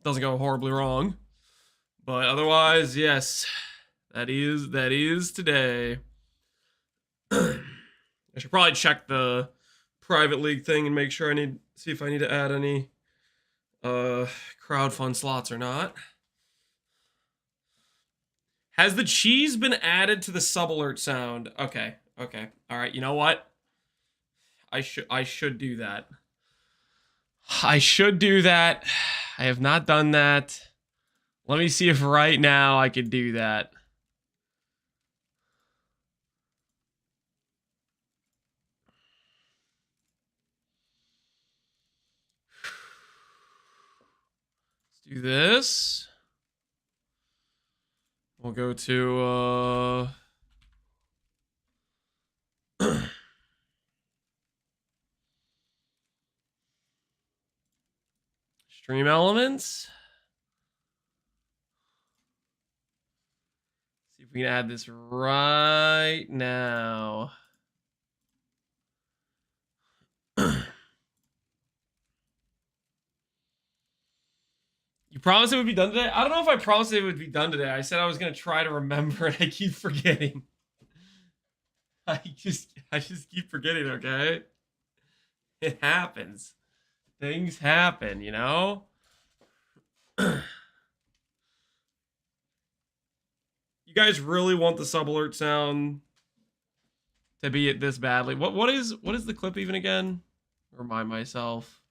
doesn't go horribly wrong. But otherwise, yes, that is today. I should probably check the private league thing and make sure see if I need to add any crowdfund slots or not. Has the cheese been added to the sub alert sound? Okay. All right. You know what? I should do that. I have not done that. Let me see if right now I could do that. Let's do this. We'll go to stream elements. See if we can add this right now. You promised it would be done today? I don't know if I promised it would be done today. I said I was going to try to remember and I keep forgetting. I just keep forgetting, okay? It happens. Things happen, you know? You guys really want the sub alert sound to be it this badly? What is the clip even again? Remind myself.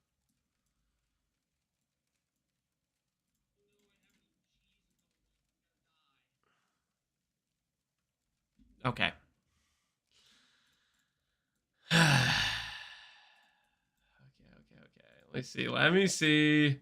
Okay. Okay. Let me see.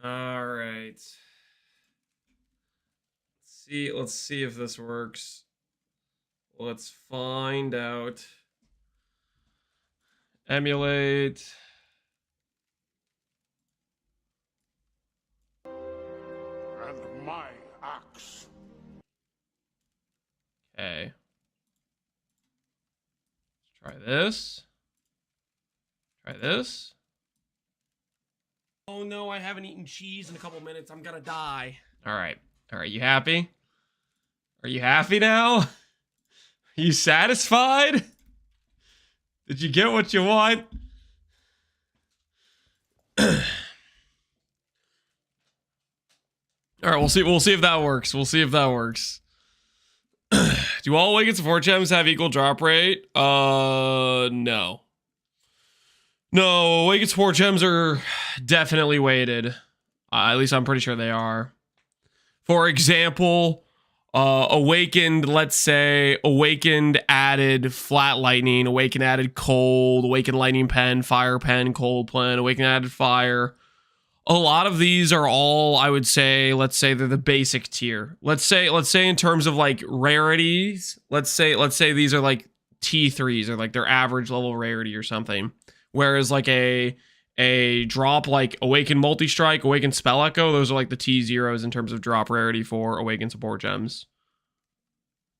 All right. Let's see if this works. Let's find out. Emulate. And my axe. Okay. Let's try this. Try this. Oh no, I haven't eaten cheese in a couple minutes. I'm gonna die. All right. You happy? Are you happy now? Are you satisfied? Did you get what you want? All right, we'll see if that works. Do all Awakened support gems have equal drop rate? No. No, Awakened support gems are definitely weighted. At least I'm pretty sure they are. For example, Awakened, let's say, Awakened added Flat Lightning, Awakened added Cold, Awakened Lightning Pen, Fire Pen, Cold Pen, Awakened added Fire. A lot of these are all, I would say, let's say they're the basic tier. Let's say in terms of like rarities, let's say these are like T3s or like their average level rarity or something. Whereas like a drop like Awakened Multi-Strike, Awakened Spell Echo, those are like the T0s in terms of drop rarity for Awakened support gems.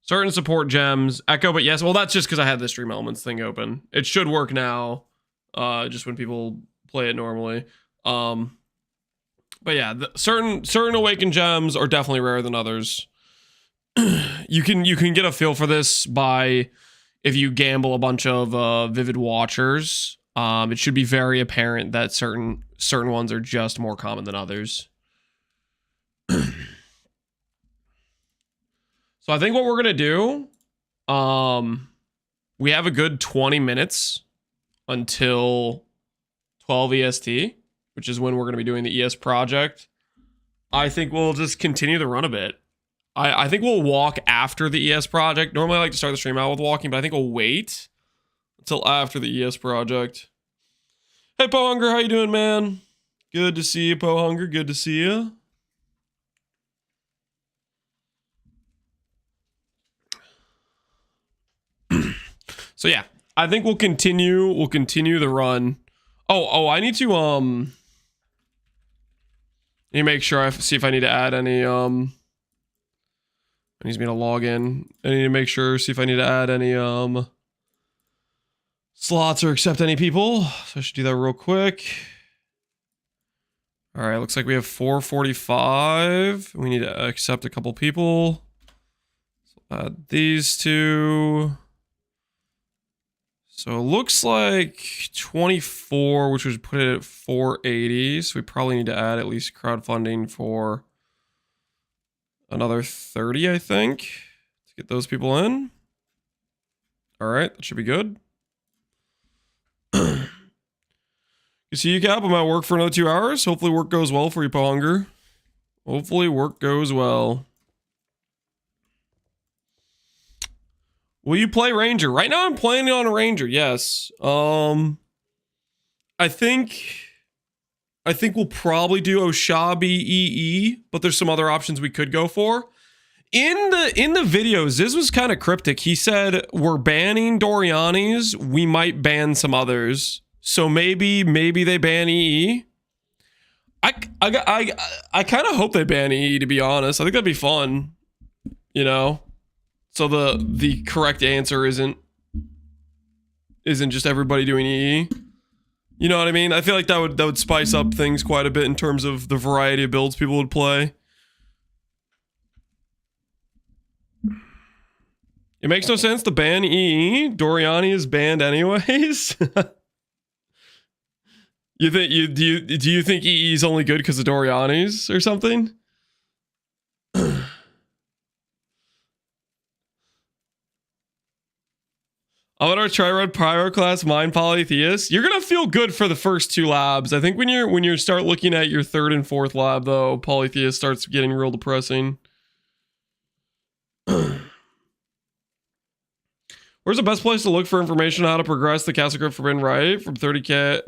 Certain support gems, Echo, but yes, well that's just because I had the Stream Elements thing open. It should work now, just when people play it normally. But yeah, certain Awakened gems are definitely rarer than others. You can get a feel for this by if you gamble a bunch of Vivid Watchers. It should be very apparent that certain ones are just more common than others. So I think what we're gonna do, we have a good 20 minutes until 12 EST, which is when we're gonna be doing the ES project. I think we'll just continue the run a bit. I think we'll walk after the ES project. Normally I like to start the stream out with walking, but I think we'll wait until after the ES project. Hey, Po Hunger, how you doing, man? Good to see you, Po Hunger. Good to see you. So yeah, I think we'll continue the run. Oh, I need to make sure I see if I need to add any it needs me to log in. I need to make sure, see if I need to add any slots or accept any people. So I should do that real quick. All right, looks like we have 445. We need to accept a couple people. So add these two. So it looks like 24, which would put it at 480. So we probably need to add at least crowdfunding for another 30, I think, to get those people in. All right, that should be good. You see you, Cap. I'm at work for another 2 hours. Hopefully work goes well for you, Po Hunger. Hopefully work goes well. Will you play Ranger? Right now I'm planning on a Ranger, yes. I think we'll probably do Oshabi EE, but there's some other options we could go for. In the videos, this was kind of cryptic. He said, we're banning Doriani's, we might ban some others. So maybe they ban EE. I kind of hope they ban EE, to be honest. I think that'd be fun, you know. So the correct answer isn't just everybody doing EE. You know what I mean? I feel like that would spice up things quite a bit in terms of the variety of builds people would play. It makes no sense to ban EE. Doriani is banned anyways. Do you think EE is only good because of Doriani's or something? I'm gonna try run Pyroclast Mind Polytheist. You're gonna feel good for the first 2 labs. I think when you start looking at your 3rd and 4th lab, though, Polytheist starts getting real depressing. Where's the best place to look for information on how to progress the Castle Crypt Forbidden Right from 30 to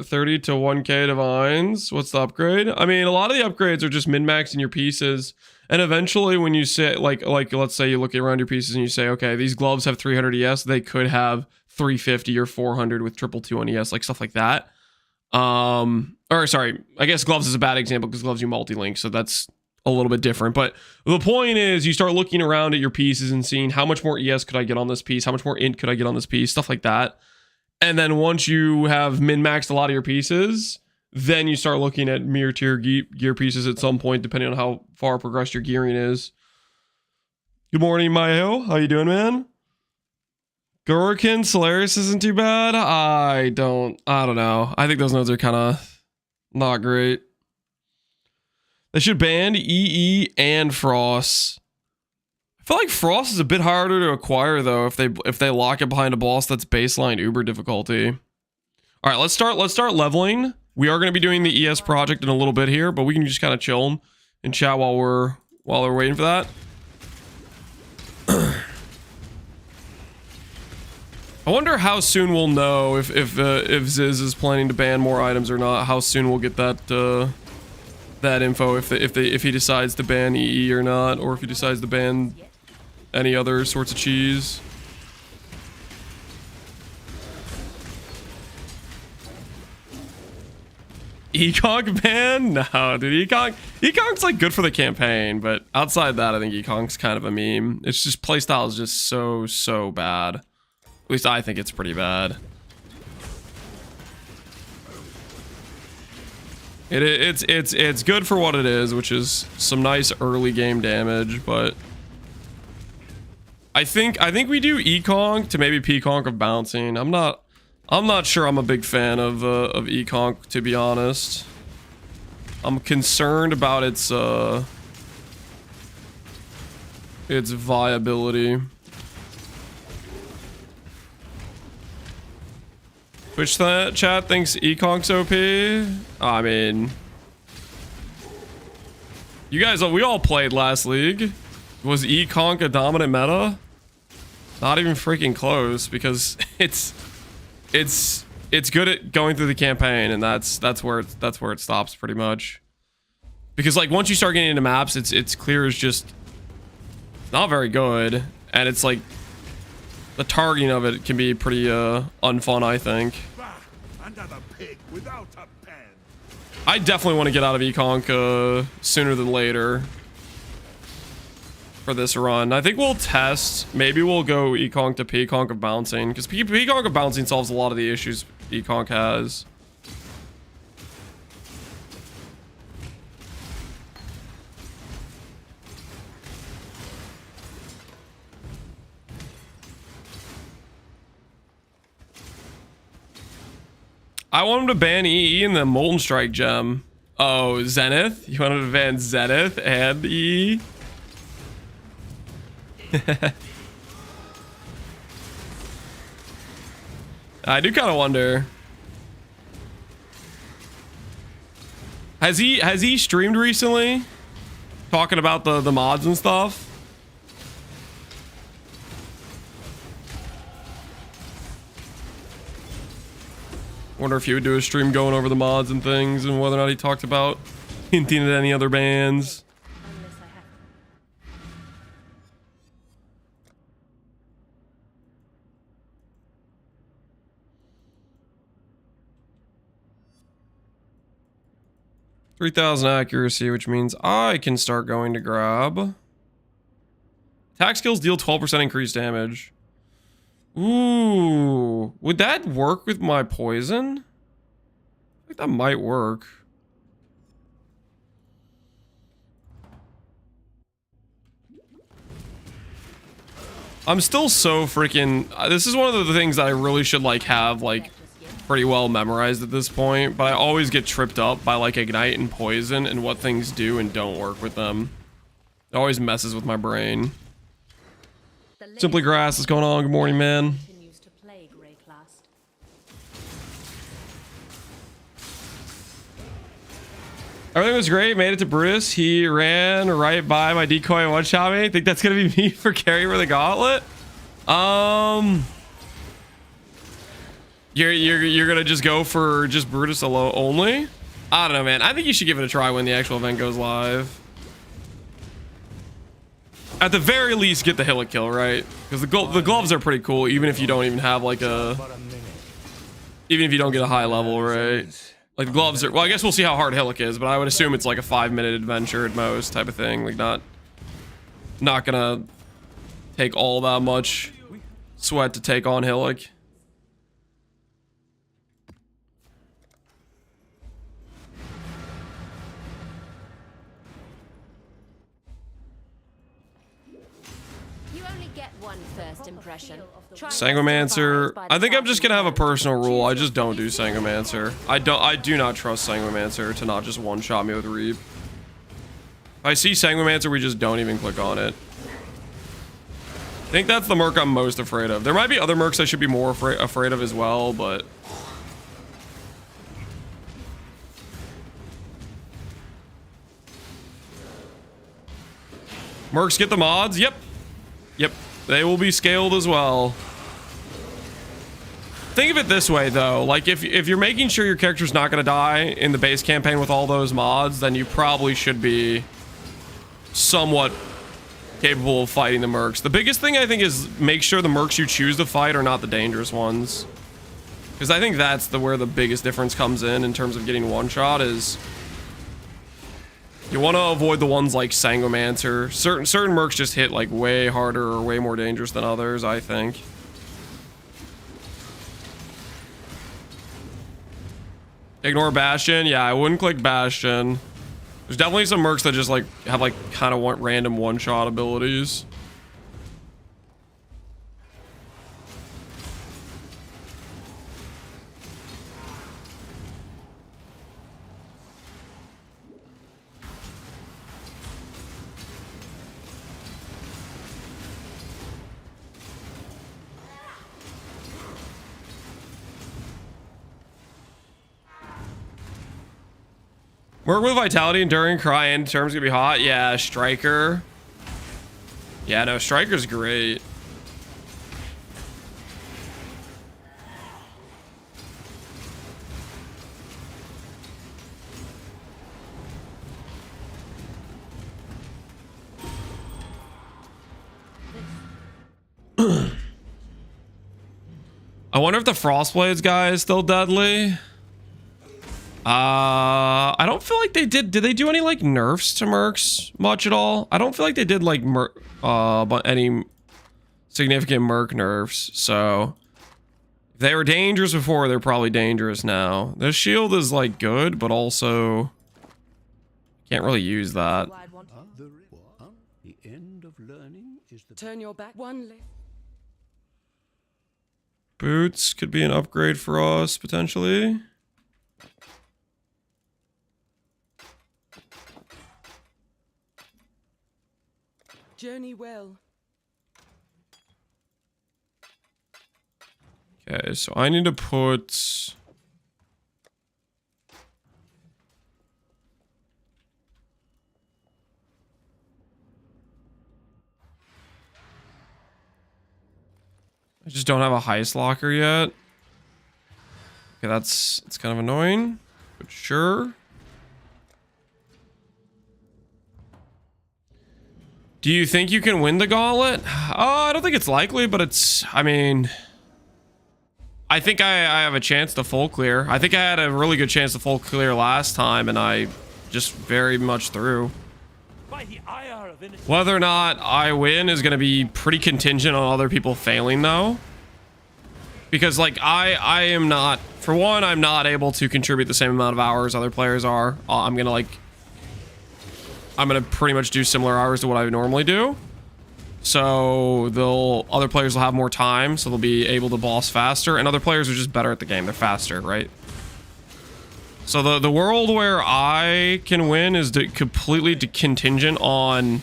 1k divines? What's the upgrade? I mean, a lot of the upgrades are just min-maxing your pieces. And eventually when you say, like let's say you look around your pieces and you say, okay, these gloves have 300 ES, they could have 350 or 400 with 222 on ES, like stuff like that. Or sorry, I guess gloves is a bad example because gloves you multi-link, so that's a little bit different. But the point is you start looking around at your pieces and seeing how much more ES could I get on this piece? How much more int could I get on this piece? Stuff like that. And then once you have min-maxed a lot of your pieces, then you start looking at mirror tier gear pieces at some point, depending on how far progressed your gearing is. Good morning, Mayo. How you doing, man? Gurkin Solaris isn't too bad. I don't know. I think those nodes are kind of not great. They should ban EE and Frost. I feel like Frost is a bit harder to acquire though if they lock it behind a boss that's baseline uber difficulty. All right, let's start leveling. We are going to be doing the ES project in a little bit here, but we can just kind of chill and chat while we're waiting for that. I wonder how soon we'll know if Ziz is planning to ban more items or not. How soon we'll get that info if he decides to ban EE or not, or if he decides to ban any other sorts of cheese. Econk ban? No, dude, Econk's like good for the campaign, but outside that, I think Econk's kind of a meme. It's just playstyle is just so bad. At least I think it's pretty bad. It's good for what it is, which is some nice early game damage, but I think we do Econk to maybe P-Conk of bouncing. I'm not sure I'm a big fan of Econk, to be honest. I'm concerned about its viability. Twitch chat thinks Econk's OP. I mean, you guys, we all played last league. Was E-Conk a dominant meta? Not even freaking close, because it's good at going through the campaign, and that's where it stops pretty much. Because like once you start getting into maps, it's clear as just not very good, and it's like the targeting of it can be pretty unfun, I think. Another pig without a pen. I definitely want to get out of E-Conk sooner than later for this run. I think we'll test. Maybe we'll go E-Conk to P-Conk of bouncing, because P-Conk of bouncing solves a lot of the issues E-Conk has. I want him to ban EE and the Molten Strike gem. Oh, Zenith? You wanted to ban Zenith and EE? I do kind of wonder. Has he streamed recently? Talking about the mods and stuff? Wonder if he would do a stream going over the mods and things, and whether or not he talked about hinting at any other bands. 3,000 accuracy, which means I can start going to grab. Attack skills deal 12% increased damage. Ooh, would that work with my poison? I think that might work. I'm still so freaking... This is one of the things that I really should like have like pretty well memorized at this point, but I always get tripped up by like Ignite and Poison and what things do and don't work with them. It always messes with my brain. Simply Grass, what's going on? Good morning, man. Everything was great. Made it to Brutus. He ran right by my decoy and one-shot me. Think that's gonna be me for carry for the Gauntlet? You're gonna just go for just Brutus alone only? I don't know, man. I think you should give it a try when the actual event goes live. At the very least, get the Hillock kill, right? Because the gloves are pretty cool, even if you don't even have like a... Even if you don't get a high level, right? Like the gloves are... Well, I guess we'll see how hard Hillock is, but I would assume it's like a 5-minute adventure at most type of thing. Like not gonna take all that much sweat to take on Hillock. Sanguimancer. I think I'm just gonna have a personal rule. I just don't do Sanguimancer. I do not trust Sanguimancer to not just one-shot me with Reap. If I see Sanguimancer, we just don't even click on it. I think that's the merc I'm most afraid of. There might be other mercs I should be more afraid of as well, but... Mercs get the mods? Yep. Yep. They will be scaled as well. Think of it this way, though. Like, if you're making sure your character's not going to die in the base campaign with all those mods, then you probably should be somewhat capable of fighting the mercs. The biggest thing, I think, is make sure the mercs you choose to fight are not the dangerous ones. Because I think that's where the biggest difference comes in terms of getting one-shot is... You want to avoid the ones like Sanguimancer. Certain mercs just hit like way harder or way more dangerous than others, I think. Ignore Bastion. Yeah, I wouldn't click Bastion. There's definitely some mercs that just like have like kind of random one-shot abilities. Work with Vitality, Enduring, Cry, and terms gonna be hot. Yeah, Striker. Yeah, no, Striker's great. I wonder if the Frostblades guy is still deadly. I don't feel like they did. Did they do any like nerfs to mercs much at all? I don't feel like they did like any significant merc nerfs. So if they were dangerous before, they're probably dangerous now. The shield is like good, but also can't really use that. The end of learning is the Turn your back one leg. Boots could be an upgrade for us, potentially. Journey well. Okay, so I need to put... I just don't have a heist locker yet. Okay, it's kind of annoying, but sure. Do you think you can win the gauntlet? I don't think it's likely, but it's, I mean, I think I have a chance to full clear. I think I had a really good chance to full clear last time, and I just very much threw. Whether or not I win is going to be pretty contingent on other people failing, though. Because, like, I am not, for one, I'm not able to contribute the same amount of hours other players are. I'm going to pretty much do similar hours to what I would normally do. So other players will have more time, so they'll be able to boss faster, and other players are just better at the game. They're faster, right? So the world where I can win is completely contingent on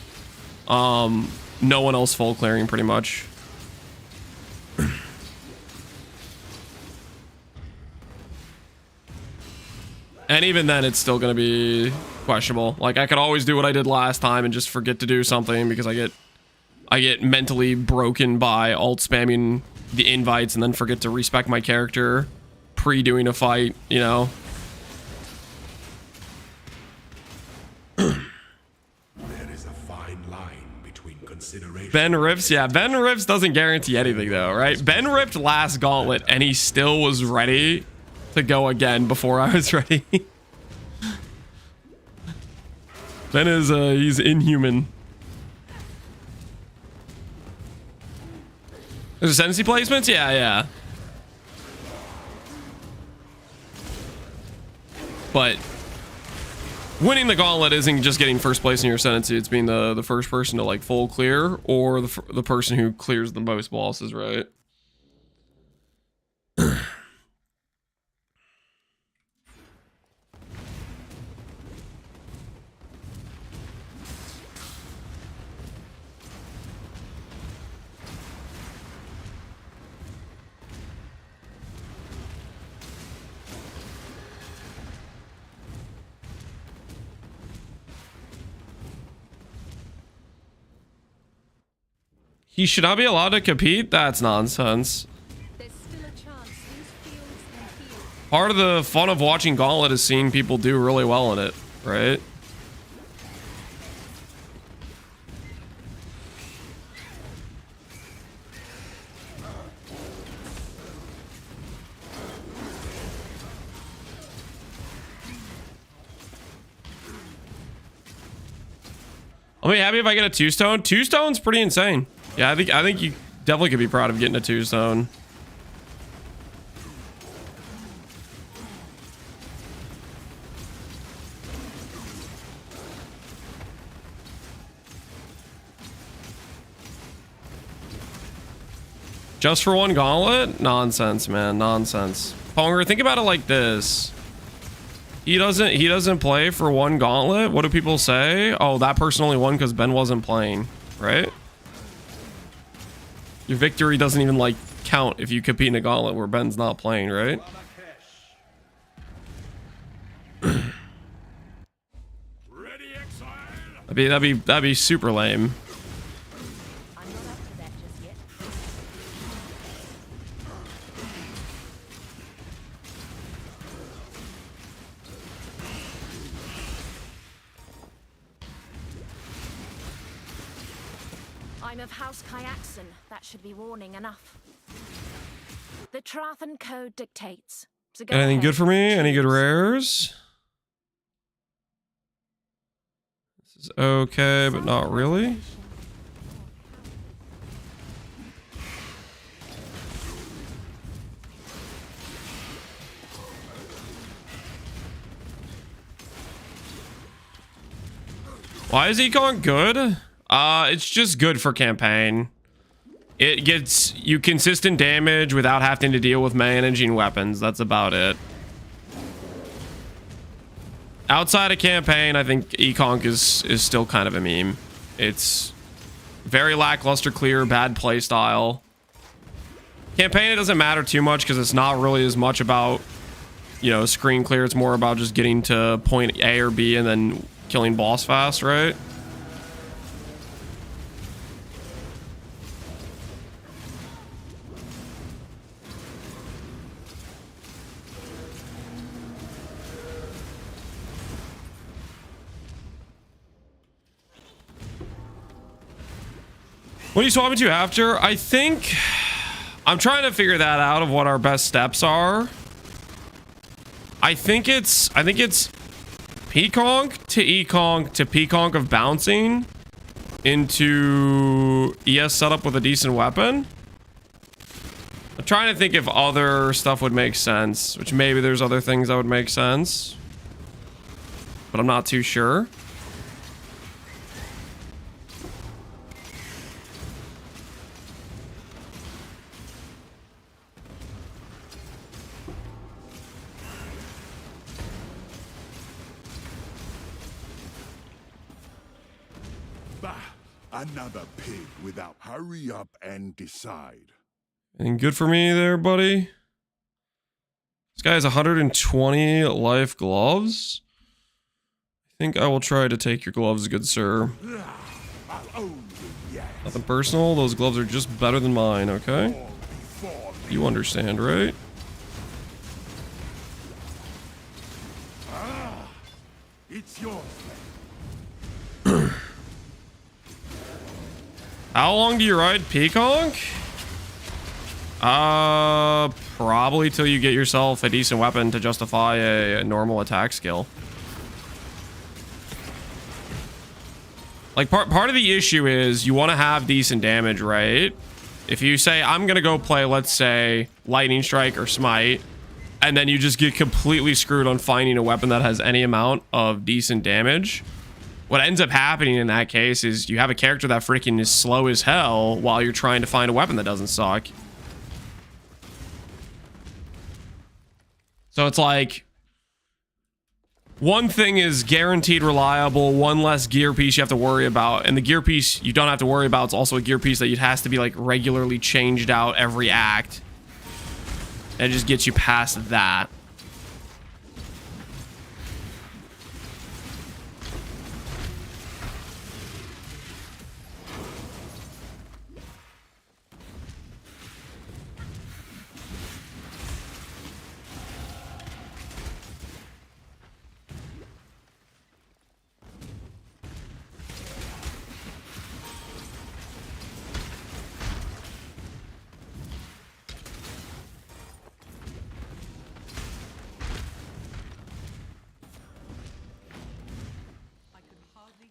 no one else full clearing, pretty much. And even then, it's still going to be questionable. Like, I could always do what I did last time and just forget to do something because I get mentally broken by alt spamming the invites and then forget to respec my character pre-doing a fight, you know? There is a fine line between consideration. Ben rips, yeah, Ben rips doesn't guarantee anything though, right? Ben ripped last gauntlet and he still was ready to go again before I was ready. Ben is, he's inhuman. There's Ascendancy placements? Yeah. But winning the gauntlet isn't just getting first place in your Ascendancy. It's being the first person to like full clear or the person who clears the most bosses, right? He should not be allowed to compete? That's nonsense. There's still a chance these fields can heal. Part of the fun of watching Gauntlet is seeing people do really well in it, right? I'll be happy if I get a 2-stone. 2-stone's pretty insane. Yeah, I think you definitely could be proud of getting a 2-stone. Just for one gauntlet? Nonsense, man. Nonsense. Ponger, think about it like this. He doesn't play for one gauntlet. What do people say? Oh, that person only won because Ben wasn't playing, right? Your victory doesn't even like count if you compete in a gauntlet where Ben's not playing, right? Ready, Exile? That'd be super lame. I'm of House Kyaxon. That should be warning enough. The Trathan Code dictates. So go Anything ahead, good for me? Any good choose. rares? This is okay, but not really. Why is Econ good? It's just good for campaign. It gets you consistent damage without having to deal with managing weapons. That's about it. Outside of campaign, I think Econk is still kind of a meme. It's very lackluster clear, bad playstyle. Campaign, it doesn't matter too much because it's not really as much about, you know, screen clear. It's more about just getting to point A or B and then killing boss fast, right? What are you swapping to after? I think I'm trying to figure that out of what our best steps are. I think it's Pekonk to Ekonk to Pekonk of bouncing into ES setup with a decent weapon. I'm trying to think if other stuff would make sense, which maybe there's other things that would make sense, but I'm not too sure. Another pig without. Hurry up and decide. Anything good for me there, buddy? This guy has 120 life gloves. I think I will try to take your gloves, good sir. Nothing personal. Those gloves are just better than mine, okay? You understand, right? It's yours. How long do you ride Pekonk? Probably till you get yourself a decent weapon to justify a normal attack skill. Like part of the issue is you want to have decent damage, right? If you say I'm gonna go play, let's say, Lightning Strike or Smite, and then you just get completely screwed on finding a weapon that has any amount of decent damage, what ends up happening in that case is you have a character that freaking is slow as hell while you're trying to find a weapon that doesn't suck. So it's like, one thing is guaranteed reliable, one less gear piece you have to worry about, and the gear piece you don't have to worry about is also a gear piece that it has to be like regularly changed out every act. And it just gets you past that.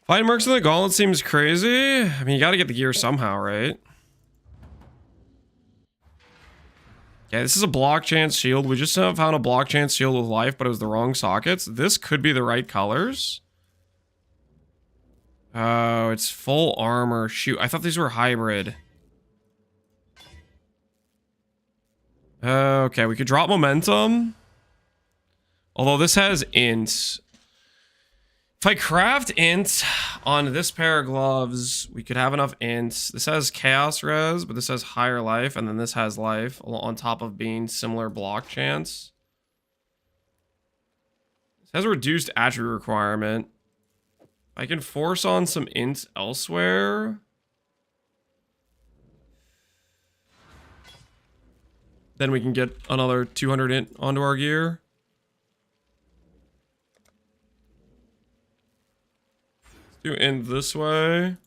Fighting Mercs in the Gauntlet seems crazy. I mean, you gotta get the gear somehow, right? Yeah, this is a block chance shield. We just found a block chance shield with life, but it was the wrong sockets. This could be the right colors. Oh, it's full armor. Shoot, I thought these were hybrid. Okay, we could drop momentum. Although this has int. If I craft int on this pair of gloves, we could have enough int. This has chaos res, but this has higher life, and then this has life on top of being similar block chance. This has a reduced attribute requirement. I can force on some int elsewhere. Then we can get another 200 int onto our gear. Do int this way.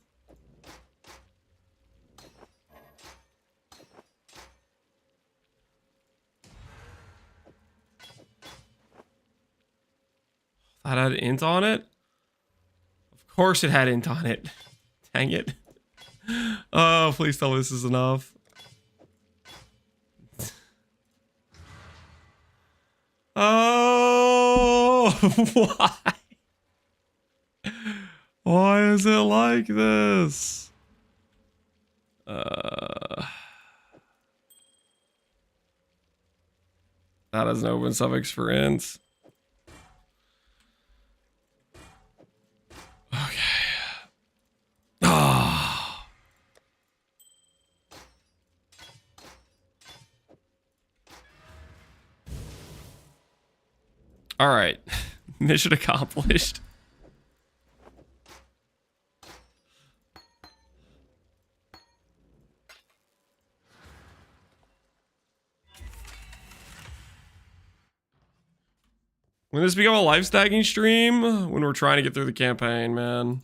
That had int on it? Of course it had int on it. Dang it. Oh, please tell me this is enough. Oh, why? Why is it like this? That has an open suffix for int. Okay. Ah. All right. Mission accomplished. When this become a life stacking stream? When we're trying to get through the campaign, man.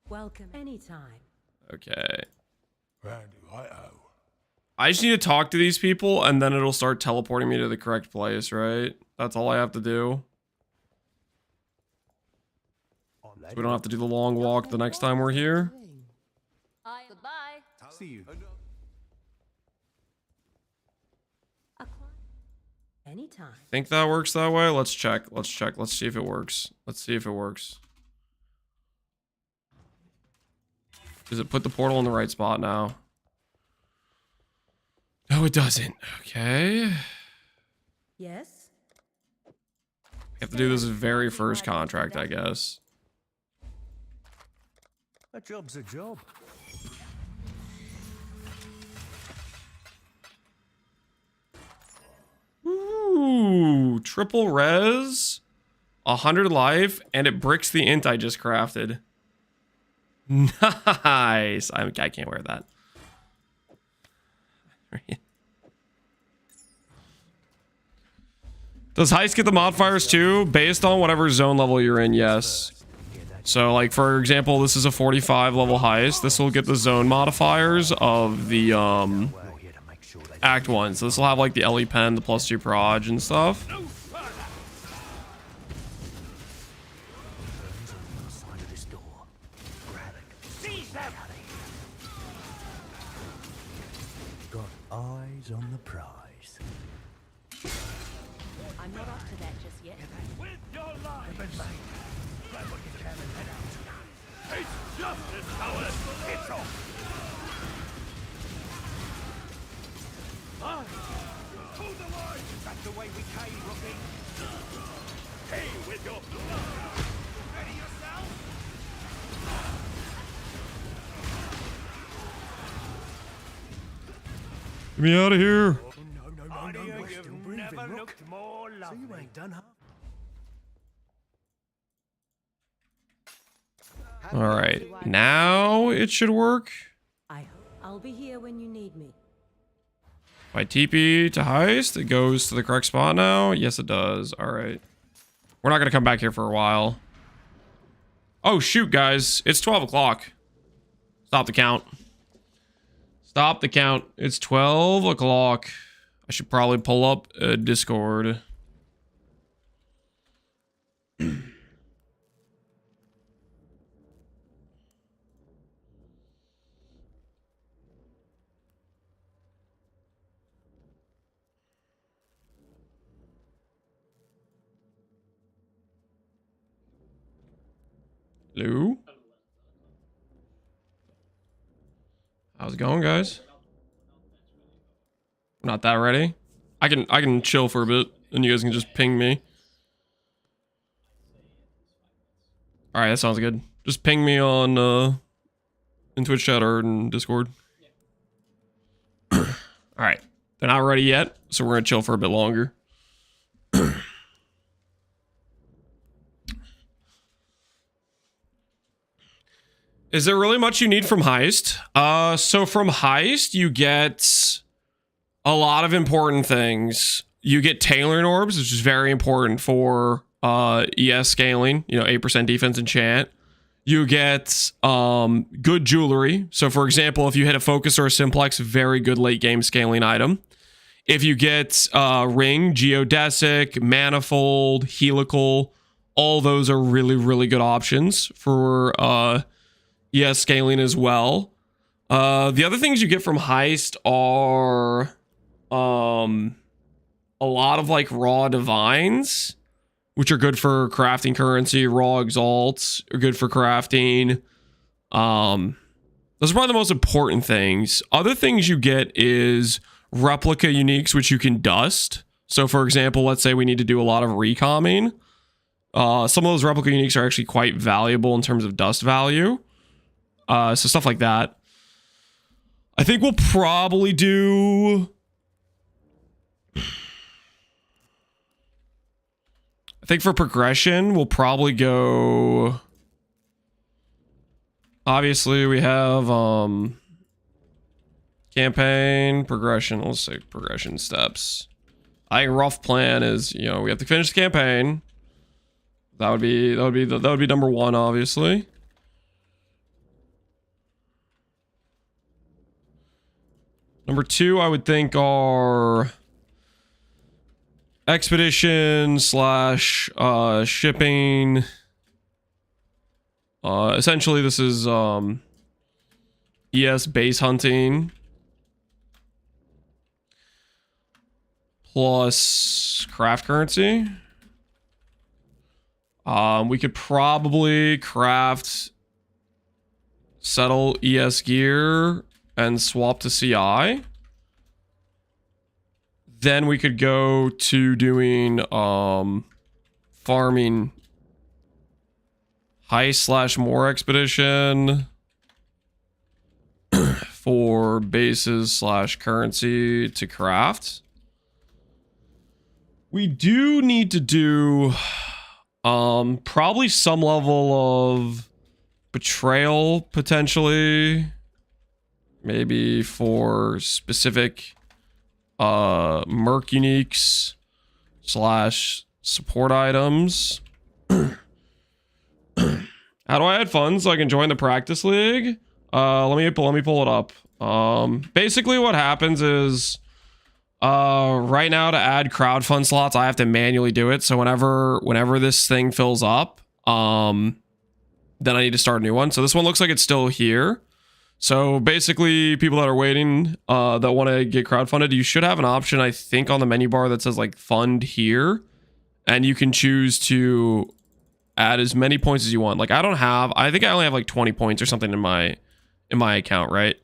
Welcome anytime. Okay. Righto. I just need to talk to these people and then it'll start teleporting me to the correct place, right? That's all I have to do. So we don't have to do the long walk the next time we're here. Goodbye. See you. Anytime. Think that works that way? Let's check. Let's check. Let's see if it works. Let's see if it works. Does it put the portal in the right spot now? No, it doesn't. Okay. Yes. We have to do this very first contract, I guess. A job's a job. Ooh, triple res, 100 life, and it bricks the int I just crafted. Nice. I can't wear that. Does Heist get the modifiers too? Based on whatever zone level you're in, yes. So, like, for example, this is a 45 level Heist. This will get the zone modifiers of the, Act 1. So this will have, like, the LE pen, the +2 proj and stuff. Got eyes on the prize. I'm not up to that just yet. With your life. Grab what you can and head out. It's just as powerless. It's off. Hold the line. That's the way we came, Rookie. Hey, with your ready yourself. Get me out of here. No. You've never looked more lovely. So you ain't done half. All right. Now it should work. I hope I'll be here when you need me. If I TP to Heist, it goes to the correct spot now. Yes, it does. All right. We're not going to come back here for a while. Oh, shoot, guys. It's 12 o'clock. Stop the count. Stop the count. It's 12 o'clock. I should probably pull up Discord. Hello? How's it going, guys? Not that ready. I can chill for a bit, and you guys can just ping me. All right, that sounds good. Just ping me on in Twitch chat or in Discord. All right, they're not ready yet, so we're gonna chill for a bit longer. Is there really much you need from Heist? So from Heist, you get a lot of important things. You get tailoring orbs, which is very important for ES scaling, 8% defense enchant. You get good jewelry. So for example, if you hit a focus or a simplex, very good late game scaling item. If you get ring, geodesic, manifold, helical, all those are really, really good options for ES scaling as well. The other things you get from Heist are a lot of like raw divines, which are good for crafting currency. Raw exalts are good for crafting. Those are probably the most important things. Other things you get is replica uniques, which you can dust. So for example, let's say we need to do a lot of recomming. Some of those replica uniques are actually quite valuable in terms of dust value. So stuff like that. I think we'll probably do... I think for progression, we'll probably go... Obviously, we have campaign, progression. Let's say progression steps. I think a rough plan is, you know, we have to finish the campaign. That would be number one, obviously. Number two, I would think are expedition slash shipping. Essentially, this is ES base hunting plus craft currency. We could probably craft settle ES gear and swap to CI. Then we could go to doing farming Heist slash more expedition for bases slash currency to craft. We do need to do probably some level of betrayal potentially, maybe for specific merc uniques slash support items. How do I add funds so I can join the practice league? Let me pull it up. Basically what happens is right now to add crowdfund slots, I have to manually do it. So whenever this thing fills up, then I need to start a new one. So this one looks like it's still here. So basically people that are waiting, that want to get crowdfunded, you should have an option, I think, on the menu bar that says like fund here. And you can choose to add as many points as you want. Like I think I only have like 20 points or something in my account, right?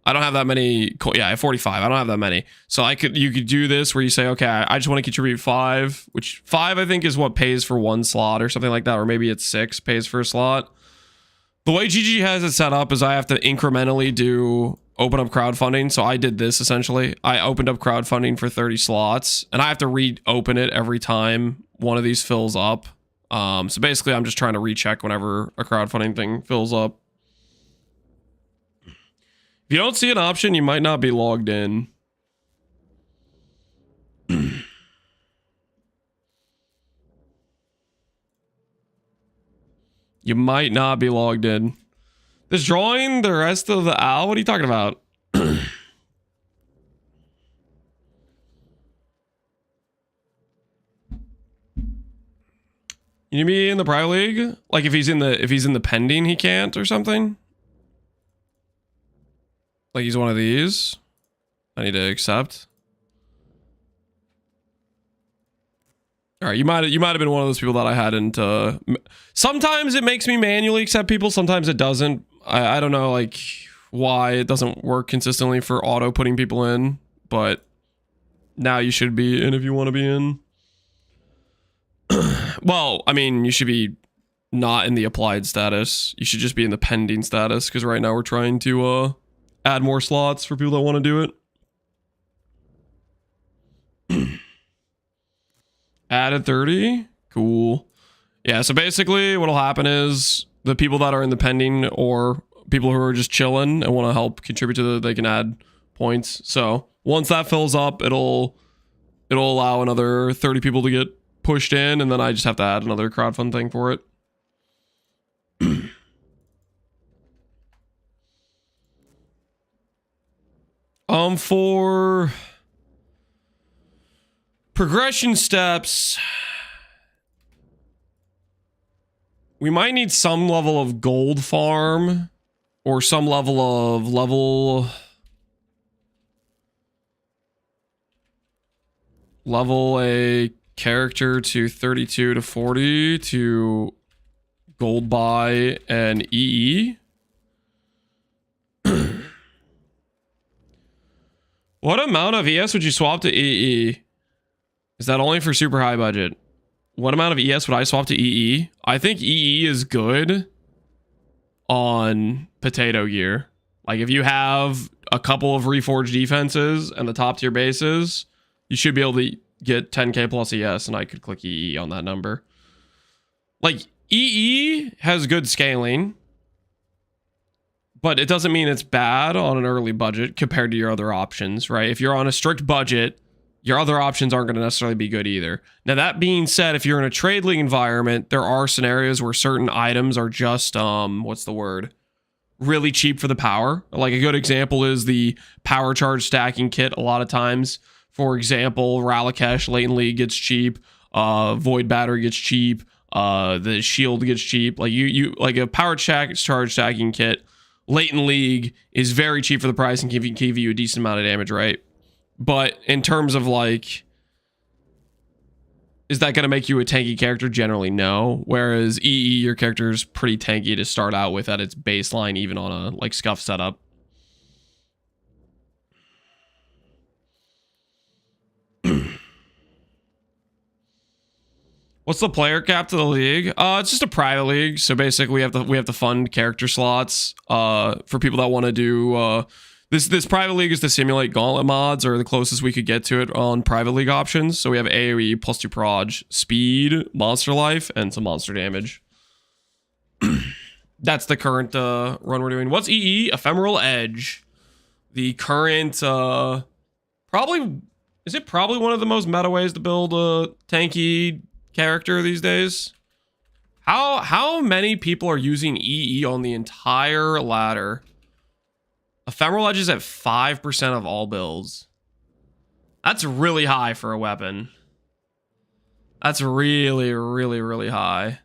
I don't have that many. Yeah, I have 45. I don't have that many. So you could do this where you say, okay, I just want to contribute 5, which 5 I think is what pays for 1 slot or something like that. Or maybe it's 6 pays for a slot. The way GG has it set up is I have to incrementally open up crowdfunding. So I did this essentially. I opened up crowdfunding for 30 slots and I have to reopen it every time one of these fills up. So basically I'm just trying to recheck whenever a crowdfunding thing fills up. If you don't see an option, you might not be logged in. You might not be logged in. Destroying the rest of the owl? What are you talking about? You need me in the private league? Like if he's in the pending, he can't or something? Like he's one of these? I need to accept. All right, you might have been one of those people that I hadn't. Sometimes it makes me manually accept people. Sometimes it doesn't. I don't know like why it doesn't work consistently for auto putting people in. But now you should be in if you want to be in. Well, I mean, you should be not in the applied status. You should just be in the pending status because right now we're trying to add more slots for people that want to do it. Added 30. Cool. Yeah, so basically what'll happen is the people that are in the pending or people who are just chilling and want to help contribute to they can add points. So once that fills up, it'll allow another 30 people to get pushed in, and then I just have to add another crowdfund thing for it. For progression steps, we might need some level of gold farm or some level of level a character to 32 to 40 to gold buy and EE. What amount of ES would you swap to EE? Is that only for super high budget? What amount of ES would I swap to EE? I think EE is good on potato gear. Like if you have a couple of reforged defenses and the top tier bases, you should be able to get 10k plus ES, and I could click EE on that number. Like EE has good scaling, but it doesn't mean it's bad on an early budget compared to your other options, right? If you're on a strict budget, your other options aren't going to necessarily be good either. Now, that being said, if you're in a trade league environment, there are scenarios where certain items are just, what's the word? Really cheap for the power. Like a good example is the power charge stacking kit. A lot of times, for example, Ralakesh late in league gets cheap. Void battery gets cheap. The shield gets cheap. Like you like a power charge stacking kit late in league is very cheap for the price and give you a decent amount of damage, right? But in terms of like, is that going to make you a tanky character? Generally, no. Whereas EE, your character is pretty tanky to start out with at its baseline, even on a like scuff setup. What's the player cap to the league? It's just a private league, so basically we have to fund character slots for people that want to do this private league is to simulate Gauntlet mods, or the closest we could get to it on private league options. So we have AoE plus 2 proj, speed, monster life, and some monster damage. That's the current run we're doing. What's EE? Ephemeral Edge. The current probably one of the most meta ways to build a tanky character these days. How many people are using EE on the entire ladder? Ephemeral Edge is at 5% of all builds. That's really high for a weapon. That's really, really, really high.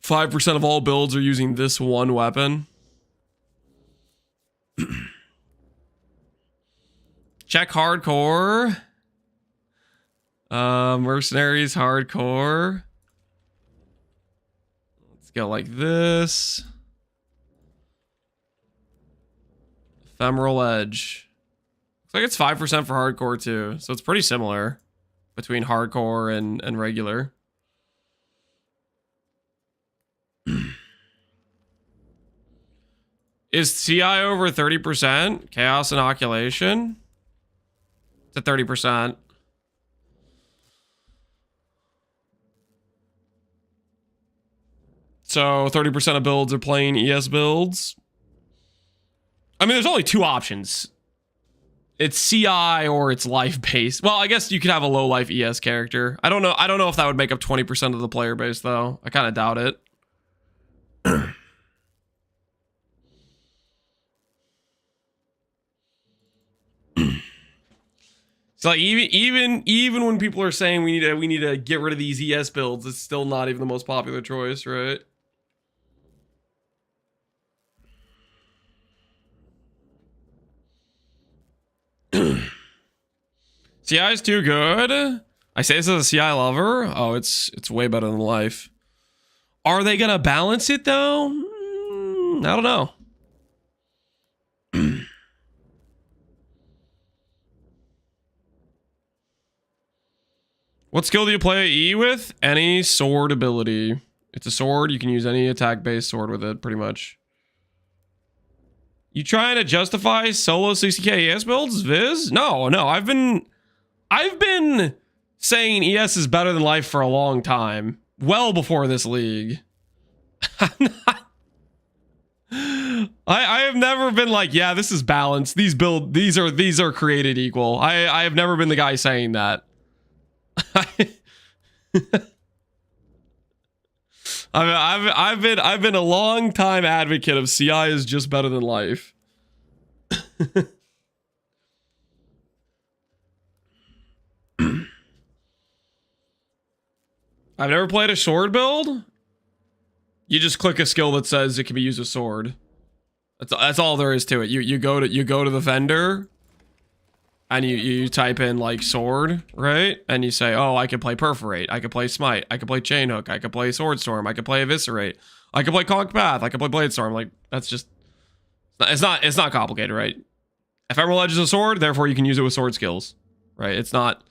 5% of all builds are using this one weapon. Check hardcore. Mercenaries hardcore. Let's go like this. Ephemeral Edge. Looks like it's 5% for hardcore too. So it's pretty similar between hardcore and regular. Is CI over 30%? Chaos Inoculation? It's at 30%. So 30% of builds are playing ES builds. I mean, there's only two options. It's CI or it's life based. Well, I guess you could have a low life ES character. I don't know if that would make up 20% of the player base though. I kind of doubt it. So like even when people are saying we need to get rid of these ES builds, it's still not even the most popular choice, right? CI is too good. I say this as a CI lover. Oh, it's way better than life. Are they gonna balance it though? I don't know. What skill do you play E with? Any sword ability. It's a sword. You can use any attack-based sword with it, pretty much. You trying to justify solo 60k ES builds, Viz? No. I've been saying ES is better than life for a long time. Well before this league. I have never been like, yeah, this is balanced. These are created equal. I have never been the guy saying that. I've been a long time advocate of CI is just better than life. I've never played a sword build. You just click a skill that says it can be used with sword. That's all there is to it. You go to the vendor and you type in like sword, right? And you say, oh, I can play perforate, I can play smite, I can play chain hook, I can play sword storm, I can play eviscerate, I can play conk path, I can play blade storm. Like that's just it's not complicated, right? Ephemeral Edge is a sword, therefore you can use it with sword skills, right? It's not,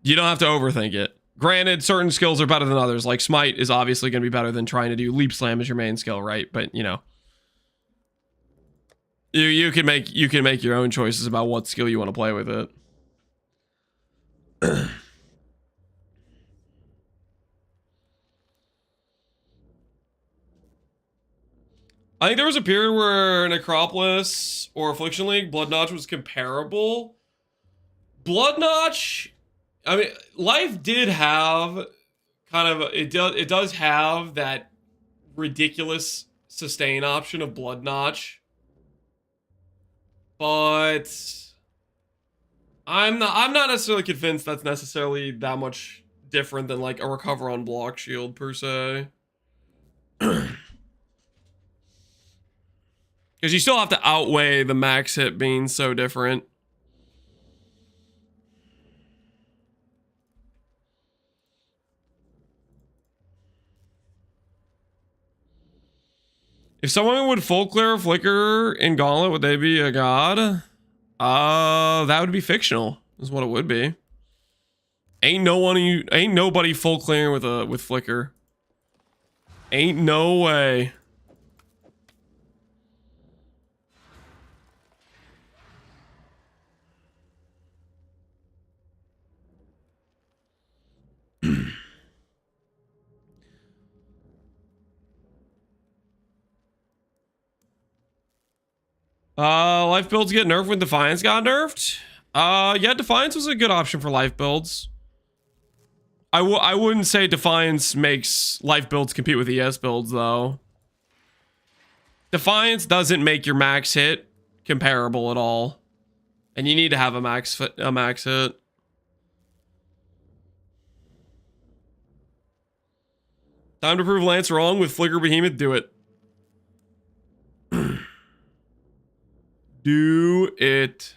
you don't have to overthink it. Granted, certain skills are better than others. Like smite is obviously going to be better than trying to do leap slam as your main skill, right? But you know, you can make your own choices about what skill you want to play with it. I think there was a period where Necropolis or Affliction League, Blood Notch was comparable. Blood Notch, I mean, Life did have kind of, it does have that ridiculous sustain option of Blood Notch. But I'm not necessarily convinced that's necessarily that much different than like a recover on block shield per se. Because you still have to outweigh the max hit being so different. If someone would full clear Flicker in Gauntlet, would they be a god? That would be fictional, is what it would be. Ain't nobody full clearing with Flicker. Ain't no way. Life builds get nerfed when Defiance got nerfed. Yeah, Defiance was a good option for life builds. I wouldn't say Defiance makes life builds compete with ES builds though. Defiance doesn't make your max hit comparable at all, and you need to have a max hit. Time to prove Lance wrong with Flicker Behemoth. Do it. Do it.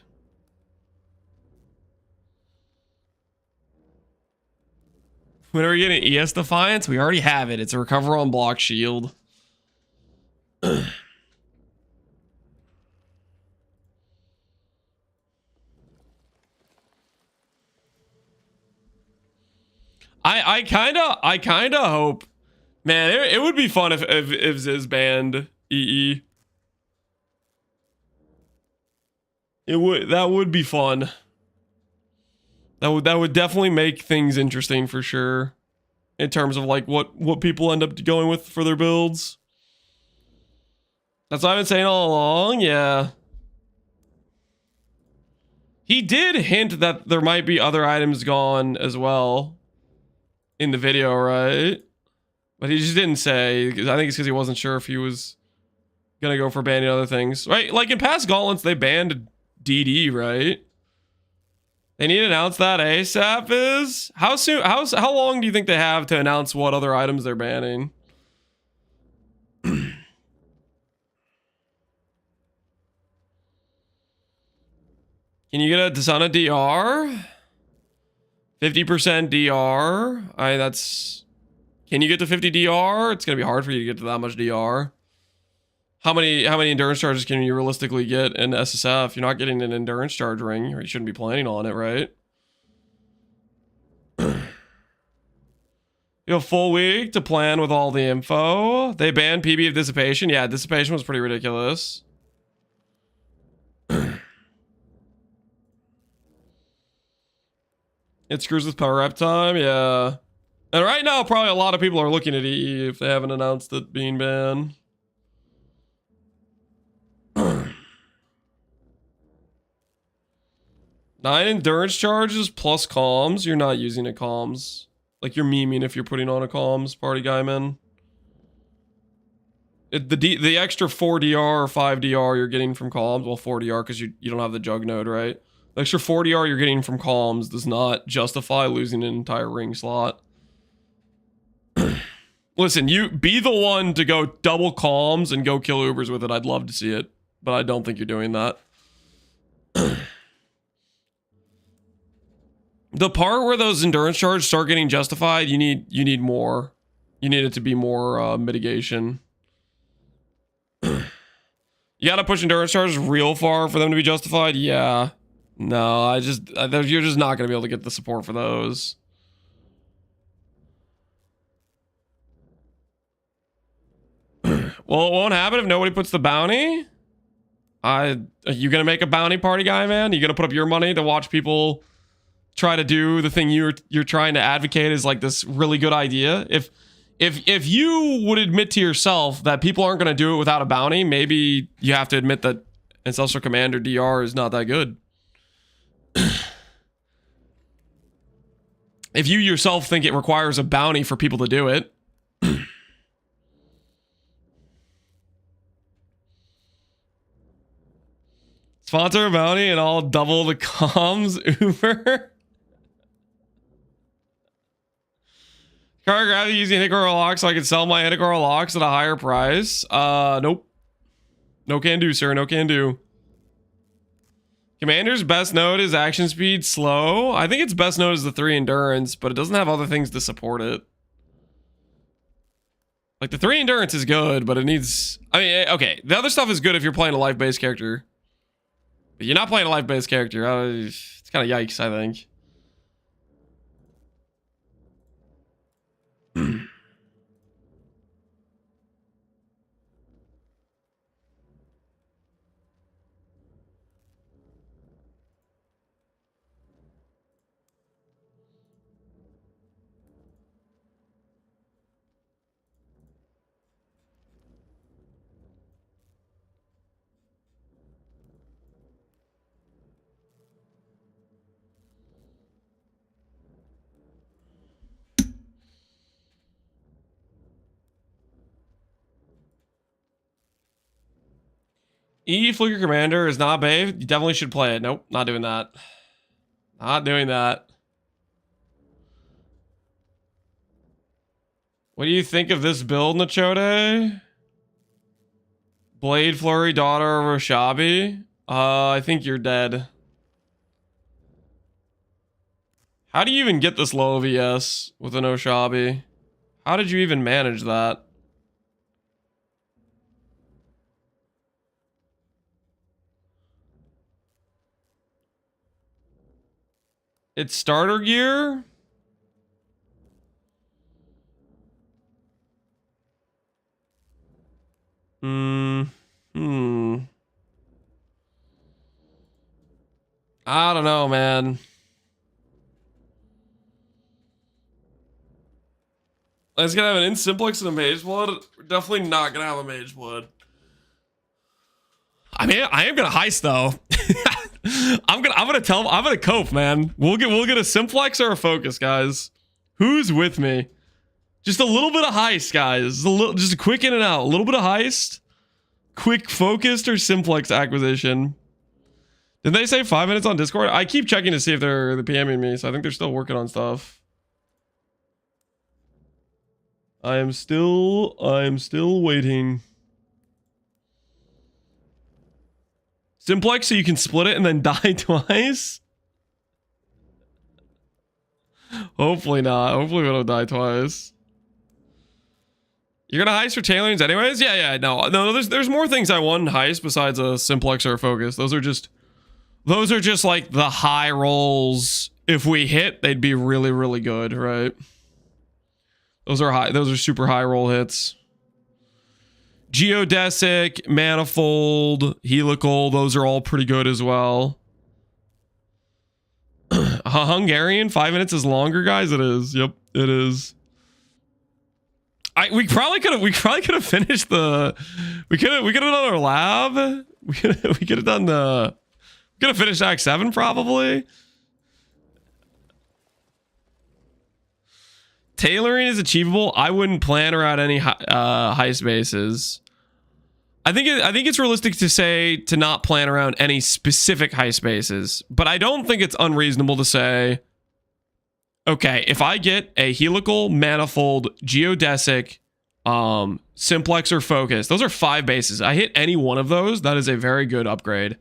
When are we getting ES Defiance? We already have it. It's a recover on block shield. I kind of hope, man, it would be fun if Ziz banned EE. That would be fun. That would definitely make things interesting for sure, in terms of like what people end up going with for their builds. That's what I've been saying all along. Yeah. He did hint that there might be other items gone as well in the video, right? But he just didn't say, because I think it's because he wasn't sure if he was gonna go for banning other things, right? Like in past gauntlets, they banned DD, right? They need to announce that ASAP. Is how long do you think they have to announce what other items they're banning? Can you get a Dasana DR? 50% DR. Can you get to 50 DR? It's gonna be hard for you to get to that much DR. How many endurance charges can you realistically get in SSF? You're not getting an endurance charge ring, or you shouldn't be planning on it, right? You have a full week to plan with all the info. They banned PB of Dissipation. Yeah, Dissipation was pretty ridiculous. It screws with power up time, yeah. And right now, probably a lot of people are looking at EE if they haven't announced it being banned. 9 endurance charges plus comms. You're not using a comms. Like, you're memeing if you're putting on a comms, party guy, man. The extra 4 DR or 5 DR you're getting from comms, well, 4 DR because you don't have the jug node, right? The extra 4 DR you're getting from comms does not justify losing an entire ring slot. Listen, you be the one to go double calms and go kill Ubers with it. I'd love to see it, but I don't think you're doing that. The part where those endurance charges start getting justified, you need more. You need it to be more mitigation. You gotta push endurance charges real far for them to be justified. Yeah. No, you're just not gonna be able to get the support for those. Well, it won't happen if nobody puts the bounty. Are you gonna make a bounty party guy, man? You gonna put up your money to watch people try to do the thing you're trying to advocate is like this really good idea? If you would admit to yourself that people aren't gonna do it without a bounty, maybe you have to admit that Ancestral Commander DR is not that good. If you yourself think it requires a bounty for people to do it. Sponsor a bounty and I'll double the comms, Uber. Choreography using Hikaro locks so I can sell my Hikaro locks at a higher price. Nope. No can do, sir. No can do. Commander's best node is action speed slow. I think its best node is the 3 endurance, but it doesn't have other things to support it. Like the 3 endurance is good, but it needs... I mean, okay. The other stuff is good if you're playing a life-based character. But you're not playing a life-based character. It's kind of yikes, I think. Flicker Commander is not babe. You definitely should play it. Nope, not doing that. Not doing that. What do you think of this build, Nachote? Blade Flurry, Daughter of Roshabi? I think you're dead. How do you even get this low VS with an Oshabi? How did you even manage that? It's starter gear? I don't know, man. It's gonna have an Insimplex and a Mage Blood. We're definitely not gonna have a Mage Blood. I mean, I am gonna heist though. I'm gonna cope, man. We'll get a Simplex or a Focus, guys. Who's with me? Just a little bit of heist, guys. Just a quick in and out. A little bit of heist. Quick focused or Simplex acquisition. Did they say 5 minutes on Discord? I keep checking to see if they're PMing me, so I think they're still working on stuff. I am still waiting. Simplex so you can split it and then die twice? Hopefully not. Hopefully we don't die twice. You're gonna heist for tailorings anyways? Yeah, no, there's more things I want in heist besides a Simplex or a Focus. Those are just like the high rolls. If we hit, they'd be really, really good, right? Those are super high roll hits. Geodesic, Manifold, Helical, those are all pretty good as well. Hungarian, 5 minutes is longer, guys. It is. Yep, it is. We probably could have finished the. We could have done our lab. We could have done the. We could have finished Act 7 probably. Tailoring is achievable. I wouldn't plan around any heist bases. I think it's realistic to say to not plan around any specific heist bases, but I don't think it's unreasonable to say, okay, if I get a Helical, Manifold, Geodesic, Simplex or Focus. Those are 5 bases. I hit any one of those. That is a very good upgrade.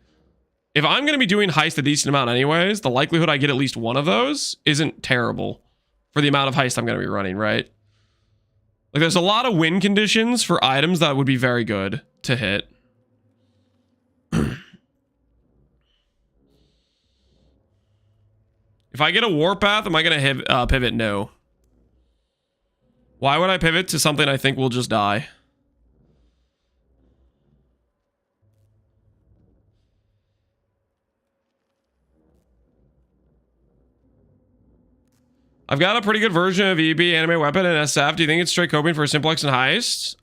If I'm going to be doing Heist a decent amount anyways, the likelihood I get at least one of those isn't terrible for the amount of Heist I'm going to be running, right? Like, there's a lot of win conditions for items that would be very good to hit. If I get a Warpath, am I going to pivot? No. Why would I pivot to something I think will just die? I've got a pretty good version of EB, Anime Weapon, and SF. Do you think it's straight coping for Simplex and Heist?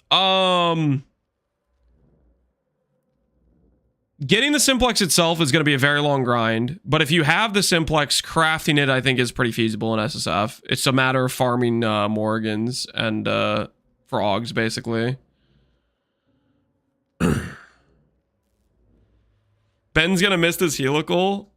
Getting the Simplex itself is going to be a very long grind, but if you have the Simplex, crafting it, I think, is pretty feasible in SSF. It's a matter of farming Morgans and frogs, basically. Ben's going to miss this helical.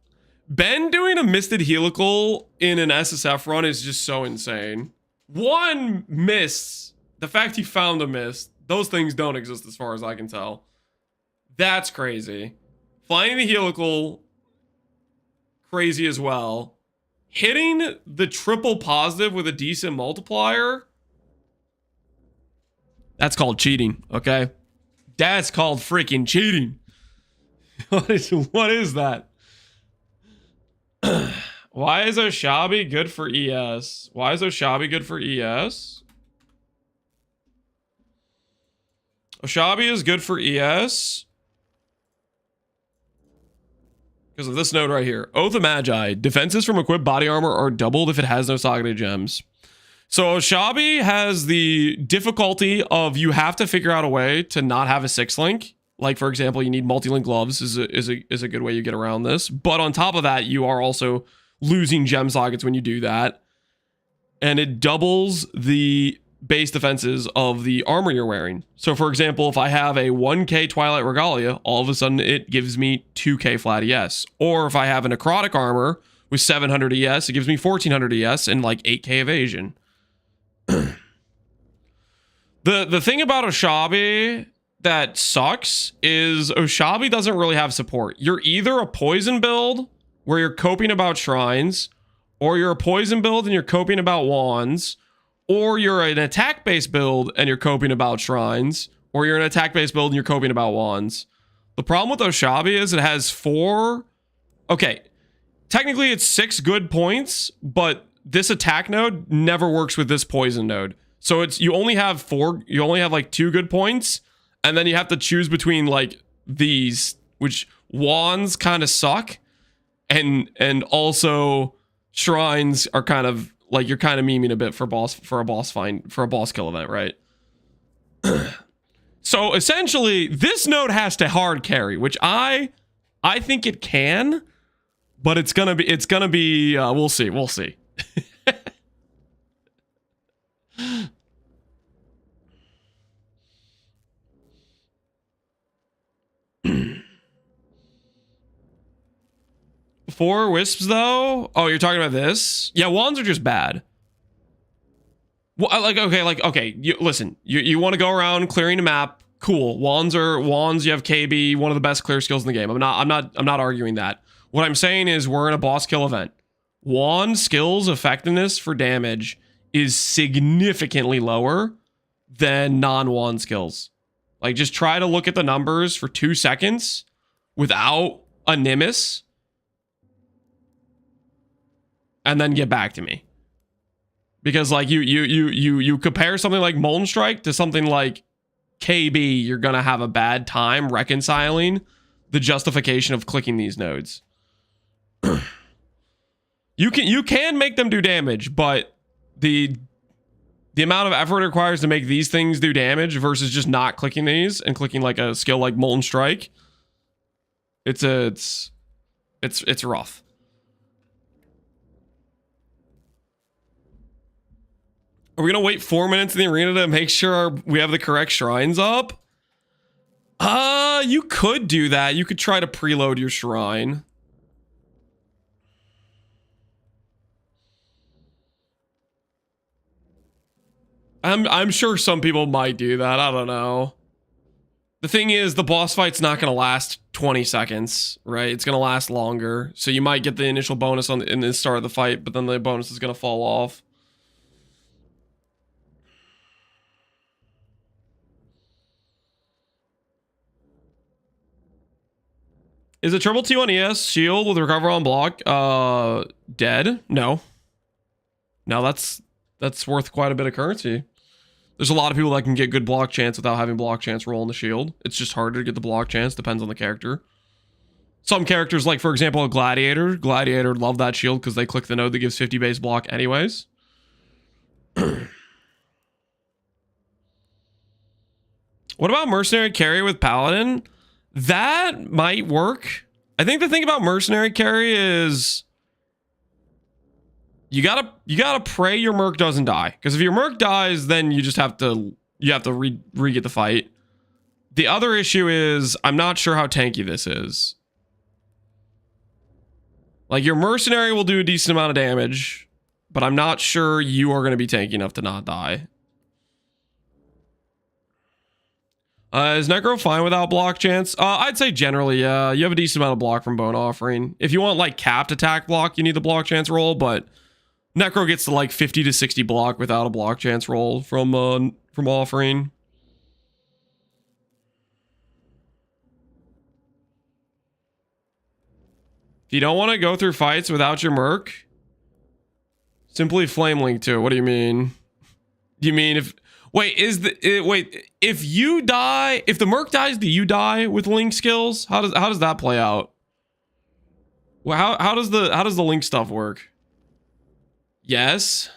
Ben doing a misted helical in an SSF run is just so insane. One miss. The fact he found a miss. Those things don't exist as far as I can tell. That's crazy. Flying the helical, crazy as well. Hitting the triple positive with a decent multiplier. That's called cheating, okay? That's called freaking cheating. What is that? Why is Oshabi good for ES? Why is Oshabi good for ES? Oshabi is good for ES because of this node right here. Oath of Magi. Defenses from equipped body armor are doubled if it has no Sagade gems. So Oshabi has the difficulty of you have to figure out a way to not have a 6-link. Like, for example, you need multi-link gloves is a good way you get around this. But on top of that, you are also losing gem sockets when you do that. And it doubles the base defenses of the armor you're wearing. So, for example, if I have a 1k Twilight Regalia, all of a sudden it gives me 2k flat ES. Or if I have a necrotic armor with 700 ES, it gives me 1400 ES and like 8k evasion. The thing about Oshabi that sucks is Oshabi doesn't really have support. You're either a poison build where you're coping about shrines, or you're a poison build and you're coping about wands, or you're an attack-based build and you're coping about shrines, or you're an attack-based build and you're coping about wands. The problem with Oshabi is it has 4... Okay, technically it's 6 good points, but this attack node never works with this poison node. So it's you only have like 2 good points, and then you have to choose between like these, which wands kind of suck, and also shrines are kind of like you're kind of memeing a bit for a boss kill event, right? So essentially, this node has to hard carry, which I think it can, but it's gonna be we'll see. Four wisps though? Oh, you're talking about this? Yeah, wands are just bad. Well, okay. Listen. You want to go around clearing a map? Cool. Wands. You have KB, one of the best clear skills in the game. I'm not arguing that. What I'm saying is we're in a boss kill event. Wand skills effectiveness for damage is significantly lower than non-wand skills. Like, just try to look at the numbers for 2 seconds without a Nimbus, and then get back to me. Because like you compare something like Molten Strike to something like KB, you're gonna have a bad time reconciling the justification of clicking these nodes. You can make them do damage, but the amount of effort it requires to make these things do damage versus just not clicking these and clicking like a skill like Molten Strike, it's rough. Are we gonna wait 4 minutes in the arena to make sure we have the correct shrines up? You could do that. You could try to preload your shrine. I'm sure some people might do that. I don't know. The thing is, the boss fight's not going to last 20 seconds, right? It's going to last longer. So you might get the initial bonus in the start of the fight, but then the bonus is going to fall off. Is it triple T on ES shield with recover on block? Dead? No. No, that's worth quite a bit of currency. There's a lot of people that can get good block chance without having block chance roll on the shield. It's just harder to get the block chance, depends on the character. Some characters, like for example, a Gladiator. Gladiator love that shield because they click the node that gives 50 base block anyways. What about Mercenary carry with Paladin? That might work. I think the thing about Mercenary carry is you gotta pray your Merc doesn't die. Because if your Merc dies, then you just have to re-get the fight. The other issue is I'm not sure how tanky this is. Like your Mercenary will do a decent amount of damage, but I'm not sure you are going to be tanky enough to not die. Is Necro fine without block chance? I'd say generally, yeah. You have a decent amount of block from Bone Offering. If you want like capped attack block, you need the block chance roll, but Necro gets to like 50 to 60 block without a block chance roll from Offering. If you don't want to go through fights without your Merc, simply flame link to it. What do you mean? Do you mean if... Wait, if you die, if the Merc dies, do you die with Link skills? How does that play out? Well, how does the Link stuff work? Yes.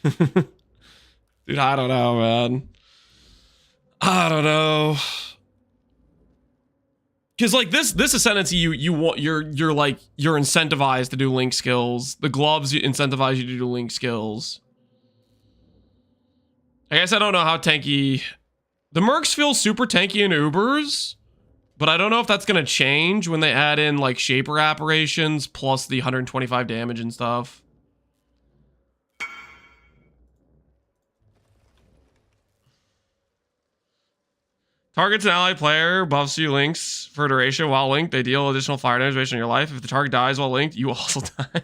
Dude, I don't know, man. I don't know. Cause like this Ascendancy, you're incentivized to do Link skills. The gloves incentivize you to do Link skills. I guess I don't know how tanky... The Mercs feel super tanky in Ubers, but I don't know if that's going to change when they add in, like, Shaper Apparitions plus the 125 damage and stuff. Targets an ally player, buffs you links for duration. While linked, they deal additional fire damage based on your life. If the target dies while linked, you also die.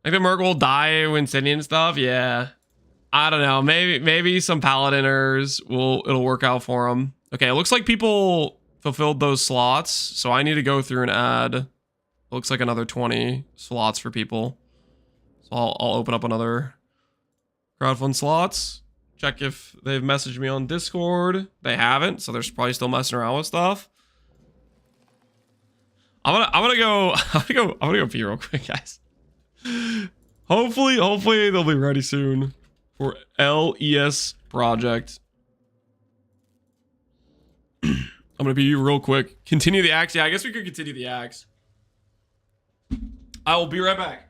Like the Merc will die when sending and stuff. Yeah, I don't know. Maybe some Paladiners it'll work out for them. Okay, it looks like people fulfilled those slots, so I need to go through and add. It looks like another 20 slots for people. So I'll open up another crowdfund slots. Check if they've messaged me on Discord. They haven't, so they're probably still messing around with stuff. I'm gonna go pee real quick, guys. Hopefully they'll be ready soon for LES project. I'm gonna be real quick. Continue the axe. Yeah, I guess we could continue the axe. I will be right back.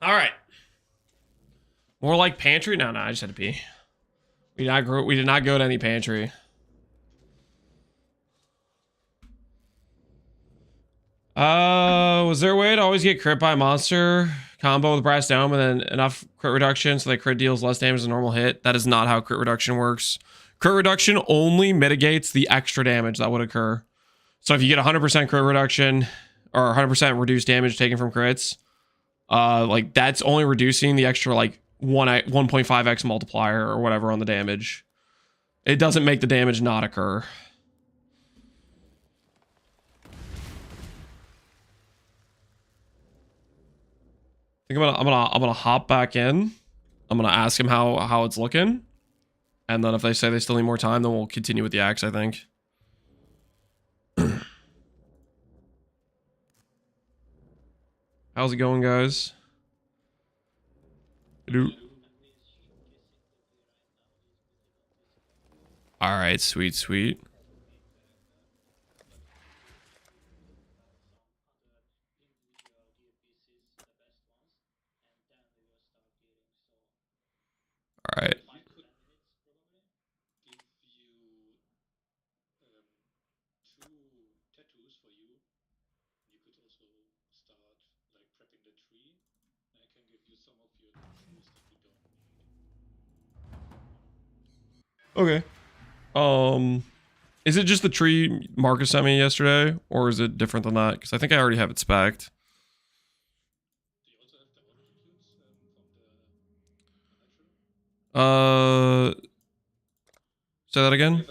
All right. More like pantry? No, I just had to pee. We did not go to any pantry. Was there a way to always get crit by monster combo with Brass Dome and then enough crit reduction so that crit deals less damage than a normal hit? That is not how crit reduction works. Crit reduction only mitigates the extra damage that would occur. So if you get 100% crit reduction or 100% reduced damage taken from crits, like that's only reducing the extra like 1.5x multiplier or whatever on the damage. It doesn't make the damage not occur. I think I'm gonna hop back in. I'm gonna ask him how it's looking, and then if they say they still need more time, then we'll continue with the axe, I think. How's it going, guys? Hello. All right, sweet. All right. Okay. Is it just the tree Marcus sent me yesterday, or is it different than that? Because I think I already have it spec'd. Say that again?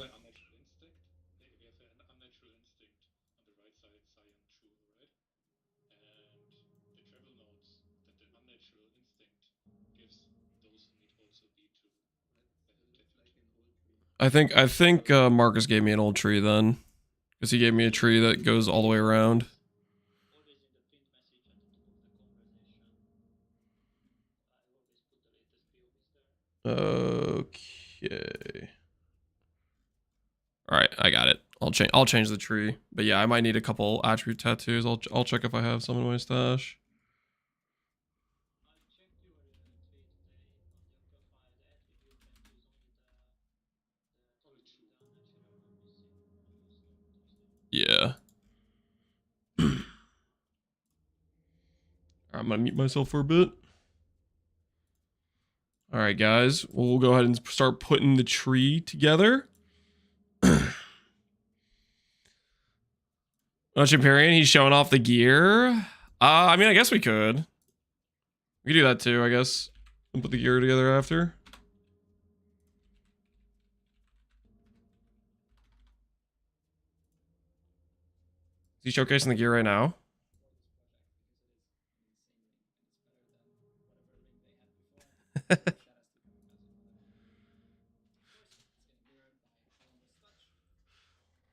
I think Marcus gave me an old tree then, because he gave me a tree that goes all the way around. Okay. All right, I got it. I'll change the tree, but yeah, I might need a couple attribute tattoos. I'll check if I have some in my stash. Yeah. I'm gonna mute myself for a bit. All right, guys, we'll go ahead and start putting the tree together. Empyrian, he's showing off the gear. I mean, I guess we could. We could do that too, I guess. And put the gear together after. Is he showcasing the gear right now?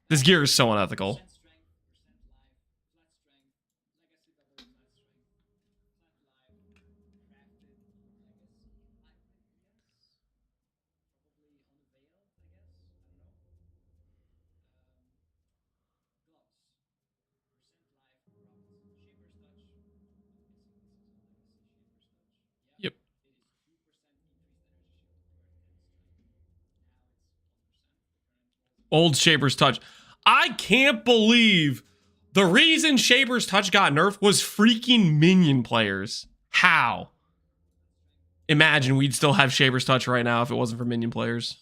This gear is so unethical. Yep. Old Shaper's Touch. I can't believe the reason Shaper's Touch got nerfed was freaking minion players. How? Imagine we'd still have Shaper's Touch right now if it wasn't for minion players.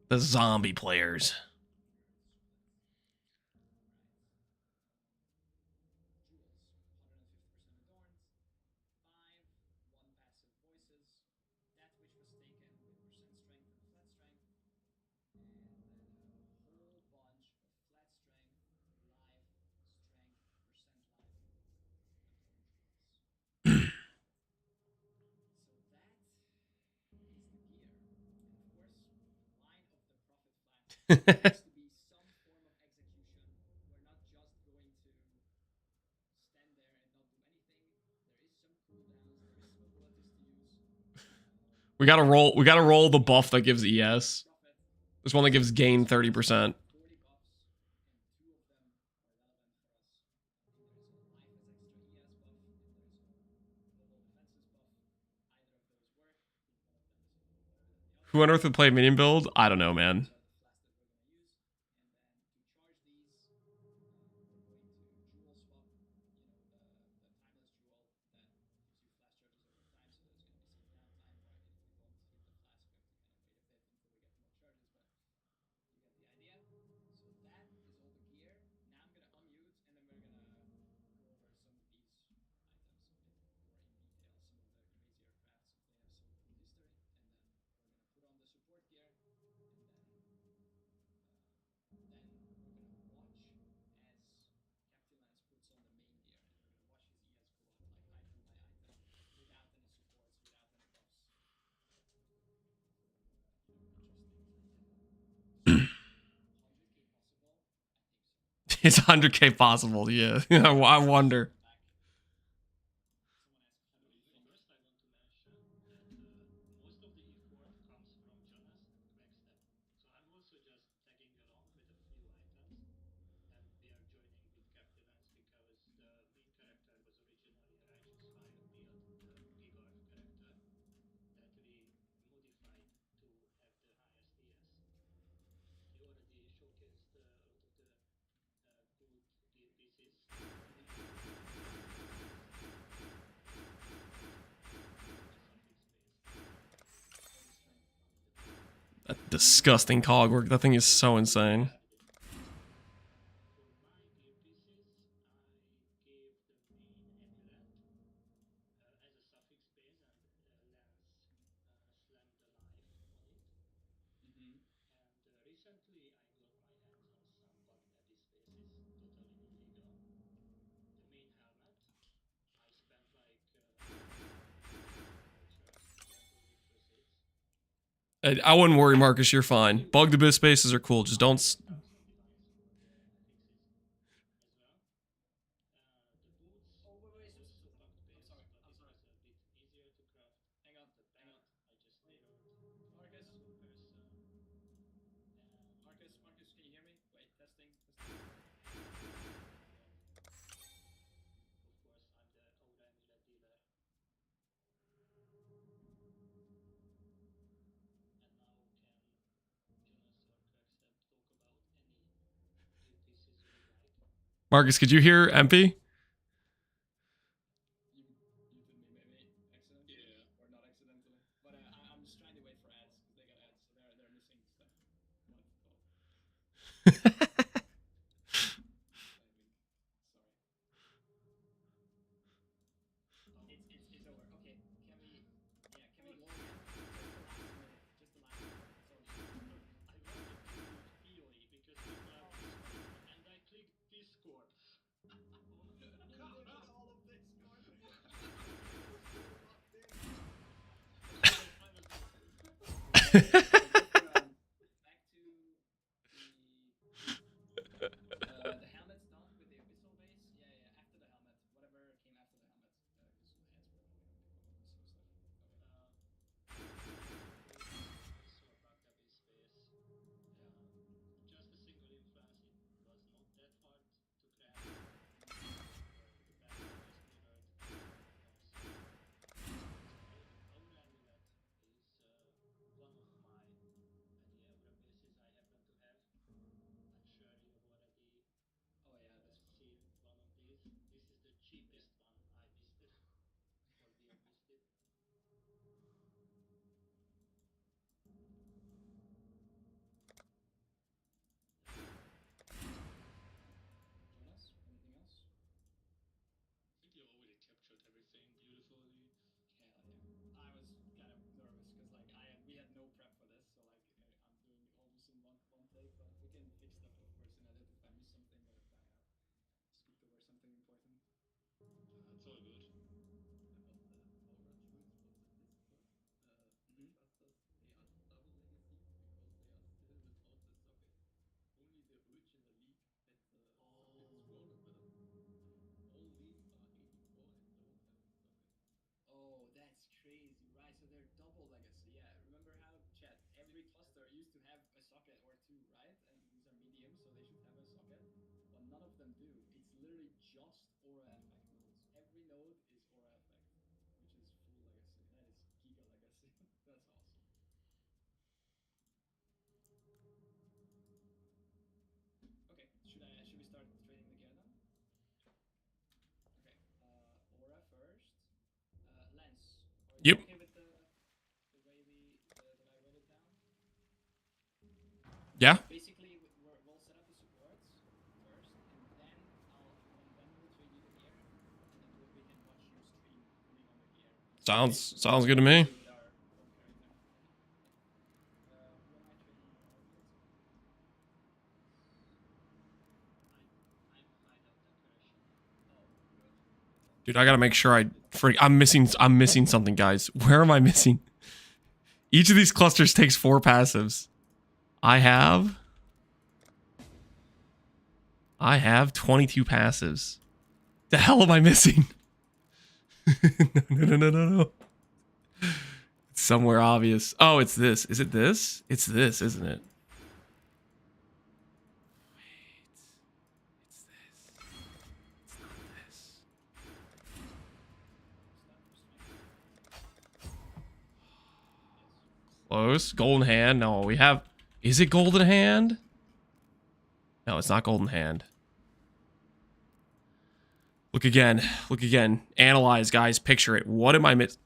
The zombie players. We gotta roll the buff that gives ES. There's one that gives gain 30%. Who on earth would play minion build? I don't know, man. It's 100k possible, yeah. I wonder. That disgusting cogwork. That thing is so insane. I wouldn't worry, Marcus. You're fine. Bugged abyss spaces are cool. Just don't. Marcus, could you hear Empy? Yeah. Basically, we'll set up the supports first, and then we'll trade you the gear, and then we can watch your stream putting on the gear. Sounds good to me. With our own character. Who am I trading your outfits? I'm hideout decoration. Oh, good. Dude, I gotta make sure I'm missing something, guys. Where am I missing? Each of these clusters takes 4 passives. I have 22 passives. The hell am I missing? No. It's somewhere obvious. Oh, it's this. Is it this? It's this, isn't it? Wait. It's this. It's not this. Close. Golden hand. No, we have... Is it golden hand? No, it's not golden hand. Look again. Look again. Analyze, guys. Picture it. What am I missing?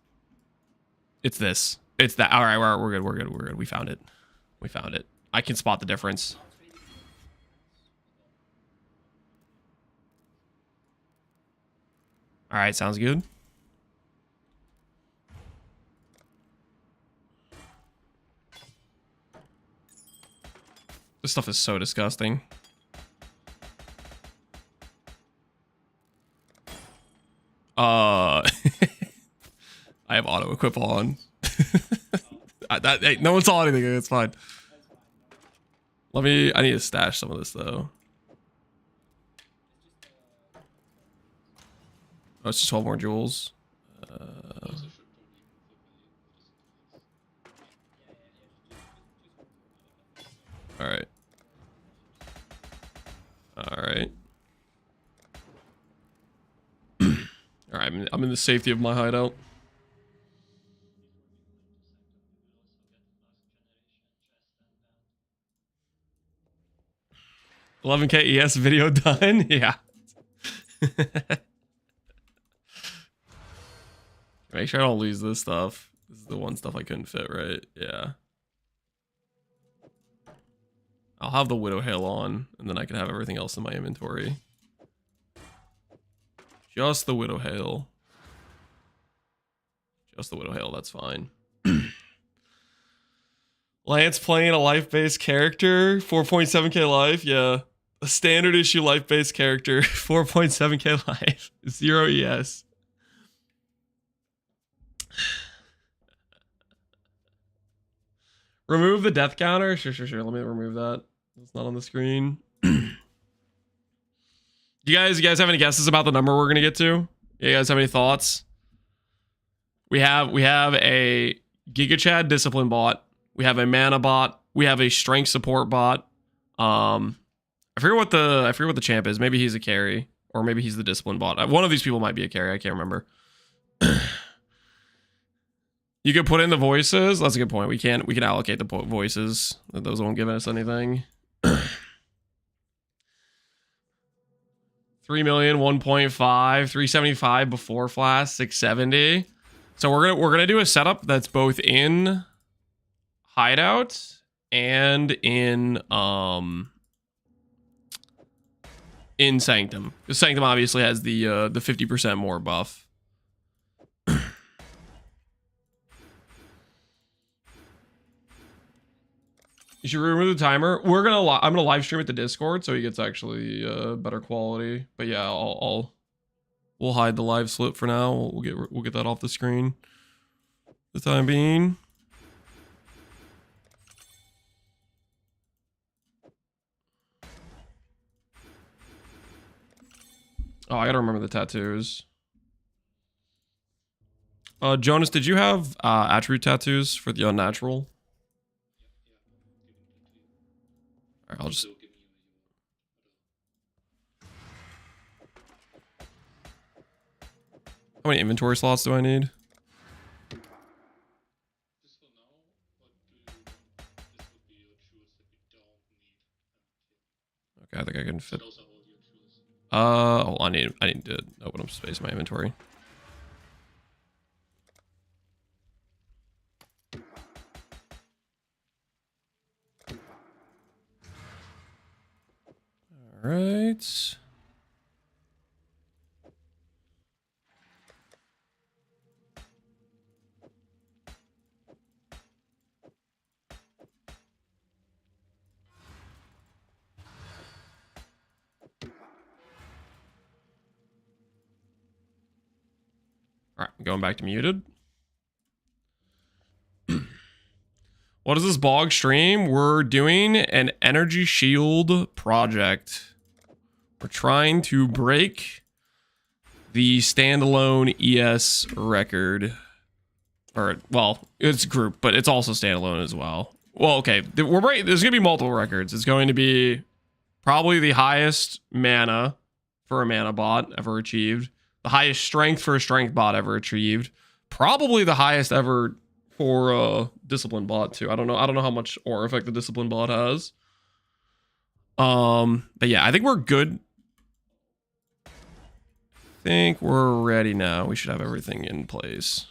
It's this. It's that. All right, we're good. We're good. We're good. We found it. We found it. I can spot the difference. All right, sounds good. This stuff is so disgusting. I have auto equip on. Hey, no one saw anything. It's fine. I need to stash some of this though. Oh, it's just 12 more jewels. All right. All right. All right. I'm in the safety of my hideout. $11K ES video done. Yeah. Make sure I don't lose this stuff. This is the one stuff I couldn't fit, right? Yeah. I'll have the Widow Hail on, and then I can have everything else in my inventory. Just the Widow Hail. Just the Widow Hail, that's fine. Lance playing a life-based character, 4.7k life, yeah. A standard issue life-based character, 4.7k life, 0 ES. Remove the death counter? Sure. Let me remove that. It's not on the screen. You guys have any guesses about the number we're gonna get to? You guys have any thoughts? We have a Giga Chad discipline bot. We have a mana bot. We have a strength support bot. I forget what the champ is. Maybe he's a carry, or maybe he's the discipline bot. One of these people might be a carry. I can't remember. You could put in the voices. That's a good point. We can allocate the voices. Those won't give us anything. 3 million, 1.5, 375 before flash, 670. So we're gonna do a setup that's both in hideout and in Sanctum. Because Sanctum obviously has the 50% more buff. You should remove the timer. I'm gonna live stream at the Discord so he gets actually better quality. But yeah, we'll hide the live slip for now. We'll get that off the screen for the time being. Oh, I gotta remember the tattoos. Jonas, did you have attribute tattoos for the unnatural? Alright, I'll just... How many inventory slots do I need? Okay, I think I can fit... I need to open up space in my inventory. right. All right, going back to muted. What is this bog stream? We're doing an energy shield project. We're trying to break the standalone ES record. Or, well, it's group, but it's also standalone as well. Well, okay, we're right. There's going to be multiple records. It's going to be probably the highest mana for a mana bot ever achieved. The highest strength for a strength bot ever achieved. Probably the highest ever for a discipline bot too. I don't know how much aura effect the discipline bot has. But yeah, I think we're good. I think we're ready now. We should have everything in place.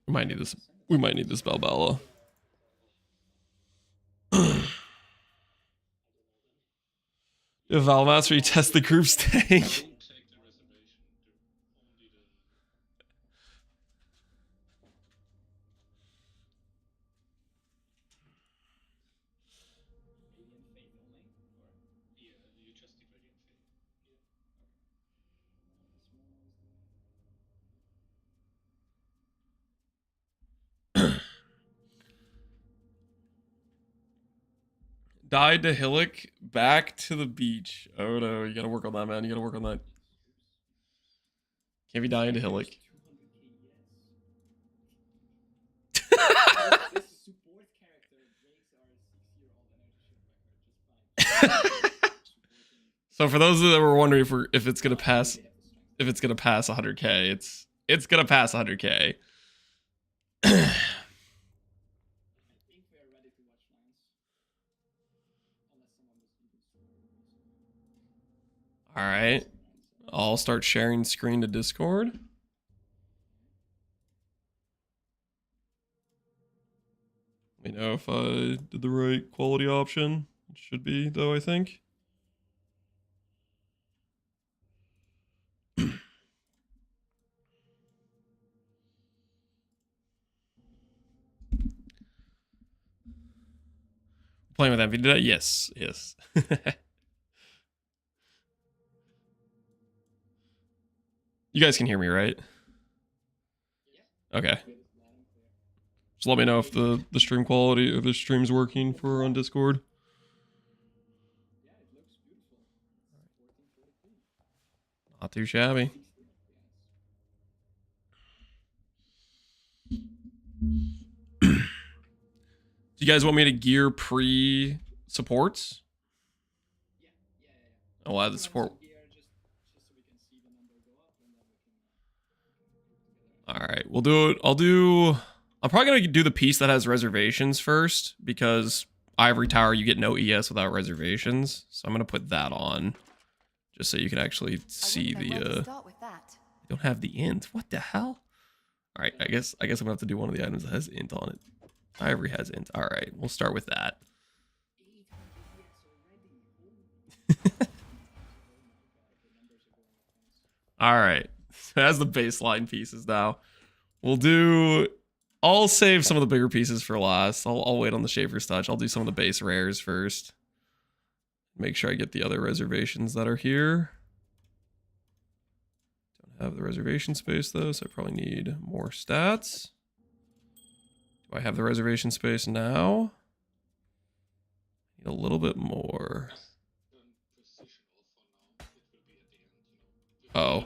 We might need this. We might need this Balbala. If Valmaster, you test the group's tank. Died to Hillock, back to the beach. Oh no, you gotta work on that, man. You gotta work on that. Can't be dying to Hillock. This support character breaks our 6-year-old energy shield record just by supporting. So for those that were wondering if it's gonna pass, 100K, it's gonna pass 100K. I think we are ready to watch lines. Unless someone was even stronger. All right, I'll start sharing screen to Discord. Let me know if I did the right quality option. It should be though, I think. Playing with Envy, did I? Yes, yes. You guys can hear me, right? Okay. Just let me know if the stream quality or the stream's working for on Discord. Yeah, it looks beautiful. 1442. Not too shabby. Do you guys want me to gear pre-supports? Yeah. I'll add the support. Gear just so we can see the number go up, and then we can All right, we'll do it. I'm probably gonna do the piece that has reservations first because Ivory Tower you get no ES without reservations, so I'm gonna put that on just so you can actually see the. Start with that. I don't have the int. What the hell? All right, I guess I'm gonna have to do one of the items that has int on it. Ivory has int. All right, we'll start with that. All right, so that's the baseline pieces now. I'll save some of the bigger pieces for last. I'll wait on the Shaper's Touch. I'll do some of the base rares first. Make sure I get the other reservations that are here. Don't have the reservation space though, so I probably need more stats. Do I have the reservation space now? Need a little bit more. Oh.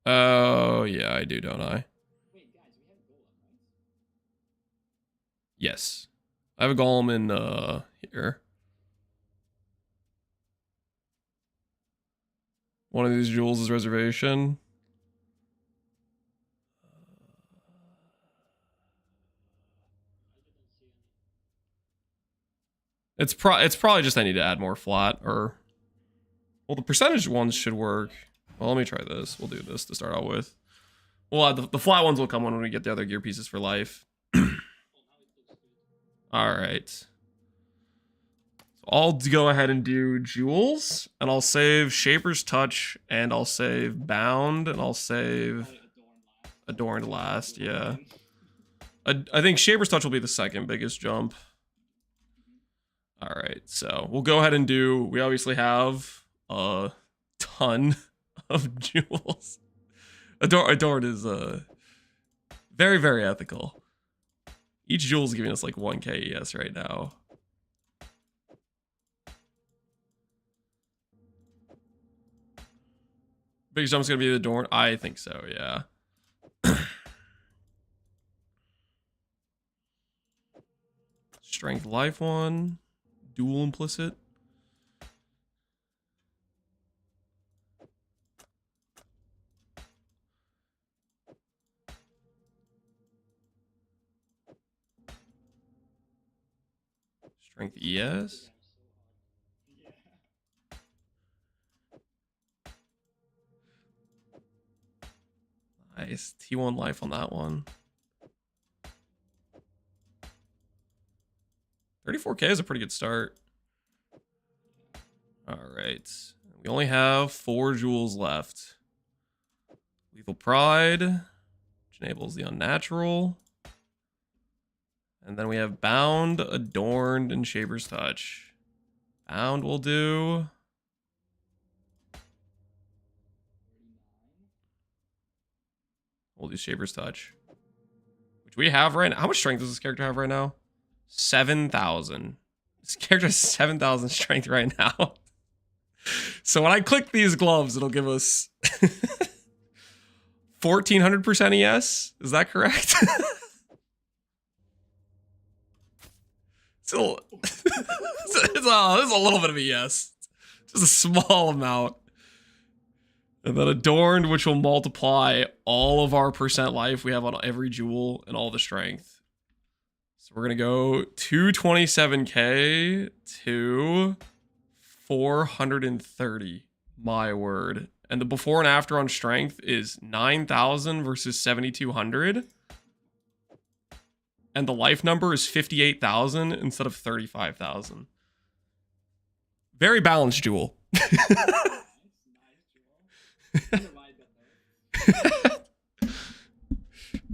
Oh, yeah, I do, don't I? Wait, guys, we have a golem, right? Yes. I have a golem in here. One of these jewels is reservation. It's probably just I need to add more flat, or well, the percentage ones should work. Well, let me try this. We'll do this to start out with. Well, the flat ones will come when we get the other gear pieces for life. All right. So I'll go ahead and do jewels, and I'll save Shaper's Touch, and I'll save Bound, and I'll save Adorned last. Yeah. I think Shaper's Touch will be the second biggest jump. All right, so we'll go ahead and do, we obviously have a ton of jewels. Adorned is very, very ethical. Each jewel is giving us like 1k ES right now. Biggest jump's gonna be the Adorned? I think so, yeah. Strength life one. Dual implicit. Strength ES. Nice. T1 life on that one. 34k is a pretty good start. All right. We only have 4 jewels left. Lethal Pride, which enables the Unnatural. And then we have Bound, Adorned, and Shaper's Touch. Bound will do. We'll do Shaper's Touch, which we have right now. How much strength does this character have right now? 7,000. This character has 7,000 strength right now. So when I click these gloves, it'll give us 1,400% ES. Is that correct? It's a little bit of ES. Just a small amount. And then Adorned, which will multiply all of our percent life we have on every jewel and all the strength. So we're going to go 227k to 430. My word. And the before and after on strength is 9,000 versus 7,200. And the life number is 58,000 instead of 35,000. Very balanced jewel.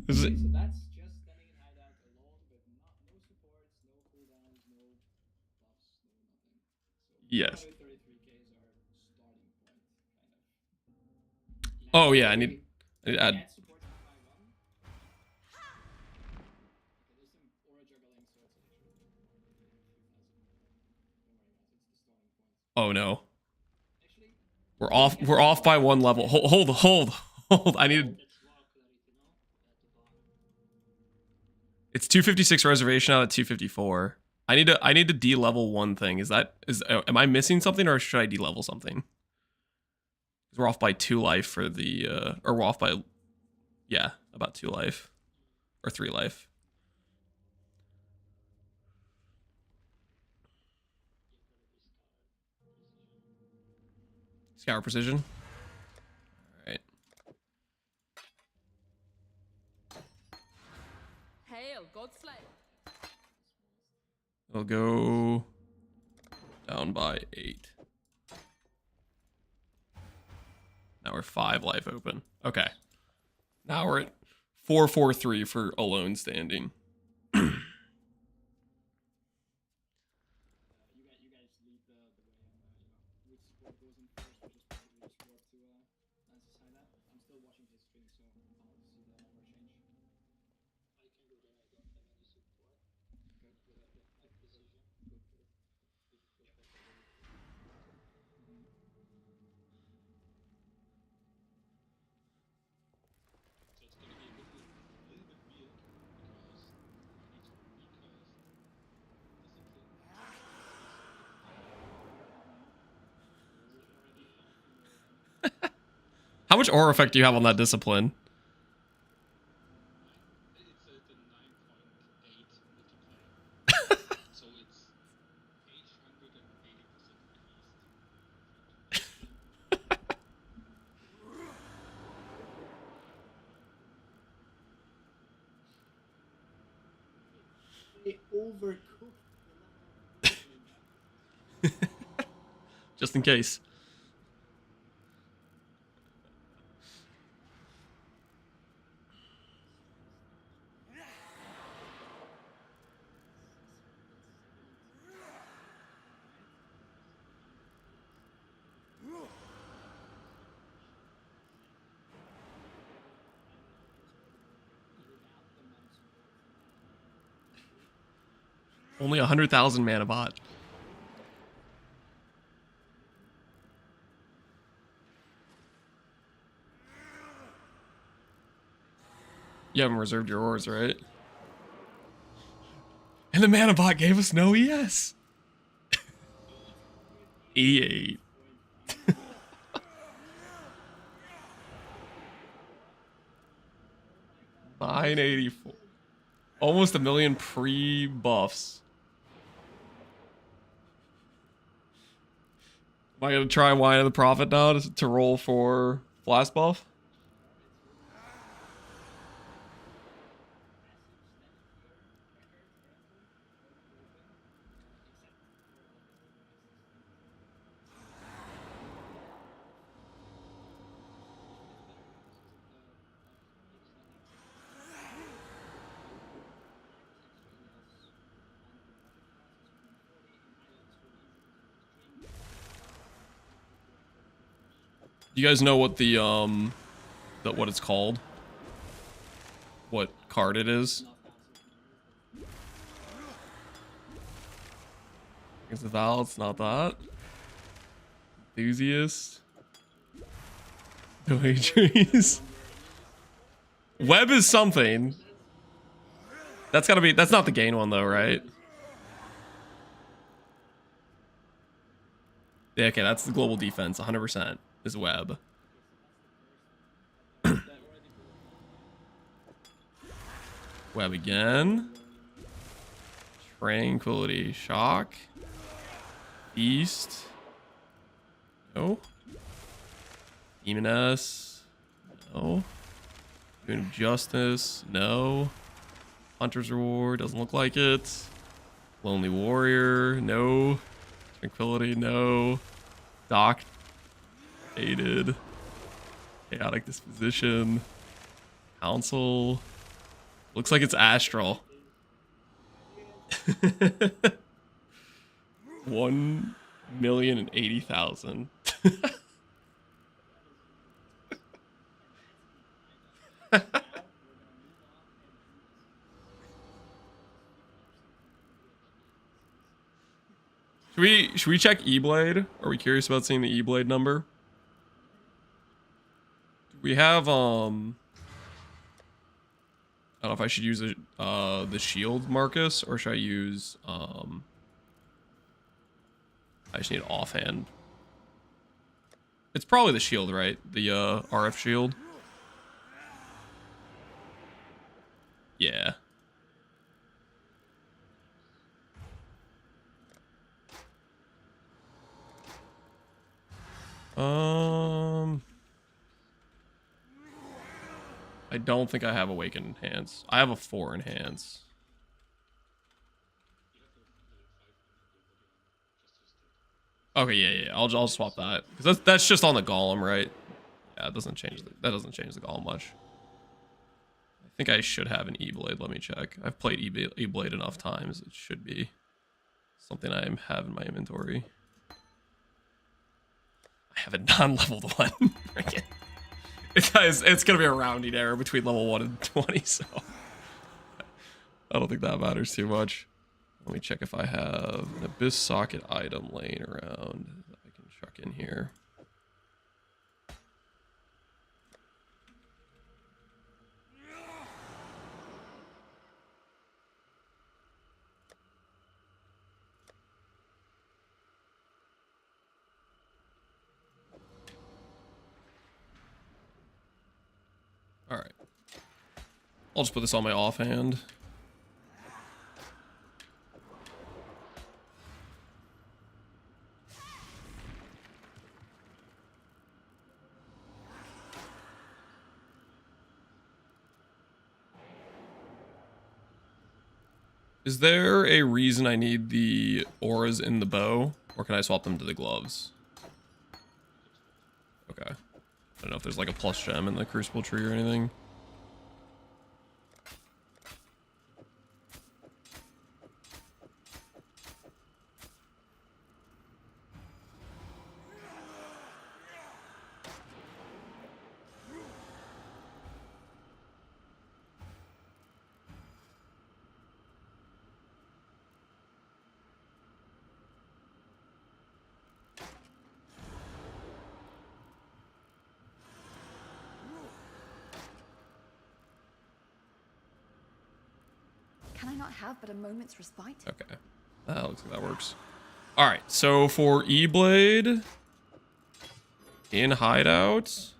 So that's just standing in hideout alone with no supports, no cooldowns, no buffs, no nothing. So Yes. 33k is our starting point, kind of. Oh yeah, I need to add. Add support to 5-1. Okay, there's some aura juggling, so it's literally a few thousand. Don't worry guys, it's the starting point. Oh no, Actually, we're off by 1 level. Hold. I need. It's 256 reservation out of 254. I need to de-level one thing. Am I missing something, or should I de-level something? We're off by 2 life for the or we're off by, yeah, about 2 life or 3 life. Scour precision. All right. Hail, Godslayer. It'll go down by 8. Now we're 5 life open. Okay. Now we're at 443 for alone standing. you guys lead the way on which support goes in first. We just warp to Lance's hideout. I'm still watching his stream, so I'll see the number change. I can go there. I don't have any support. Good. I precision. Good. So it's gonna be a little bit weird because How much aura effect do you have on that discipline? It's at the 9.8 multiplier. So it's 880% increased. Just in case. Only 100,000 mana bot. You haven't reserved your ores, right? And the mana bot gave us no ES. 88. 984. Almost a million pre-buffs. Am I gonna try Wine of the Prophet now to roll for Blast buff? You guys know what the what it's called? What card it is? It's a Val, it's not that. Enthusiast. No trees. Web is something. That's gotta be, that's not the gain one though, right? Yeah, okay, that's the global defense, 100% is web. Web again. Tranquility. Shock. Feast. No. Demoness. No. Boon of Justice. No. Hunter's Reward. Doesn't look like it. Lonely Warrior. No. Tranquility. No. Doc. Aided. Chaotic Disposition. Council. Looks like it's Astral. 1,080,000. Should we check E-Blade? Are we curious about seeing the E-Blade number? Do we have I don't know if I should use the shield Marcus or should I use I just need offhand. It's probably the shield, right? The RF shield. Yeah. I don't think I have Awakened Enhance. I have a 4 Enhance. Okay, yeah. I'll swap that because that's just on the Golem, right? Yeah, it doesn't change. That doesn't change the Golem much. I think I should have an E-Blade. Let me check. I've played E-Blade enough times. It should be something I have in my inventory. I have a non-leveled one. It's gonna be a rounding error between level 1 and 20, so I don't think that matters too much. Let me check if I have an Abyss Socket item laying around that I can chuck in here. I'll just put this on my offhand. Is there a reason I need the auras in the bow? Or can I swap them to the gloves? Okay. I don't know if there's like a plus gem in the crucible tree or anything. Can I not have but a moment's respite? Okay. That looks like that works. Alright, so for E-Blade in hideout,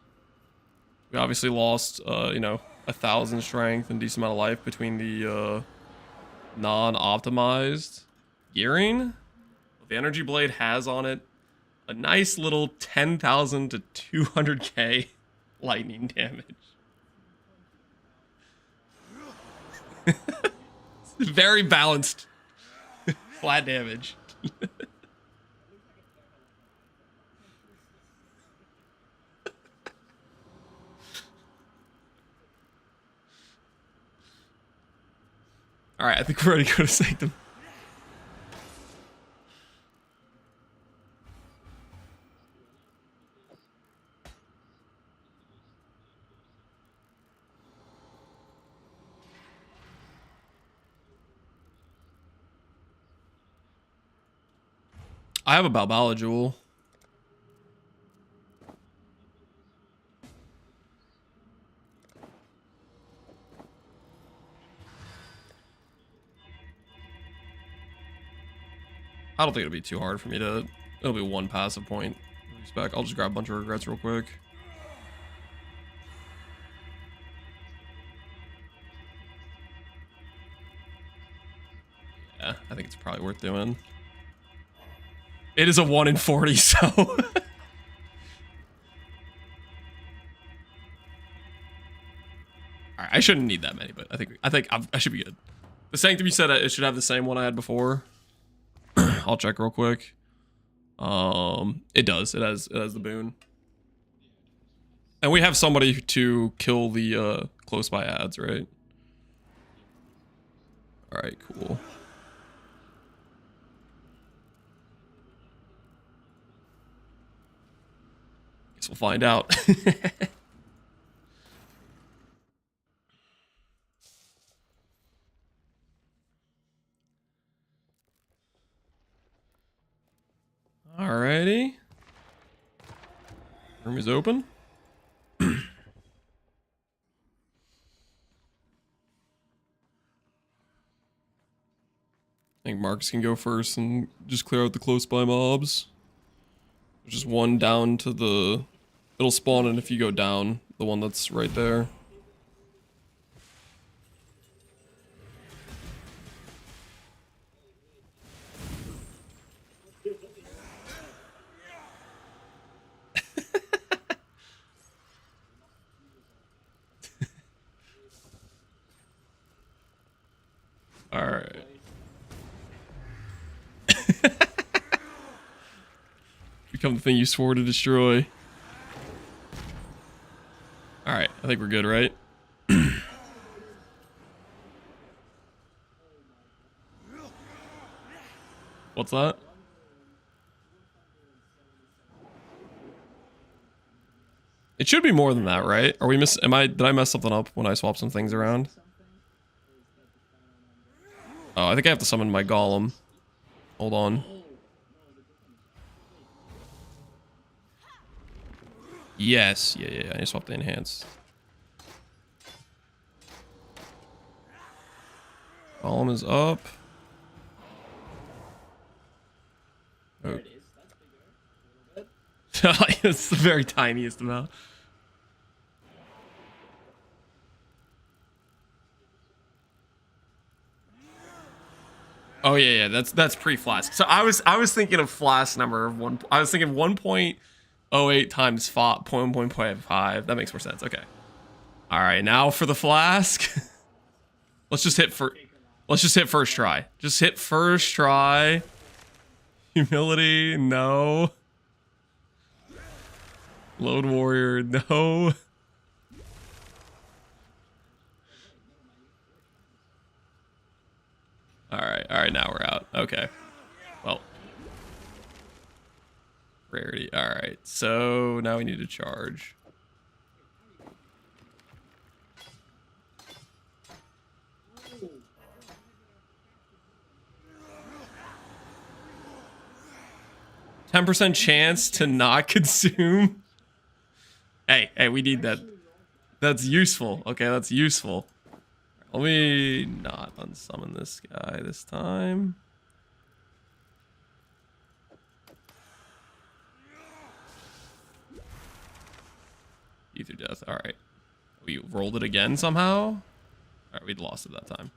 we obviously lost, you know, 1,000 strength and decent amount of life between the non-optimized gearing. The energy blade has on it a nice little 10,000 to 200k lightning damage. Very balanced. Flat damage. Alright, I think we're ready to go to Sanctum. I have a Balbala jewel. I don't think it'll be too hard for me to... It'll be one passive point. Respec. I'll just grab a bunch of regrets real quick. Yeah, I think it's probably worth doing. It is a 1 in 40, so... Alright, I shouldn't need that many, but I think I should be good. The Sanctum, you said it should have the same one I had before. I'll check real quick. It does. It has the boon. And we have somebody to kill the close by ads, right? Alright, cool. Guess we'll find out. Alrighty. Room is open. I think Marcus can go first and just clear out the close by mobs. There's just one down to the... It'll spawn in if you go down, the one that's right there. Alright. Become the thing you swore to destroy. Alright, I think we're good, right? What's that? It should be more than that, right? Are we did I mess something up when I swapped some things around? Oh, I think I have to summon my golem. Hold on. Yes, yeah, I need to swap the enhance. Golem is up. Oh. It's the very tiniest amount. Oh yeah, that's pre-flask. So I was thinking of flask number of one. I was thinking 1.08 times 1.5. That makes more sense. Okay. All right, now for the flask. Let's just hit first try. Just hit first try. Humility, no. Load warrior, no. All right, now we're out. Okay. Well. Rarity. All right. So now we need to charge. %10 chance to not consume. Hey, we need that. That's useful. Okay, that's useful. Let me not unsummon this guy this time. Ether death. All right. We rolled it again somehow. All right, we'd lost it that time.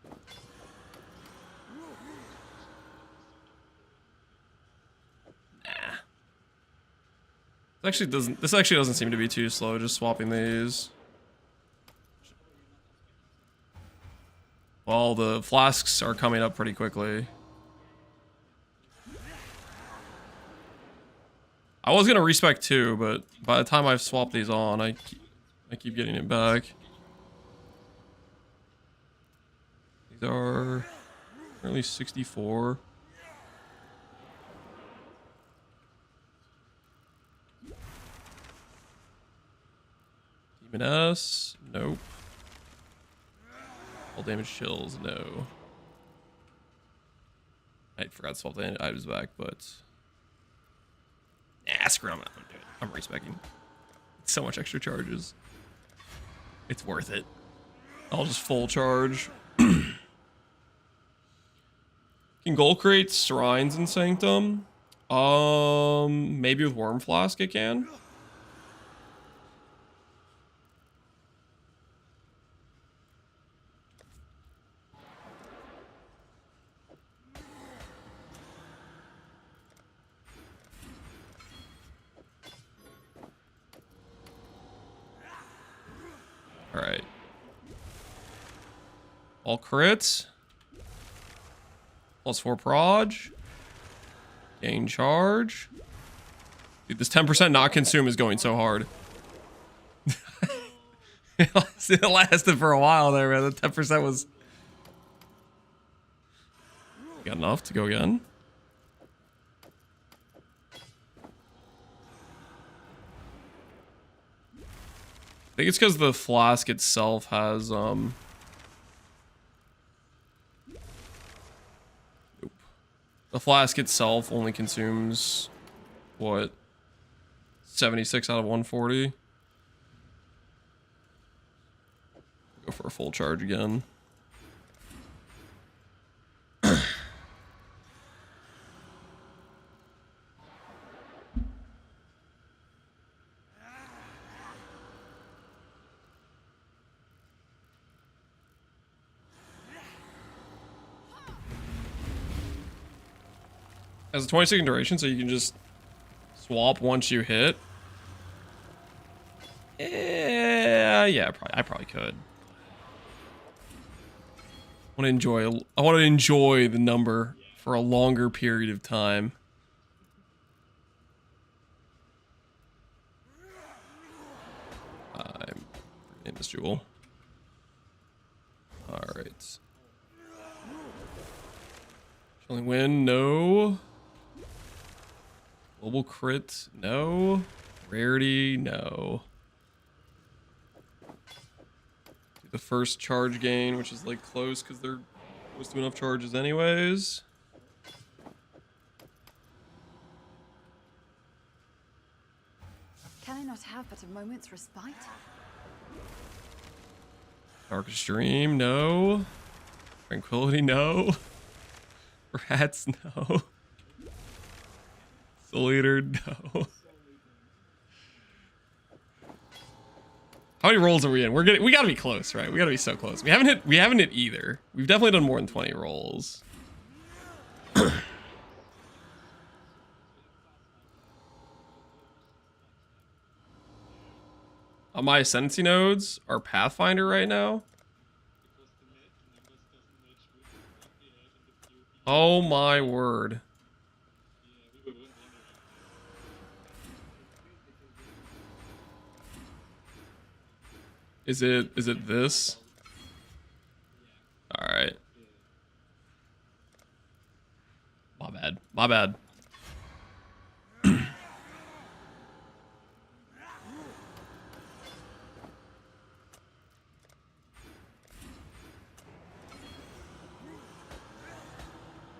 Nah. This actually doesn't seem to be too slow. Just swapping these. Well, the flasks are coming up pretty quickly. I was gonna respec too, but by the time I've swapped these on, I keep getting it back. These are currently 64. Demon S, nope. All damage chills, no. I forgot to swap the items back, but nah, screw it, I'm not gonna do it. I'm respecing. It's so much extra charges. It's worth it. I'll just full charge. Can gold create shrines in Sanctum? Maybe with Worm Flask it can. All right. All crits. +4 proj. Gain charge. Dude, this 10% not consume is going so hard. It lasted for a while there, man. The 10% was... Got enough to go again. I think it's because the flask itself has, Nope. The flask itself only consumes, what, 76 out of 140? Go for a full charge again. Has a 20-second duration, so you can just swap once you hit. Yeah, I probably could. I want to enjoy the number for a longer period of time. I'm in this jewel. All right. Chilling Wind, no. Global crit, no. Rarity, no. Do the first charge gain, which is like close because they're close to enough charges anyways. Can I not have but a moment's respite? Darkest Dream, no. Tranquility, no. Rats, no. Soul Eater, no. How many rolls are we in? We gotta be close, right? We gotta be so close. We haven't hit either. We've definitely done more than 20 rolls. On my Ascendancy nodes are Pathfinder right now. Oh my word. Is it this? All right. My bad. My bad.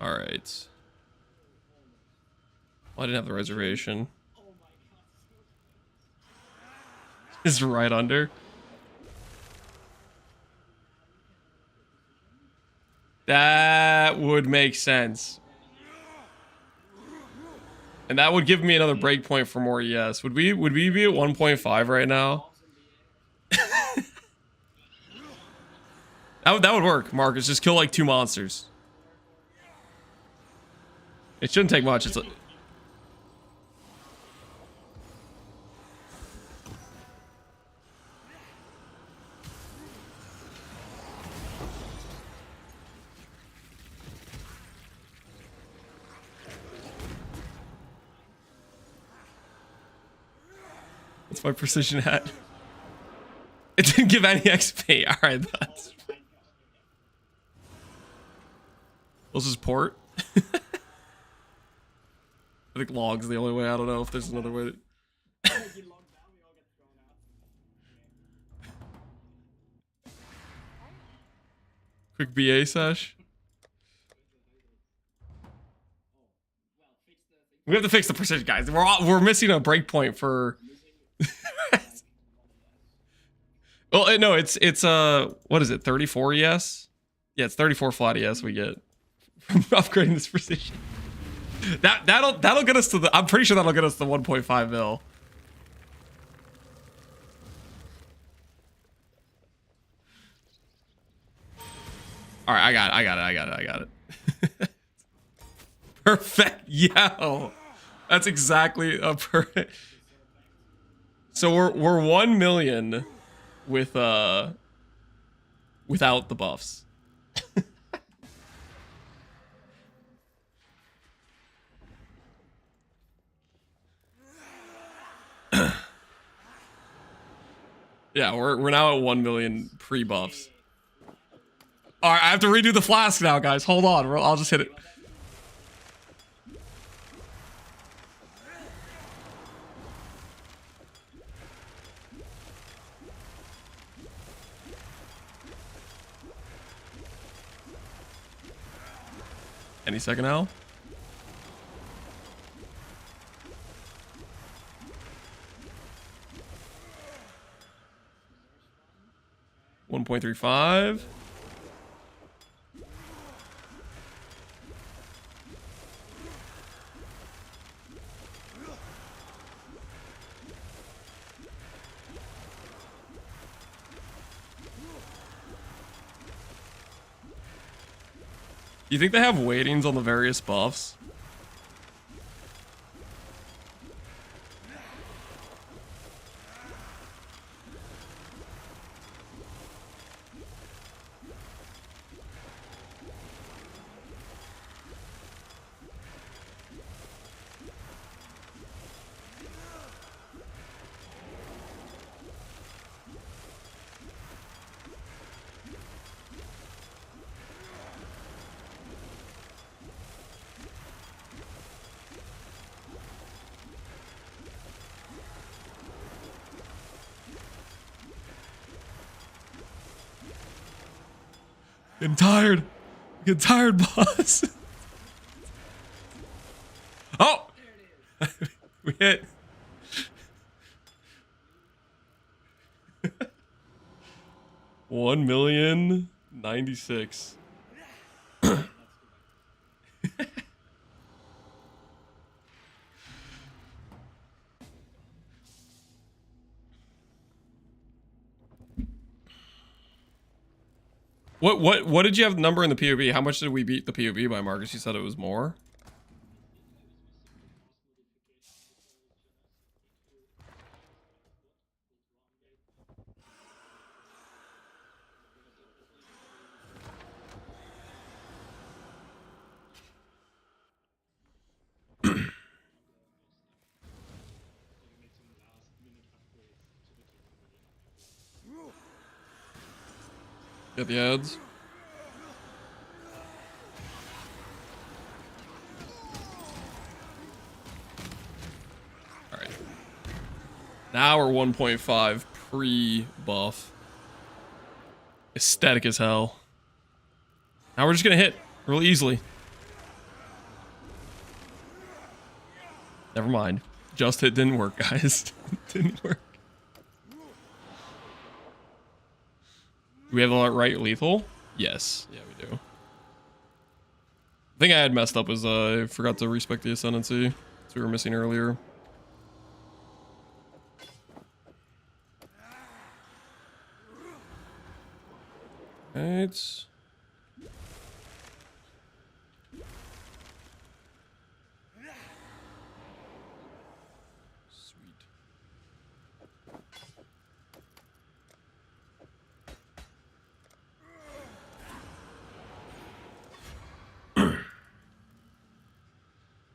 All right. Well, I didn't have the reservation. Is right under. That would make sense. And that would give me another breakpoint for more ES. Would we be at 1.5 right now? that would work, Marcus. Just kill like 2 monsters. It shouldn't take much. It's That's my precision hat. It didn't give any XP. Alright, that's... Let's just port. I think log's the only way. I don't know if there's another way to... Quick BA sesh. We have to fix the precision, guys. We're missing a breakpoint for... Well, no, it's what is it? 34 ES? Yeah, it's 34 flat ES we get from upgrading this precision. That'll get us to the... I'm pretty sure that'll get us to 1.5 mil. All right, I got it. Perfect. Yo, that's exactly a perfect. So we're 1 million with without the buffs. Yeah, we're now at 1 million pre-buffs. All right, I have to redo the flask now, guys. Hold on, I'll just hit it. Any second now. $1.35. You think they have weightings on the various buffs? Getting tired. Getting tired, boss. Oh! We hit. $1,096,000. What did you have the number in the POV? How much did we beat the POV by, Marcus? You said it was more. Get the ads. All right. Now we're 1.5 pre-buff. Aesthetic as hell. Now we're just gonna hit real easily. Never mind. Just hit didn't work, guys. Didn't work. Do we have the right lethal? Yes. Yeah, we do. The thing I had messed up was I forgot to respec the Ascendancy. So we were missing earlier. Right. Sweet.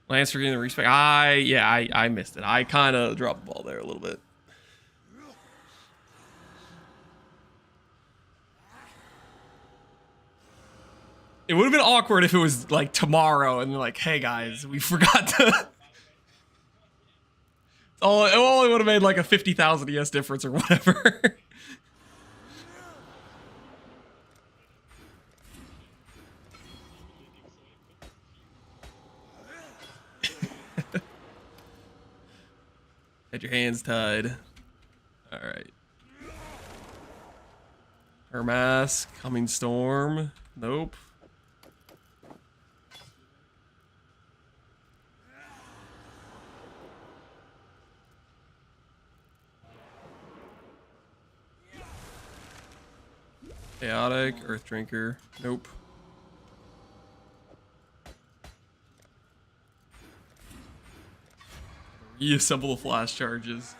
Lance for getting the respec. I missed it. I kind of dropped the ball there a little bit. It would have been awkward if it was like tomorrow and they're like, hey guys, we forgot to. Oh, it only would have made like a 50,000 ES difference or whatever. Had your hands tied. All right. Her mask, coming storm. Nope. Chaotic, Earth Drinker. Nope. Reassemble the flash charges.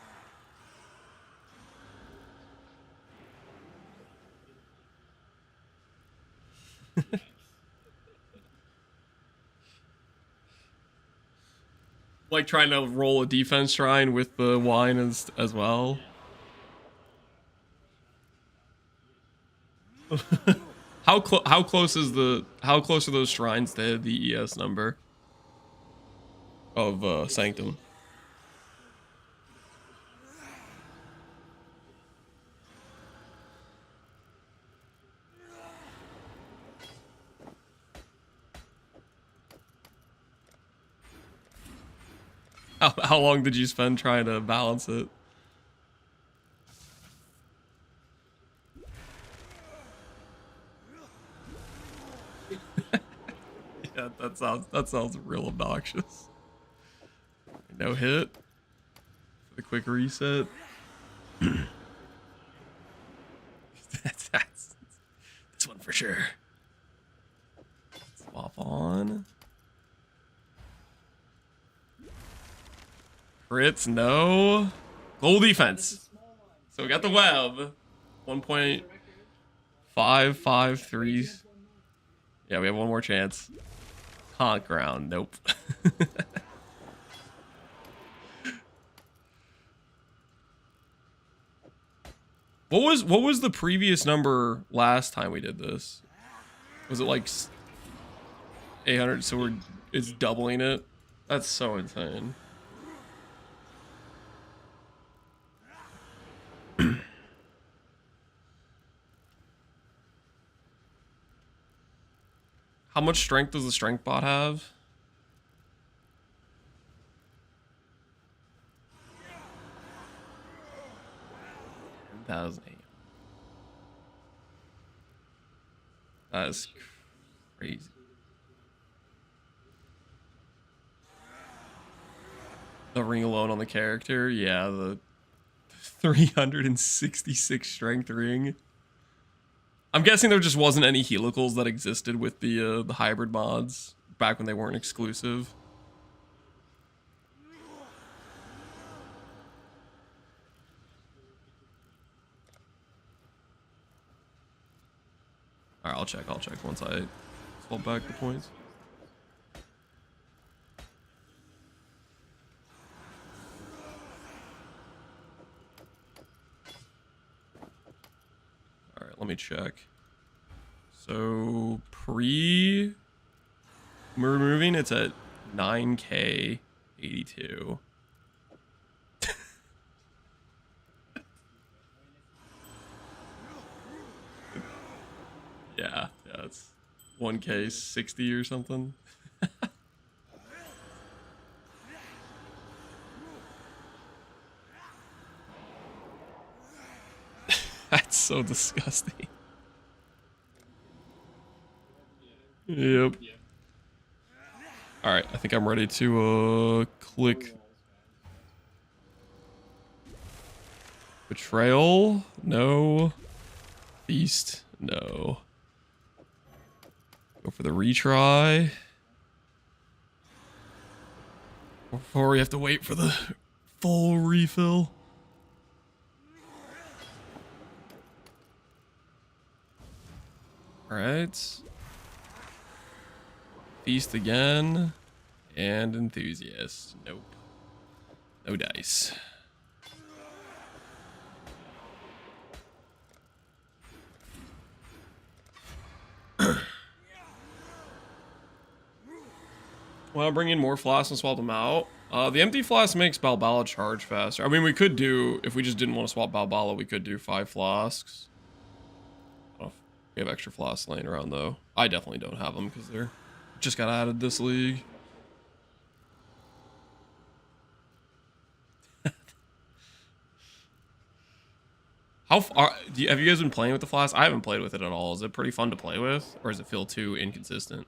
Like trying to roll a defense shrine with the wine as well. How close are those shrines to the ES number of Sanctum? How long did you spend trying to balance it? Yeah, that sounds real obnoxious. No hit. For the quick reset. that's this one for sure. Swap on. Crits, no. Goal defense. So we got the web. 1.553. Yeah, we have one more chance. Haunt ground, nope. What was the previous number last time we did this? Was it like 800? So it's doubling it. That's so insane. How much strength does the strength bot have? 10,008. That's crazy. The ring alone on the character, yeah, the 366 strength ring. I'm guessing there just wasn't any helicals that existed with the hybrid mods back when they weren't exclusive. All right, I'll check once I swap back the points. All right, let me check. So removing, it's at 9K 82. Yeah, it's 1K 60 or something. That's so disgusting. Yep. All right, I think I'm ready to click Betrayal. No. Feast. No. Go for the retry. Before we have to wait for the full refill. All right. Feast again. And Enthusiast. Nope. No dice. Want to bring in more flasks and swap them out? The empty flask makes Balbala charge faster. I mean, we could do, if we just didn't want to swap Balbala, we could do 5 flasks. I don't know if we have extra flasks laying around, though. I definitely don't have them, because they're just got added this league. How far, have you guys been playing with the flask? I haven't played with it at all. Is it pretty fun to play with? Or does it feel too inconsistent?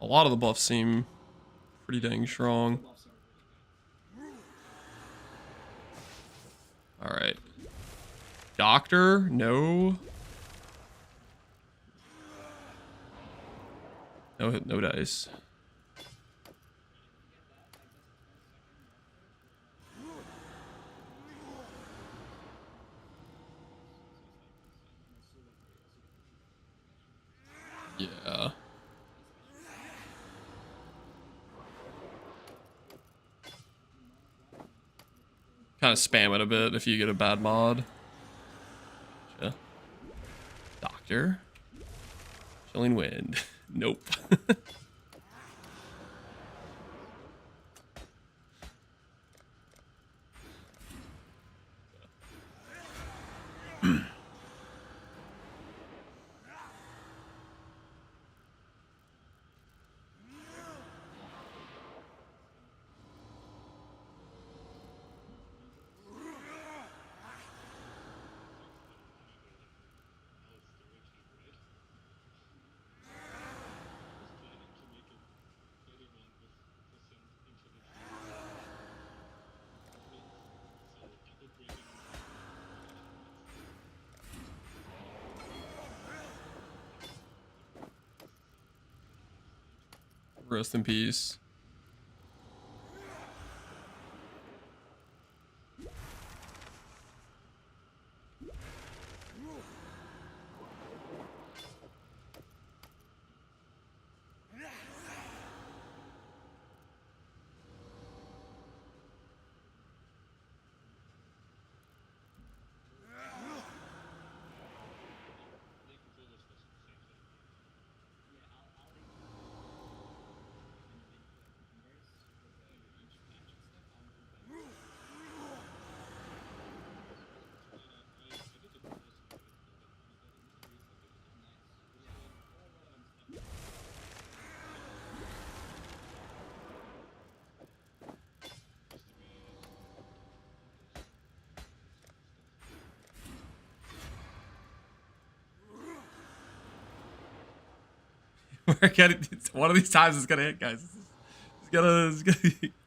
A lot of the buffs seem pretty dang strong. All right. Doctor, no. No dice. Yeah. Kind of spam it a bit if you get a bad mod. Gotcha. Doctor. Chilling Wind. Nope. Rest in peace. One of these times it's gonna hit, guys. It's gonna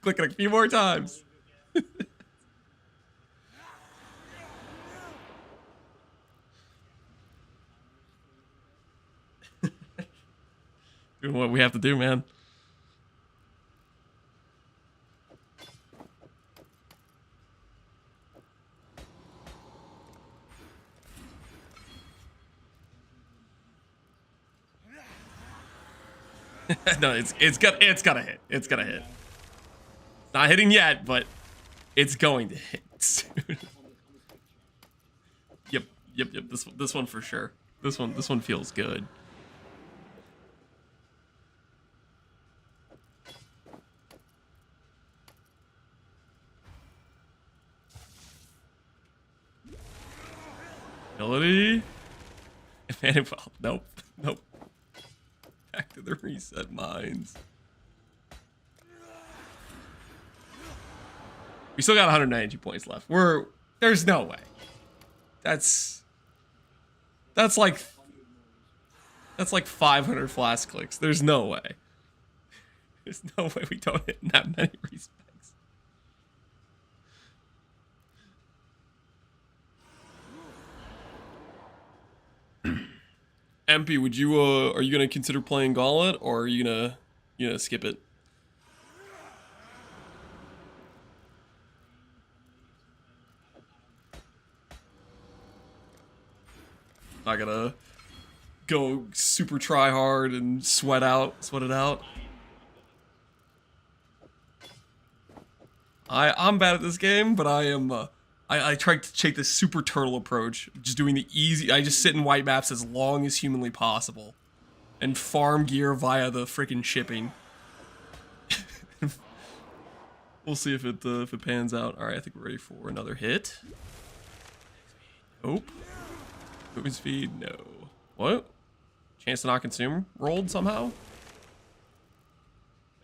click it a few more times. Doing what we have to do, man. No, it's gonna hit. It's gonna hit. It's not hitting yet, but it's going to hit soon. Yep. This one for sure. This one feels good. Ability. Nope. Back to the reset mines. We still got 192 points left. There's no way. That's like 500 flash clicks. There's no way. There's no way we don't hit that many respects. Empy, would you are you gonna consider playing Gauntlet, or are you gonna skip it? Not gonna go super try hard and sweat it out. I'm bad at this game, but I am I try to take the super turtle approach, just doing the easy. I just sit in white maps as long as humanly possible, and farm gear via the freaking shipping. We'll see if it pans out. All right, I think we're ready for another hit. Nope. Movement speed, no. What? Chance to not consume rolled somehow?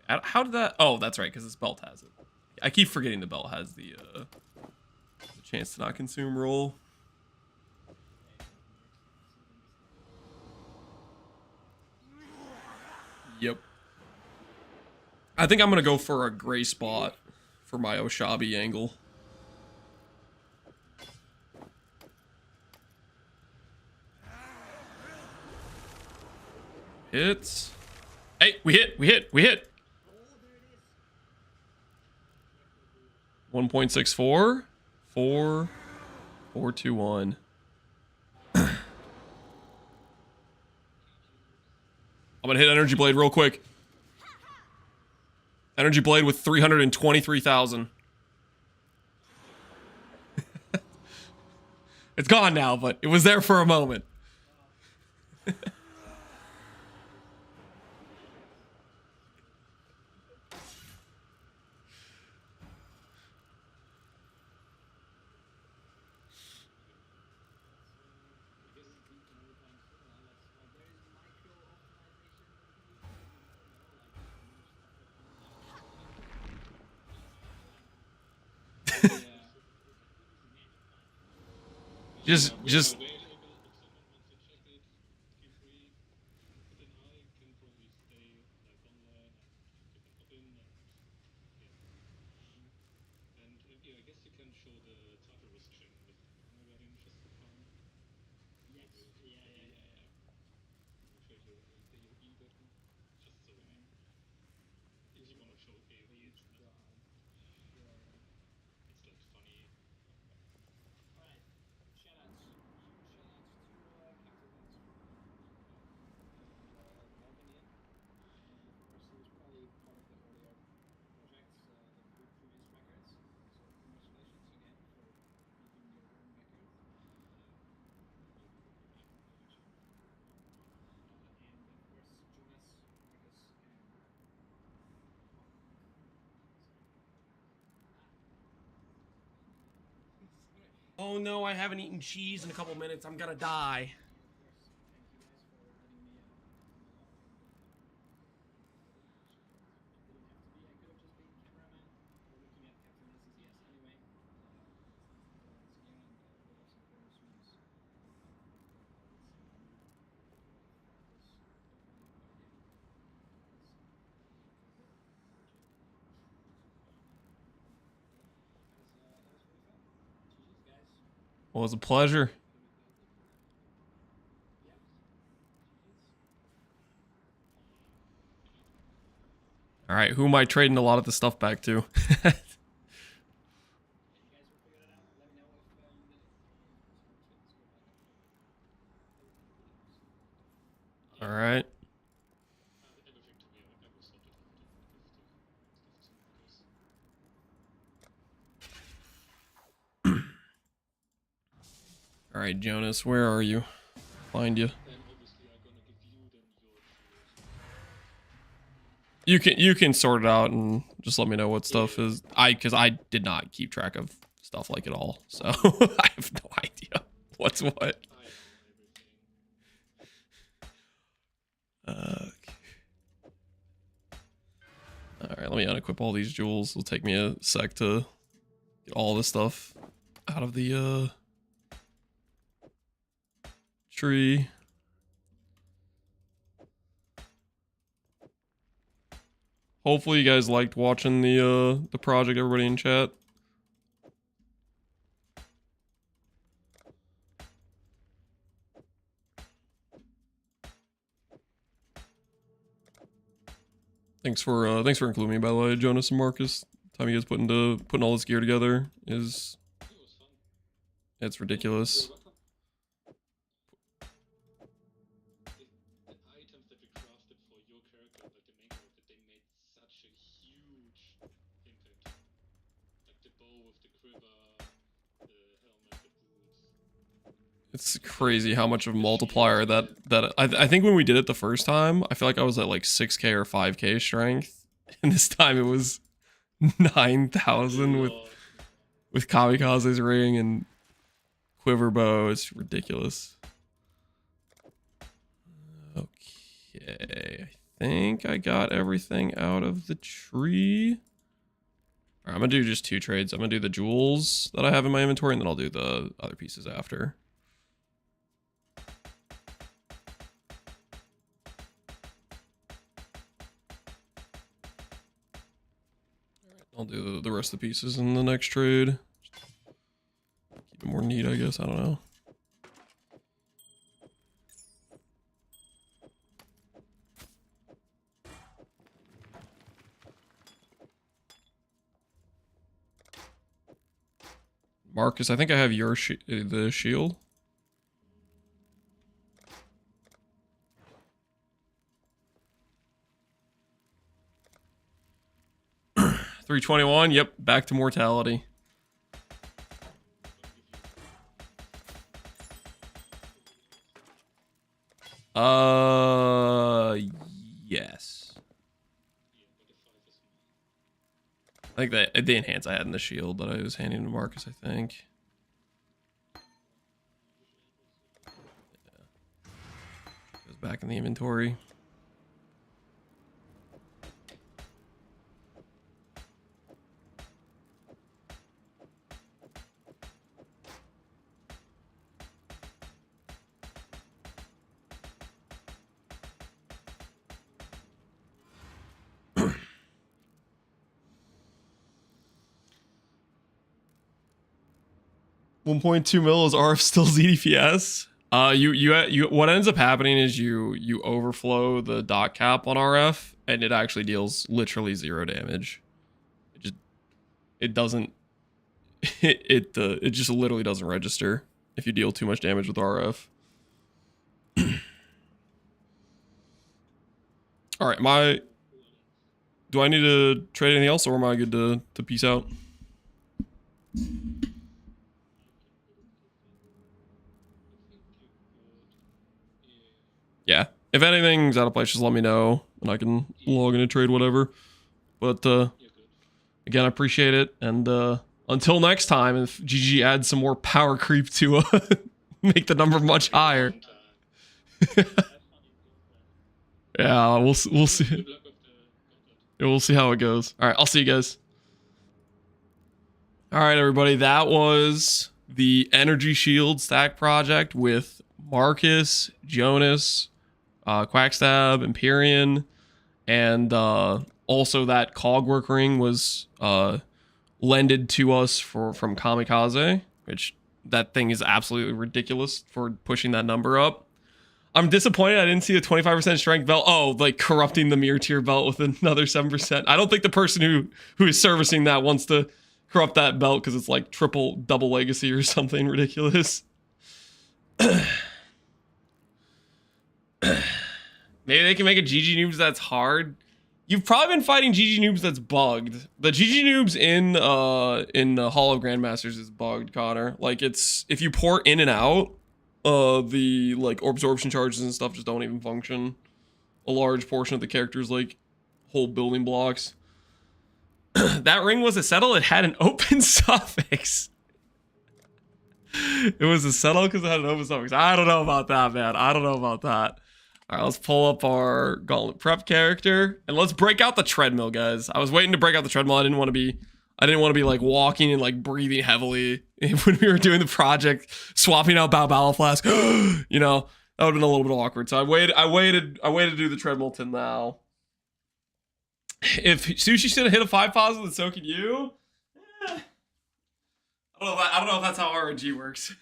How did that? Oh, that's right, because this belt has it. I keep forgetting the belt has the chance to not consume roll. Yep. I think I'm gonna go for a gray spot for my Oshabi angle. Hits. Hey, we hit. 1.64. 421. I'm gonna hit Energy Blade real quick. Energy Blade with 323,000. It's gone now, but it was there for a moment. Just oh no, I haven't eaten cheese in a couple minutes. I'm gonna die. Well, it was a pleasure. All right, who am I trading a lot of the stuff back to? All right. All right, Jonas, where are you? Find you. You can sort it out and just let me know what stuff is. Because I did not keep track of stuff like it all, so I have no idea what's what. All right, let me unequip all these jewels. It'll take me a sec to get all this stuff out of the tree. Hopefully you guys liked watching the project, everybody in chat. Thanks for including me, by the way, Jonas and Marcus. The time you guys putting all this gear together is it's ridiculous. It's crazy how much of a multiplier that I think when we did it the first time, I feel like I was at like 6k or 5k strength, and this time it was 9,000 with Kamikaze's ring and quiver bow. It's ridiculous. Okay, I think I got everything out of the tree. All right, I'm gonna do just 2 trades. I'm gonna do the jewels that I have in my inventory, and then I'll do the other pieces after. I'll do the rest of the pieces in the next trade. Keep it more neat, I guess. I don't know. Marcus, I think I have your the shield. $321. Yep, back to mortality. Yes. I think that the enhance I had in the shield that I was handing to Marcus, I think. Yeah. Goes back in the inventory. $1.2 mil is RF still ZDPS. You what ends up happening is you overflow the dot cap on RF, and it actually deals literally 0 damage. It doesn't it just literally doesn't register if you deal too much damage with RF. All right, do I need to trade anything else, or am I good to peace out? Yeah, if anything's out of place, just let me know, and I can log in and trade whatever. But again, I appreciate it, and until next time, if GG adds some more power creep to make the number much higher. Yeah, we'll see. Yeah, we'll see how it goes. All right, I'll see you guys. All right, everybody, that was the Energy Shield Stack project with Marcus, Jonas, Quackstab, Empyrian, and also that Cogwork ring was lended to us from Kamikaze, which that thing is absolutely ridiculous for pushing that number up. I'm disappointed I didn't see the 25% strength belt. Oh, like corrupting the mirror tier belt with another 7%. I don't think the person who is servicing that wants to corrupt that belt because it's like double legacy or something ridiculous. Maybe they can make a GG noobs that's hard. You've probably been fighting GG noobs that's bugged. The GG noobs in Hall of Grandmasters is bugged, Connor. Like it's if you port in and out, the like absorption charges and stuff just don't even function. A large portion of the character's like whole building blocks. That ring was a settle. It had an open suffix. It was a settle because it had an open suffix. I don't know about that, man. I don't know about that. All right, let's pull up our Gauntlet prep character and let's break out the treadmill, guys. I was waiting to break out the treadmill. I didn't want to be like walking and like breathing heavily when we were doing the project, swapping out Battle Flask. You know, that would have been a little bit awkward. So I waited to do the treadmill till now. If Sushi should have hit a 5 positive, then so can you. I don't know if that's how RNG works.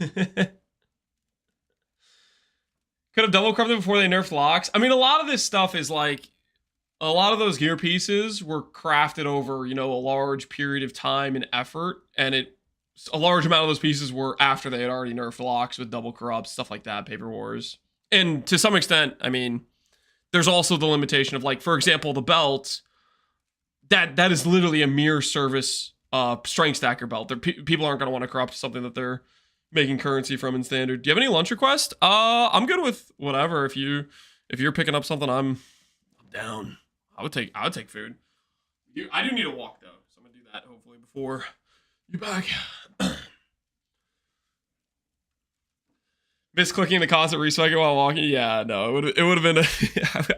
Could have double corrupted before they nerfed locks. I mean, a lot of this stuff is like, a lot of those gear pieces were crafted over, you know, a large period of time and effort, and a large amount of those pieces were after they had already nerfed locks with double corrupts, stuff like that, Paper Wars. And to some extent, I mean, there's also the limitation of like, for example, the belt, that is literally a mirror service strength stacker belt. People aren't going to want to corrupt something that they're making currency from in standard. Do you have any lunch requests? I'm good with whatever. If you're picking up something, I'm down. I would take food. I do need a walk though, so I'm gonna do that hopefully before you back. Misclicking the constant respec while walking. Yeah, no, it would have been.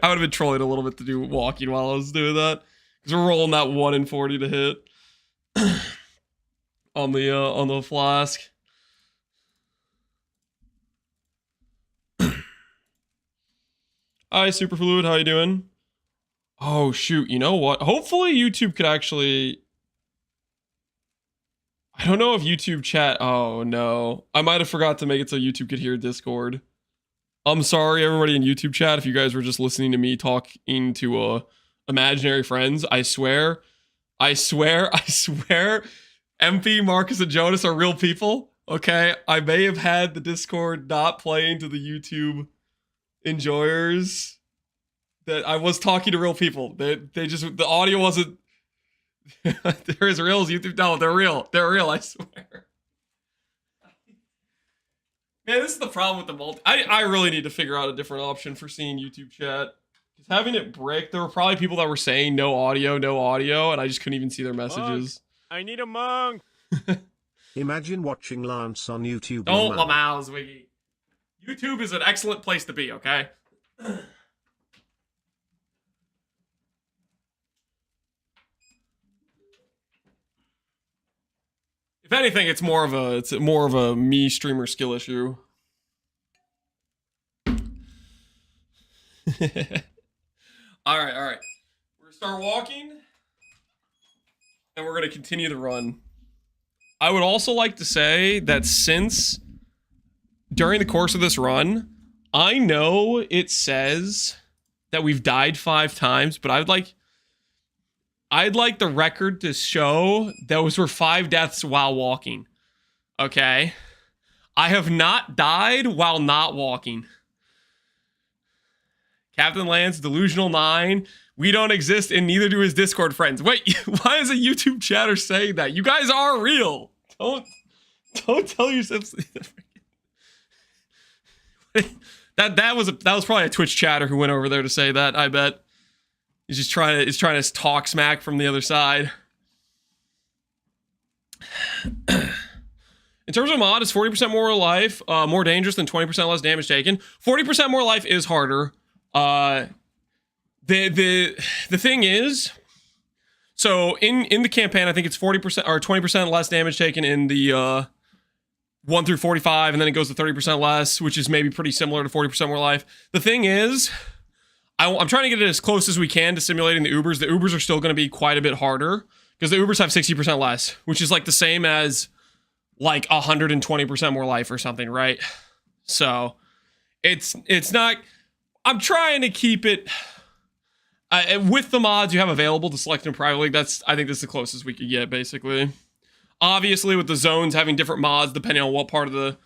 I would have been trolling a little bit to do walking while I was doing that because we're rolling that 1 in 40 to hit on the flask. Hi, Superfluid. How you doing? Oh, shoot. You know what? Hopefully YouTube could actually... I don't know if YouTube chat... Oh, no. I might have forgot to make it so YouTube could hear Discord. I'm sorry, everybody in YouTube chat, if you guys were just listening to me talking to imaginary friends. I swear, MP, Marcus, and Jonas are real people. Okay? I may have had the Discord not playing to the YouTube enjoyers, that I was talking to real people. They just, the audio wasn't they're as real as YouTube. No, they're real, I swear. Man, this is the problem with the multi. I really need to figure out a different option for seeing YouTube chat, because having it break, there were probably people that were saying no audio, and I just couldn't even see their messages. Monk. I need a monk. Imagine watching Lance on YouTube. Don't Lamau, Zwiggy. YouTube is an excellent place to be, okay? If anything, it's more of a me streamer skill issue. All right. We're gonna start walking, and we're gonna continue the run. I would also like to say that since during the course of this run, I know it says that we've died 5 times, but I'd like the record to show those were 5 deaths while walking. Okay? I have not died while not walking. Captain Lance, Delusional 9, we don't exist and neither do his Discord friends. Wait, why is a YouTube chatter saying that? You guys are real. Don't tell yourselves. That was probably a Twitch chatter who went over there to say that, I bet. He's just trying to talk smack from the other side. In terms of mod, is 40% more life more dangerous than 20% less damage taken? 40% more life is harder. The thing is, so in the campaign, I think it's 40% or 20% less damage taken in the 1 through 45, and then it goes to 30% less, which is maybe pretty similar to 40% more life. The thing is, I'm trying to get it as close as we can to simulating the Ubers. The Ubers are still going to be quite a bit harder, because the Ubers have 60% less, which is like the same as like 120% more life or something, right? So it's not, I'm trying to keep it with the mods you have available to select in Private League. I think that's the closest we could get, basically. Obviously, with the zones having different mods depending on what part of the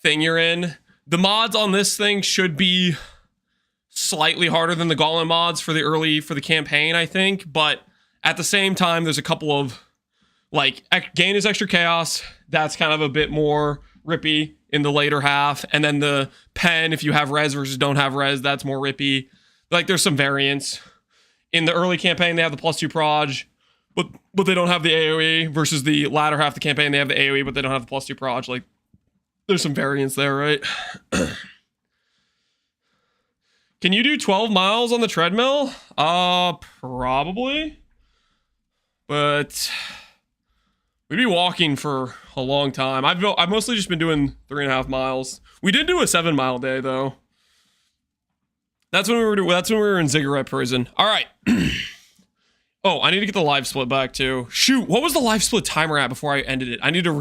thing you're in, the mods on this thing should be slightly harder than the Gauntlet mods for the campaign, I think. But at the same time, there's a couple of, like, gain is extra chaos. That's kind of a bit more rippy in the later half. And then the pen, if you have res versus don't have res, that's more rippy. Like, there's some variance. In the early campaign, they have the +2 proj, but they don't have the AoE, versus the latter half of the campaign, they have the AoE, but they don't have the +2 proj. Like, there's some variance there, right? Can you do 12 miles on the treadmill? Probably. But we'd be walking for a long time. I've mostly just been doing 3.5 miles. We did do a 7-mile day, though. That's when we were in Ziggurat prison. All right. Oh, I need to get the live split back too. Shoot, what was the live split timer at before I ended it? I need to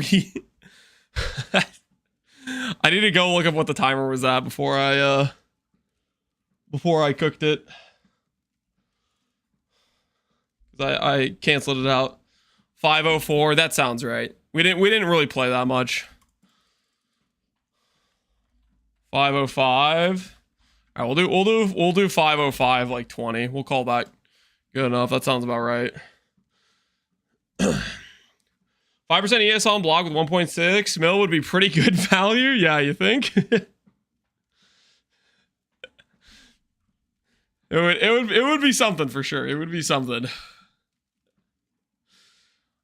I need to go look up what the timer was at before I cooked it. I canceled it out. 5:04. That sounds right. We didn't really play that much. 5:05. All right, we'll do 5:05 like 20. We'll call that good enough. That sounds about right. 5% ES on block with 1.6 mil would be pretty good value. Yeah, you think? It would be something for sure. It would be something.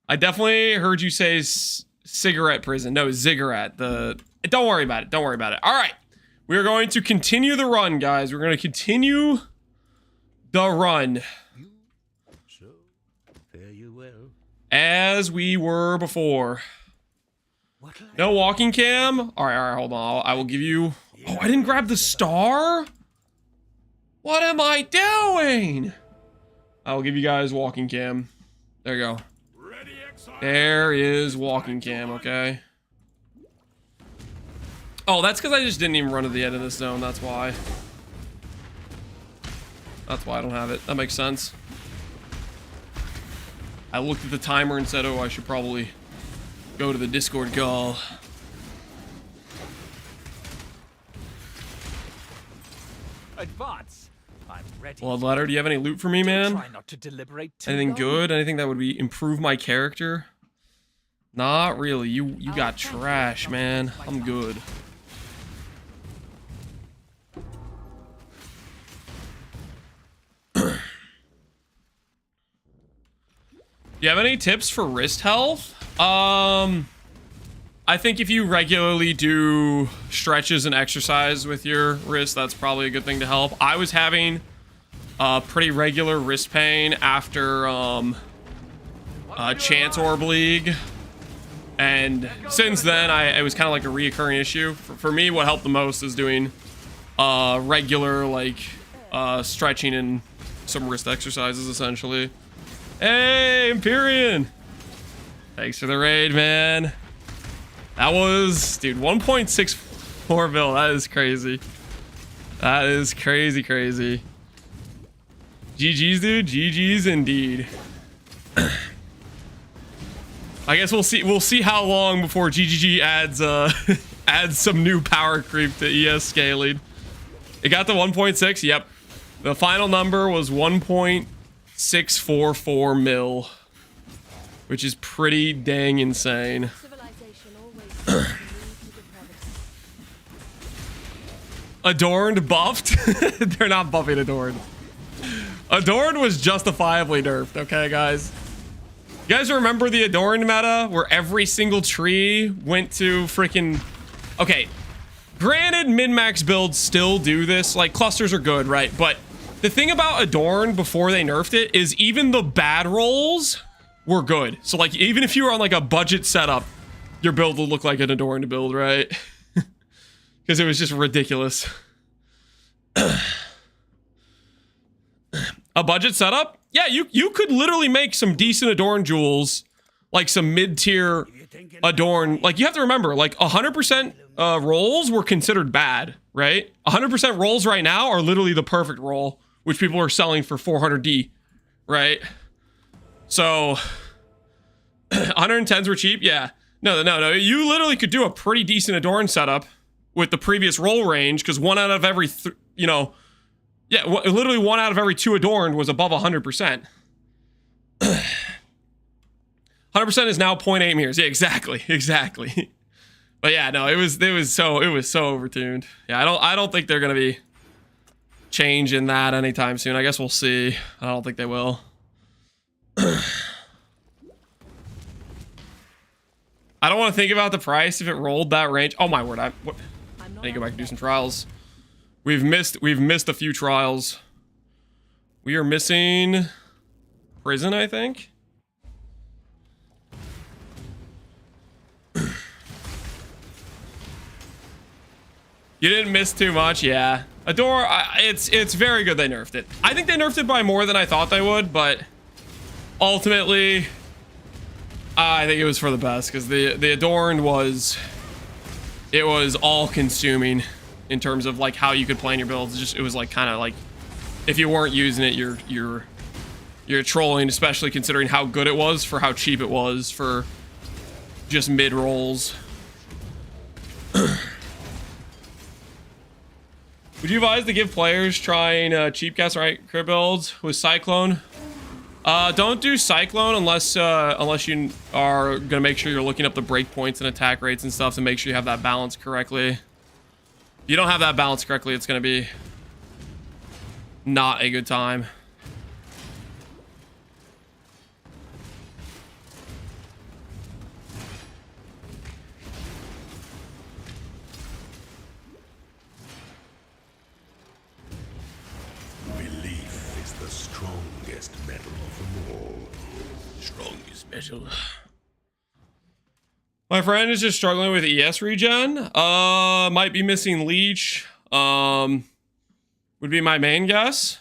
I definitely heard you say cigarette prison. No, ziggurat. Don't worry about it. Don't worry about it. All right. We're going to continue the run, guys. We're going to continue the run. So, fare you well. As we were before. No walking cam? All right, hold on. I will give you... Oh, I didn't grab the star? What am I doing? I will give you guys walking cam. There you go. There is walking cam, okay? Oh, that's because I just didn't even run to the end of this zone. That's why. That's why I don't have it. That makes sense. I looked at the timer and said, oh, I should probably go to the Discord call. Advance. I'm ready. Bloodletter, do you have any loot for me, man? Try not to deliberate too Anything long. good? Anything that would improve my character? Not really. You got trash, man. I'm good. Do you have any tips for wrist health? I think if you regularly do stretches and exercise with your wrist, that's probably a good thing to help. I was having pretty regular wrist pain after Chance Orb League. And since then, it was kind of like a reoccurring issue. For me, what helped the most is doing regular, like, stretching and some wrist exercises, essentially. Hey, Empyrian! Thanks for the raid, man. That was, dude, 1.64 mil. That is crazy. That is crazy, crazy. GG's, dude. GG's indeed. I guess we'll see how long before GGG adds adds some new power creep to ES scaling. It got to 1.6. Yep. The final number was 1.644 mil, which is pretty dang insane. Adorned buffed? They're not buffing Adorned. Adorned was justifiably nerfed, okay, guys? You guys remember the Adorned meta where every single tree went to freaking... Okay, granted, min-max builds still do this. Like, clusters are good, right? But the thing about Adorned before they nerfed it is even the bad rolls were good. So, like, even if you were on, like, a budget setup, your build would look like an Adorned build, right? Because it was just ridiculous. A budget setup? Yeah, you could literally make some decent Adorned jewels like some mid-tier Adorn. Like, you have to remember, like 100% rolls were considered bad, right? 100% rolls right now are literally the perfect roll, which people are selling for 400D, right? So 110s were cheap. Yeah. No. You literally could do a pretty decent Adorn setup with the previous roll range, because one out of every, literally one out of every 2 adorned was above 100%. 100% is now 0.8 mirrors. Yeah, exactly. But yeah, no, it was so overtuned. Yeah, I don't think they're gonna be changing that anytime soon. I guess we'll see. I don't think they will. I don't want to think about the price if it rolled that range. Oh my word! I need to go back and do some trials. We've missed a few trials. We are missing prison, I think. You didn't miss too much, yeah. Adore, it's very good they nerfed it. I think they nerfed it by more than I thought they would, but ultimately, I think it was for the best, because the Adorned was all consuming in terms of like how you could plan your builds. It was like kind of like, if you weren't using it, you're trolling, especially considering how good it was for how cheap it was for just mid rolls. Would you advise to give players trying cheap cast right crit builds with Cyclone? Don't do Cyclone unless you are gonna make sure you're looking up the breakpoints and attack rates and stuff to make sure you have that balance correctly. If you don't have that balance correctly, it's gonna be not a good time. My friend is just struggling with ES regen. Might be missing Leech. Would be my main guess.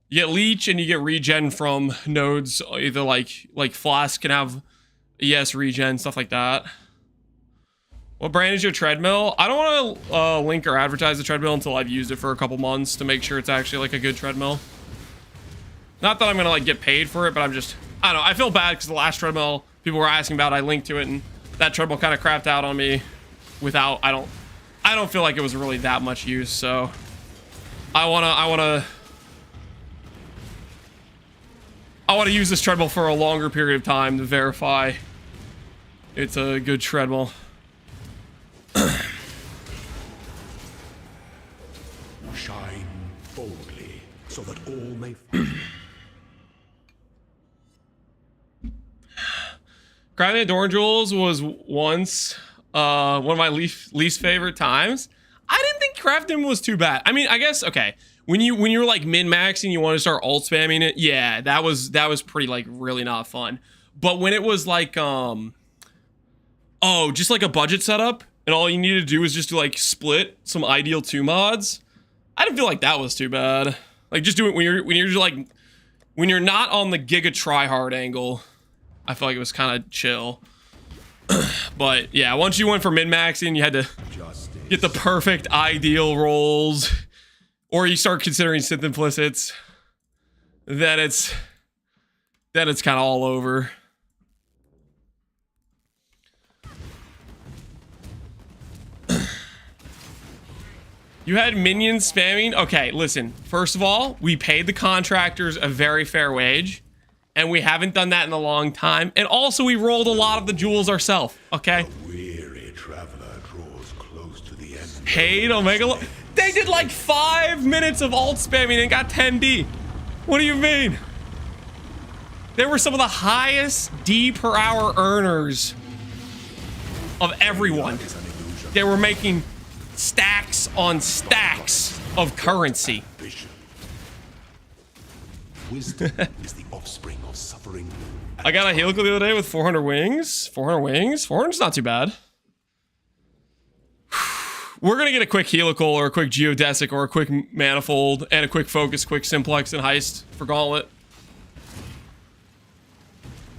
You get Leech and you get regen from nodes. Either like Flask can have ES regen, stuff like that. What brand is your treadmill? I don't want to link or advertise the treadmill until I've used it for a couple months to make sure it's actually like a good treadmill. Not that I'm gonna like get paid for it, but I don't know. I feel bad because the last treadmill people were asking about, I linked to it, and that treadmill kind of crapped out on me without, I don't feel like it was really that much use, so I wanna use this treadmill for a longer period of time to verify it's a good treadmill. Shine boldly so that all may Crafting Adorn Jewels was once one of my least favorite times. I didn't think crafting was too bad. I mean, I guess, okay, when you're like min-maxing, you want to start alt spamming it, yeah, that was pretty like really not fun. But when it was like just like a budget setup and all you needed to do was just to like split some Ideal 2 mods, I didn't feel like that was too bad. Like, just do it when you're just like, when you're not on the giga tryhard angle, I feel like it was kind of chill. But yeah, once you went for min-maxing, you had to get the perfect ideal rolls, or you start considering synth implicits, then it's kind of all over. You had minions spamming? Okay, listen. First of all, we paid the contractors a very fair wage. And we haven't done that in a long time. And also, we rolled a lot of the jewels ourselves, okay? weary traveler draws close to the end. Paid Omega. They did like 5 minutes of alt spamming and got 10D. What do you mean? They were some of the highest D per hour earners of everyone. They were making stacks on stacks of currency. Wisdom is the offspring of suffering. I got a helical the other day with 400 wings. 400 wings? 400's not too bad. We're gonna get a quick helical or a quick geodesic or a quick manifold and a quick focus, quick simplex and heist for Gauntlet.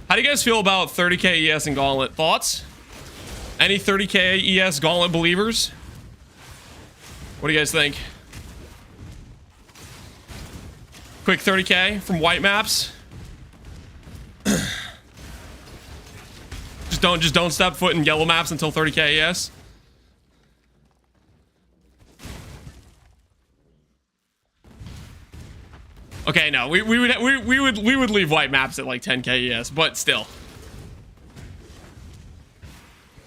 How How do you guys feel about 30k ES and Gauntlet? Thoughts? Any 30k ES Gauntlet believers? What do you guys think? Quick 30k from white maps. just don't step foot in yellow maps until 30k ES. Okay, no, we would leave white maps at like 10k ES, but still.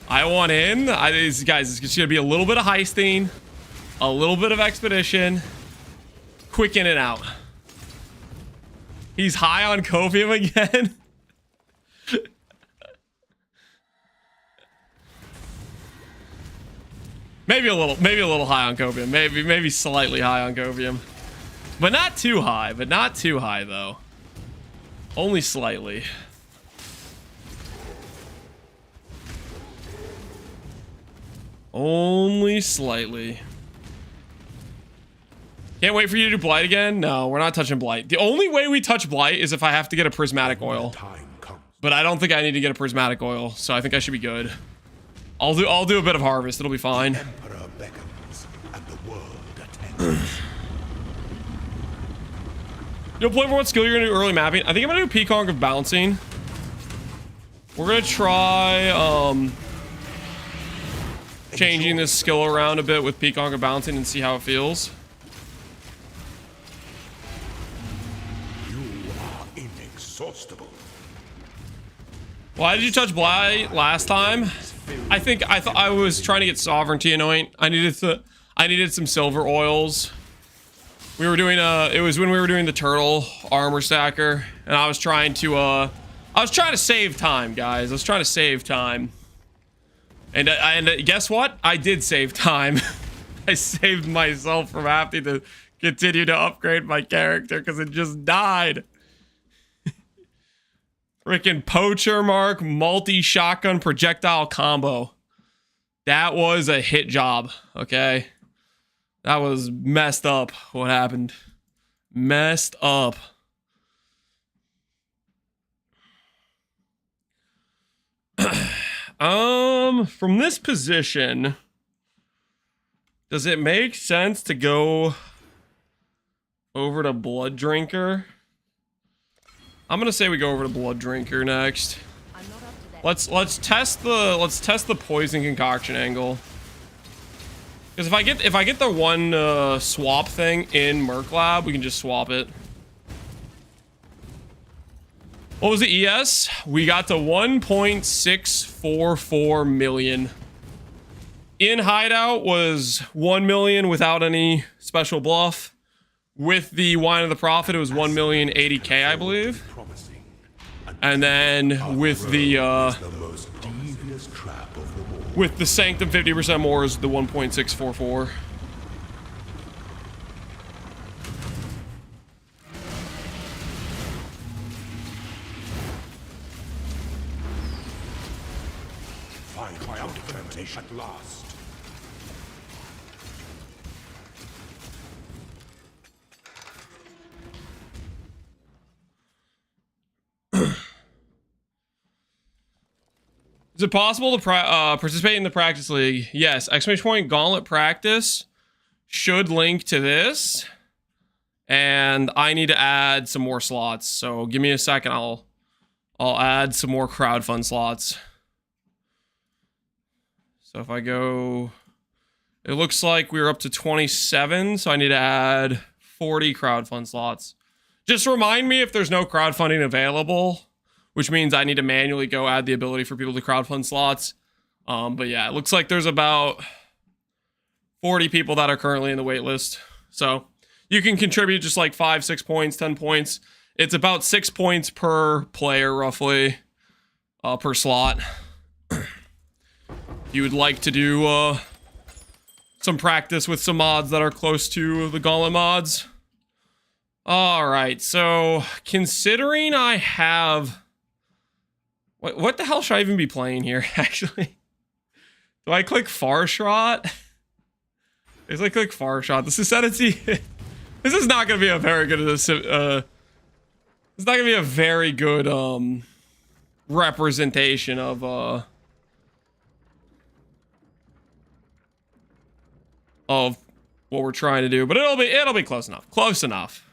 I want in. Guys, it's just gonna be a little bit of heisting, a little bit of expedition, quick in and out. He's high on copium again. maybe a little high on copium. Maybe slightly high on copium. But not too high, though. Only slightly. Only slightly. Can't wait for you to do Blight again. No, we're not touching Blight. The only way we touch Blight is if I have to get a prismatic oil. But I don't think I need to get a prismatic oil, so I think I should be good. I'll do a bit of harvest. It'll be fine. Emperor beckons and the world attends. You'll play for what skill you're gonna do early mapping. I think I'm gonna do Peacock of bouncing. We're gonna try changing this skill around a bit with Peacock of bouncing and see how it feels. You are inexhaustible. Why did you touch Blight last time? I thought I was trying to get sovereignty anoint. I needed some silver oils. We were doing it was when we were doing the turtle armor stacker, and I was trying to save time, guys. I was trying to save time. And guess what? I did save time. I saved myself from having to continue to upgrade my character because it just died. Freaking poacher mark multi-shotgun projectile combo. That was a hit job, okay? That was messed up, what happened. Messed up. From this position, does it make sense to go over to Blood Drinker? I'm gonna say we go over to Blood Drinker next. Let's test the poison concoction angle. Because if I get the one swap thing in Merc Lab, we can just swap it. What was the ES? We got to 1.644 million. In Hideout was 1 million without any special bluff. With the Wine of the Prophet, it was 1,080,000, I believe. And then with the Sanctum 50% more is the 1.644. At last. Is it possible to participate in the practice league? Yes. Exclamation point Gauntlet practice should link to this. And I need to add some more slots. So give me a second. I'll add some more crowdfund slots. So if I go, it looks like we're up to 27. So I need to add 40 crowdfund slots. Just remind me if there's no crowdfunding available, which means I need to manually go add the ability for people to crowdfund slots. But yeah, it looks like there's about 40 people that are currently in the wait list. So you can contribute just like 5, 6 points, 10 points. It's about 6 points per player, roughly, per slot. You would like to do some practice with some mods that are close to the Gauntlet mods. All right, so considering I have... What the hell should I even be playing here, actually? Do I click Farshot? Is I click Farshot? This is Ascendancy. This is not going to be a very good... it's not going to be a very good representation of what we're trying to do, but it'll be close enough. Close enough.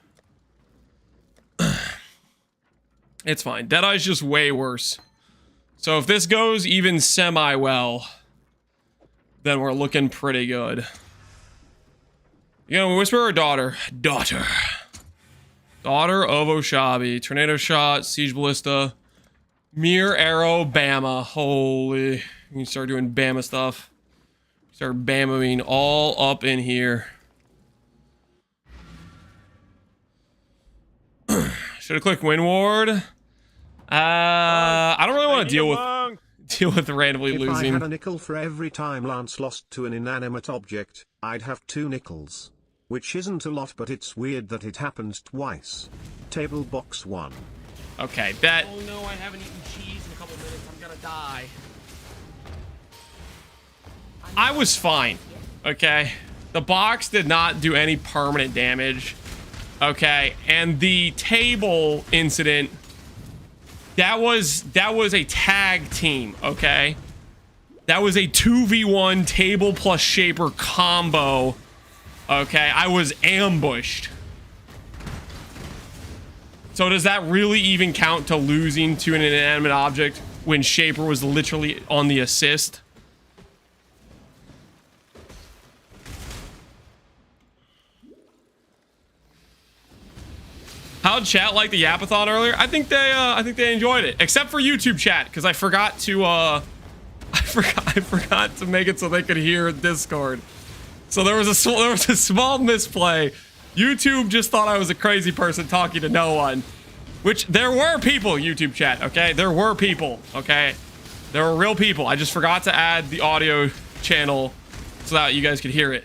It's fine. Deadeye's just way worse. So if this goes even semi well, then we're looking pretty good. You know, Whisperer or Daughter? Daughter. Daughter of Oshabi. Tornado Shot, Siege Ballista, Mirror Arrow, Bama. Holy. You can start doing Bama stuff. Start Bamaing all up in here. Should have clicked Windward. I don't really want to deal with randomly losing. If I had a nickel for every time Lance lost to an inanimate object, I'd have 2 nickels. Which isn't a lot, but it's weird that it happens twice. Table box 1. Okay, that... Oh no, I haven't eaten cheese in a couple minutes. I'm gonna die. I was fine, okay? The box did not do any permanent damage, okay? And the table incident, that was a tag team, okay? That was a 2v1 table plus shaper combo, okay? I was ambushed. So does that really even count to losing to an inanimate object when shaper was literally on the assist? How'd chat like the Yapathon earlier? I think they enjoyed it, except for YouTube chat, because I forgot to I forgot to make it so they could hear Discord. So there was a small misplay. YouTube just thought I was a crazy person talking to no one, which there were people. YouTube chat, okay? There were people, okay? There were real people. I just forgot to add the audio channel so that you guys could hear it.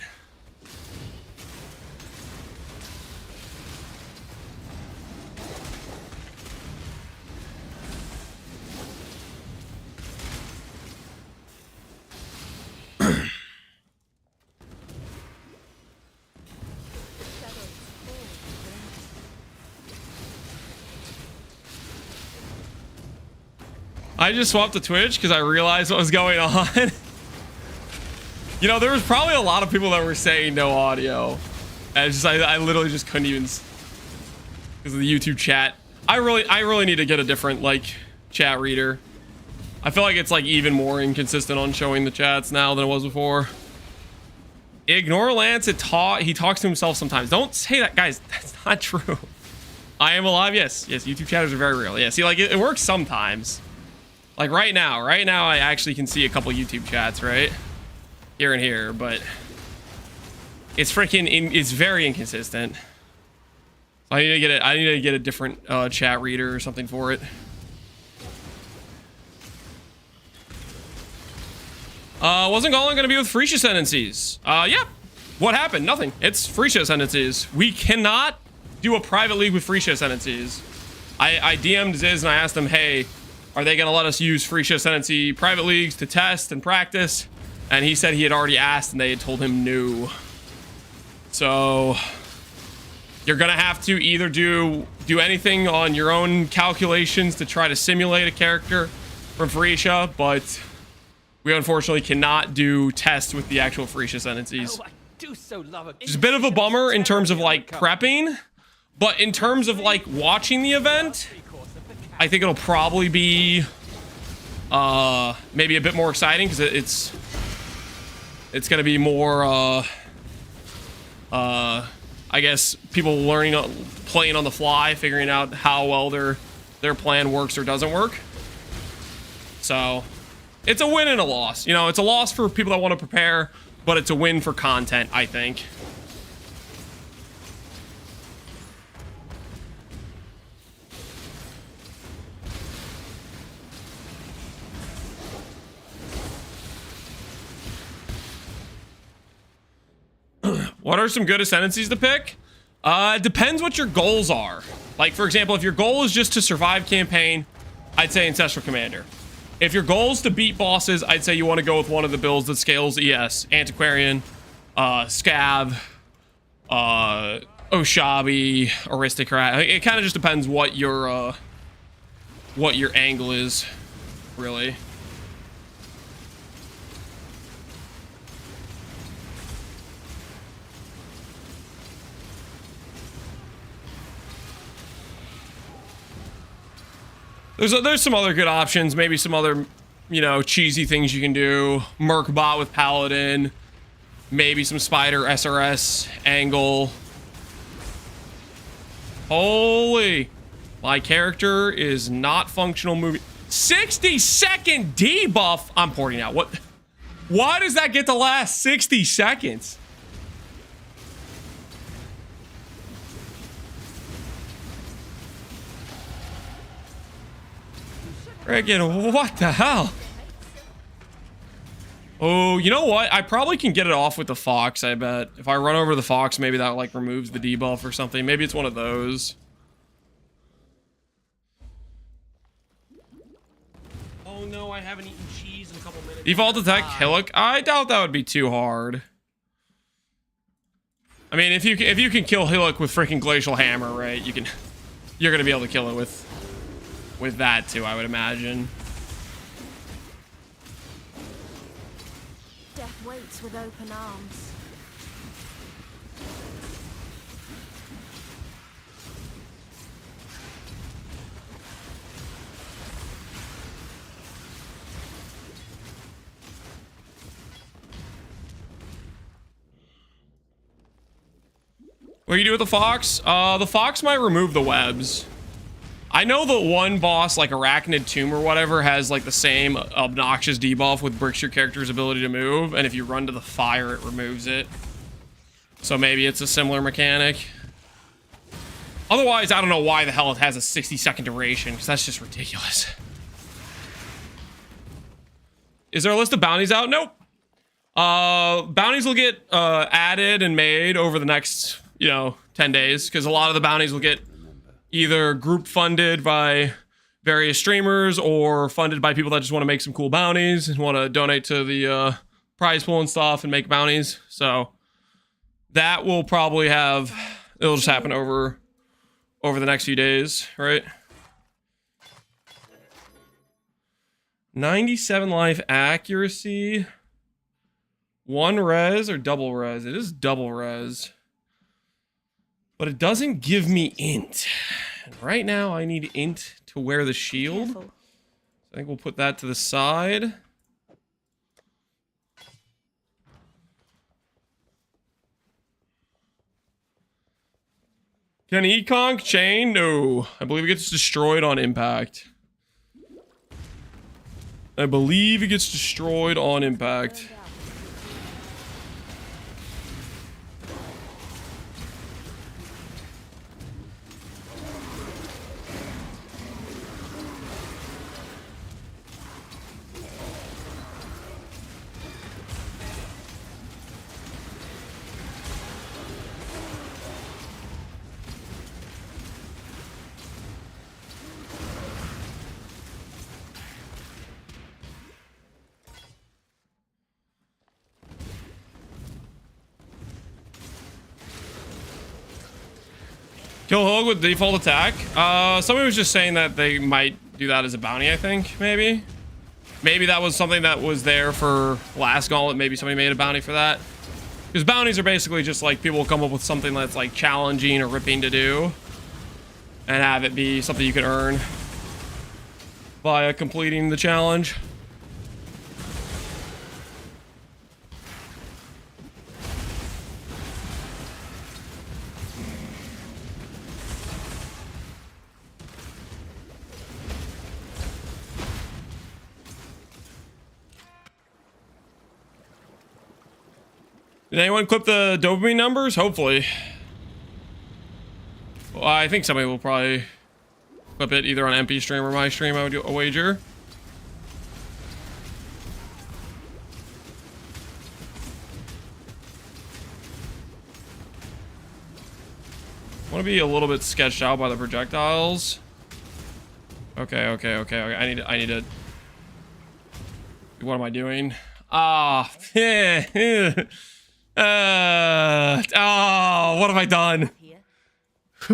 I just swapped to Twitch because I realized what was going on. You know, there was probably a lot of people that were saying no audio. And I literally just couldn't even, because of the YouTube chat. I really need to get a different like chat reader. I feel like it's like even more inconsistent on showing the chats now than it was before. Ignore Lance. He talks to himself sometimes. Don't say that, guys. That's not true. I am alive. Yes, YouTube chatters are very real. Yeah, see, like it works sometimes. Like right now I actually can see a couple YouTube chats, right? Here and here, but it's it's very inconsistent. So I need to get a different chat reader or something for it. Wasn't Golan gonna be with Freesia Ascendancies? Yeah. What happened? Nothing. It's Freesia Ascendancies. We cannot do a private league with Freesia Ascendancies. I DM'd Ziz and I asked him, hey, are they gonna let us use Freesia Ascendancy private leagues to test and practice? And he said he had already asked and they had told him no. So you're gonna have to either do anything on your own calculations to try to simulate a character from Freesia, but we unfortunately cannot do tests with the actual Freesia Ascendancies. Oh, I do so love it. It's a bit of a bummer in terms of like prepping, but in terms of like watching the event, I think it'll probably be maybe a bit more exciting because it's gonna be more I guess people learning, playing on the fly, figuring out how well their plan works or doesn't work. So it's a win and a loss. You know, it's a loss for people that want to prepare, but it's a win for content, I think. What are some good ascendancies to pick? It depends what your goals are. Like, for example, if your goal is just to survive campaign, I'd say Ancestral Commander. If your goal is to beat bosses, I'd say you want to go with one of the builds that scales ES. Antiquarian, Scav, Oshabi, Aristocrat. It kind of just depends what your angle is. really. There's some other good options, maybe some other, you know, cheesy things you can do. Merc bot with Paladin, maybe some Spider SRS angle. Holy, my character is not functional moving. 60-second debuff. I'm porting out. What? Why does that get to last 60 seconds? Friggin', what the hell? Oh, you know what? I probably can get it off with the Fox, I bet. If I run over the Fox, maybe that, like, removes the debuff or something. Maybe it's one of those. Oh, no, I haven't eaten cheese in a couple minutes. Default attack, Hillock? I doubt that would be too hard. I mean, if you can kill Hillock with freaking Glacial Hammer, right? You're gonna be able to kill it with that too, I would imagine. Death waits with open arms. What do you do with the Fox? The Fox might remove the webs. I know that one boss, like Arachnid Tomb or whatever, has like the same obnoxious debuff with bricks your character's ability to move, and if you run to the fire, it removes it. So maybe it's a similar mechanic. Otherwise, I don't know why the hell it has a 60-second duration, because that's just ridiculous. Is there a list of bounties out? Nope. Bounties will get added and made over the next, 10 days, because a lot of the bounties will get either group funded by various streamers or funded by people that just want to make some cool bounties and want to donate to the prize pool and stuff and make bounties. So that will probably it'll just happen over the next few days, right? 97 life accuracy. 1 res or double res? It is double res. But it doesn't give me int. And right now I need int to wear the shield. Careful. I think we'll put that to the side. Can E-Conk chain? No. I believe it gets destroyed on impact. I believe it gets destroyed on impact. Kill Hog with default attack. Somebody was just saying that they might do that as a bounty, I think, maybe. Maybe that was something that was there for last Gauntlet. Maybe somebody made a bounty for that. Because bounties are basically just like people will come up with something that's like challenging or ripping to do. And have it be something you can earn via completing the challenge. Did anyone clip the dopamine numbers? Hopefully. Well, I think somebody will probably clip it either on MP stream or my stream, I would do a wager. I want to be a little bit sketched out by the projectiles. Okay. I need to... What am I doing? Ah, oh, what have I done?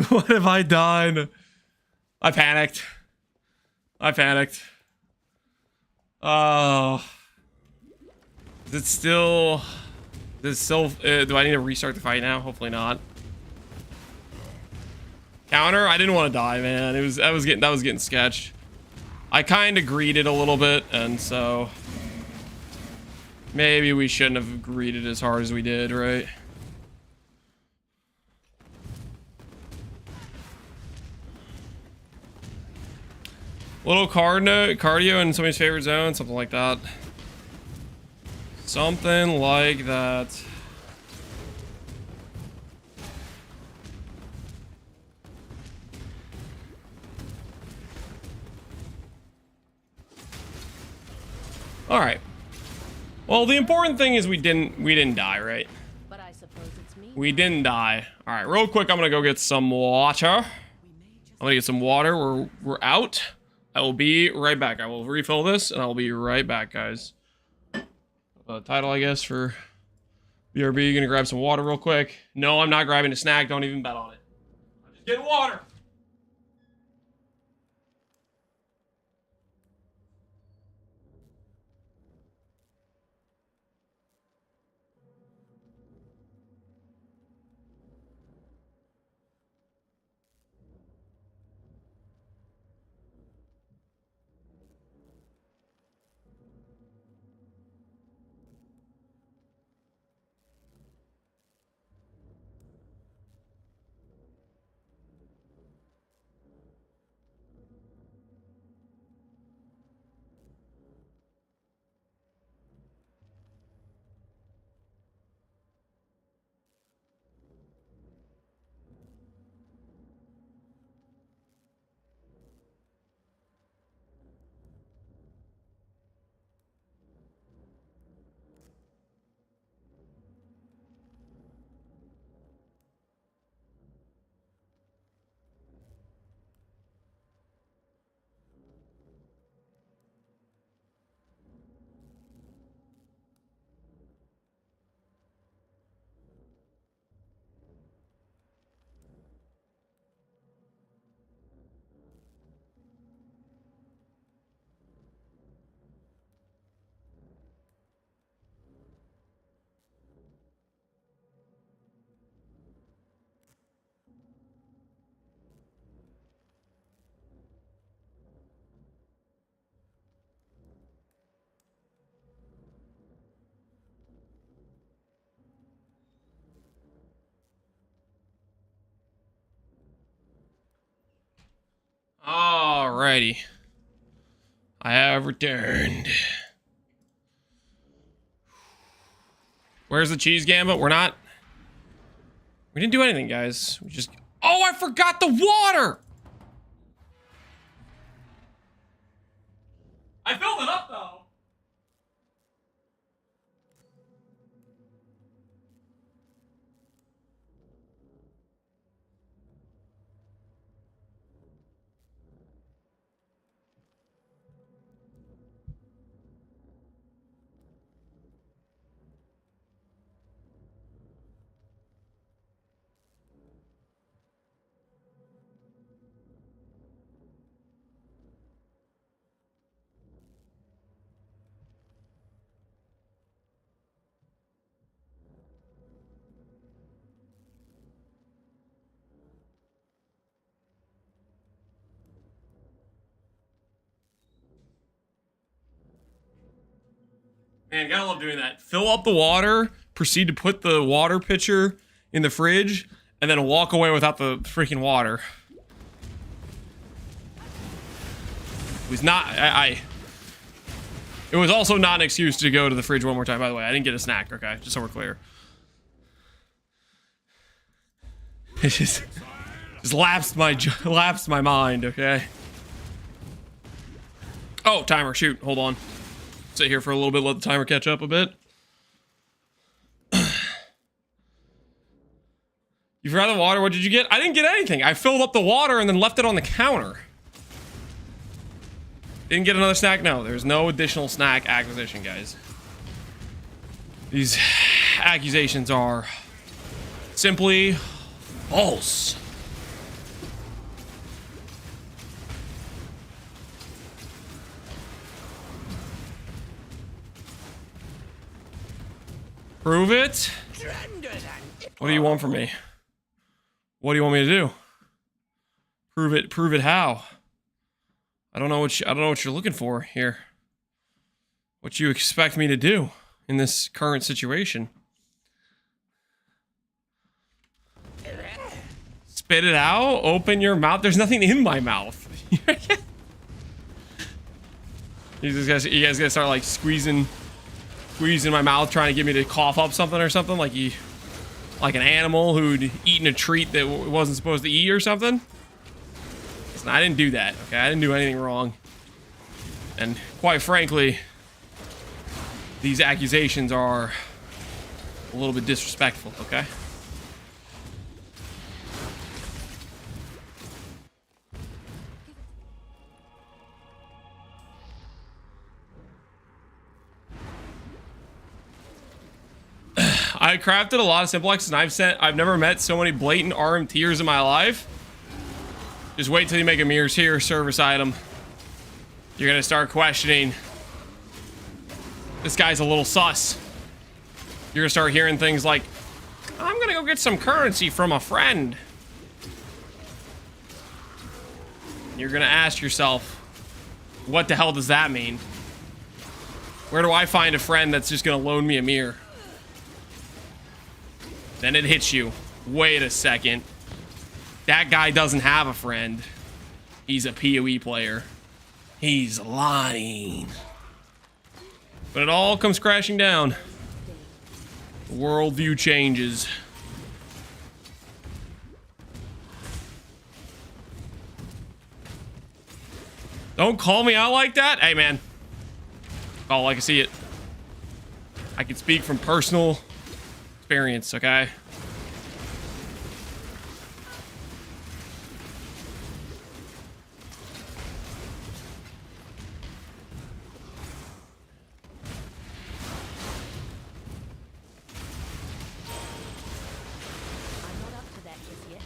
What have I done? I panicked. Oh. Is it still... do I need to restart the fight now? Hopefully not. Counter? I didn't want to die, man. That was getting sketched. I kind of greeted a little bit, and so maybe we shouldn't have greeted as hard as we did, right? Little cardio in somebody's favorite zone, something like that. Something like that. All right. Well, the important thing is we didn't die, right? But I suppose it's me. We didn't die. All right, real quick, I'm gonna go get some water. I'm gonna get some water. We're out. I will be right back. I will refill this, and I'll be right back, guys. Title, I guess, for BRB. Gonna grab some water real quick. No, I'm not grabbing a snack. Don't even bet on it. I'm just getting water. Alrighty. I have returned. Where's the cheese gambit? We didn't do anything, guys. We just... Oh, I forgot the water! I filled it up, though. Man, gotta love doing that. Fill up the water, proceed to put the water pitcher in the fridge, and then walk away without the freaking water. It was not... It was also not an excuse to go to the fridge one more time, by the way. I didn't get a snack, okay? Just so we're clear. It just lapsed my mind, okay? Oh, timer, shoot, hold on. Sit here for a little bit, let the timer catch up a bit. You forgot the water, what did you get? I didn't get anything. I filled up the water and then left it on the counter. Didn't get another snack? No, there's no additional snack acquisition, guys. These accusations are simply false. Prove it. What do you want from me? What do you want me to do? Prove it. Prove it how? I don't know what you're looking for here. What you expect me to do in this current situation? Spit it out. Open your mouth. There's nothing in my mouth. You guys gonna start like squeezing my mouth, trying to get me to cough up something or something, like an animal who'd eaten a treat that wasn't supposed to eat or something. Listen, I didn't do that. Okay, I didn't do anything wrong. And quite frankly, these accusations are a little bit disrespectful. Okay. I crafted a lot of simplexes, and I've never met so many blatant RM tiers in my life. Just wait till you make a mirrors here service item. You're gonna start questioning. This guy's a little sus. You're gonna start hearing things like, I'm gonna go get some currency from a friend. You're gonna ask yourself, what the hell does that mean? Where do I find a friend that's just gonna loan me a mirror? Then it hits you. Wait a second. That guy doesn't have a friend. He's a PoE player. He's lying. But it all comes crashing down. The worldview changes. Don't call me out like that. Hey, man. Oh, like I see it. I can speak from personal experience, okay? I'm not up to that just yet.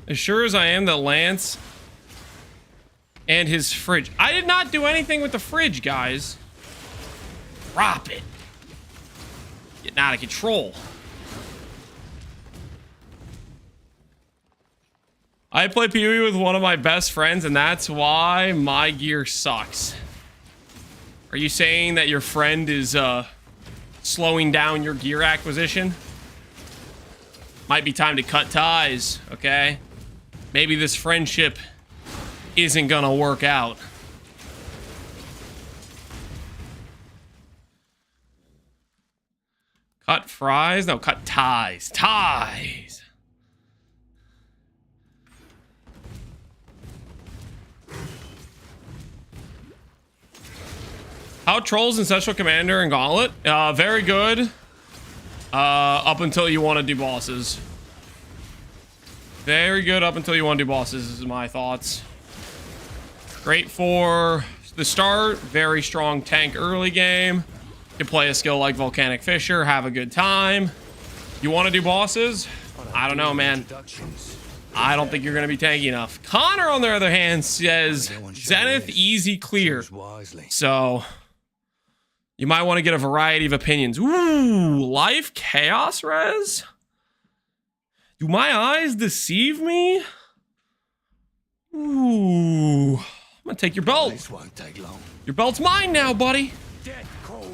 As sure as I am that Lance and his fridge. I did not do anything with the fridge, guys. Drop it. Getting out of control. I play PoE with one of my best friends, and that's why my gear sucks. Are you saying that your friend is slowing down your gear acquisition? Might be time to cut ties, okay? Maybe this friendship isn't gonna work out. Cut fries? No, cut ties. Ties! How trolls in Central Commander and Gauntlet? Very good. Up until you want to do bosses. Very good up until you want to do bosses, is my thoughts. Great for the start. Very strong tank early game. You can play a skill like Volcanic Fissure, have a good time. You want to do bosses? I don't know, man. I don't think you're going to be tanky enough. Connor, on the other hand, says Zenith easy clear. So you might want to get a variety of opinions. Ooh, life chaos res? Do my eyes deceive me? Ooh. I'm gonna take your belt. This won't take long. Your belt's mine now, buddy. Death calls.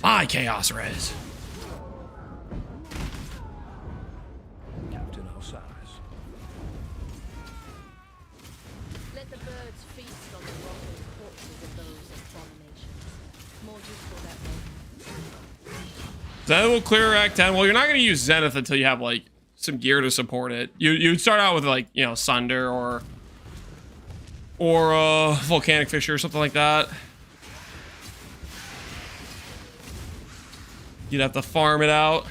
My chaos res. Captain our size. Let the birds feast on the rotting corpses of those abominations. More useful that way. Zenith will clear Act 10. Well, you're not going to use Zenith until you have, like, some gear to support it. You'd start out with, like, you know, Sunder or Volcanic Fissure or something like that. You'd have to farm it out.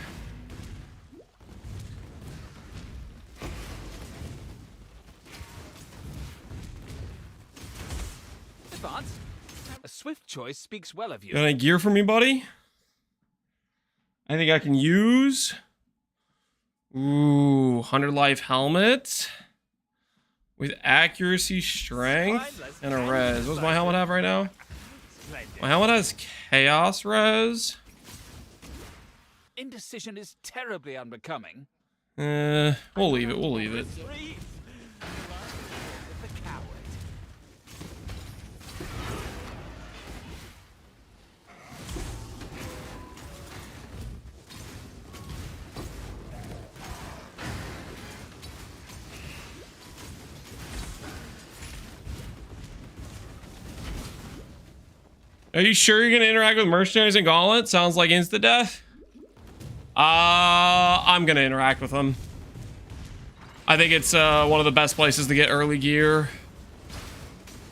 choice speaks well of you. Got any gear for me, buddy? I think I can use. Ooh, 100 life helmet. With accuracy, strength, and a res. What does my helmet have right now? My helmet has chaos res. Indecision is terribly unbecoming. We'll leave it. We'll leave it. The coward. Are you sure you're gonna interact with mercenaries and Gauntlet? Sounds like insta death. I'm gonna interact with them. I think it's one of the best places to get early gear.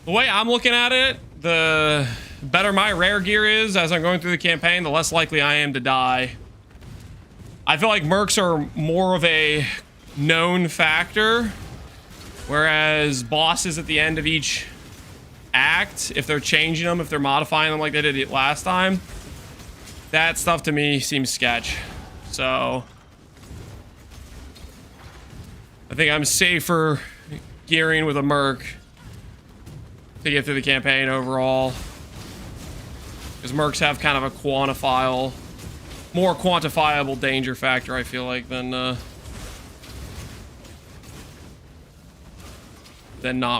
The way I'm looking at it, the better my rare gear is as I'm going through the campaign, the less likely I am to die. I feel like mercs are more of a known factor, whereas bosses at the end of each act, if they're changing them, if they're modifying them like they did it last time, that stuff to me seems sketch. So I think I'm safer gearing with a merc to get through the campaign overall, because mercs have kind of a more quantifiable danger factor, I feel like, than not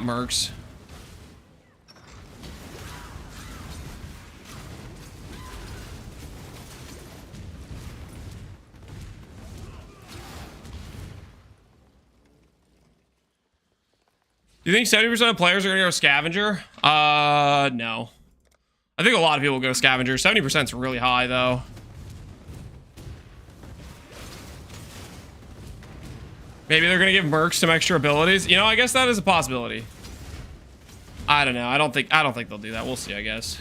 mercs. Do you think 70% of players are gonna go scavenger? No. I think a lot of people go scavenger. 70% is really high, though. Maybe they're gonna give mercs some extra abilities. You know, I guess that is a possibility. I don't know. I don't think they'll do that. We'll see, I guess.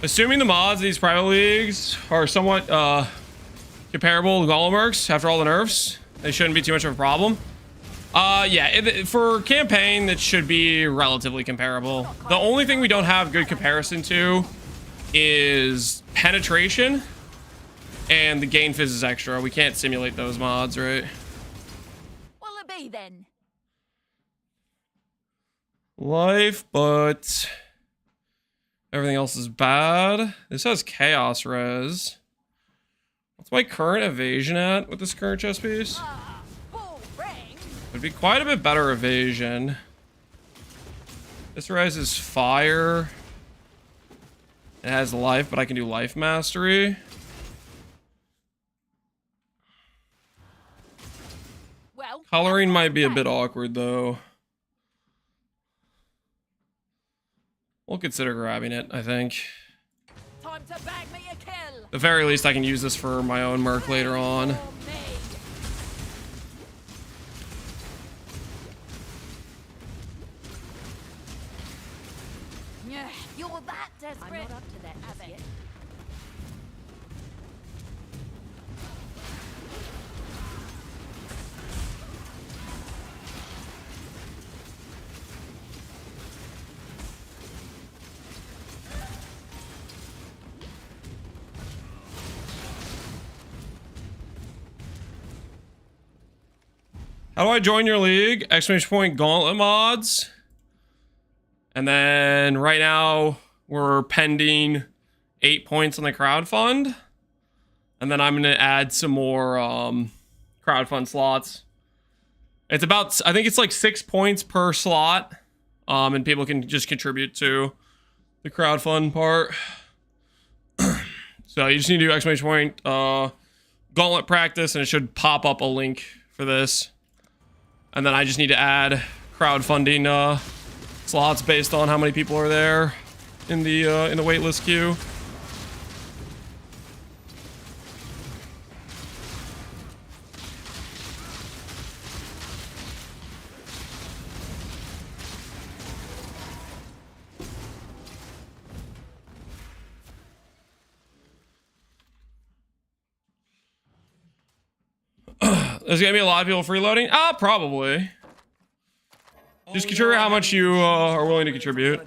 Assuming the mods of these private leagues are somewhat comparable to Golem mercs after all the nerfs, they shouldn't be too much of a problem. Yeah, for campaign, that should be relatively comparable. The only thing we don't have good comparison to is penetration and the gain physics extra. We can't simulate those mods, right? What'll it be then? Life, but everything else is bad. This has chaos res. What's my current evasion at with this current chest piece? Would be quite a bit better evasion. This res is fire. It has life, but I can do life mastery. Well, Coloring might be a bit awkward, though. We'll consider grabbing it, I think. time to bag me a kill. At the very least, I can use this for my own merc later on. Yeah, you're that desperate. I'm not up to that just yet. How do I join your league? Exclamation point Gauntlet mods. And then right now we're pending 8 points on the crowdfund. And then I'm going to add some more crowdfund slots. It's about, I think it's like 6 points per slot. And people can just contribute to the crowdfund part. So you just need to do exclamation point Gauntlet practice, and it should pop up a link for this. And then I just need to add crowdfunding slots based on how many people are there in the waitlist queue. There's gonna be a lot of people freeloading. Probably. Just contribute how much you are willing to contribute.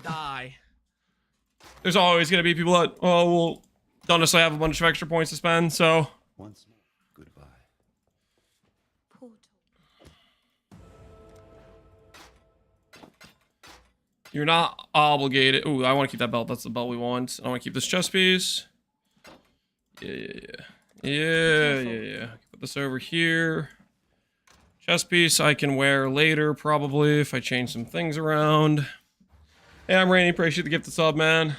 There's always gonna be people that will don't necessarily have a bunch of extra points to spend. So. Once more, goodbye. You're not obligated. Ooh, I want to keep that belt. That's the belt we want. I want to keep this chest piece. Yeah. Put this over here. Chest piece I can wear later, probably, if I change some things around. Hey, I'm Rainy. Appreciate the gift of sub, man.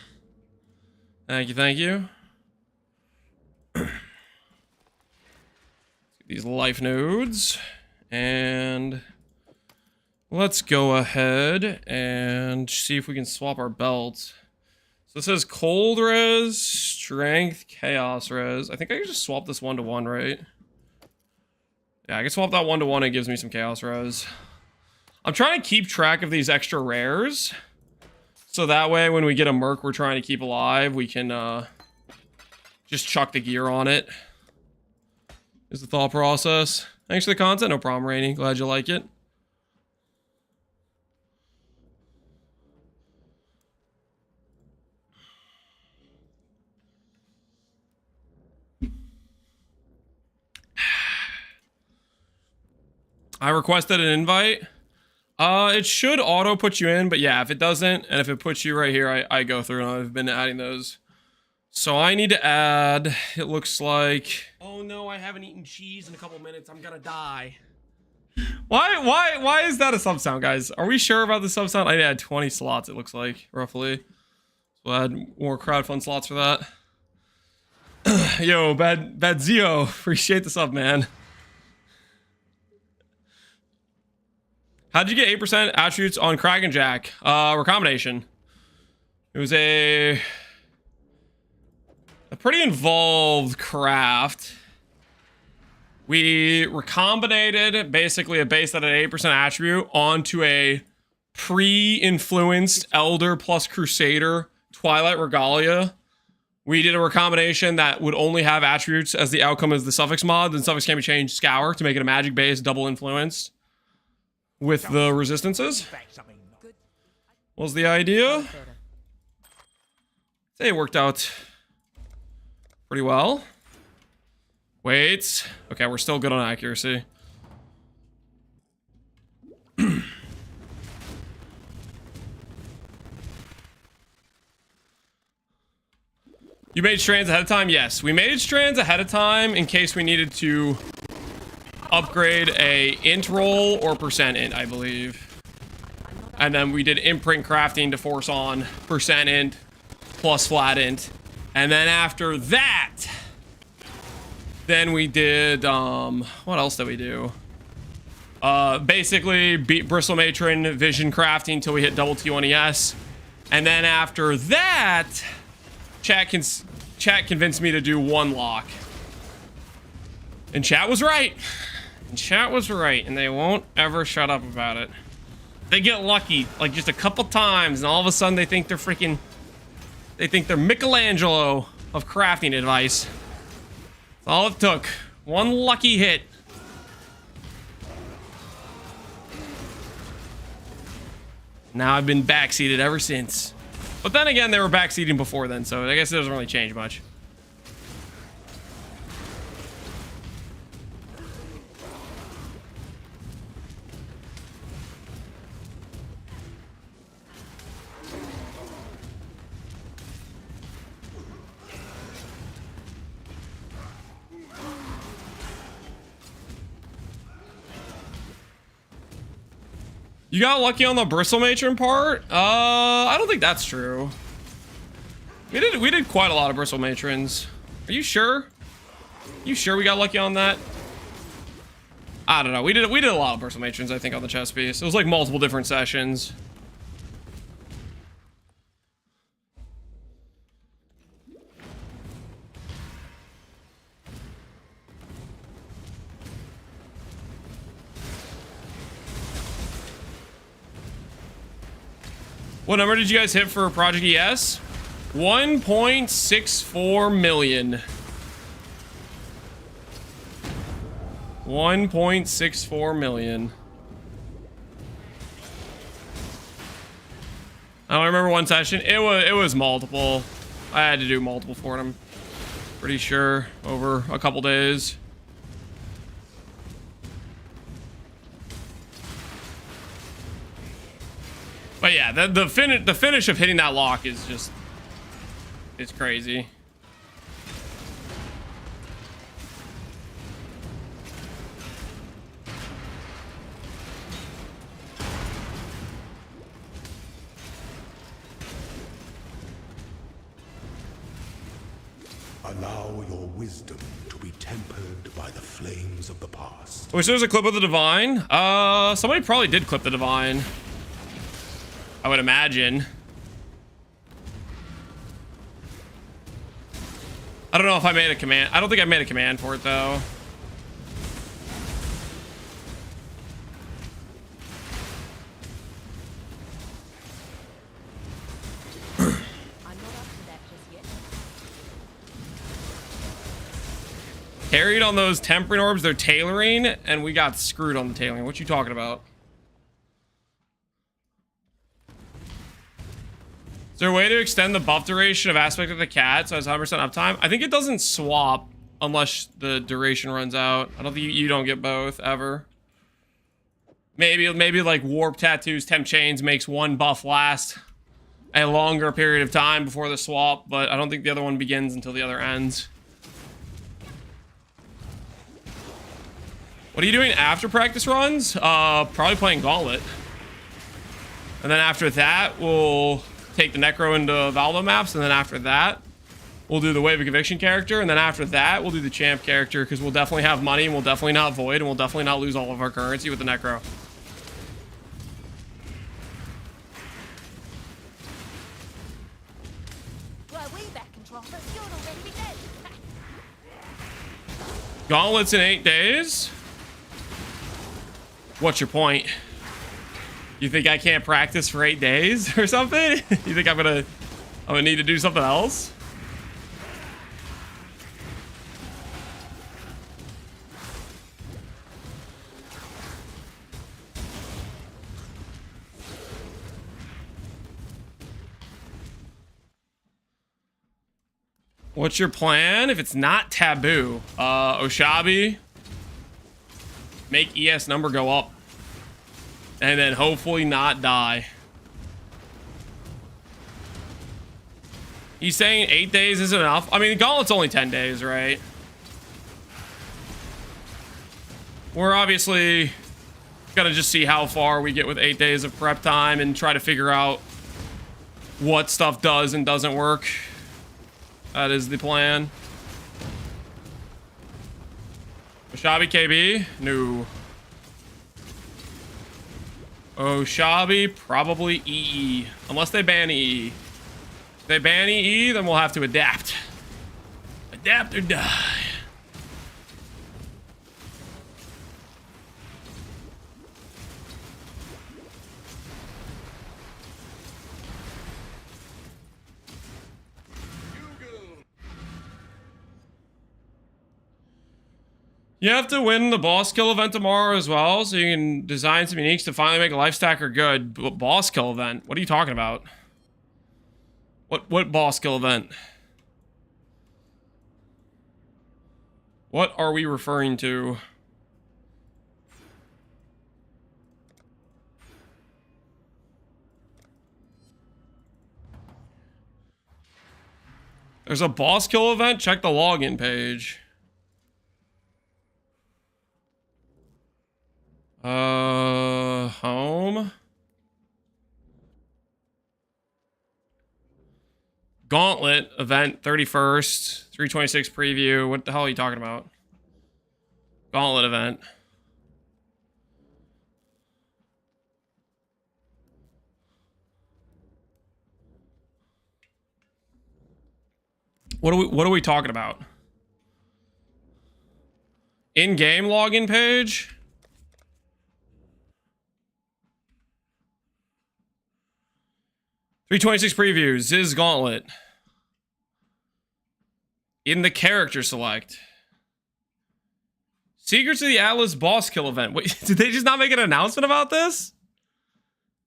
Thank you. These life nodes. And let's go ahead and see if we can swap our belts. So this says cold res, strength, chaos res. I think I can just swap this 1-to-1, right? Yeah, I can swap that 1-to-1. It gives me some chaos res. I'm trying to keep track of these extra rares. So that way when we get a merc we're trying to keep alive, we can just chuck the gear on it. Is the thought process. Thanks for the content. No problem, Rainy. Glad you like it. I requested an invite. It should auto put you in, but yeah, if it doesn't, and if it puts you right here, I go through and I've been adding those. So I need to add, it looks like, oh no, I haven't eaten cheese in a couple minutes. I'm gonna die. Why is that a sub sound, guys? Are we sure about the sub sound? I need to add 20 slots, it looks like, roughly. So I'll add more crowdfund slots for that. Yo, Bad Zio, appreciate the sub, man. How'd you get 8% attributes on Kraken Jack? Recombination. It was a pretty involved craft. We recombinated basically a base that had 8% attribute onto a pre-influenced Elder plus Crusader Twilight Regalia. We did a recombination that would only have attributes as the outcome as the suffix mod. Then suffix can be changed Scour to make it a magic base double influenced with the resistances. Was the idea. It worked out pretty well. Wait. Okay, we're still good on accuracy. You made strands ahead of time? Yes, we made strands ahead of time in case we needed to upgrade a int roll or percent int, I believe. And then we did imprint crafting to force on percent int plus flat int. And then after that, then we did, what else did we do? Basically beat Bristle Matron vision crafting until we hit double T1 ES. And then after that, chat convinced me to do one lock. And chat was right. And they won't ever shut up about it. They get lucky, like just a couple times, and all of a sudden they think they're freaking... They think they're Michelangelo of crafting advice. That's all it took. One lucky hit. Now I've been backseated ever since. But then again, they were backseating before then, so I guess it doesn't really change much. You got lucky on the Bristle Matron part? I don't think that's true. We did quite a lot of Bristle Matrons. Are you sure? You sure we got lucky on that? I don't know. We did a lot of Bristle Matrons, I think, on the chess piece. It was like multiple different sessions. What number did you guys hit for Project ES? 1.64 million. 1.64 million. I don't remember one session. It was multiple. I had to do multiple for them. Pretty sure over a couple days. But yeah, the finish of hitting that lock is just, it's crazy. Allow your wisdom to be tempered by the flames of the past. Wish there was a clip of the Divine. Somebody probably did clip the Divine, I would imagine. I don't know if I made a command. I don't think I made a command for it though. Carried on those tempering orbs, they're tailoring, and we got screwed on the tailoring. What you talking about? Is there a way to extend the buff duration of Aspect of the Cat so it's 100% uptime? I think it doesn't swap unless the duration runs out. I don't think you don't get both ever. Maybe like Warp Tattoos, Temp Chains makes one buff last a longer period of time before the swap, but I don't think the other one begins until the other ends. What are you doing after practice runs? Probably playing Gauntlet. And then after that, we'll take the Necro into Valdo maps, and then after that, we'll do the Wave of Conviction character, and then after that, we'll do the Champ character, because we'll definitely have money, and we'll definitely not void, and we'll definitely not lose all of our currency with the Necro. Gauntlet's in 8 days. What's your point? You think I can't practice for 8 days or something? You think I'm gonna need to do something else? What's your plan if it's not taboo? Oshabi, make ES number go up. And then hopefully not die. He's saying 8 days isn't enough. I mean, Gauntlet's only 10 days, right? We're obviously gonna just see how far we get with 8 days of prep time and try to figure out what stuff does and doesn't work. That is the plan. Oshabi KB? No. Oshabi, probably EE. Unless they ban EE. If they ban EE, then we'll have to adapt. Adapt or die. You have to win the boss kill event tomorrow as well, so you can design some uniques to finally make a life stacker good. Boss kill event? What are you talking about? What boss kill event? What are we referring to? There's a boss kill event? Check the login page. Home. Gauntlet event 31st, 326 preview. What the hell are you talking about? Gauntlet event. What are we talking about? In-game login page? .326 preview, Ziz Gauntlet. In the character select. Secrets of the Atlas boss kill event. Wait, did they just not make an announcement about this?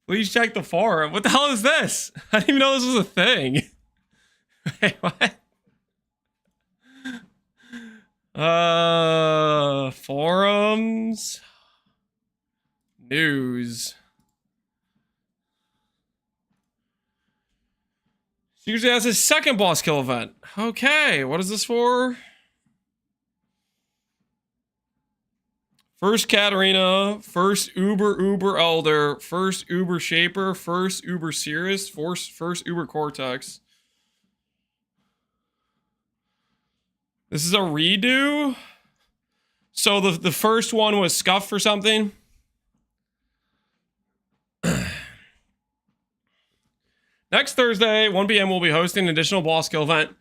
Please check the forum. What the hell is this? I didn't even know this was a thing. Wait, what? Forums. News. Usually has his second boss kill event. Okay, what is this for? First Katarina, first Uber Elder, first Uber Shaper, first Uber Cirrus, first Uber Cortex. This is a redo? So the first one was scuffed for something? Next Thursday, 1 p.m. we'll be hosting an additional boss kill event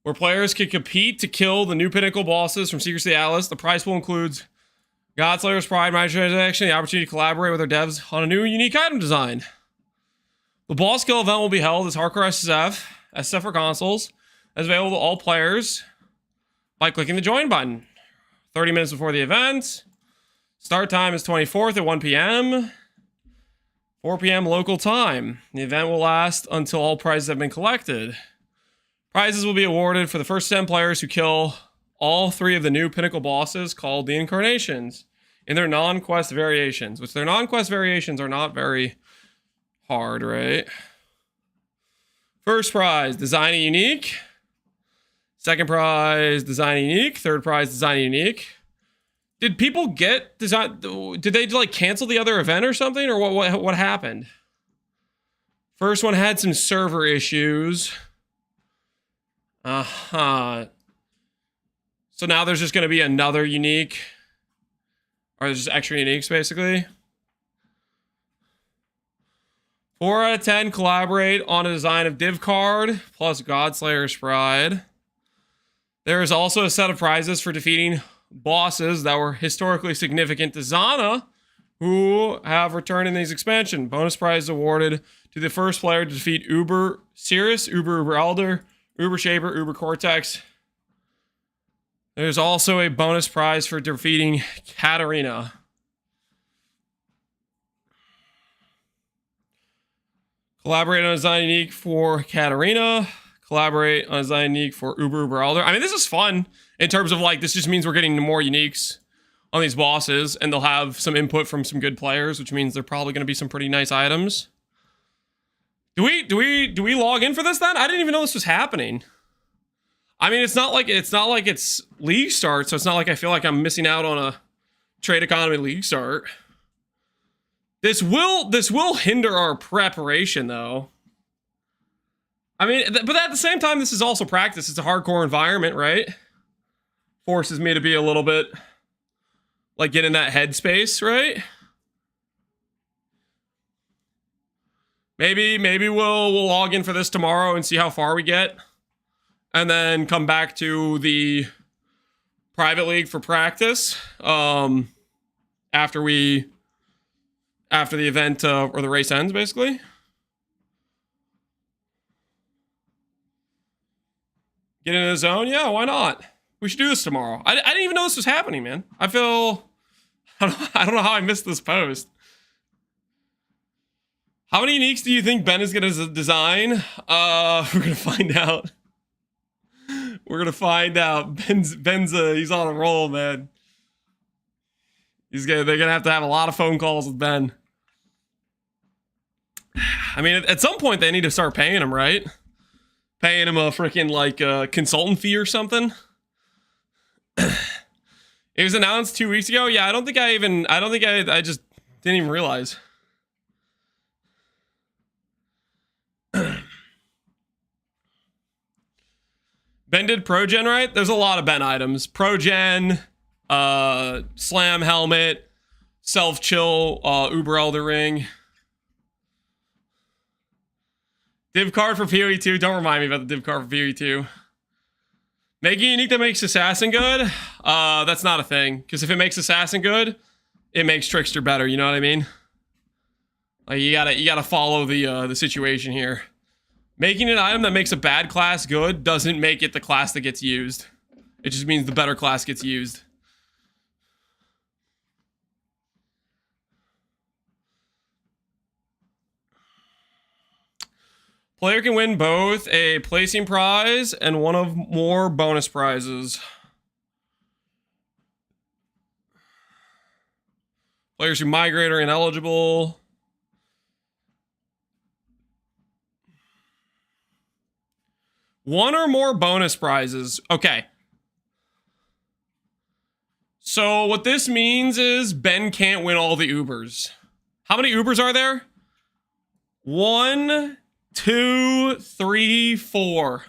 where players can compete to kill the new pinnacle bosses from Secrets of the Atlas. The prize pool includes Godslayer's Pride, microtransaction, the opportunity to collaborate with our devs on a new unique item design. The boss kill event will be held as Hardcore SF for consoles, as available to all players by clicking the join button. 30 minutes before the event. Start time is 24th at 1 p.m. 4 p.m. local time. The event will last until all prizes have been collected. Prizes will be awarded for the first 10 players who kill all 3 of the new pinnacle bosses called the Incarnations in their non-quest variations, which their non-quest variations are not very hard, right? First prize, design a unique. Second prize, design a unique. Third prize, design a unique. Did people get design? Did they like cancel the other event or something, or what happened? First one had some server issues. So now there's just going to be another unique, or there's just extra uniques basically. 4 out of 10 collaborate on a design of div card plus Godslayer's Pride. There is also a set of prizes for defeating bosses that were historically significant to Zana who have returned in these expansion. Bonus prize awarded to the first player to defeat Uber Cirrus, Uber Elder, Uber Shaper, Uber Cortex. There's also a bonus prize for defeating Katarina. Collaborate on a design unique for Katarina. Collaborate on a design unique for Uber Elder. I mean, this is fun in terms of like, this just means we're getting more uniques on these bosses, and they'll have some input from some good players, which means they're probably going to be some pretty nice items. Do we log in for this then? I didn't even know this was happening. I mean, it's not like it's league start, so it's not like I feel like I'm missing out on a trade economy league start. This will hinder our preparation though. I mean, but at the same time, this is also practice. It's a hardcore environment, right? Forces me to be a little bit like get in that headspace, right? Maybe we'll log in for this tomorrow and see how far we get, and then come back to the private league for practice after the event or the race ends, basically. Get into the zone? Yeah, why not? We should do this tomorrow. I didn't even know this was happening, man. I don't know how I missed this post. How many uniques do you think Ben is going to design? We're going to find out. We're going to find out. Ben's he's on a roll, man. They're going to have a lot of phone calls with Ben. I mean, at some point they need to start paying him, right? Paying him a freaking like consultant fee or something. It was announced 2 weeks ago. Yeah, I just didn't even realize. Ben did Progen, right? There's a lot of Ben items. Progen, Slam Helmet, Self-Chill, Uber Elder Ring. Div card for PoE 2. Don't remind me about the div card for PoE 2. Making unique that makes Assassin good? That's not a thing. Because if it makes Assassin good, it makes Trickster better. You know what I mean? Like you gotta follow the situation here. Making an item that makes a bad class good doesn't make it the class that gets used. It just means the better class gets used. Player can win both a placing prize and one of more bonus prizes. Players who migrate are ineligible. One or more bonus prizes. Okay. So what this means is Ben can't win all the Ubers. How many Ubers are there? 1, 2, 3, 4.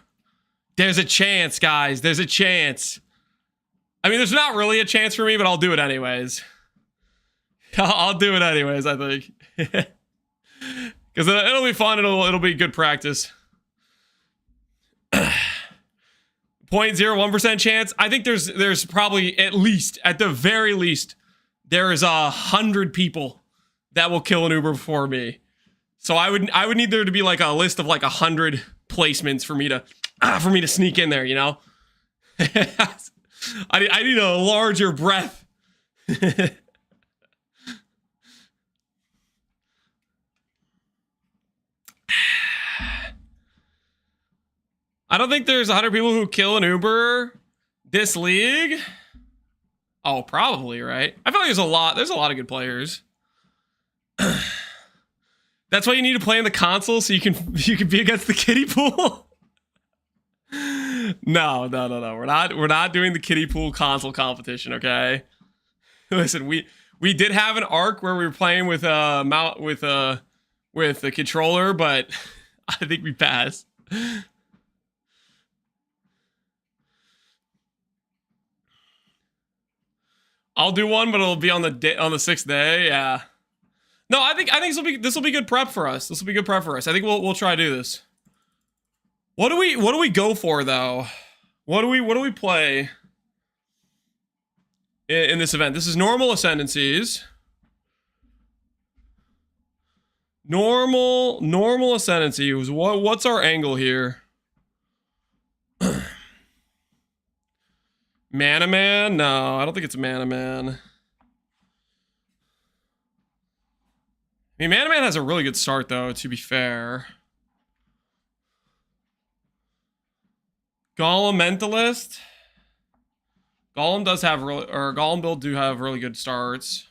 There's a chance, guys. There's a chance. I mean, there's not really a chance for me, but I'll do it anyways. I'll do it anyways, I think. Because it'll be fun. It'll be good practice. 0.01% chance. I think there's probably at least, at the very least, there is 100 people that will kill an Uber before me. So I would need there to be like a list of like 100 placements for me to sneak in there, you know? I need a larger breath. I don't think there's 100 people who kill an Uber this league. Oh, probably, right? I feel like there's a lot of good players. That's why you need to play in the console so you can be against the kiddie pool. No. We're not doing the kiddie pool console competition, okay? Listen, we did have an arc where we were playing with the controller, but I think we passed. I'll do one, but it'll be on the 6th day. Yeah. No, I think this will be good prep for us. This will be good prep for us. I think we'll try to do this. What do we go for though? What do we play in this event? This is normal ascendancies. Normal ascendancy. What's our angle here? Mana Man? No, I don't think it's Mana Man. I mean, Mana Man has a really good start, though, to be fair. Golem Mentalist. Golem does have Golem build do have really good starts.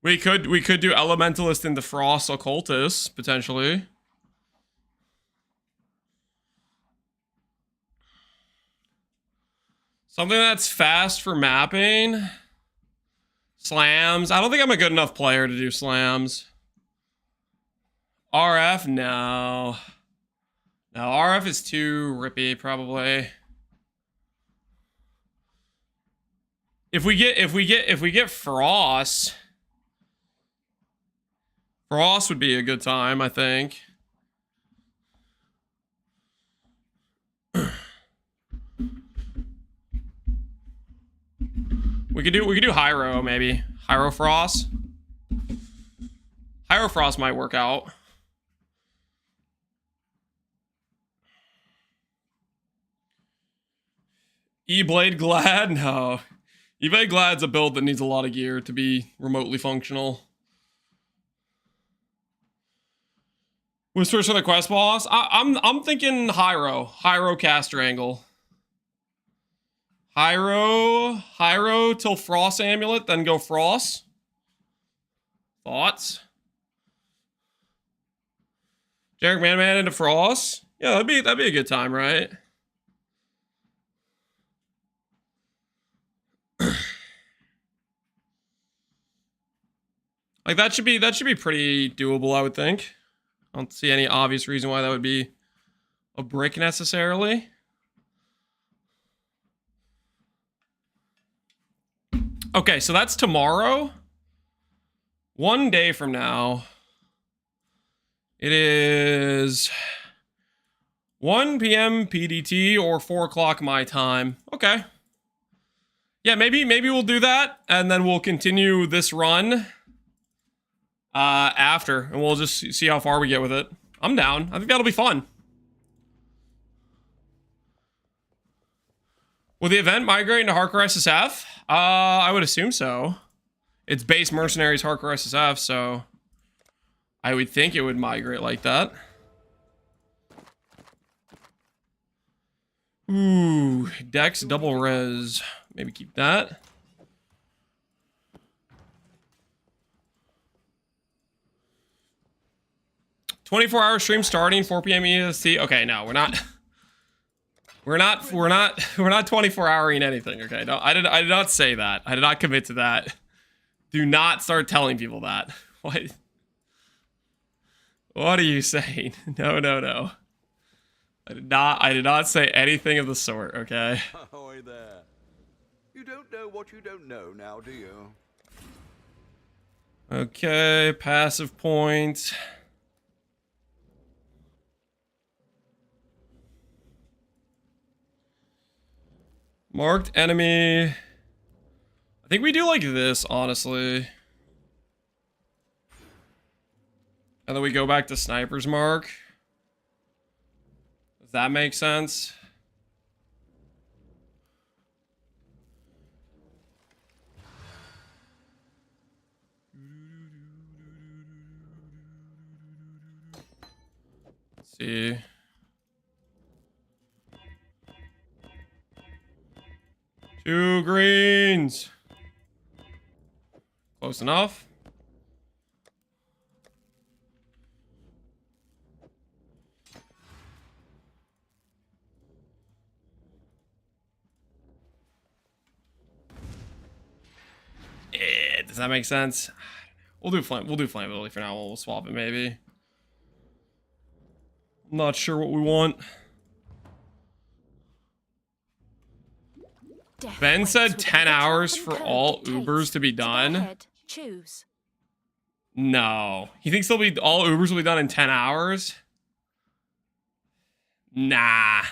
We could do Elementalist into Frost Occultist, potentially. Something that's fast for mapping. Slams. I don't think I'm a good enough player to do slams. RF? No. No, RF is too rippy, probably. If we get Frost. Frost would be a good time, I think. We could do Hyro, maybe. Hyro Frost. Hyro Frost might work out. E-Blade Glad? No. E-Blade Glad's a build that needs a lot of gear to be remotely functional. Whispers for the quest boss? I'm thinking Hyro caster angle. Hyro till Frost Amulet, then go Frost. Thoughts? Jarek Man into Frost? Yeah, that'd be a good time, right? Like that should be pretty doable, I would think. I don't see any obvious reason why that would be a brick necessarily. Okay, so that's tomorrow. 1 day from now. It is 1 p.m. PDT or 4 o'clock my time. Okay. Yeah, maybe we'll do that, and then we'll continue this run after, and we'll just see how far we get with it. I'm down. I think that'll be fun. Will the event migrate into Hardcore SSF? I would assume so. It's base Mercenaries Hardcore SSF, so I would think it would migrate like that. Ooh, Dex double res. Maybe keep that. "24-hour stream starting 4 p.m. EST." Okay, no, we're not 24-houring anything. Okay, no, I did not say that. I did not commit to that. Do not start telling people that. What are you saying? No, no, no. I did not say anything of the sort, okay? Ahoy there. You don't know what you don't know now, do you? Okay, passive point. Marked enemy. I think we do like this, honestly. And then we go back to sniper's mark. Does that make sense? Let's see. Two greens. Close enough. Does that make sense? We'll do flammability for now. We'll swap it maybe. I'm not sure what we want. Ben said 10 hours for all Ubers to be done. Choose. No. He thinks all Ubers will be done in 10 hours? Nah.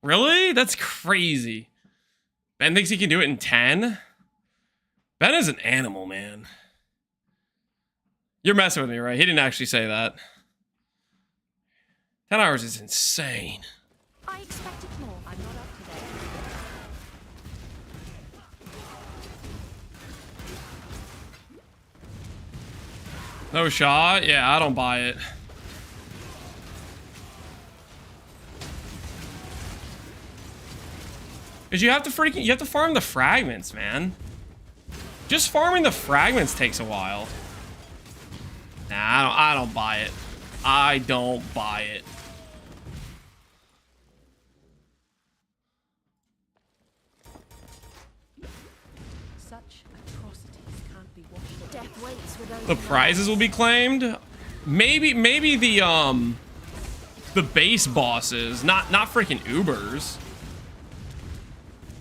Really? That's crazy. Ben thinks he can do it in 10? Ben is an animal, man. You're messing with me, right? He didn't actually say that. 10 hours is insane. I expected more. I'm not up to date. No shot? Yeah, I don't buy it. Because you have to farm the fragments, man. Just farming the fragments takes a while. Nah, I don't buy it. I don't buy it. Such atrocities can't be washed. Death waits with The prizes will be claimed. Maybe the base bosses, not freaking Ubers.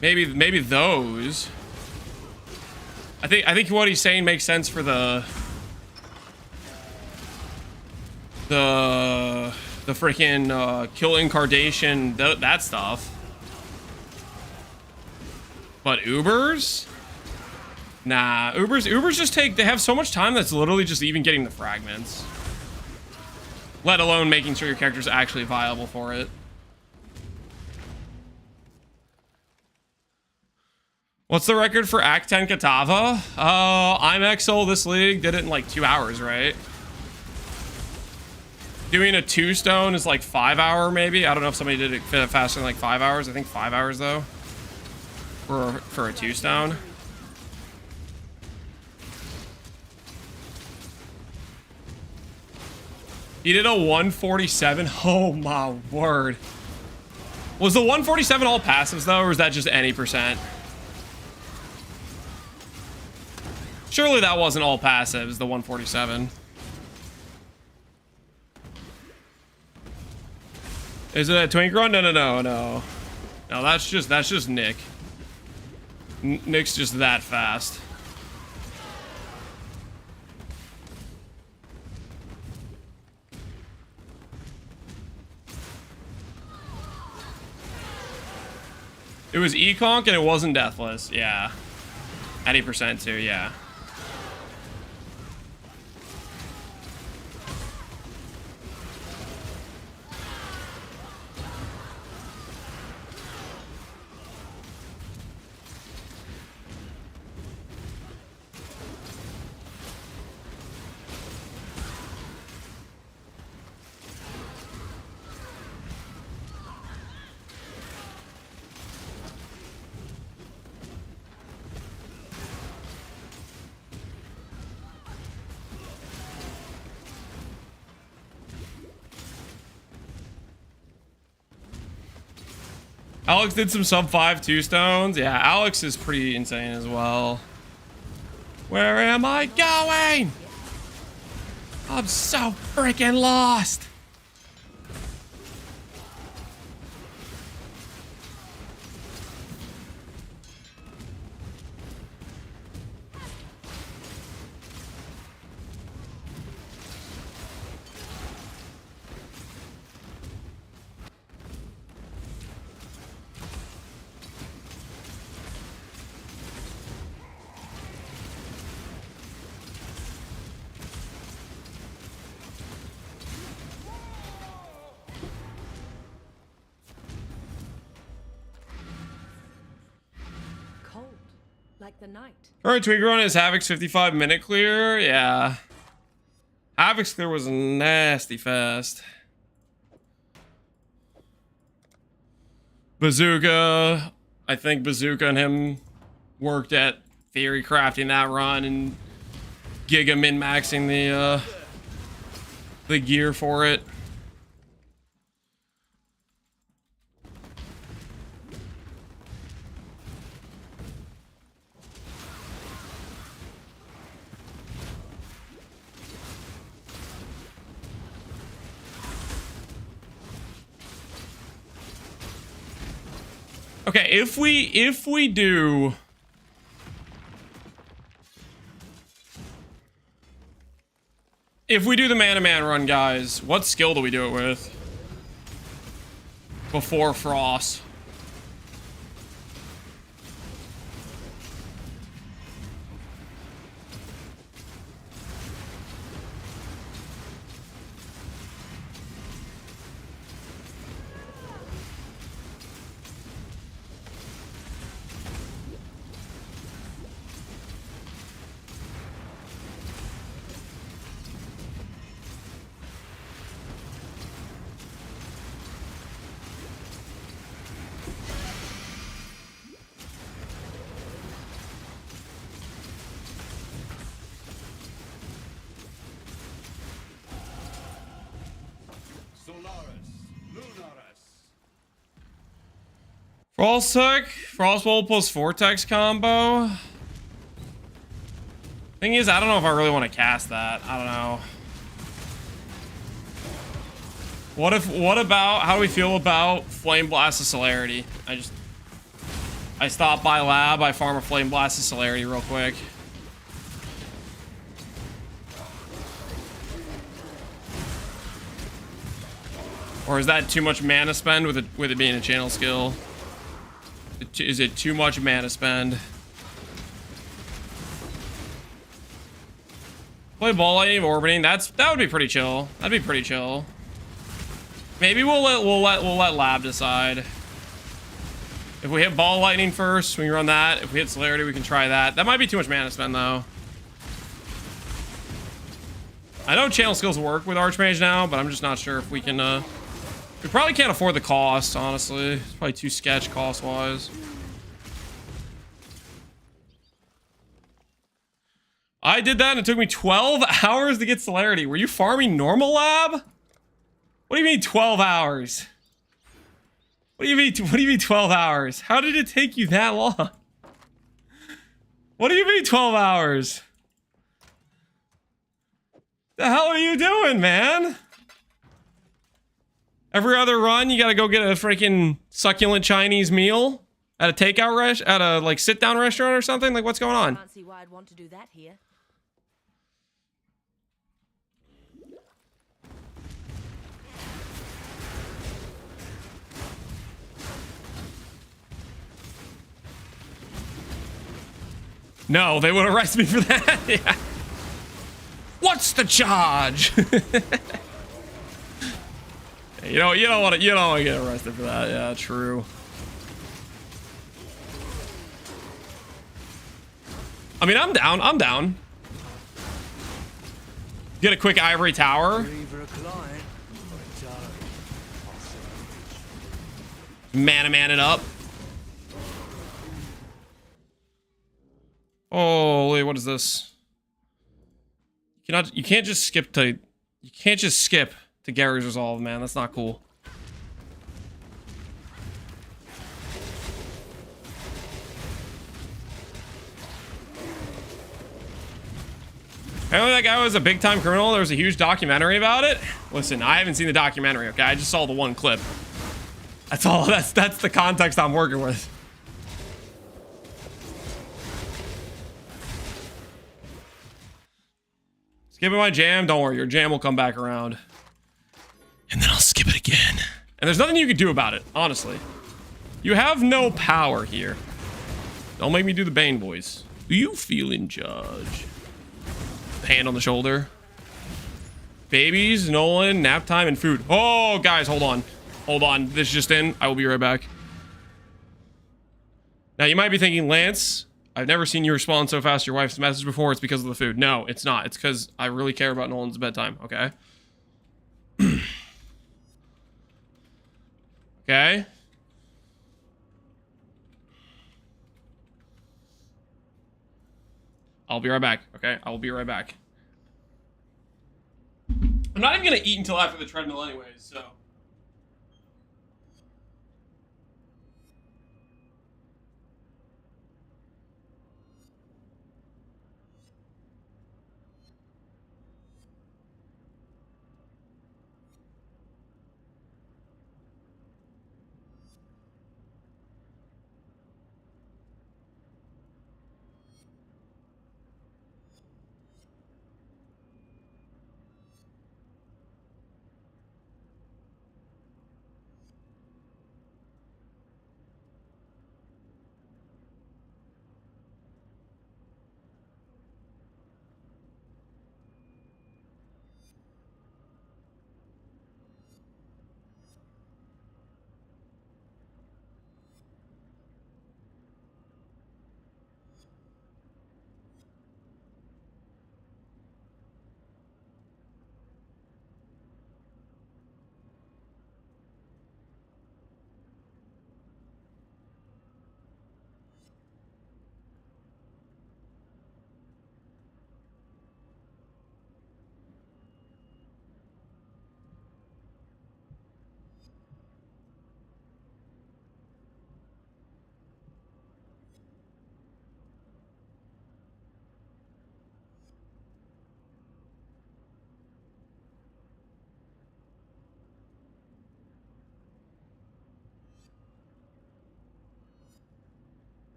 Maybe those. I think what he's saying makes sense for the freaking kill incarnation, that stuff. But Ubers? Nah, Ubers just they have so much time that's literally just even getting the fragments. Let alone making sure your character's actually viable for it. What's the record for Act 10 Katava? I'm Exile this league. Did it in like 2 hours, right? Doing a 2-stone is like 5 hour maybe. I don't know if somebody did it faster than like 5 hours. I think 5 hours though. For a 2-stone. He did a 147. Oh my word. Was the 147 all passives though, or was that just any percent? Surely that wasn't all passives, the 147. Is it a twink run? No. No, that's just Nick. Nick's just that fast. It was Econk and it wasn't Deathless. Yeah. Any percent too, yeah. Alex did some sub 5 2 stones. Yeah, Alex is pretty insane as well. Where am I going? I'm so freaking lost. Like the night. Alright, Tweaker on his Havoc's 55-minute clear. Yeah. Havoc's clear was nasty fast. Bazooka. I think Bazooka and him worked at theory crafting that run and Giga min-maxing the gear for it. Okay, if we do the man-to-man run, guys, what skill do we do it with? Before Frost. Frostbolt plus Vortex combo. Thing is, I don't know if I really want to cast that. I don't know. What about, how do we feel about Flame Blast of Celerity? I stop by lab, I farm a Flame Blast of Celerity real quick. Or is that too much mana spend with it being a channel skill? Is it too much mana spend? Play Ball Lightning Orbiting. That would be pretty chill. That'd be pretty chill. Maybe we'll let Lab decide. If we hit Ball Lightning first, we can run that. If we hit Celerity, we can try that. That might be too much mana spend though. I know channel skills work with Archmage now, but I'm just not sure if we can. We probably can't afford the cost, honestly. It's probably too sketch cost-wise. I did that and it took me 12 hours to get Celerity. Were you farming normal lab? What do you mean 12 hours? What do you mean 12 hours? How did it take you that long? What do you mean 12 hours? The hell are you doing, man? Every other run, you gotta go get a freaking succulent Chinese meal at a takeout at a like sit-down restaurant or something. Like, what's going on? Can't see why I'd want to do that here. No, they would arrest me for that. Yeah. What's the charge? You don't want to get arrested for that. Yeah, true. I mean, I'm down. Get a quick ivory tower. Man it up. Holy, what is this? You can't just skip to Gary's Resolve, man. That's not cool. Apparently that guy was a big time criminal. There was a huge documentary about it. Listen, I haven't seen the documentary, okay? I just saw the one clip. That's all. That's the context I'm working with. Skipping my jam. Don't worry, your jam will come back around. And then I'll skip it again. And there's nothing you can do about it, honestly. You have no power here. Don't make me do the Bane voice. Do you feel in charge? Hand on the shoulder. Babies, Nolan, nap time, and food. Oh, guys, hold on. Hold on. This just in. I will be right back. Now, you might be thinking, Lance, I've never seen you respond so fast to your wife's message before. It's because of the food. No, it's not. It's because I really care about Nolan's bedtime, okay? Okay? I'll be right back, okay? I will be right back. I'm not even gonna eat until after the treadmill anyways, so.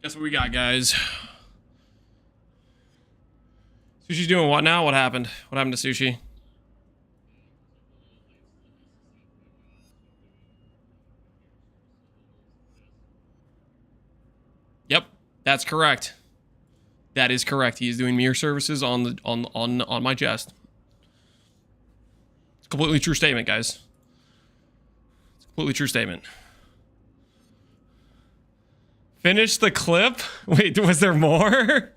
Guess what we got, guys? Sushi's doing what now? What happened? What happened to Sushi? Yep, that's correct. That is correct. He is doing mirror services on the on my chest. It's a completely true statement, guys. It's a completely true statement. Finish the clip? Wait, was there more?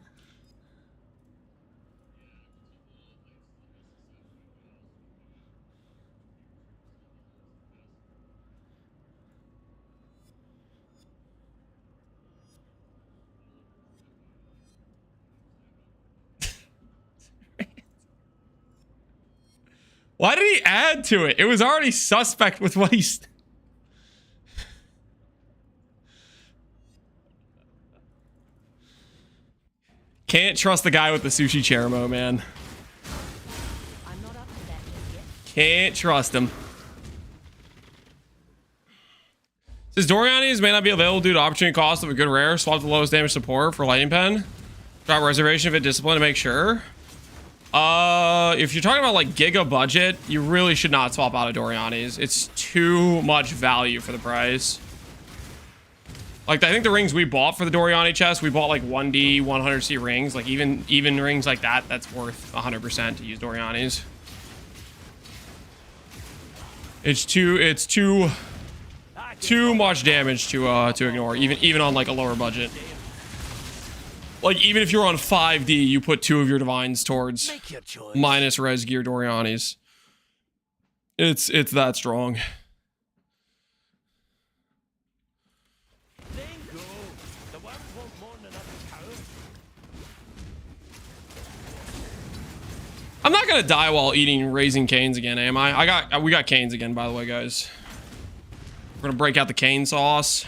Why did he add to it? It was already suspect with what he's... Can't trust the guy with the sushi cheramo, man. I'm not up to that just yet. Can't trust him. Says Doriani's may not be available due to opportunity cost of a good rare. Swap the lowest damage support for Lightning Pen. Drop reservation if it discipline to make sure. If you're talking about like giga budget, you really should not swap out of Doriani's. It's too much value for the price. Like, I think the rings we bought for the Doriani chest, we bought like 1D 100C rings. Like even rings like that, that's worth 100% to use Doriani's. It's too much damage to ignore, even on like a lower budget. Like, even if you're on 5D, you put 2 of your divines towards minus res gear Doriani's. It's that strong. I'm not gonna die while eating Raising Canes again, am I? We got canes again, by the way, guys. We're gonna break out the cane sauce.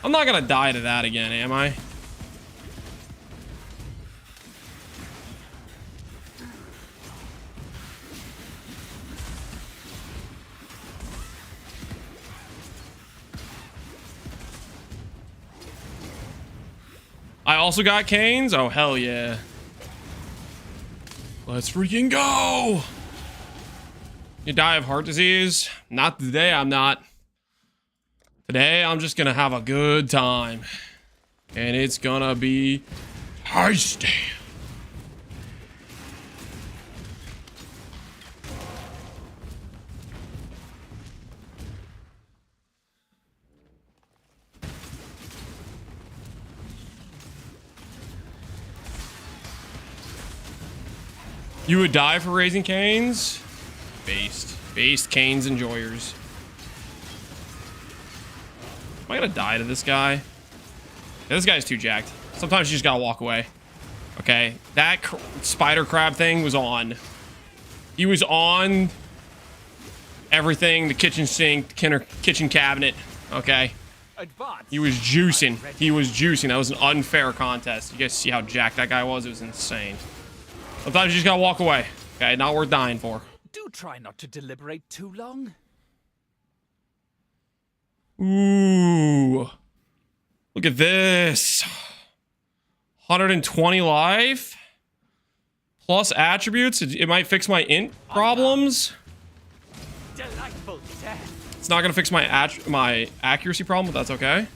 I'm not gonna die to that again, am I? I also got canes? Oh, hell yeah. Let's freaking go! You die of heart disease? Not today, I'm not. Today, I'm just gonna have a good time. And it's gonna be heisty. You would die for Raising Canes? Based Canes enjoyers. Am I gonna die to this guy? Yeah, this guy's too jacked. Sometimes you just gotta walk away. Okay, that spider crab thing was on. He was on everything, the kitchen sink, kitchen cabinet. Okay. He was juicing. He was juicing. That was an unfair contest. You guys see how jacked that guy was? It was insane. Sometimes you just gotta walk away. Okay, not worth dying for. Do try not to deliberate too long. Ooh. Look at this. 120 life. Plus attributes. It might fix my int problems. Delightful death. It's not gonna fix my accuracy problem, but that's okay.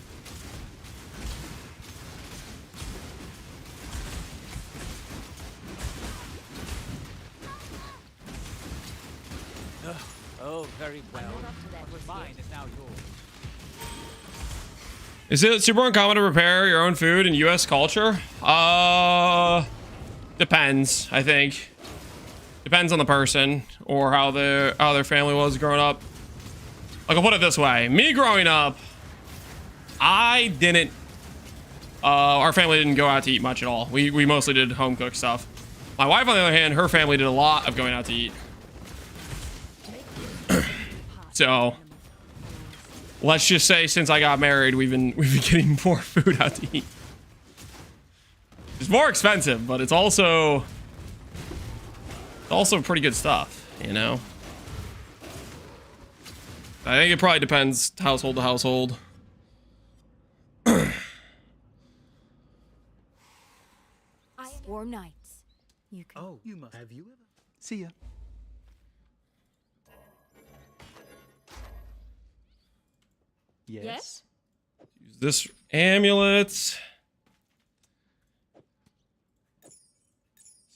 Oh, very well. What was mine is now yours. Is it super uncommon to prepare your own food in US culture? Depends, I think. Depends on the person or how their family was growing up. Like, I'll put it this way. Me growing up, I didn't our family didn't go out to eat much at all. We mostly did home cooked stuff. My wife, on the other hand, her family did a lot of going out to eat. So let's just say since I got married, we've been getting more food out to eat. It's more expensive, but it's also pretty good stuff, you know? I think it probably depends household to household. warm nights. You can. Oh, you must. Have you ever? See ya. Yes? Use this amulet. See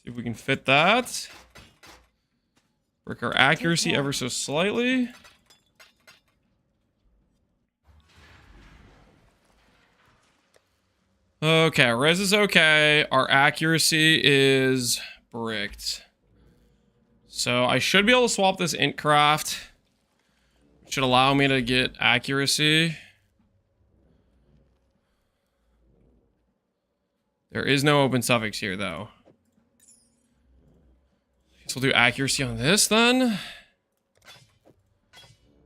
if we can fit that. Work our accuracy ever so slightly. Okay, our res is okay. Our accuracy is bricked. So I should be able to swap this int craft. Which should allow me to get accuracy. There is no open suffix here, though. So we'll do accuracy on this, then.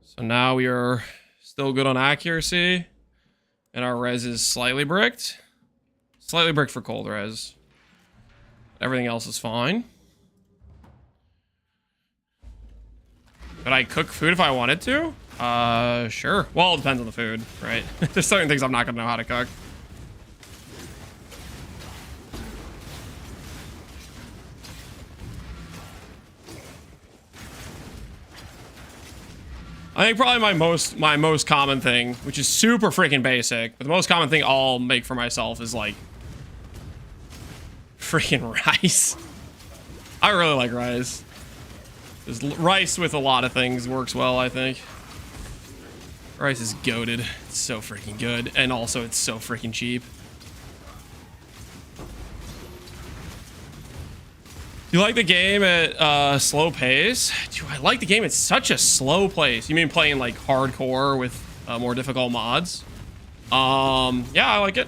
So now we are still good on accuracy. And our res is slightly bricked. Slightly bricked for cold res. Everything else is fine. Could I cook food if I wanted to? Sure. Well, it depends on the food, right? There's certain things I'm not gonna know how to cook. I think probably my most common thing, which is super freaking basic, but the most common thing I'll make for myself is like freaking rice. I really like rice. Just rice with a lot of things works well, I think. Rice is goated. It's so freaking good, and also it's so freaking cheap. You like the game at slow pace? Dude, I like the game at such a slow pace. You mean playing like hardcore with more difficult mods? Yeah, I like it.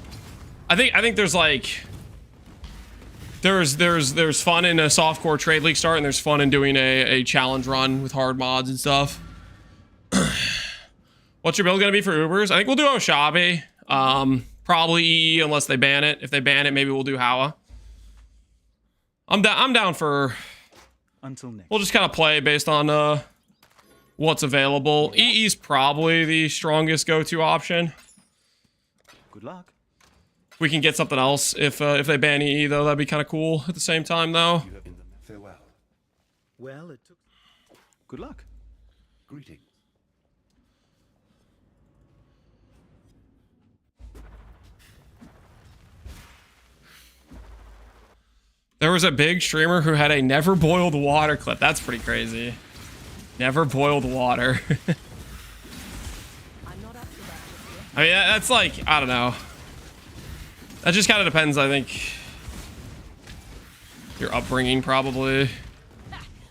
I think there's like there's fun in a softcore trade league start, and there's fun in doing a challenge run with hard mods and stuff. What's your build gonna be for Ubers? I think we'll do Oshabi. Probably EE unless they ban it. If they ban it, maybe we'll do Hawa. I'm down for. Until next. We'll just kind of play based on what's available. EE's probably the strongest go-to option. Good luck. We can get something else if they ban EE though. That'd be kind of cool at the same time though. You have been farewell. Well, it took. Good luck. Greetings. There was a big streamer who had a never boiled water clip. That's pretty crazy. Never boiled water. I mean, that's like, I don't know. That just kind of depends, I think. Your upbringing, probably.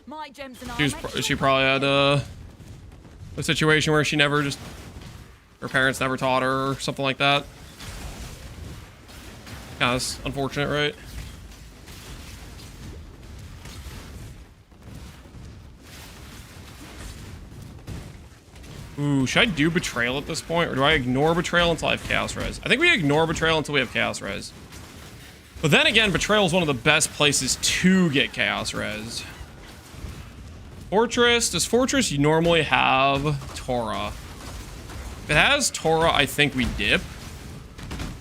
My gems and She probably had a situation where she never just... Her parents never taught her or something like that. Yeah, that's unfortunate, right? Ooh, should I do Betrayal at this point? Or do I ignore Betrayal until I have Chaos Res? I think we ignore Betrayal until we have Chaos Res. But then again, Betrayal is one of the best places to get Chaos Res. Fortress. Does Fortress normally have Torah? If it has Torah, I think we dip.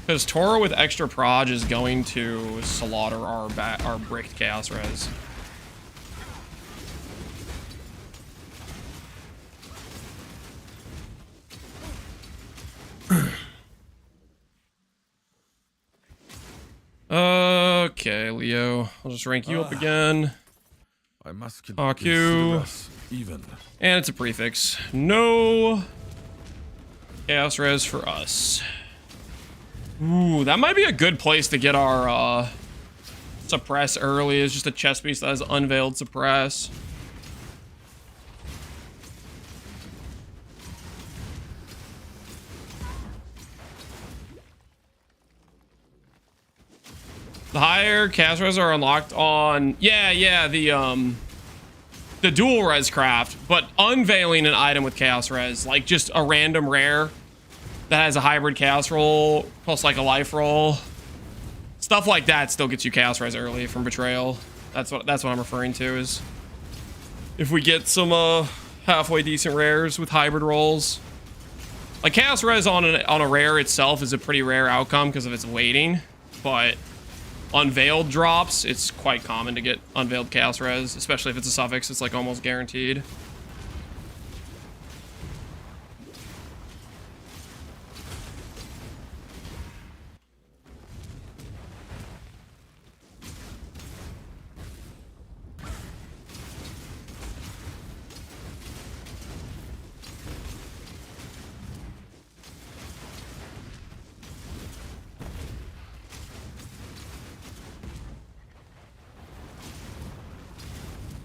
Because Torah with extra proj is going to slaughter our bricked Chaos Res. Okay, Leo. I'll just rank you up again. I must Haku. Even. And it's a prefix. No Chaos Res for us. Ooh, that might be a good place to get our suppress early. It's just a chest piece that has unveiled suppress. The higher Chaos Res are unlocked on the dual res craft, but unveiling an item with Chaos Res, like just a random rare that has a hybrid Chaos roll plus like a life roll, stuff like that still gets you Chaos Res early from Betrayal. That's what I'm referring to, is if we get some halfway decent rares with hybrid rolls. Like Chaos Res on a rare itself is a pretty rare outcome because of its weighting, but Unveiled drops, it's quite common to get Unveiled Chaos Res, especially if it's a suffix. It's like almost guaranteed.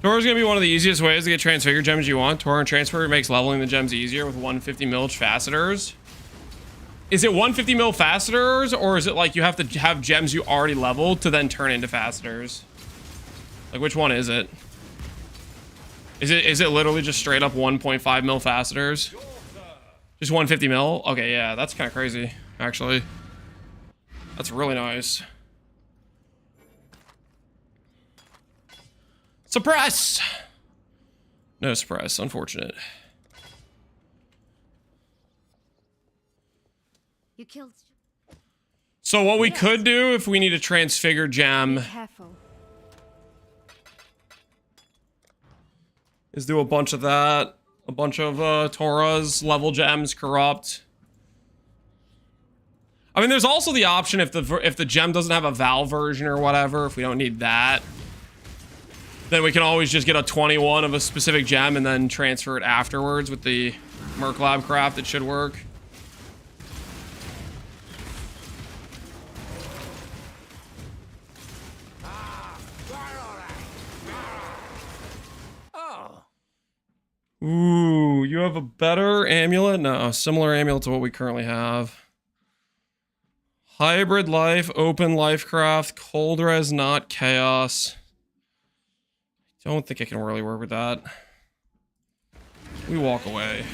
Tor is going to be one of the easiest ways to get transfigured gems you want. Tor and Transfer makes leveling the gems easier with 150 mil facetors. Is it 150 mil facetors, or is it like you have to have gems you already leveled to then turn into facetors? Like, which one is it? Is it literally just straight up 1.5 mil facetors? Just 150 mil? Okay, yeah, that's kind of crazy, actually. That's really nice. Suppress! No suppress, unfortunate. You killed. So what we could do if we need a transfigure gem Careful. is do a bunch of that. A bunch of Torah's level gems, corrupt. I mean, there's also the option if the gem doesn't have a Val version or whatever, if we don't need that, then we can always just get a 21 of a specific gem and then transfer it afterwards with the Merc Lab craft. It should work. Ooh, you have a better amulet? No, a similar amulet to what we currently have. Hybrid life, open life craft, cold res, not chaos. Don't think I can really work with that. We walk away.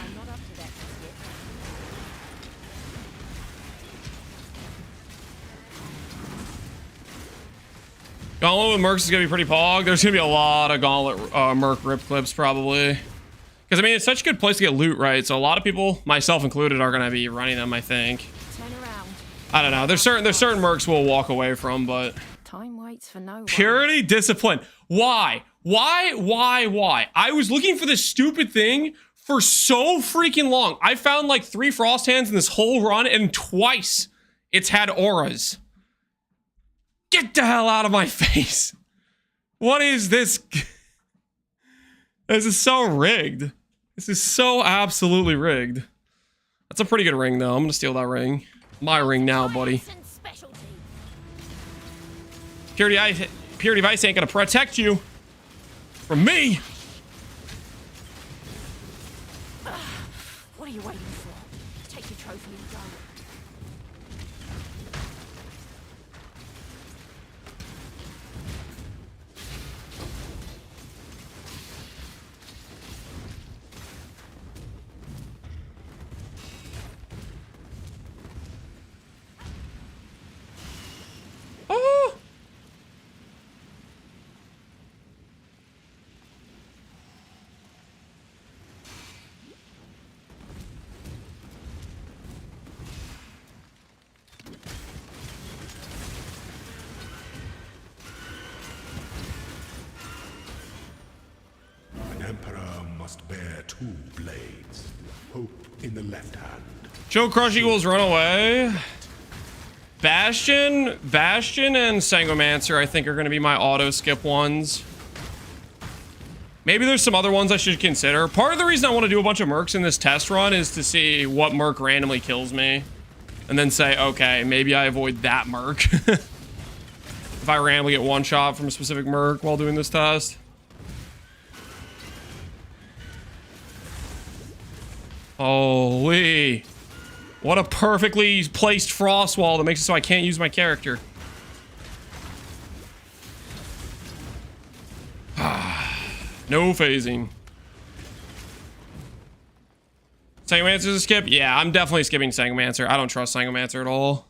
Gauntlet with Mercs is gonna be pretty pog. There's gonna be a lot of Gauntlet Merc rip clips probably. Because I mean, it's such a good place to get loot, right? So a lot of people, myself included, are gonna be running them, I think. Turn around. I don't know. There's certain Mercs we'll walk away from, but Time waits for no one. Purity, discipline. Why? Why? I was looking for this stupid thing for so freaking long. I found like 3 frost hands in this whole run, and twice it's had auras. Get the hell out of my face. What is this? This is so rigged. This is so absolutely rigged. That's a pretty good ring, though. I'm gonna steal that ring. My ring now, buddy. Purity of Ice ain't gonna protect you from me. What are you waiting for? Take your trophy and go. Oh! An emperor must bear 2 blades. Hope in the left hand. Joe Crush Eagles run away. Bastion and Sangomancer, I think, are going to be my auto skip ones. Maybe there's some other ones I should consider. Part of the reason I want to do a bunch of Mercs in this test run is to see what Merc randomly kills me. And then say, okay, maybe I avoid that Merc. If I randomly get one shot from a specific Merc while doing this test. Holy. What a perfectly placed frost wall that makes it so I can't use my character. No phasing. Sangomancer's a skip? Yeah, I'm definitely skipping Sangomancer. I don't trust Sangomancer at all.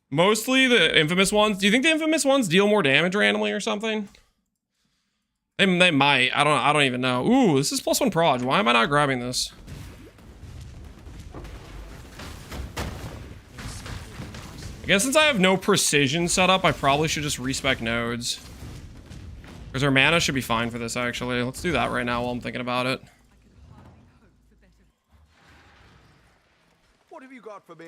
Mostly the infamous ones. Do you think the infamous ones deal more damage randomly or something? They might. I don't even know. Ooh, this is +1 proj. Why am I not grabbing this? I guess since I have no precision set up, I probably should just respec nodes. Because our mana should be fine for this, actually. Let's do that right now while I'm thinking about it. What have you got for me?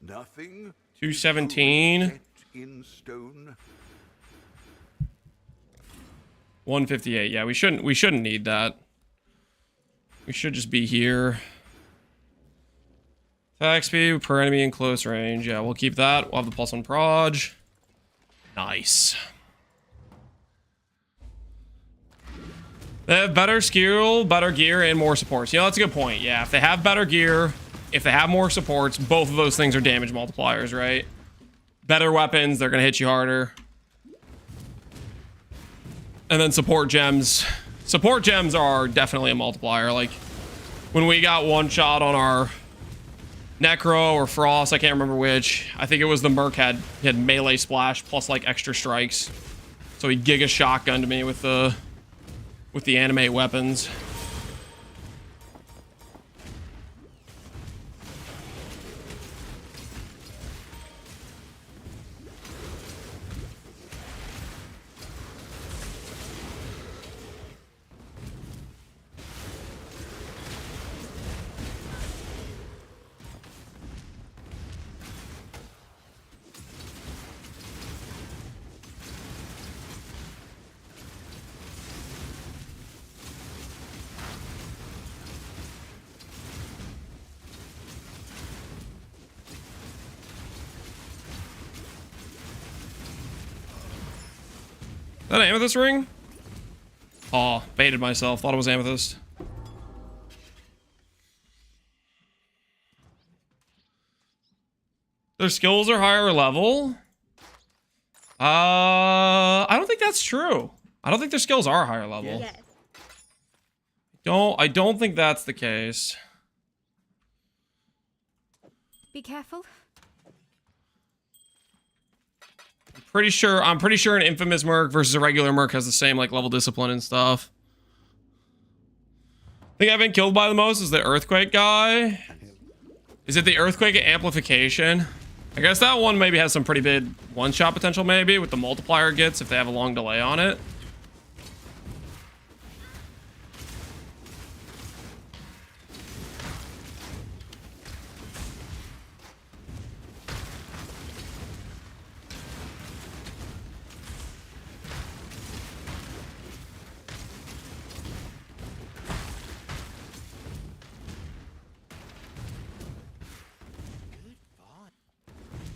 Nothing. 217. Set in stone. 158. Yeah, we shouldn't need that. We should just be here. Attack speed per enemy in close range. Yeah, we'll keep that. We'll have the +1 proj. Nice. They have better skill, better gear, and more supports. You know, that's a good point. Yeah, if they have better gear, if they have more supports, both of those things are damage multipliers, right? Better weapons, they're going to hit you harder. And then support gems. Support gems are definitely a multiplier. Like, when we got one shot on our Necro or Frost, I can't remember which. I think it was the Merc had melee splash plus like extra strikes. So he giga shotgunned me with the animate weapons. Is that an amethyst ring? Oh, baited myself. Thought it was amethyst. Their skills are higher level. I don't think that's true. I don't think their skills are higher level. Yes. I don't think that's the case. Be careful. I'm pretty sure an infamous merc versus a regular merc has the same like level discipline and stuff. I think I've been killed by the most is the earthquake guy. Is it the earthquake amplification? I guess that one maybe has some pretty big one-shot potential maybe with the multiplier gets if they have a long delay on it.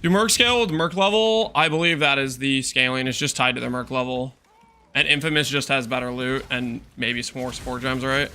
Do Merc scale with Merc level? I believe that is the scaling. It's just tied to their Merc level. And Infamous just has better loot and maybe some more support gems, right?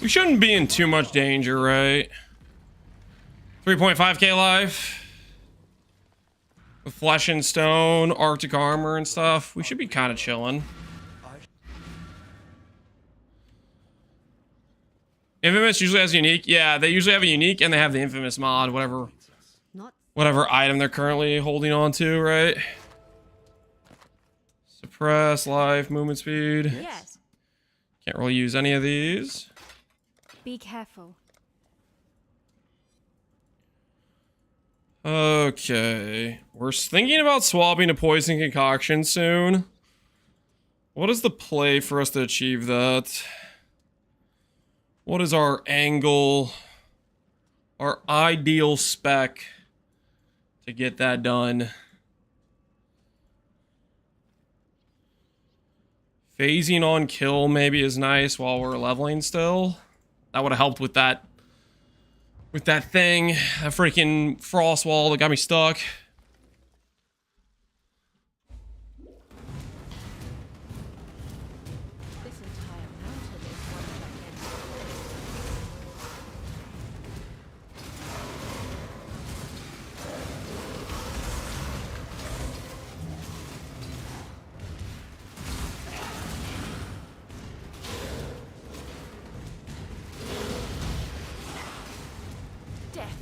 We shouldn't be in too much danger, right? 3.5k life. With flesh and stone, arctic armor and stuff. We should be kind of chilling. Infamous usually has unique. Yeah, they usually have a unique and they have the infamous mod, whatever item they're currently holding on to, right? Suppress, life, movement speed. Yes. Can't really use any of these. Be careful. Okay. We're thinking about swapping to poison concoction soon. What is the play for us to achieve that? What is our angle? Our ideal spec to get that done? Phasing on kill maybe is nice while we're leveling still. That would have helped with that thing, that freaking frost wall that got me stuck.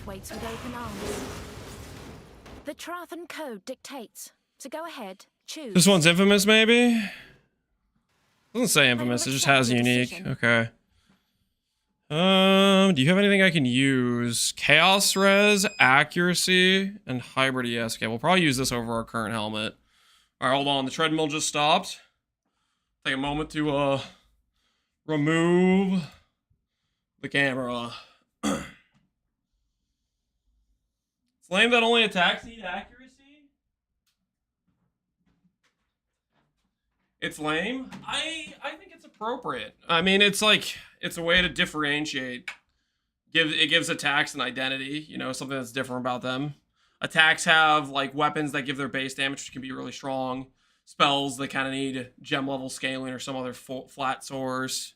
waits with open arms. The Trathan Code dictates. So go ahead, choose. This one's infamous, maybe? Doesn't say infamous, it just has unique. Okay. Do you have anything I can use? Chaos Res, Accuracy, and Hybrid ES. Okay, we'll probably use this over our current helmet. Alright, hold on. The treadmill just stopped. Take a moment to, remove the camera. It's lame that only attacks need accuracy? It's lame. I think it's appropriate. I mean, it's like, it's a way to differentiate. It gives attacks an identity, you know, something that's different about them. Attacks have like weapons that give their base damage, which can be really strong. Spells that kind of need gem level scaling or some other flat source.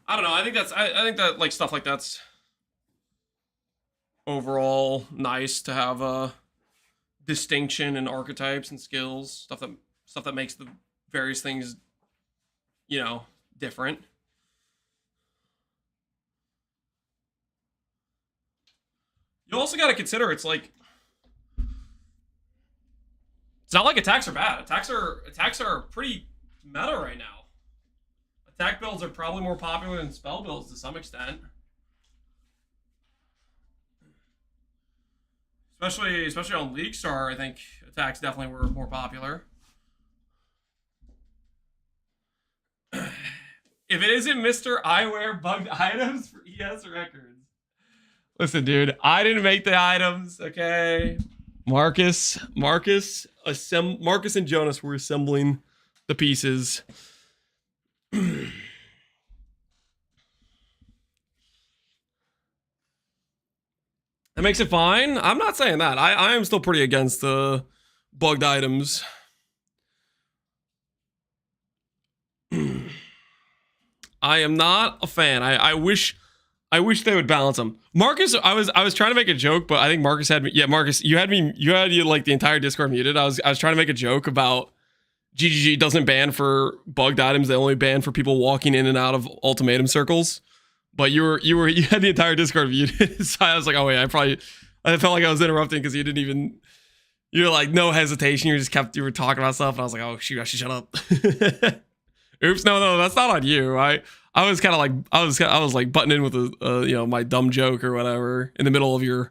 I don't know. I think that like stuff like that's overall nice to have a distinction in archetypes and skills, stuff that makes the various things, you know, different. You also got to consider it's like it's not like attacks are bad. Attacks are pretty meta right now. Attack builds are probably more popular than spell builds to some extent. Especially on League Star, I think attacks definitely were more popular. If it isn't Mr. I wear bugged items for ES records. Listen, dude, I didn't make the items, okay? Marcus and Jonas were assembling the pieces. That makes it fine. I'm not saying that. I am still pretty against the bugged items. I am not a fan. I wish they would balance them. Marcus, I was trying to make a joke, but I think Marcus had me. Yeah, Marcus, you had like the entire Discord muted. I was trying to make a joke about GGG doesn't ban for bugged items. They only ban for people walking in and out of ultimatum circles. But you had the entire Discord muted. So I was like, oh wait, I felt like I was interrupting because you didn't even. You're like no hesitation. You were talking about stuff, and I was like, oh shoot, I should shut up. Oops, no, that's not on you. I was kind of like I was like butting in with you know, my dumb joke or whatever in the middle of your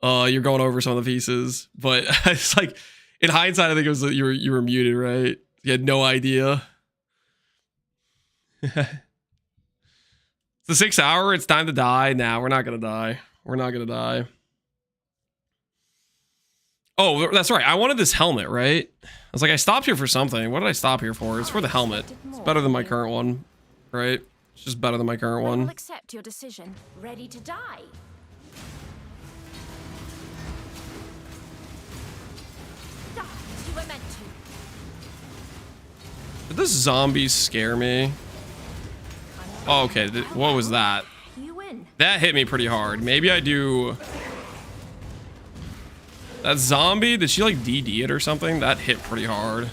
you're going over some of the pieces, but it's like in hindsight I think it was that you were muted, right? You had no idea. It's the 6th hour. It's time to die. Nah, we're not gonna die. We're not gonna die. Oh, that's right. I wanted this helmet, right? I was like, I stopped here for something. What did I stop here for? It's for the helmet. It's better than my current one, right? It's just better than my current one. I will accept your decision. Ready to die. Die as you were meant to. Did the zombies scare me? Oh, okay. What was that? You win. That hit me pretty hard. Maybe I do. That zombie, did she like DD it or something? That hit pretty hard.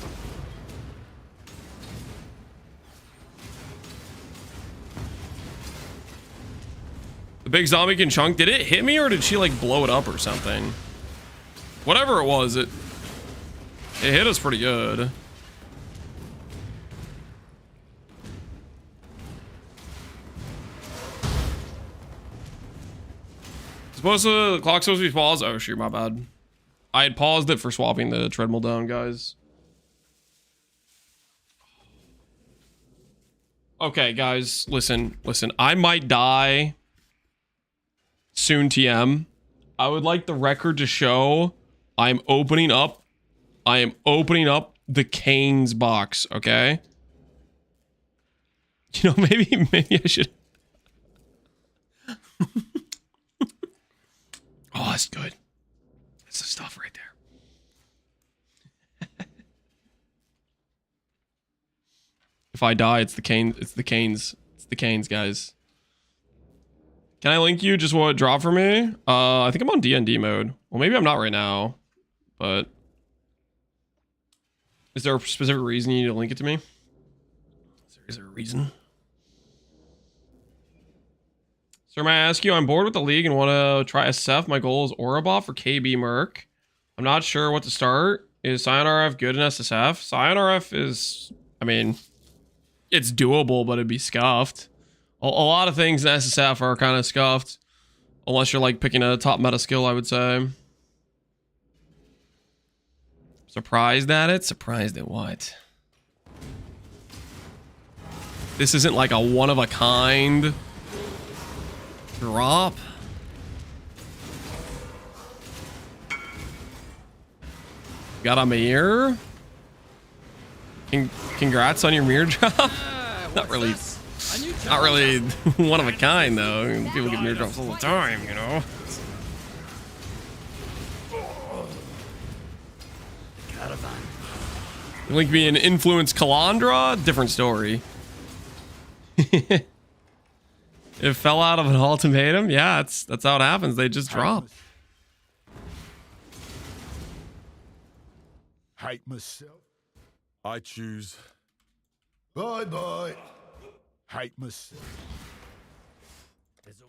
The big zombie can chunk. Did it hit me or did she like blow it up or something? Whatever it was, it hit us pretty good. The clock's supposed to be paused. Oh shoot, my bad. I had paused it for swapping the treadmill down, guys. Okay, guys, listen. I might die soon, TM. I would like the record to show I am opening up the Canes box, okay? You know, maybe I should. Oh, that's good. That's the stuff right there. If I die, it's the Canes. It's the Canes. It's the Canes, guys. Can I link you? Just what drop for me? I think I'm on D&D mode. Well, maybe I'm not right now, but is there a specific reason you need to link it to me? Is there a reason? Sir, may I ask you, I'm bored with the league and want to try SF. My goal is Orabot for KB Merc. I'm not sure what to start. Is Scion RF good in SSF? Scion RF is, I mean, it's doable, but it'd be scuffed. A lot of things in SSF are kind of scuffed. Unless you're like picking a top meta skill, I would say. Surprised at it? Surprised at what? This isn't like a one-of-a-kind drop. Got a mirror? Congrats on your mirror drop. Not really one of a kind though. People get mirror drops all the time, you know. Link being influenced Calandra, different story. It fell out of an ultimatum. Yeah, that's how it happens. They just drop. Hate myself. I choose. Bye bye. Hate myself.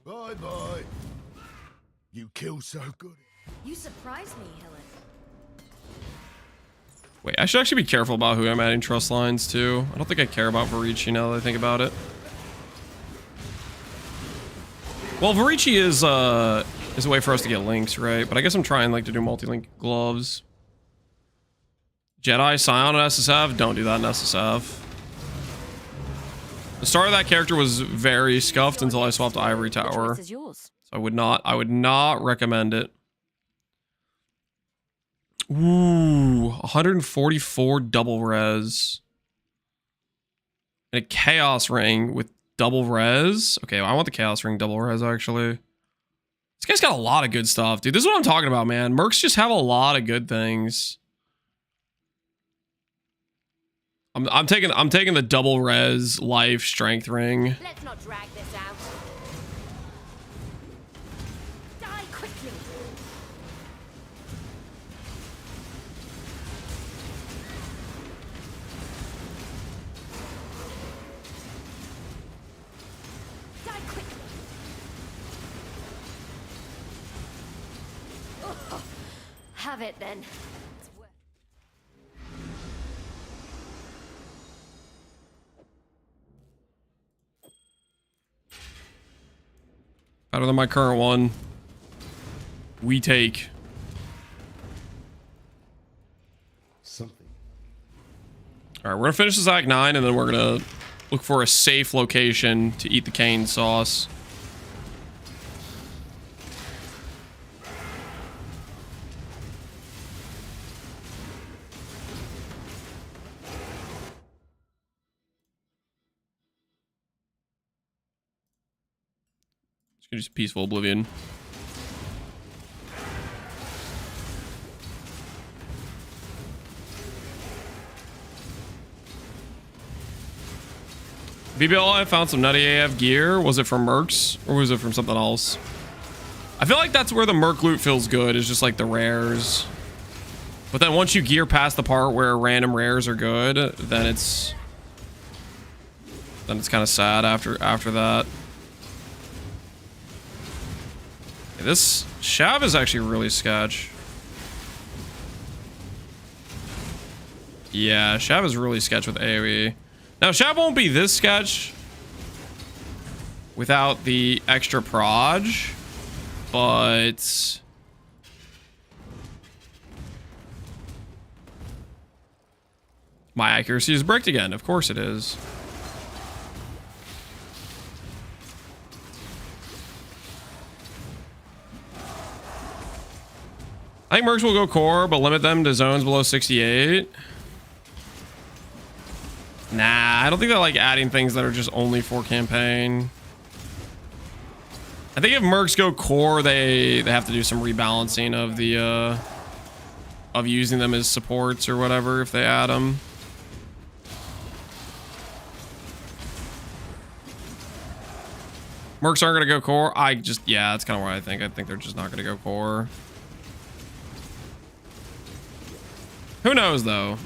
Bye bye. You kill so good. You surprised me, Helen. Wait, I should actually be careful about who I'm adding trust lines to. I don't think I care about Varici now that I think about it. Well, Varici is a way for us to get links, right? But I guess I'm trying like to do multi-link gloves. Jedi, Scion, and SSF. Don't do that in SSF. The start of that character was very scuffed until I swapped to Ivory Tower. So I would not recommend it. Ooh, 144 double res. And a Chaos Ring with double res. Okay, I want the Chaos Ring double res, actually. This guy's got a lot of good stuff, dude. This is what I'm talking about, man. Mercs just have a lot of good things. I'm taking the double res life strength ring. Let's not drag this out. Die quickly. Die quickly. Oh, have it then. Better than my current one. We take. Something. All right, we're gonna finish this Act 9, and then we're gonna look for a safe location to eat the cane sauce. Just peaceful oblivion. BBL, I found some nutty AF gear. Was it from Mercs or was it from something else? I feel like that's where the Merc loot feels good, is just like the rares. But then once you gear past the part where random rares are good, then it's kind of sad after that. This Shav is actually really sketch. Yeah, Shav is really sketch with AoE. Now, Shav won't be this sketch without the extra proj, but my accuracy is bricked again. Of course it is. I think Mercs will go core, but limit them to zones below 68. Nah, I don't think they're like adding things that are just only for campaign. I think if Mercs go core, they have to do some rebalancing of the of using them as supports or whatever if they add them. Mercs aren't gonna go core. Yeah, that's kind of what I think. I think they're just not gonna go core. Who knows, though?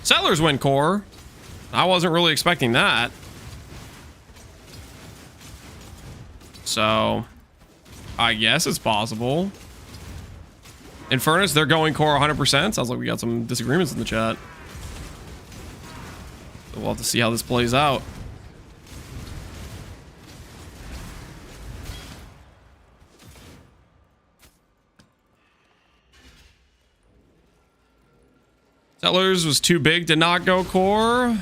Settlers went core. I wasn't really expecting that. So I guess it's possible. Infernus, they're going core 100%. Sounds like we got some disagreements in the chat. So we'll have to see how this plays out. Settlers was too big to not go core.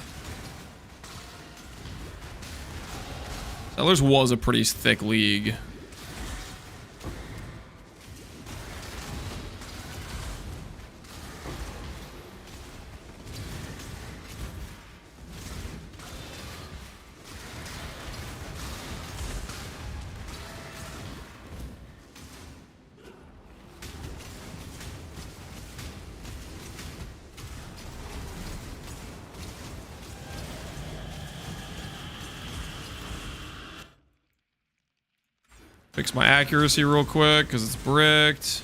Settlers was a pretty thick league. Fix my accuracy real quick because it's bricked.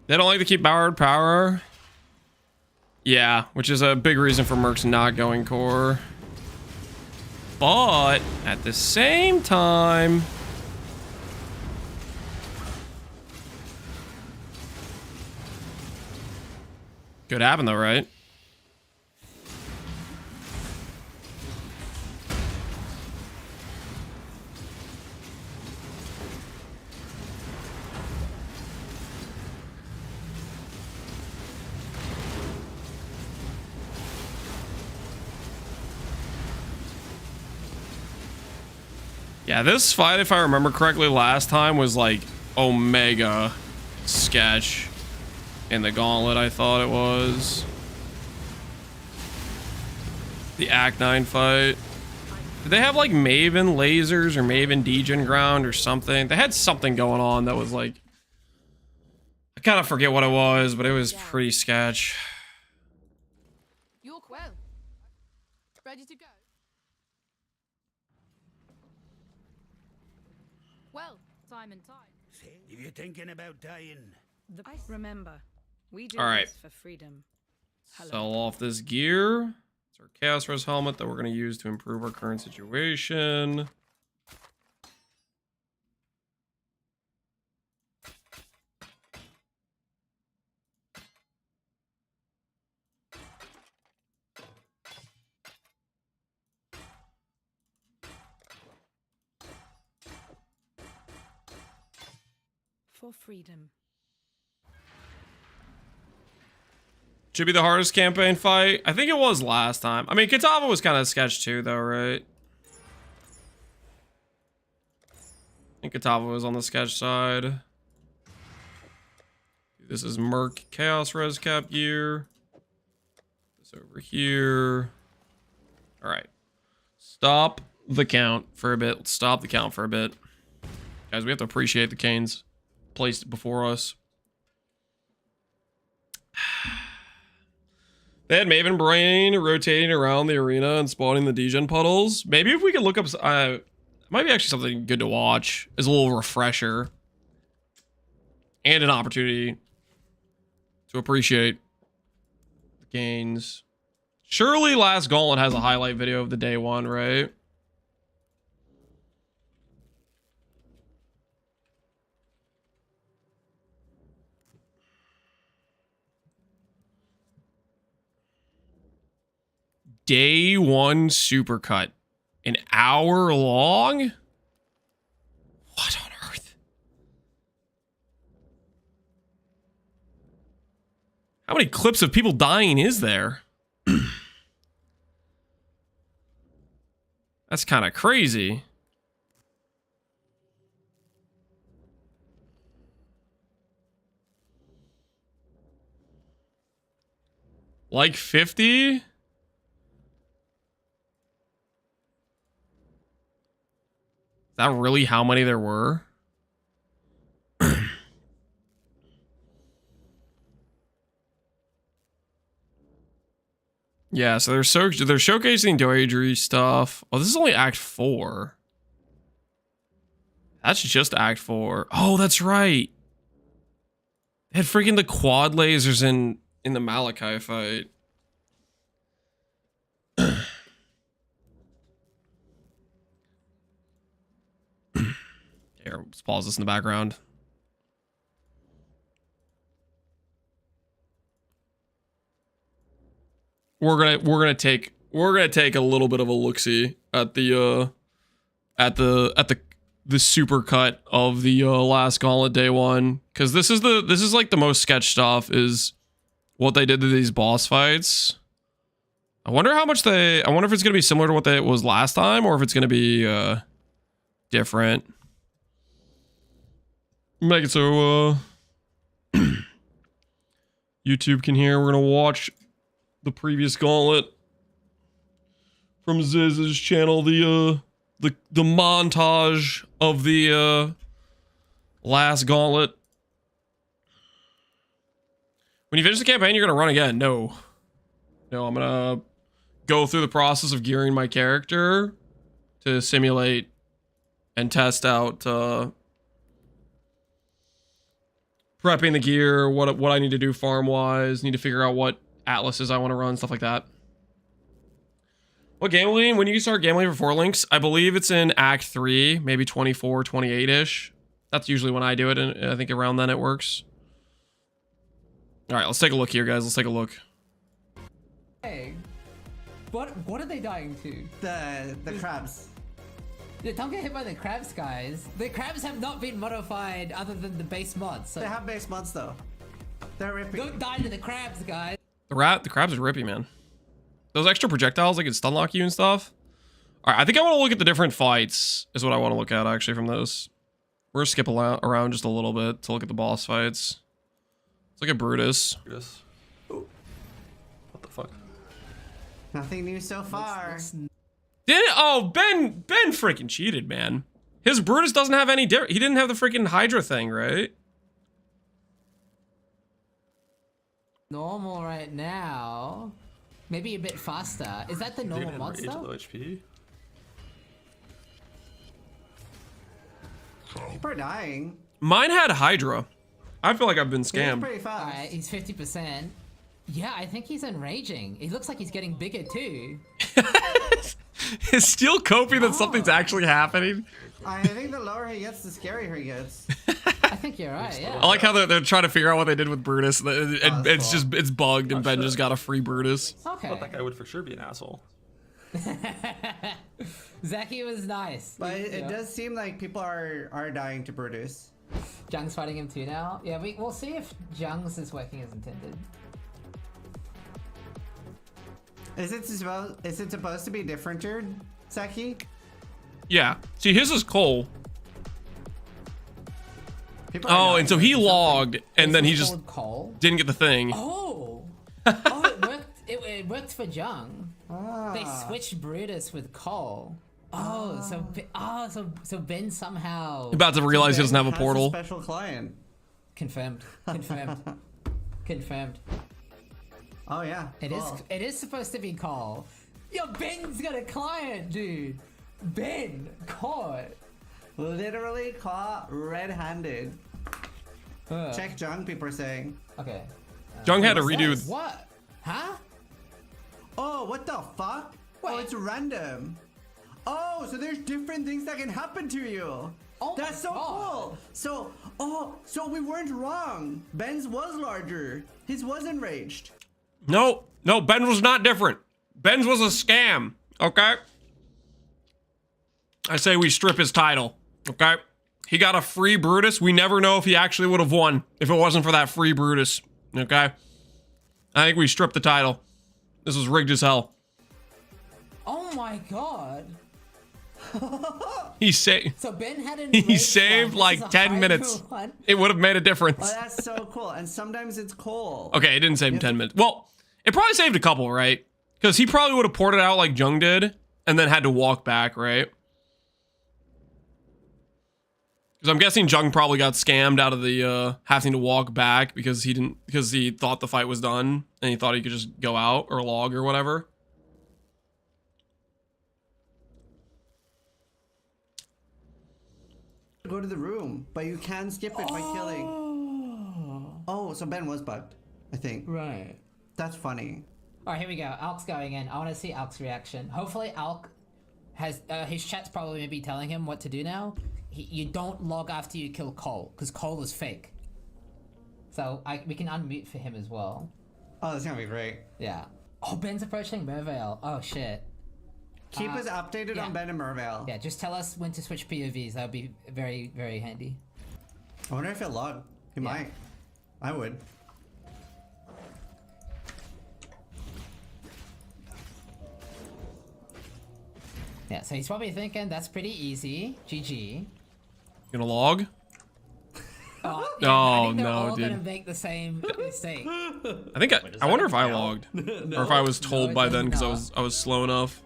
They don't like to keep borrowed power. Yeah, which is a big reason for Mercs not going core. But at the same time, could happen though, right? Yeah, this fight, if I remember correctly, last time was like Omega sketch in the Gauntlet, I thought it was. The Act 9 fight. Did they have like Maven lasers or Maven degen ground or something? They had something going on that was like... I kind of forget what it was, but it was pretty sketch. You're well. Ready to go? Well, time and time. If you're thinking about dying, Remember, we do All right. this for freedom. Sell off this gear. It's our Chaos Res helmet that we're going to use to improve our current situation. For freedom. Should be the hardest campaign fight. I think it was last time. I mean, Katava was kind of sketch too, though, right? I think Katava was on the sketch side. This is Merc Chaos Res Cap gear. This over here. All right. Stop the count for a bit. Let's stop the count for a bit. Guys, we have to appreciate the Canes placed before us. They had Maven Brain rotating around the arena and spawning the degen puddles. Maybe if we could look up... might be actually something good to watch. As a little refresher. And an opportunity to appreciate the gains. Surely last Gauntlet has a highlight video of the day one, right? Day one supercut. An hour long? What on earth? How many clips of people dying is there? That's kind of crazy. Like 50? Is that really how many there were? Yeah, so they're showcasing Doidry stuff. Oh, this is only Act 4. That's just Act 4. Oh, that's right. They had freaking the quad lasers in the Malachi fight. Here, let's pause this in the background. We're gonna take a little bit of a look-see at the super cut of the last Gauntlet day 1, because this is like the most sketch stuff is what they did to these boss fights. I wonder if it's gonna be similar to what it was last time, or if it's gonna be different. Make it so YouTube can hear. We're gonna watch the previous Gauntlet from Ziz's channel, the montage of the last Gauntlet. When you finish the campaign, you're gonna run again. No, I'm gonna go through the process of gearing my character to simulate and test out prepping the gear, what I need to do farm wise, need to figure out what atlases I want to run, stuff like that. What gambling? When you start gambling for 4 links, I believe it's in Act 3, maybe 24, 28-ish. That's usually when I do it, and I think around then it works. All right, let's take a look here, guys. Let's take a look. Hey, what are they dying to? The crabs. Yeah, don't get hit by the crabs, guys. The crabs have not been modified other than the base mods. So they have base mods though. They're rippy. Don't die to the crabs, guys. The crabs are rippy, man. Those extra projectiles, like, can stun lock you and stuff. All right, I think I want to look at the different fights, is what I want to look at, actually, from those. We're going to skip around just a little bit to look at the boss fights. Let's look at Brutus. Ooh. What the fuck? Nothing new so far. Ben freaking cheated, man. His Brutus doesn't have any he didn't have the freaking Hydra thing, right? Normal right now. Maybe a bit faster. Is that the normal monster? HP? People are dying. Mine had Hydra. I feel like I've been scammed. He's pretty fast. Alright, he's 50%. Yeah, I think he's enraging. He looks like he's getting bigger too. Is Steel coping that something's actually happening? I think the lower he gets, the scarier he gets. I think you're right, yeah. I like how they're trying to figure out what they did with Brutus. It's bugged, and Ben just got a free Brutus. Okay. I thought that guy would for sure be an asshole. Zaki was nice. But it does seem like people are dying to Brutus. Jung's fighting him too now. Yeah, we'll see if Jung's is working as intended. Is it supposed to be differenter, Zaki? Yeah. See, his is Cole. And so he logged, and then he just didn't get the thing. Oh, it worked. It worked for Jung. They switched Brutus with Cole. So Ben somehow about to realize he doesn't have a portal. A special client. Confirmed. Confirmed. Oh yeah. It is supposed to be Cole. Yo, Ben's got a client, dude. Ben caught. Literally caught red-handed. Check Jung, people are saying. Okay. Jung had to redo. What? Huh? Oh, what the fuck? Wait. Oh, it's random. Oh, so there's different things that can happen to you. Oh, that's so cool. So we weren't wrong. Ben's was larger. His was enraged. No, Ben was not different. Ben's was a scam. Okay. I say we strip his title. Okay. He got a free Brutus. We never know if he actually would have won if it wasn't for that free Brutus. Okay. I think we stripped the title. This was rigged as hell. Oh my god. He saved. So Ben had he saved like 10 minutes. It would have made a difference. Oh, that's so cool. And sometimes it's Cole. Okay, it didn't save him 10 minutes. Well, it probably saved a couple, right? Because he probably would have poured it out like Jung did, and then had to walk back, right? Because I'm guessing Jung probably got scammed out of the having to walk back because he thought the fight was done and he thought he could just go out or log or whatever. Go to the room, but you can skip it by killing. Oh, so Ben was bugged, I think. Right. That's funny. All right, here we go. Alk's going in. I want to see Alk's reaction. Hopefully, Alk has his chat's probably maybe telling him what to do now. You don't log after you kill Cole, because Cole is fake. So we can unmute for him as well. Oh, that's gonna be great. Yeah. Oh, Ben's approaching Mervale. Oh shit. Keep us updated on Ben and Mervale. Yeah, just tell us when to switch POVs. That would be very, very handy. I wonder if he'll log. He might. I would. Yeah, so he's probably thinking that's pretty easy. GG. Gonna log? I Oh think they're no, all dude. gonna make the same mistake. I think I wonder if I logged or if I was told by then because I was slow enough.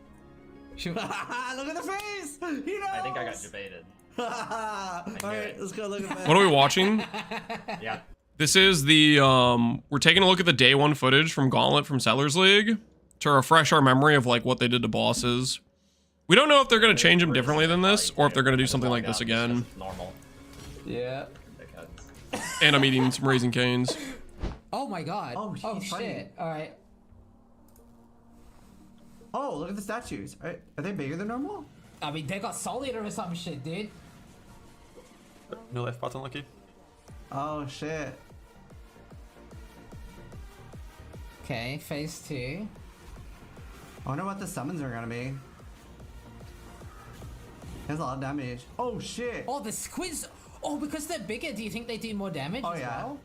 Look at the face! He knows! I think I got debated. Alright, let's go look at that. What are we watching? Yeah. This is the we're taking a look at the day one footage from Gauntlet from Settlers League to refresh our memory of like what they did to bosses. We don't know if they're gonna change them differently than this or if they're gonna do something like this again. Normal. Yeah. And I'm eating some Raising Canes. Oh my god. Oh shit. Alright. Oh, look at the statues. Are they bigger than normal? I mean, they got Soul Eater or some shit, dude. No life button, lucky. Oh shit. Okay, phase 2. I wonder what the summons are gonna be. There's a lot of damage. Oh shit. Oh, the squids. Oh, because they're bigger, do you think they do more damage as well?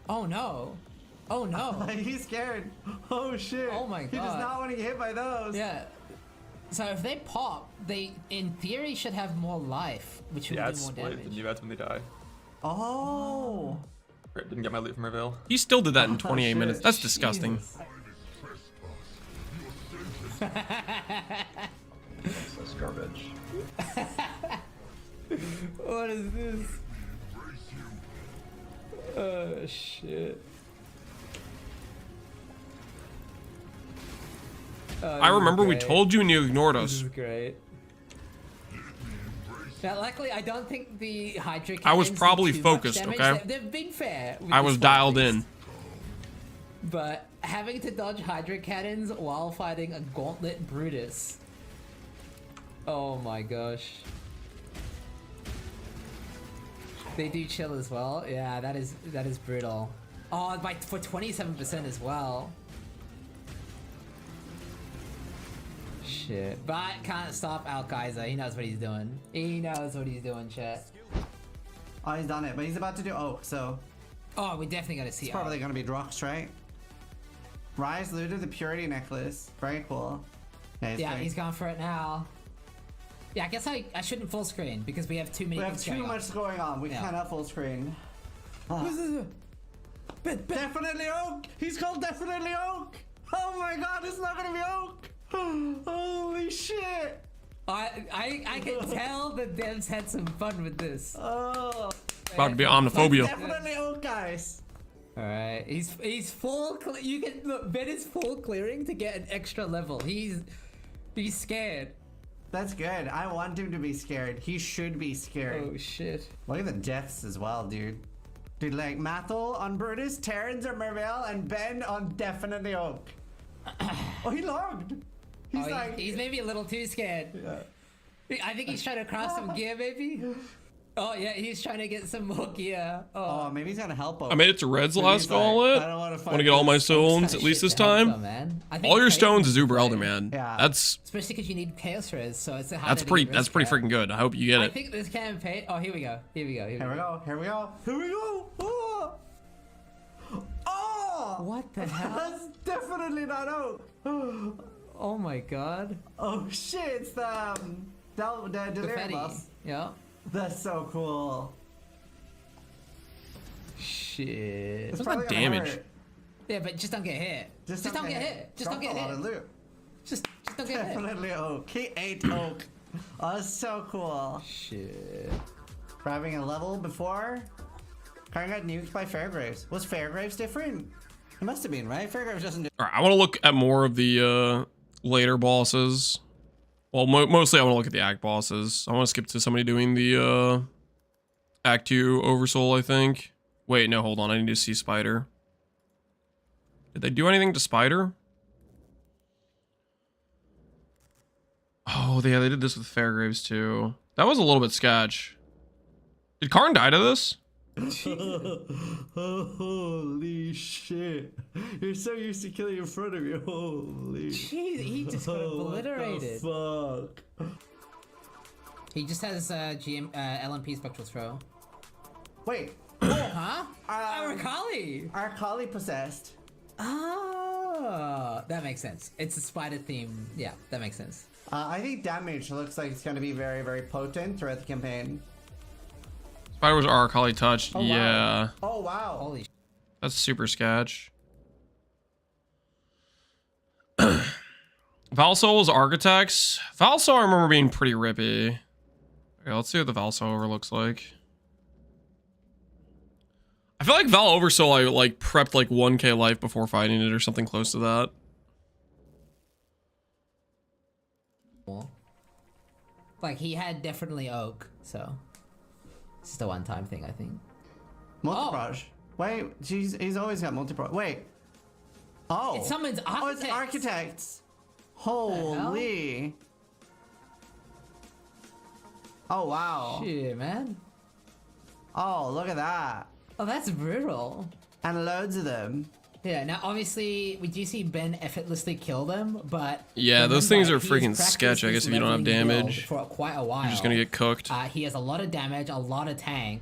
Oh no. Oh no. He's scared. Oh shit. Oh my god. He does not want to get hit by those. Yeah. So if they pop, they in theory should have more life, which would do more damage. The new ads when they die. Oh. Right, didn't get my loot from Mervale. He still did that in 28 minutes. That's disgusting. That's garbage. What is this? Oh shit. I remember we told you and you ignored us. This is great. Now, luckily, I don't think the Hydra I was cannons probably do too much focused, damage. okay? They've been fair. with I the was squad dialed things. in. But having to dodge Hydra cannons while fighting a Gauntlet Brutus. Oh my gosh. They do chill as well. Yeah, that is brutal. Oh, for 27% as well. Shit. But can't stop Al Kaiser. He knows what he's doing. He knows what he's doing, chat. Oh, he's done it, but he's about to do Oak, so. Oh, we definitely gotta see It's Oak. probably gonna be Drox, right? Rise looted the Purity necklace. Very cool. Yeah, He's going for it now. Yeah, I guess I shouldn't full screen because we have too many We have things too going on. much going on. We cannot full screen. Definitely Oak! He's called Definitely Oak! Oh my god, it's not gonna be Oak! Holy shit! I can tell the devs had some fun with this. Oh. About to be omniphobia. Definitely Oak, guys. Alright, he's full. You can look. Ben is full clearing to get an extra level. He's scared. That's good. I want him to be scared. He should be scared. Oh shit! Look at the deaths as well, dude. Dude, like Mathel on Brutus, Terrans on Mervale, and Ben on Definitely Oak. Oh, he logged. He's maybe a little too scared. Yeah. I think he's trying to cross some gear, maybe. Oh yeah, he's trying to get some more gear. Oh, maybe he's gonna help him. I made it to Red's last Gauntlet. I don't want Want to get all my stones at least this time. All your stones is Uber Elder, man. Yeah. That's especially because you need Chaos Res, so it's a that's pretty freaking good. I hope you get I it. think this campaign. Oh, here we go. Here we go. Here we go. Oh! Oh! What the hell? That's definitely not Oak. Oh my god. Oh shit! It's the Delirium boss. Yeah. That's so cool. Shit. It's What's probably that gonna damage? hurt. Yeah, but just don't get hit. Just don't get hit. Just don't Dropped get a lot of hit. loot. Just don't get hit. Definitely Oak. He ate Oak. Oh, that's so cool. Shit. grabbing a level before. Karn got nuked by Fairgraves. Was Fairgraves different? It must have been, right? Fairgraves doesn't do. All right, I want to look at more of the later bosses. Well, mostly I want to look at the act bosses. I want to skip to somebody doing the Act 2 Oversoul, I think. Wait, no, hold on. I need to see Spider. Did they do anything to Spider? Oh, yeah, they did this with Fairgraves too. That was a little bit sketch. Did Karn die to this? Holy shit. You're so used to killing in front of you. Holy. Jeez, he just got obliterated. What the fuck? He just has LMP Spectral Throw. Wait. Huh? Arcali! Arcali possessed. Oh, that makes sense. It's a spider theme. Yeah, that makes sense. I think damage looks like it's going to be very, very potent throughout the campaign. Spider was Arcali touched. Oh, wow. Yeah. Oh, wow. Holy shit. That's super sketch. Valsoul was Architects. Valsoul I remember being pretty rippy. Okay, let's see what the Valsoul over looks like. I feel like Val Oversoul I like prepped like 1k life before fighting it or something close to that. Like he had definitely Oak, so it's just a one-time thing, I think. Multi-brush. Wait, he's always got multi-brush. Wait. Oh. It summons Architects. Oh, it's Architects. Holy. Oh, wow. Shit, man. Oh, look at that. Oh, that's brutal. And loads of them. Yeah, now obviously we do see Ben effortlessly kill them, but yeah, those things are freaking he's sketch. I guess if you don't have damage, for quite a while, you're just gonna get cooked. He has a lot of damage, a lot of tank,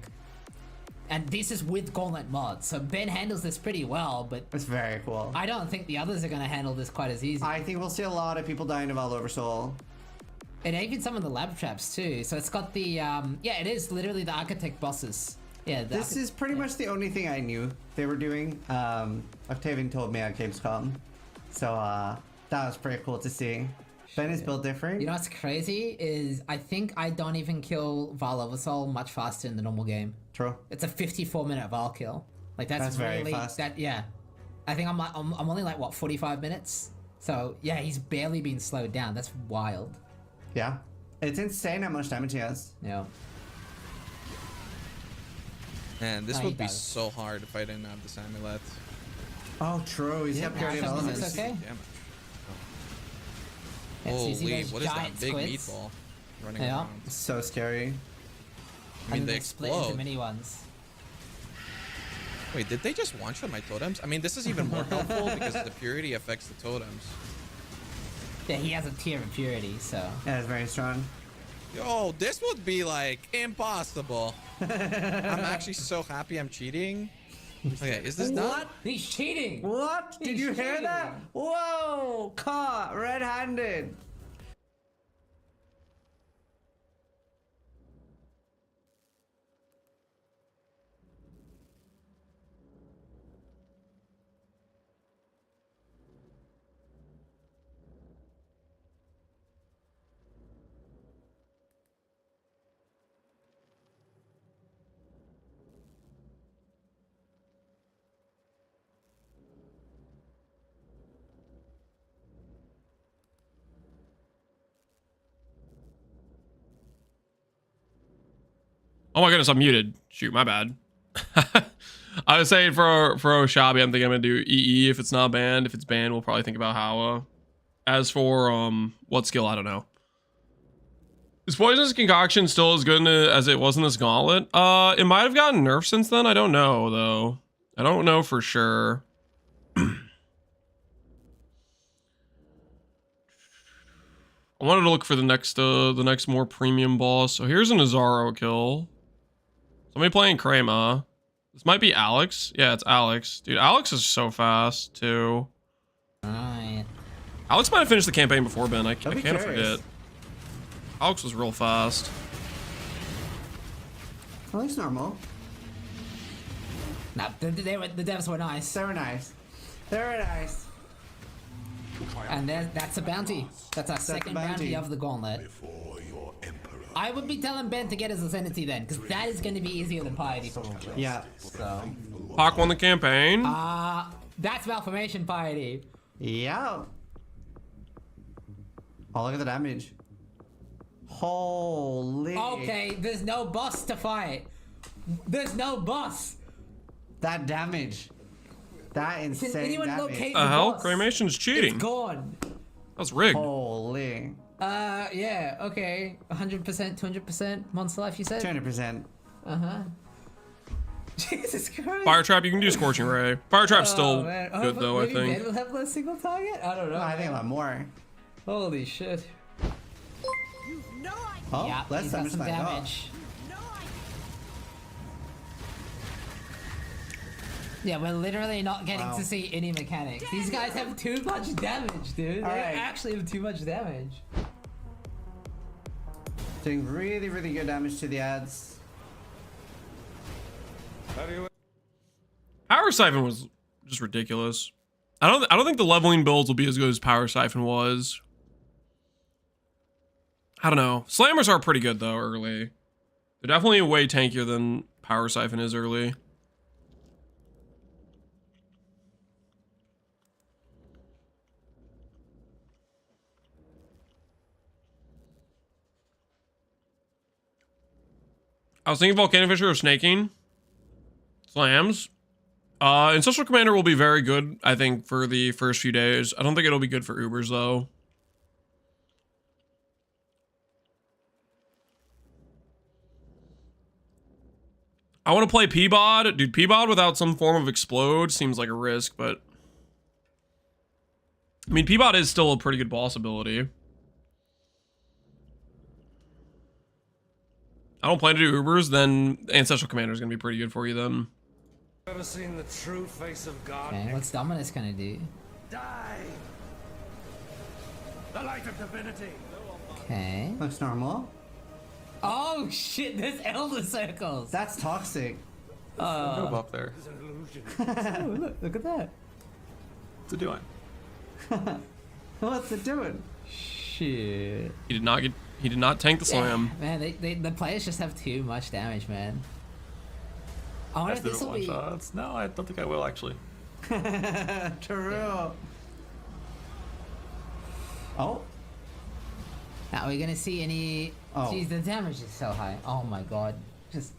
and this is with Gauntlet mods. So Ben handles this pretty well, but it's very cool. I don't think the others are gonna handle this quite as easy. I think we'll see a lot of people dying of all over Soul. And even some of the lab traps too. So it's got the yeah, it is literally the Architect bosses. Yeah, this is pretty much the only thing I knew they were doing. Octavian told me at Gamescom, so that was pretty cool to see. Ben is built different. You know what's crazy is I think I don't even kill Val Oversoul much faster in the normal game. True. It's a 54-minute Val kill. Like that's really very fast. Yeah, I think I'm only like what 45 minutes. So yeah, he's barely been slowed down. That's wild. Yeah, it's insane how much damage he has. Yeah. Man, this would be so hard if I didn't have this amulet. Oh, true. He's got purity of elements. Okay. Holy, what is that big meatball running around? It's so scary. I mean, And they then split explode. into mini ones. Wait, did they just one-shot my totems? I mean, this is even more helpful because the purity affects the totems. Yeah, he has a tier of purity, so. Yeah, it's very strong. Yo, this would be like impossible. I'm actually so happy I'm cheating. Okay, is this done? What? He's cheating. What? Did you hear that? Whoa! Caught red-handed. Oh my goodness, I'm muted. Shoot, my bad. I was saying for Oshabi, I'm thinking I'm gonna do EE if it's not banned. If it's banned, we'll probably think about Hawa. As for what skill, I don't know. Is Poisonous Concoction still as good as it was in this Gauntlet? It might have gotten nerfed since then. I don't know though. I don't know for sure. I wanted to look for the next more premium boss. So here's an Azaro kill. Somebody playing Crema. This might be Alex. Yeah, it's Alex. Dude, Alex is so fast too. Alright. Alex might have finished the campaign before Ben. I can't curious. forget. Alex was real fast. Well, it's normal. Nah, the devs were nice. They were nice. They were nice. And that's a bounty. That's our second bounty of the Gauntlet. I would be telling Ben to get his Ascendancy then, because that is going to be easier than Piety probably. Yeah. So. Hawk won the campaign. That's Malformation Piety. Yeah. Oh, look at the damage. Holy. Okay, there's no boss to fight. There's no boss. That damage. That insane anyone damage. locate The hell? Cremation's cheating. It's gone. That's rigged. Holy. Yeah, okay. 100%, 200% monster life, you said? 200%. Uh-huh. Jesus Christ. Fire Trap, you can do Scorching Ray. Fire Trap's still man. good though, I maybe think. Ben will have less single target? I don't know. No, I think a lot more. Holy shit. Oh, Yeah, less he's got damage some than I thought. damage. Yeah, we're literally not getting to see any mechanics. These guys have too much damage, dude. They actually have too much damage. Doing really, really good damage to the ads. Power Siphon was just ridiculous. I don't think the leveling builds will be as good as Power Siphon was. I don't know. Slammers are pretty good though early. They're definitely way tankier than Power Siphon is early. I was thinking Volcano Fisher or Snaking. Slams. Ancestral Commander will be very good, I think, for the first few days. I don't think it'll be good for Ubers, though. I want to play Peabod. Dude, Peabod without some form of Explode seems like a risk, but... I mean, Peabod is still a pretty good boss ability. I don't plan to do Ubers, then Ancestral Commander is going to be pretty good for you then. Ever seen the true face of God? Okay, what's Dominus gonna do? Die! The light of divinity! Okay. Looks normal. Oh shit, there's Elder Circles! That's toxic. Move up there. Oh, look at that. What's it doing? What's it doing? Shit. He did not tank the slam. Man, the players just have too much damage, man. I wonder if this will be... shots. No, I don't think I will actually. True. Oh. Now, are we gonna see any... Oh. Jeez, the damage is so high. Oh my god. Just...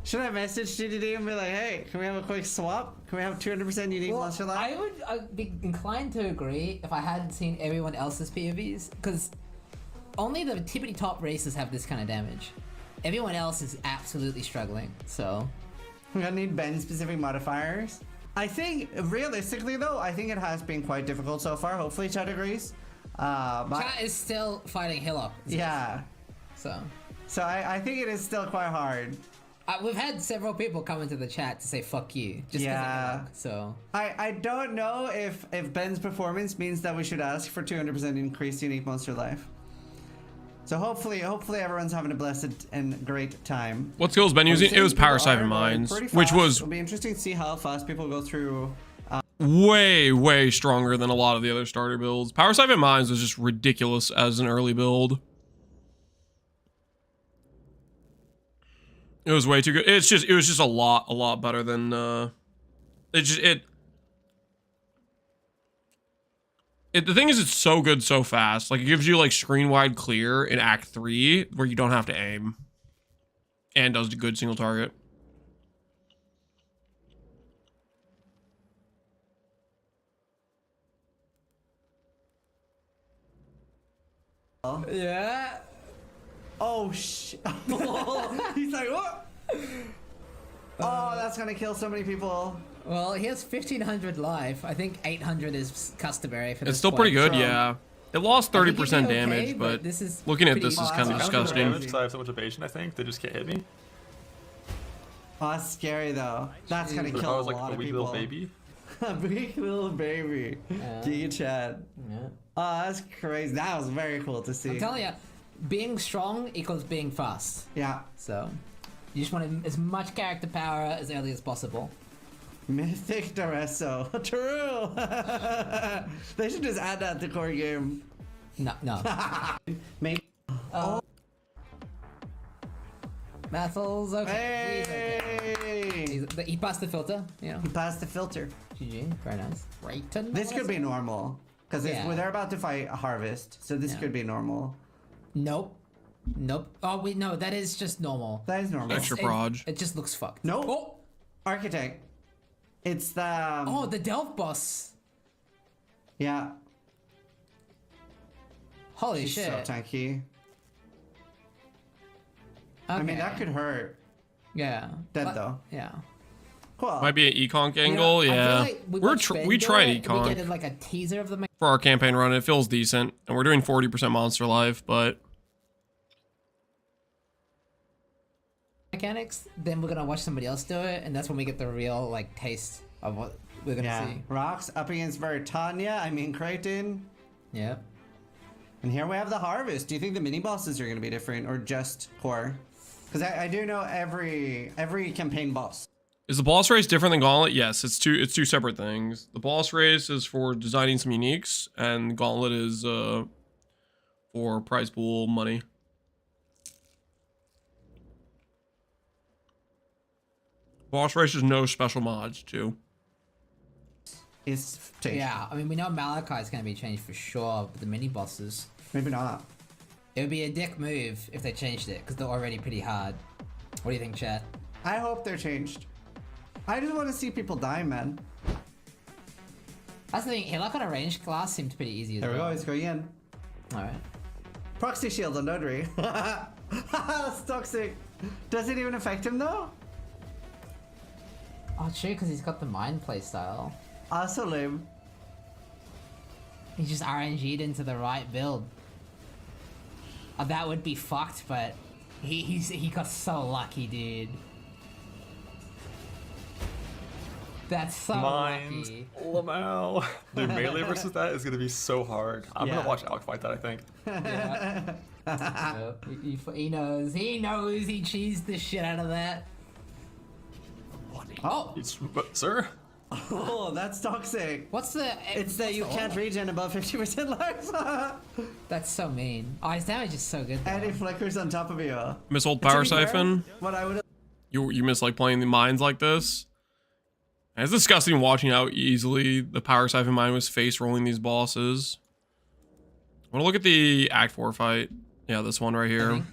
Should I message GDD and be like, hey, can we have a quick swap? Can we have 200% unique monster life? I would be inclined to agree if I hadn't seen everyone else's POVs, because only the tippity top races have this kind of damage. Everyone else is absolutely struggling, so... We're gonna need Ben specific modifiers. I think, realistically though, I think it has been quite difficult so far. Hopefully Chat agrees. Chat is still fighting Hillock. Yeah. So I think it is still quite hard. We've had several people come into the chat to say fuck you. Just yeah. Hillock, so... I don't know if Ben's performance means that we should ask for 200% increased unique monster life. So hopefully everyone's having a blessed and great time. What skills Ben using? It was Power Siphon Mines, which was... It'll be interesting to see how fast people go through... way stronger than a lot of the other starter builds. Power Siphon Mines was just ridiculous as an early build. It was way too good. It was just a lot better than the thing is, it's so good so fast. Like, it gives you like screen wide clear in Act 3 where you don't have to aim, and does a good single target. Yeah. Oh shit. He's like, what? Oh, that's gonna kill so many people. Well, he has 1500 life. I think 800 is customary for this. It's still pretty good, yeah. It lost 30% damage, but this is looking at this is kind of disgusting. Because I have so much evasion, I think they just can't hit me. Oh, that's scary though. That's gonna kill a lot of people. Little baby. A big little baby. Giga Chad. Yeah. Oh, that's crazy. That was very cool to see. I'm telling you, being strong equals being fast. Yeah. So, you just want as much character power as early as possible. Mythic Doresso. True. They should just add that to core game. No. Maybe. Mathel's okay. Hey! He's okay. He passed the filter. Yeah. He passed the filter. GG. Very nice. Rayton. This could be normal. Because they're about to fight a Harvest. So this could be normal. Nope. Nope. Oh, wait, no. That is just normal. That is normal. Extra proj. It just looks fucked. Nope. Oh! Architect. It's the... Oh, the Delve boss. Yeah. Holy She's shit. so tanky. Okay. I mean, that could hurt. Yeah. Dead though. Yeah. Cool. Might be an econk angle. Yeah. We tried econ. We get like a teaser of the for our campaign run. It feels decent, and we're doing 40% monster life, but mechanics. Then we're gonna watch somebody else do it, and that's when we get the real like taste of what we're gonna see. Rocks up against Veritania. I mean Creighton. Yep. And here we have the Harvest. Do you think the mini bosses are gonna be different or just core? Because I do know every campaign boss. is the boss race different than Gauntlet? Yes, it's two separate things. The boss race is for designing some uniques, and Gauntlet is for prize pool money. Boss race is no special mods too. Yeah, I mean we know Malachi is gonna be changed for sure, but the mini bosses maybe not. It would be a dick move if they changed it because they're already pretty hard. What do you think, chat? I hope they're changed. I just want to see people die, man. That's the thing. Luck on a ranged class seemed pretty easy as There we well. go. He's going in. All right. Proxy shield on Notary. That's toxic. Does it even affect him though? Oh, true, because he's got the mind playstyle. Also lame. He just RNG'd into the right build. Oh, that would be fucked, but he got so lucky, dude. That's so lucky. Lamau. Dude, melee versus that is gonna be so hard. I'm Yeah. gonna watch Alec fight that, I think. Yeah. Yep, he knows. He knows. He cheesed the shit out of that. Oh, sir. Oh, that's toxic. What's the? It's that you can't regen above 50% life. That's so mean. Oh, his damage is so good. Though. And it flickers on top of you. Miss old power siphon. What I would. You miss like playing the mines like this. And it's disgusting watching how easily the power siphon mine was face rolling these bosses. I want to look at the Act 4 fight. Yeah, this one right here.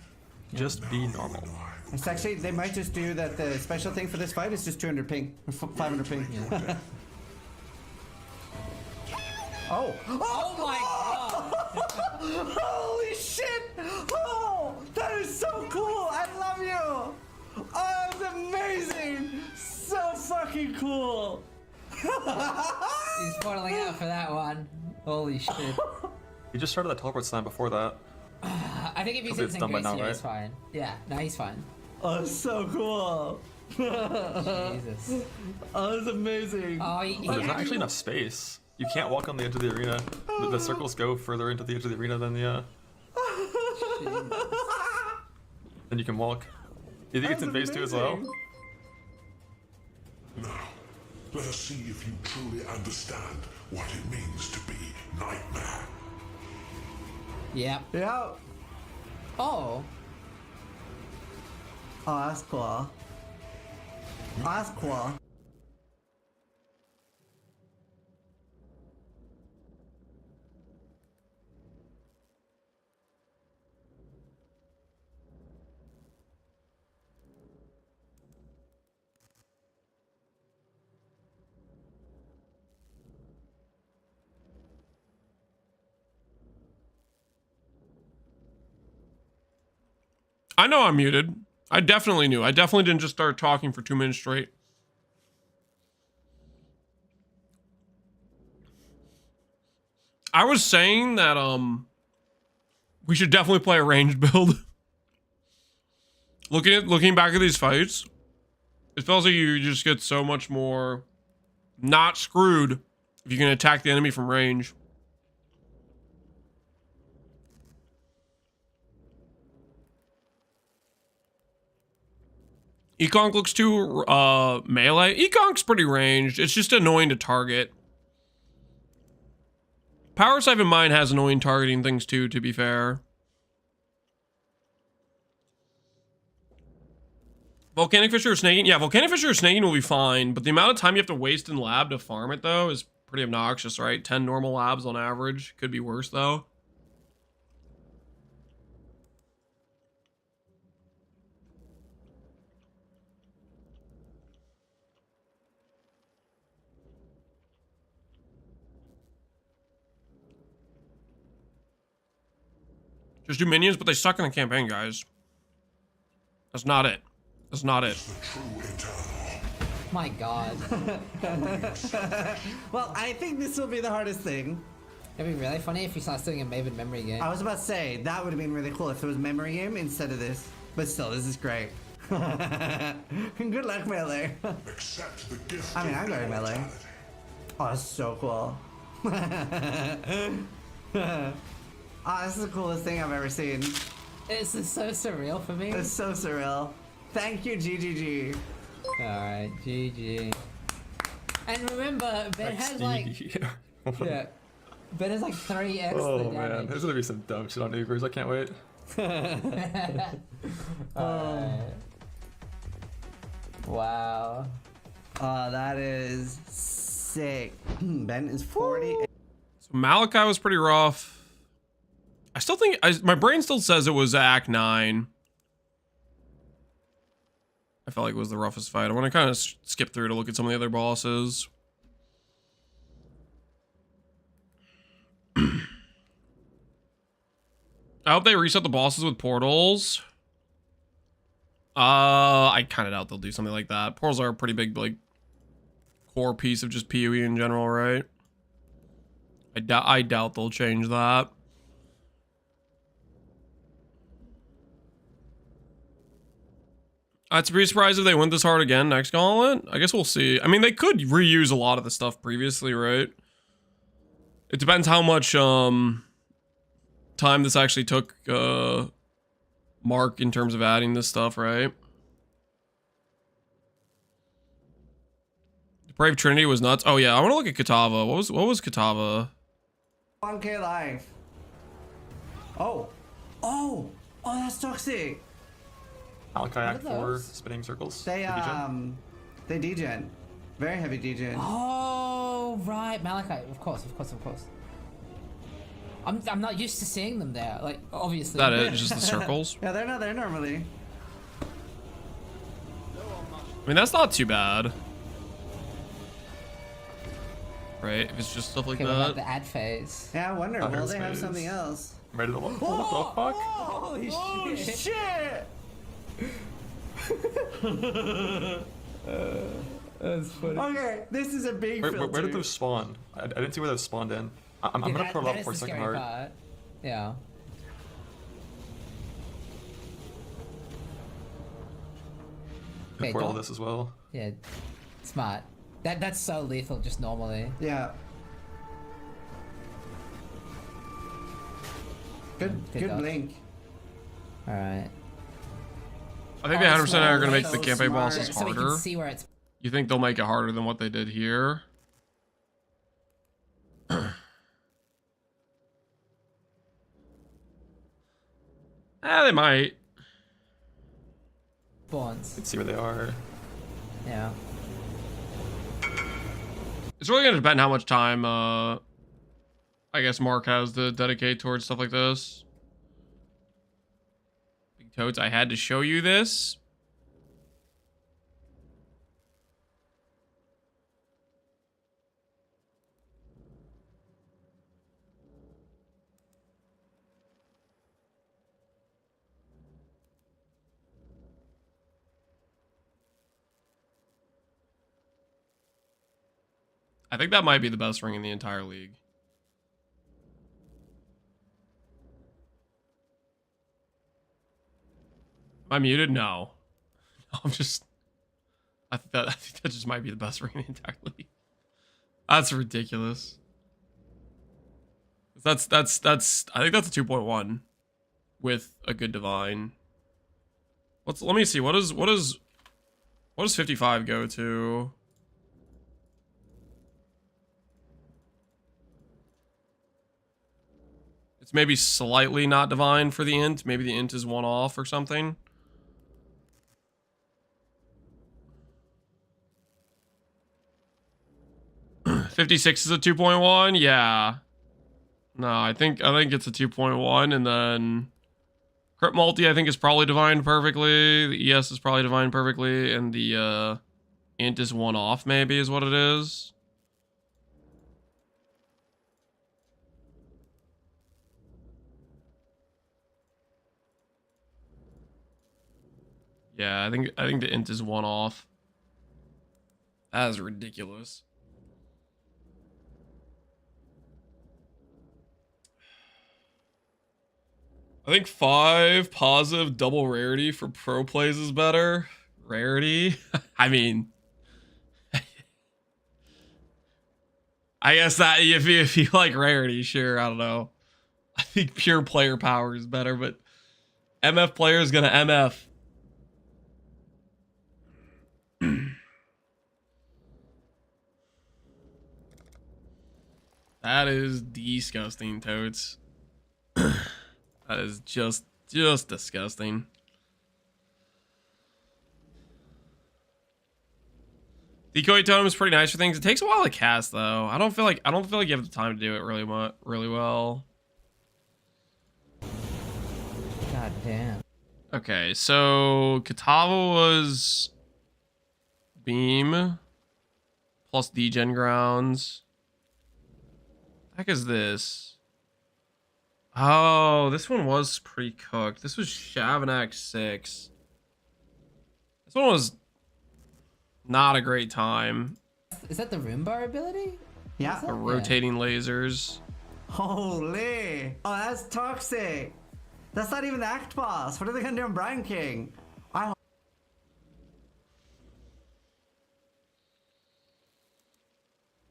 Just be normal. It's actually, they might just do that. The special thing for this fight is just 200 ping, or 500 ping. Yeah. Oh! Oh my god! Holy shit! Oh, that is so cool! I love you! Oh, that's amazing! So fucking cool! He's portaling out for that one. Holy shit! He just started that teleport slam before that. I think if he's Hopefully it's in done by Grace now, here, right? he's fine. Yeah, no, he's fine. Oh, so cool! Jesus. Oh, that's amazing. Oh, There's not actually enough space. You can't walk on the edge of the arena. The circles go further into the edge of the arena than the then you can walk. You think it's in phase 2 as well? Now, let us see if you truly understand what it means to be Nightmare. Yep. Yeah. Oh. Oh, that's cool. That's cool. I know I'm muted. I definitely knew. I definitely didn't just start talking for 2 minutes straight. I was saying that we should definitely play a ranged build. Looking back at these fights, it feels like you just get so much more not screwed if you can attack the enemy from range. Econk looks too melee. Econk's pretty ranged. It's just annoying to target. Power Siphon Mine has annoying targeting things too, to be fair. Volcanic Fisher or snaking? Yeah, Volcanic Fisher or snaking will be fine, but the amount of time you have to waste in lab to farm it, though, is pretty obnoxious, right? 10 normal labs on average. Could be worse, though. Just do minions, but they suck in the campaign, guys. That's not it. That's not it. My God. Well, I think this will be the hardest thing. It'd be really funny if he starts doing a Maven memory game. I was about to say, that would have been really cool if there was memory game instead of this. But still, this is great. Good luck, melee. Accept the gift. I mean, I'm going melee. Oh, that's so cool. Oh, this is the coolest thing I've ever seen. This is so surreal for me. It's so surreal. Thank you, GGG. Alright, GG. And remember, Ben has like... yeah. Ben has like 3x Oh the man, damage. there's gonna be some dumb shit on Ubers. I can't wait. Wow. Oh, that is sick. Ben is 40. So Malachi was pretty rough. I still think my brain still says it was Act 9. I felt like it was the roughest fight. I want to kind of skip through to look at some of the other bosses. I hope they reset the bosses with portals. I kind of doubt they'll do something like that. Portals are a pretty big, like, core piece of just PoE in general, right? I doubt they'll change that. I'd be surprised if they went this hard again next Gauntlet. I guess we'll see. I mean, they could reuse a lot of the stuff previously, right? It depends how much time this actually took Mark in terms of adding this stuff, right? Brave Trinity was nuts. Oh yeah, I want to look at Katava. What was Katava? 1K live. Oh, that's toxic. Malachi Act 4 spinning circles. They degen. Very heavy degen. Oh right, Malachi. Of course. I'm not used to seeing them there. Like obviously. That it? Just the circles? Yeah, they're not there normally. I mean, that's not too bad. Right? If it's just stuff like Okay, what about that. the ad phase? Yeah, I wonder. Ad Will they have phase. something else? Ready to look? What the fuck? Holy shit! That's funny. Okay, this is a big filter. Where did those spawn? I didn't see where those spawned in. I'm Yeah, gonna put it up is for a the second scary heart. part. Yeah. Okay, Portal don't- this as well. Yeah, smart. That's so lethal just normally. Yeah. Good dodge. blink. All right. I think they 100% are going to make the So campaign smart. bosses So we harder. can see where it's. You think they'll make it harder than what they did here? They might. Spawns. Let's see where they are. Yeah. It's really going to depend how much time, I guess Mark has to dedicate towards stuff like this. Big Toads, I had to show you this. I think that might be the best ring in the entire league. Am I muted? No. I'm just... I think that just might be the best ring in the entire league. That's ridiculous. That's I think that's a 2.1 with a good divine. Let me see. What does 55 go to? It's maybe slightly not divine for the int. Maybe the int is one off or something. 56 is a 2.1. Yeah. No, I think it's a 2.1, and then Crypt Multi I think is probably defined perfectly. The ES is probably defined perfectly, and the int is 1 off maybe is what it is. Yeah, I think the int is 1 off. That is ridiculous. I think 5 positive double rarity for pro plays is better. Rarity? I mean, I guess that if you like rarity, sure, I don't know. I think pure player power is better, but MF player is gonna MF. That is disgusting, Toads. That is just disgusting. Decoy totem is pretty nice for things. It takes a while to cast though. I don't feel like you have the time to do it really well. God damn. Okay, so Katava was beam plus degen grounds. What the heck is this? Oh, this one was pre-cooked. This was Shavanac 6. This one was not a great time. Is that the Roombar ability? Yeah. The rotating lasers. Holy! Oh, that's toxic. That's not even the act boss. What are they gonna do in Brian King? That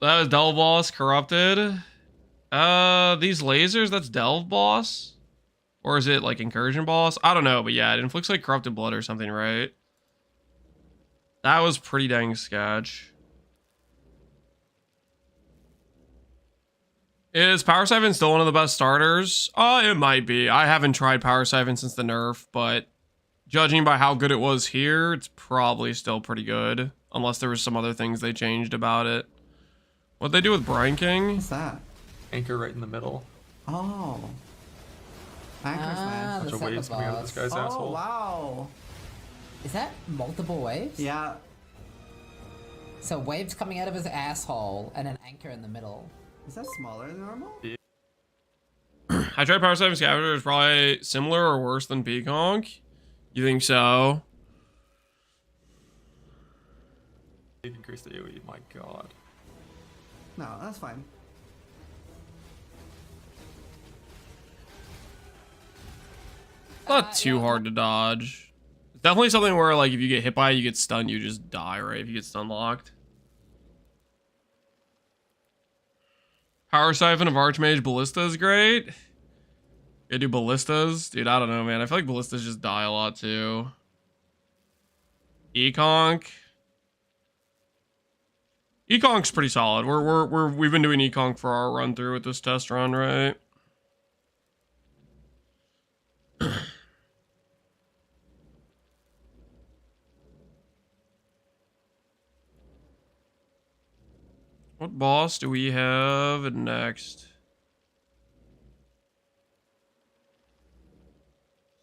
was Delve Boss corrupted. These lasers, that's Delve Boss? Or is it like Incursion Boss? I don't know, but yeah, it inflicts like Corrupted Blood or something, right? That was pretty dang sketch. Is Power Siphon still one of the best starters? It might be. I haven't tried Power Siphon since the nerf, but judging by how good it was here, it's probably still pretty good. Unless there was some other things they changed about it. What'd they do with Brine King? What's that? Anchor right in the middle. Oh. Anchor smash. Bunch of waves coming out of this guy's asshole. Oh, wow. Is that multiple waves? Yeah. So waves coming out of his asshole and an anchor in the middle. Is that smaller than normal? I tried Power Siphon Scavenger. It's probably similar or worse than Peaconk. You think so? Increase the AoE, my god. No, that's fine. Not too hard to dodge. It's definitely something where, like, if you get hit by it, you get stunned, you just die, right? If you get stun locked. Power Siphon of Archmage Ballista is great. You do Ballistas? Dude, I don't know, man. I feel like Ballistas just die a lot, too. Econk. Econk's pretty solid. We've been doing Econk for our run through with this test run, right? What boss do we have next?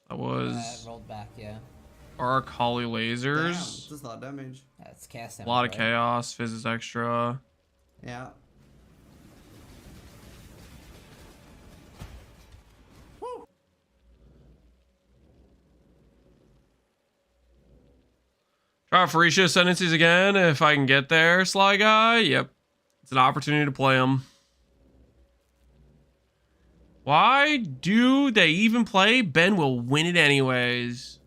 That was rolled back, yeah. Arc Holly Damn, Lasers. that's a lot of damage. That's cast A lot of right? chaos, Physis Extra. Yeah. Try Phorecia Ascendancies again if I can get there, Sly Guy. Yep. It's an opportunity to play them. Why do they even play? Ben will win it anyways.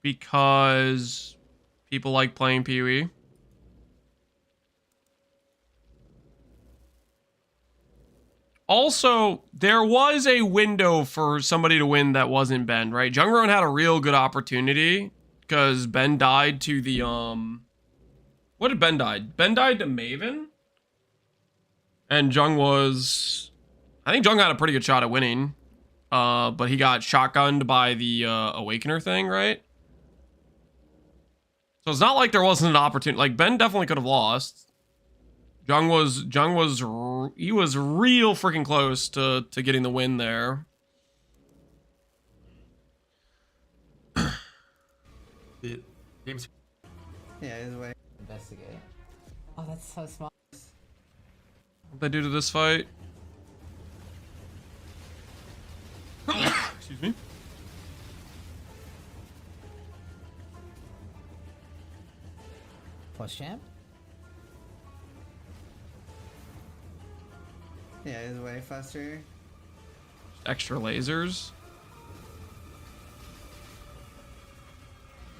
Because people like playing PoE. Also, there was a window for somebody to win that wasn't Ben, right? Jungron had a real good opportunity because Ben died to the what did Ben die? Ben died to Maven. And Jung was, I think Jung had a pretty good shot at winning. But he got shotgunned by the Awakener thing, right? So it's not like there wasn't an opportunity. Like, Ben definitely could have lost. Jung was he was real freaking close to getting the win there. The game's Yeah, his way. Investigate. Oh, that's so smart. What they do to this fight? Excuse me. Plus champ. Yeah, his way faster. Extra lasers.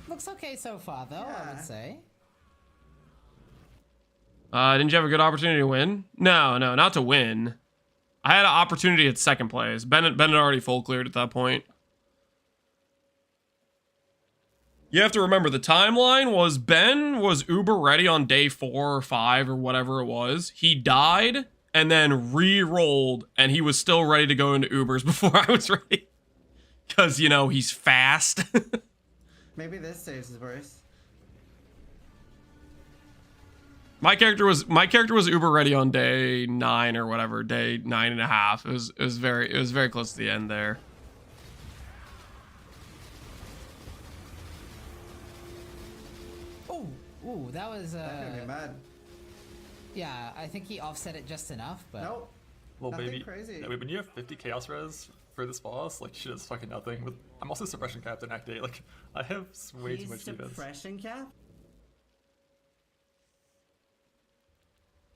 Looks okay so far, though, I would say. Didn't you have a good opportunity to win? No, not to win. I had an opportunity at second place. Ben had already full cleared at that point. You have to remember the timeline was Ben was uber ready on day 4 or 5 or whatever it was. He died and then re-rolled and he was still ready to go into Ubers before I was ready. Because, you know, he's fast. Maybe this stage is worse. My character was uber ready on day 9 or whatever, day 9.5. It was very close to the end there. Ooh, that was That could be bad. Yeah, I think he offset it just enough, but Nope. Well, Nothing baby. crazy. Yeah, when you have 50 chaos res for this boss, like shit is fucking nothing. With I'm also suppression capped in Act 8. Like I have way too much defense. Suppression cap?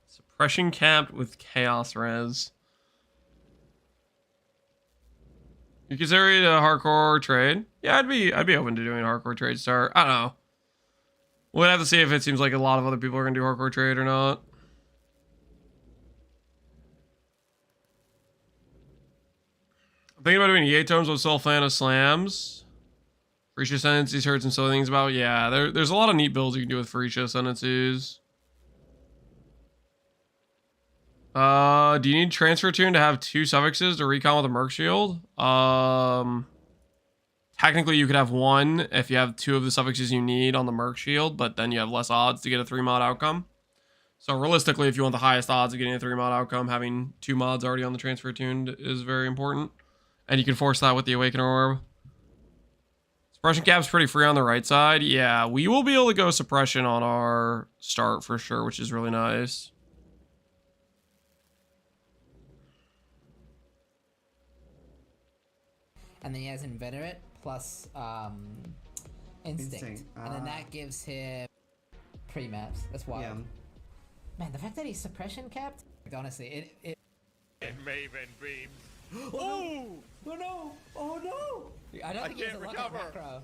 Suppression capped with chaos res. You consider it a hardcore trade? Yeah, I'd be open to doing a hardcore trade start. I don't know. We'll have to see if it seems like a lot of other people are gonna do hardcore trade or not. I'm thinking about doing EA tomes with Soul Fan of Slams. Freesia Ascendancies heard some silly things about. Yeah, there's a lot of neat builds you can do with Freesia Ascendancies. Do you need Transfer Tune to have 2 suffixes to recon with a Merc Shield? Technically, you could have 1 if you have 2 of the suffixes you need on the Merc Shield, but then you have less odds to get a 3 mod outcome. So realistically, if you want the highest odds of getting a 3 mod outcome, having 2 mods already on the Transfer Tuned is very important. And you can force that with the Awakener Orb. Suppression cap's pretty free on the right side. Yeah, we will be able to go suppression on our start for sure, which is really nice. and then he has Inveterate plus Instinct. And then that gives him pre-maps. That's wild. Yeah. Man, the fact that he's suppression capped, honestly, it Maven beams. Oh no! Oh no! I don't think he has a luck macro.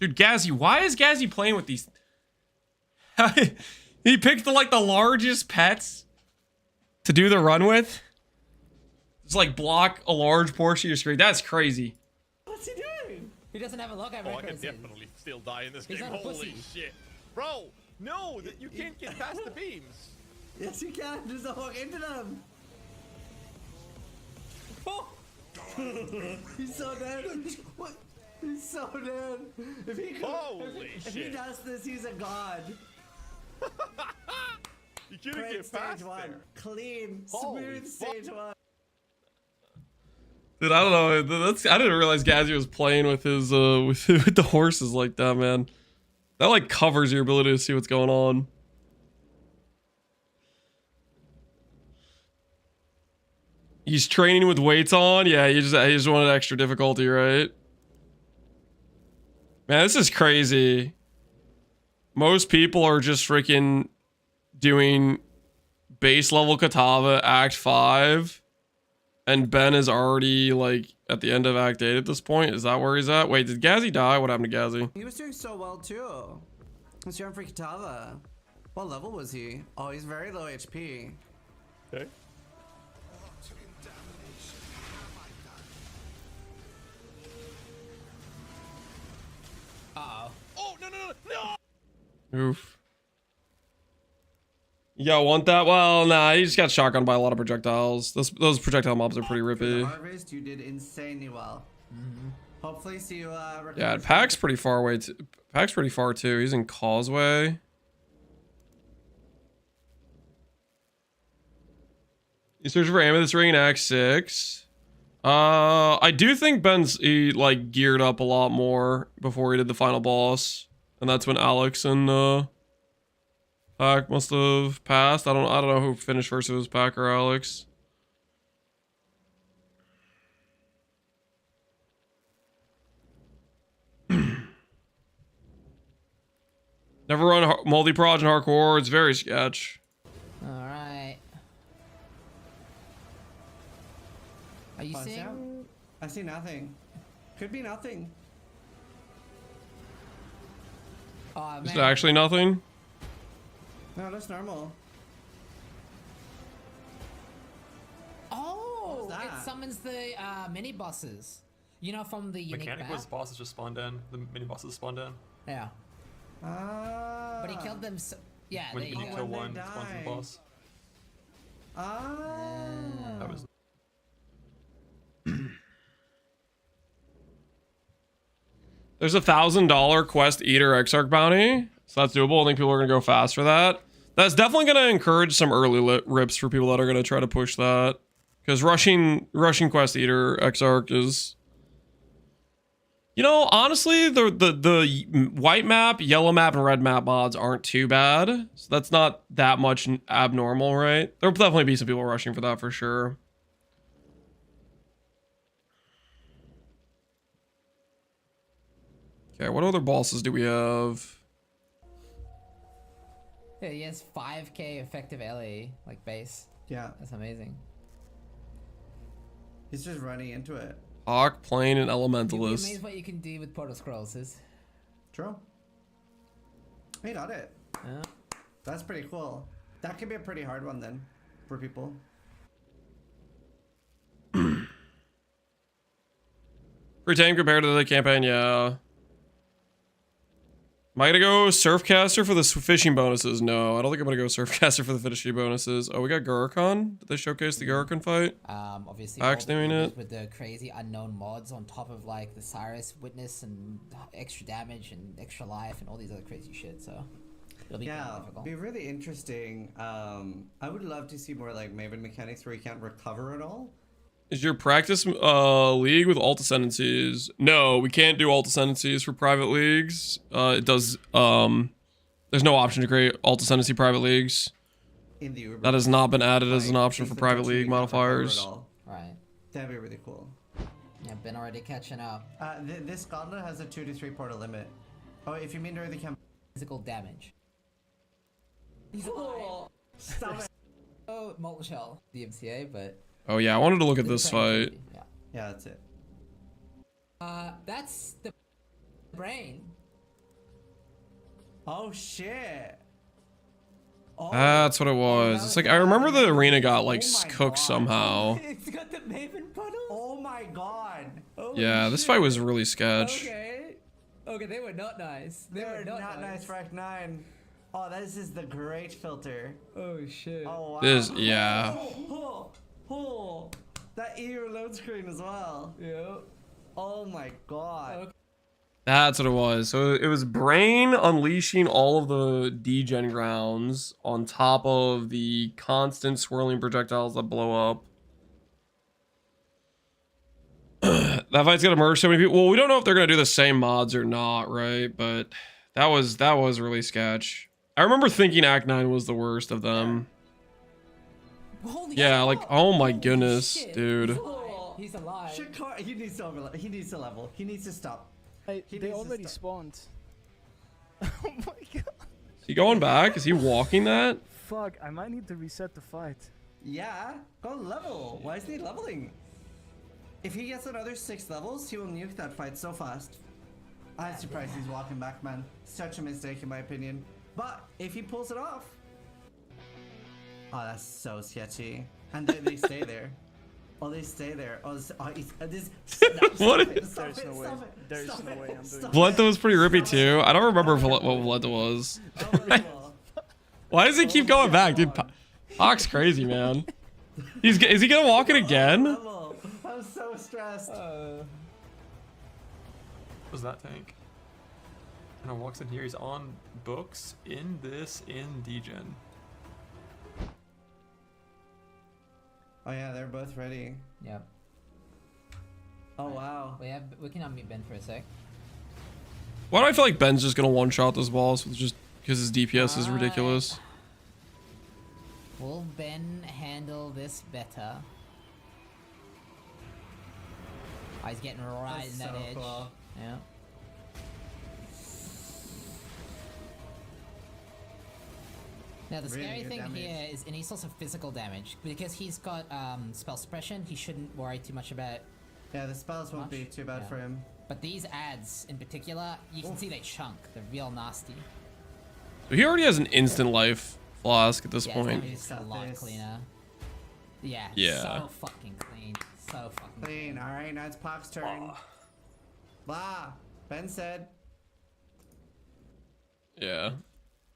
Dude, Gazzy, why is Gazzy playing with these? He picked the largest pets to do the run with. Just like block a large portion of your screen. That's crazy. What's he doing? He doesn't have a lockout macro. I can definitely still die in this He's game. not a Holy pussy. shit. Bro, no, you can't get past the beams. Yes, you can. Just don't walk into them. Oh! He's so dead. What? He's so dead. If he could, if he does this, he's a god. You couldn't get past stage 1. there. Clean, Holy smooth stage 1. Dude, I don't know. I didn't realize Gazzy was playing with his with the horses like that, man. That like covers your ability to see what's going on. He's training with weights on. Yeah, he just wanted extra difficulty, right? Man, this is crazy. Most people are just freaking doing base level Katava Act 5. And Ben is already like at the end of Act 8 at this point. Is that where he's at? Wait, did Gazzy die? What happened to Gazzy? He was doing so well too. Let's jump for Katava. What level was he? Oh, he's very low HP. Okay. Uh-oh. Oh, no! Oof. Yeah, want that? Well, nah, he just got shotgunned by a lot of projectiles. Those projectile mobs are pretty rippy. Harvest, you did insanely well. Hopefully see you Yeah, Pack's pretty far away. Pack's pretty far too. He's in Causeway. You search for Amethyst Ring in Act 6. I do think Ben's like geared up a lot more before he did the final boss, and that's when Alex and Pac must have passed. I don't know who finished first. If it was Pac or Alex. Never run multi-proj in hardcore. It's very sketch. All right. Are you seeing? I see nothing. Could be nothing. Oh, Is it actually nothing? No, that's normal. Oh, that? it summons the mini bosses. You know, from the unique Mechanic map? was bosses just spawned in. The mini bosses spawned in. Yeah. But he killed them. Yeah, When there you you go. kill one, it spawns in the boss. That was. There's $1,000 Quest Eater Exarch bounty, so that's doable. I think people are gonna go fast for that. That's definitely gonna encourage some early rips for people that are gonna try to push that, because rushing Quest Eater Exarch is, you know, honestly, the white map, yellow map, and red map mods aren't too bad, so that's not that much abnormal, right? There'll definitely be some people rushing for that for sure. Okay, what other bosses do we have? Yeah, he has 5k effective LA, like base. Yeah. That's amazing. He's just running into it. Hawk, Plane, and You'd be Elementalist. amazed what you can do with Proto Scrolls. Is True. He got it. Yeah. That's pretty cool. That could be a pretty hard one then, for people. Pretty tame compared to the campaign, yeah. Am I gonna go Surfcaster for the fishing bonuses? No, I don't think I'm gonna go Surfcaster for the fishing bonuses. Oh, we got Gurkhan. Did they showcase the Gurkhan fight? Obviously Pax doing it. with the crazy unknown mods on top of like the Cyrus Witness and extra damage and extra life and all these other crazy shit. So it'll be Yeah, pretty difficult. be really interesting. I would love to see more like Maven mechanics where you can't recover at all. Is your practice league with alt ascendancies? No, we can't do alt ascendancies for private leagues. It does. There's no option to create alt ascendancy private leagues. In the Uber. That has not been added as an option Things for that private don't you league can't recover at modifiers. all. Right. That'd be really cool. Yeah, been already catching up. This Gauntlet has a 2 to 3 portal limit. Oh, if you mean during the campaign. Physical damage. He's alive. Stop it. Oh, Molten Shell, the MCA, but. Oh yeah, I wanted to look at this fight. Yeah. Yeah, that's it. That's the brain. Oh shit. Oh, That's what it was. It's like I remember the arena got like cooked somehow. It's got the Maven puddles. Oh my god. Holy Yeah, this shit. fight was really sketch. Okay. Okay, they were not nice. They were not nice for Act 9. Oh, this is the great filter. Oh shit. Oh wow. This, yeah. Oh, that EU load screen as well. Yeah. Oh my god. Okay. That's what it was. So it was Brain unleashing all of the degen grounds on top of the constant swirling projectiles that blow up. That fight's gonna merge so many people. Well, we don't know if they're gonna do the same mods or not, right? But that was really sketch. I remember thinking Act 9 was the worst of them. Holy Yeah, shit. like, oh my goodness, shit. dude. He's alive. Shit, he needs to level. He needs to level. He needs to stop. Hey, He they needs to already stop. spawned. Oh my god. Is he going back? Is he walking that? Fuck, I might need to reset the fight. Yeah, go level. Why is he leveling? If he gets another 6 levels, he will nuke that fight so fast. I'm surprised he's walking back, man. Such a mistake in my opinion. But if he pulls it off. Oh, that's so sketchy. And then they stay there. Oh, they stay there. Oh, this. What is- There's no way. There's no way I'm doing that. Valenta was pretty rippy too. I don't remember what Valenta was. Why does he keep going back, dude? Hawk's crazy, man. Is he gonna walk it again? I'm so stressed. Was that tank? And I walks in here. He's on books in degen. Oh yeah, they're both ready. Yep. Oh wow. We can unmute Ben for a sec. Why do I feel like Ben's just gonna one-shot this boss with just because his DPS is ridiculous? Will Ben handle this better? Oh, he's getting right That's in that so edge. cool. Yeah. Now the Really scary good thing damage. here is any sorts of physical damage because he's got spell suppression. He shouldn't worry too much about. Yeah, the spells won't be too bad for him. But these ads in particular, you can see they chunk. They're real nasty. So he already has an instant life flask at this Yeah, point. it's a lot cleaner. Yeah. Yeah. So fucking clean. So fucking clean. All right, now it's Pac's turn. Blah. Ben said. Yeah.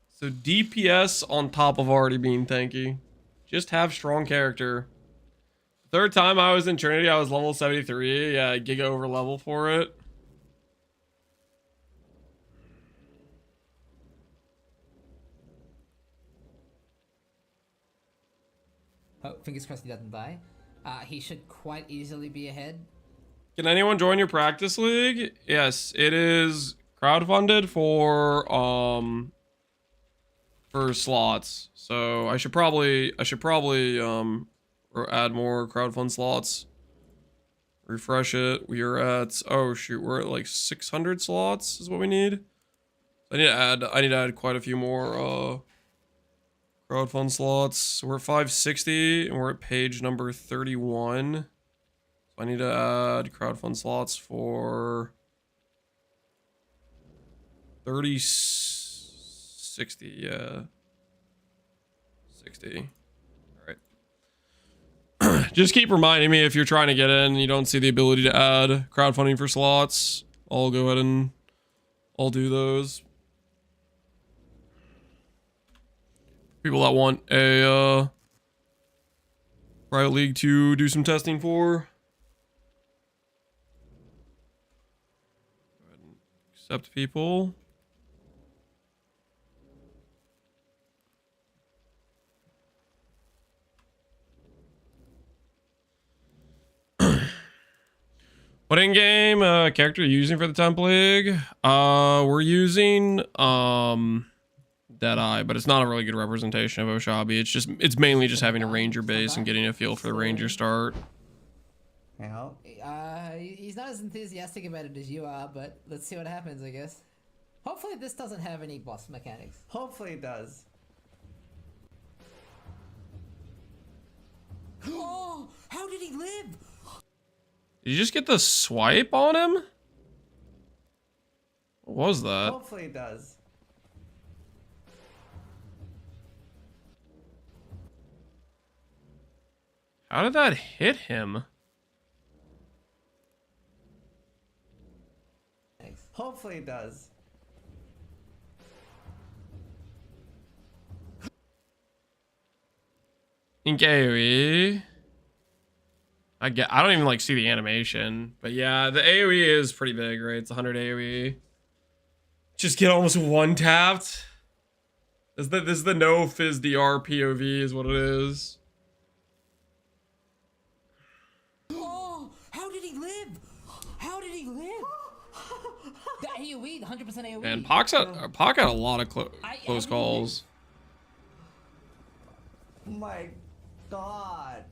So DPS on top of already being tanky. Just have strong character. Third time I was in Trinity, I was level 73. Yeah, giga over level for it. Oh, fingers crossed he doesn't die. He should quite easily be ahead. Can anyone join your practice league? Yes, it is crowdfunded for slots. So I should probably or add more crowdfund slots. Refresh it. We are at, oh shoot, we're at like 600 slots is what we need. I need to add quite a few more crowdfund slots. So we're at 560 and we're at page number 31. So I need to add crowdfund slots for 60, yeah. 60. All right. Just keep reminding me if you're trying to get in and you don't see the ability to add crowdfunding for slots. I'll go ahead and I'll do those. People that want a private league to do some testing for. Go ahead and accept people. What in-game character are you using for the temp league? We're using Deadeye, but it's not a really good representation of Oshabi. It's mainly just having a ranger base and getting a feel for the ranger start. Yeah. He's not as enthusiastic about it as you are, but let's see what happens, I guess. Hopefully this doesn't have any boss mechanics. Hopefully it does. Oh, how did he live? Did you just get the swipe on him? What was that? Hopefully it does. How did that hit him? Hopefully it does. Ink AoE. I don't even like see the animation, but yeah, the AoE is pretty big, right? It's 100 AoE. Just get almost one tapped. This is the no fizz DR POV is what it is. Oh, how did he live? How did he live? The AoE, 100% AoE. And Pac had a lot of close calls. My God.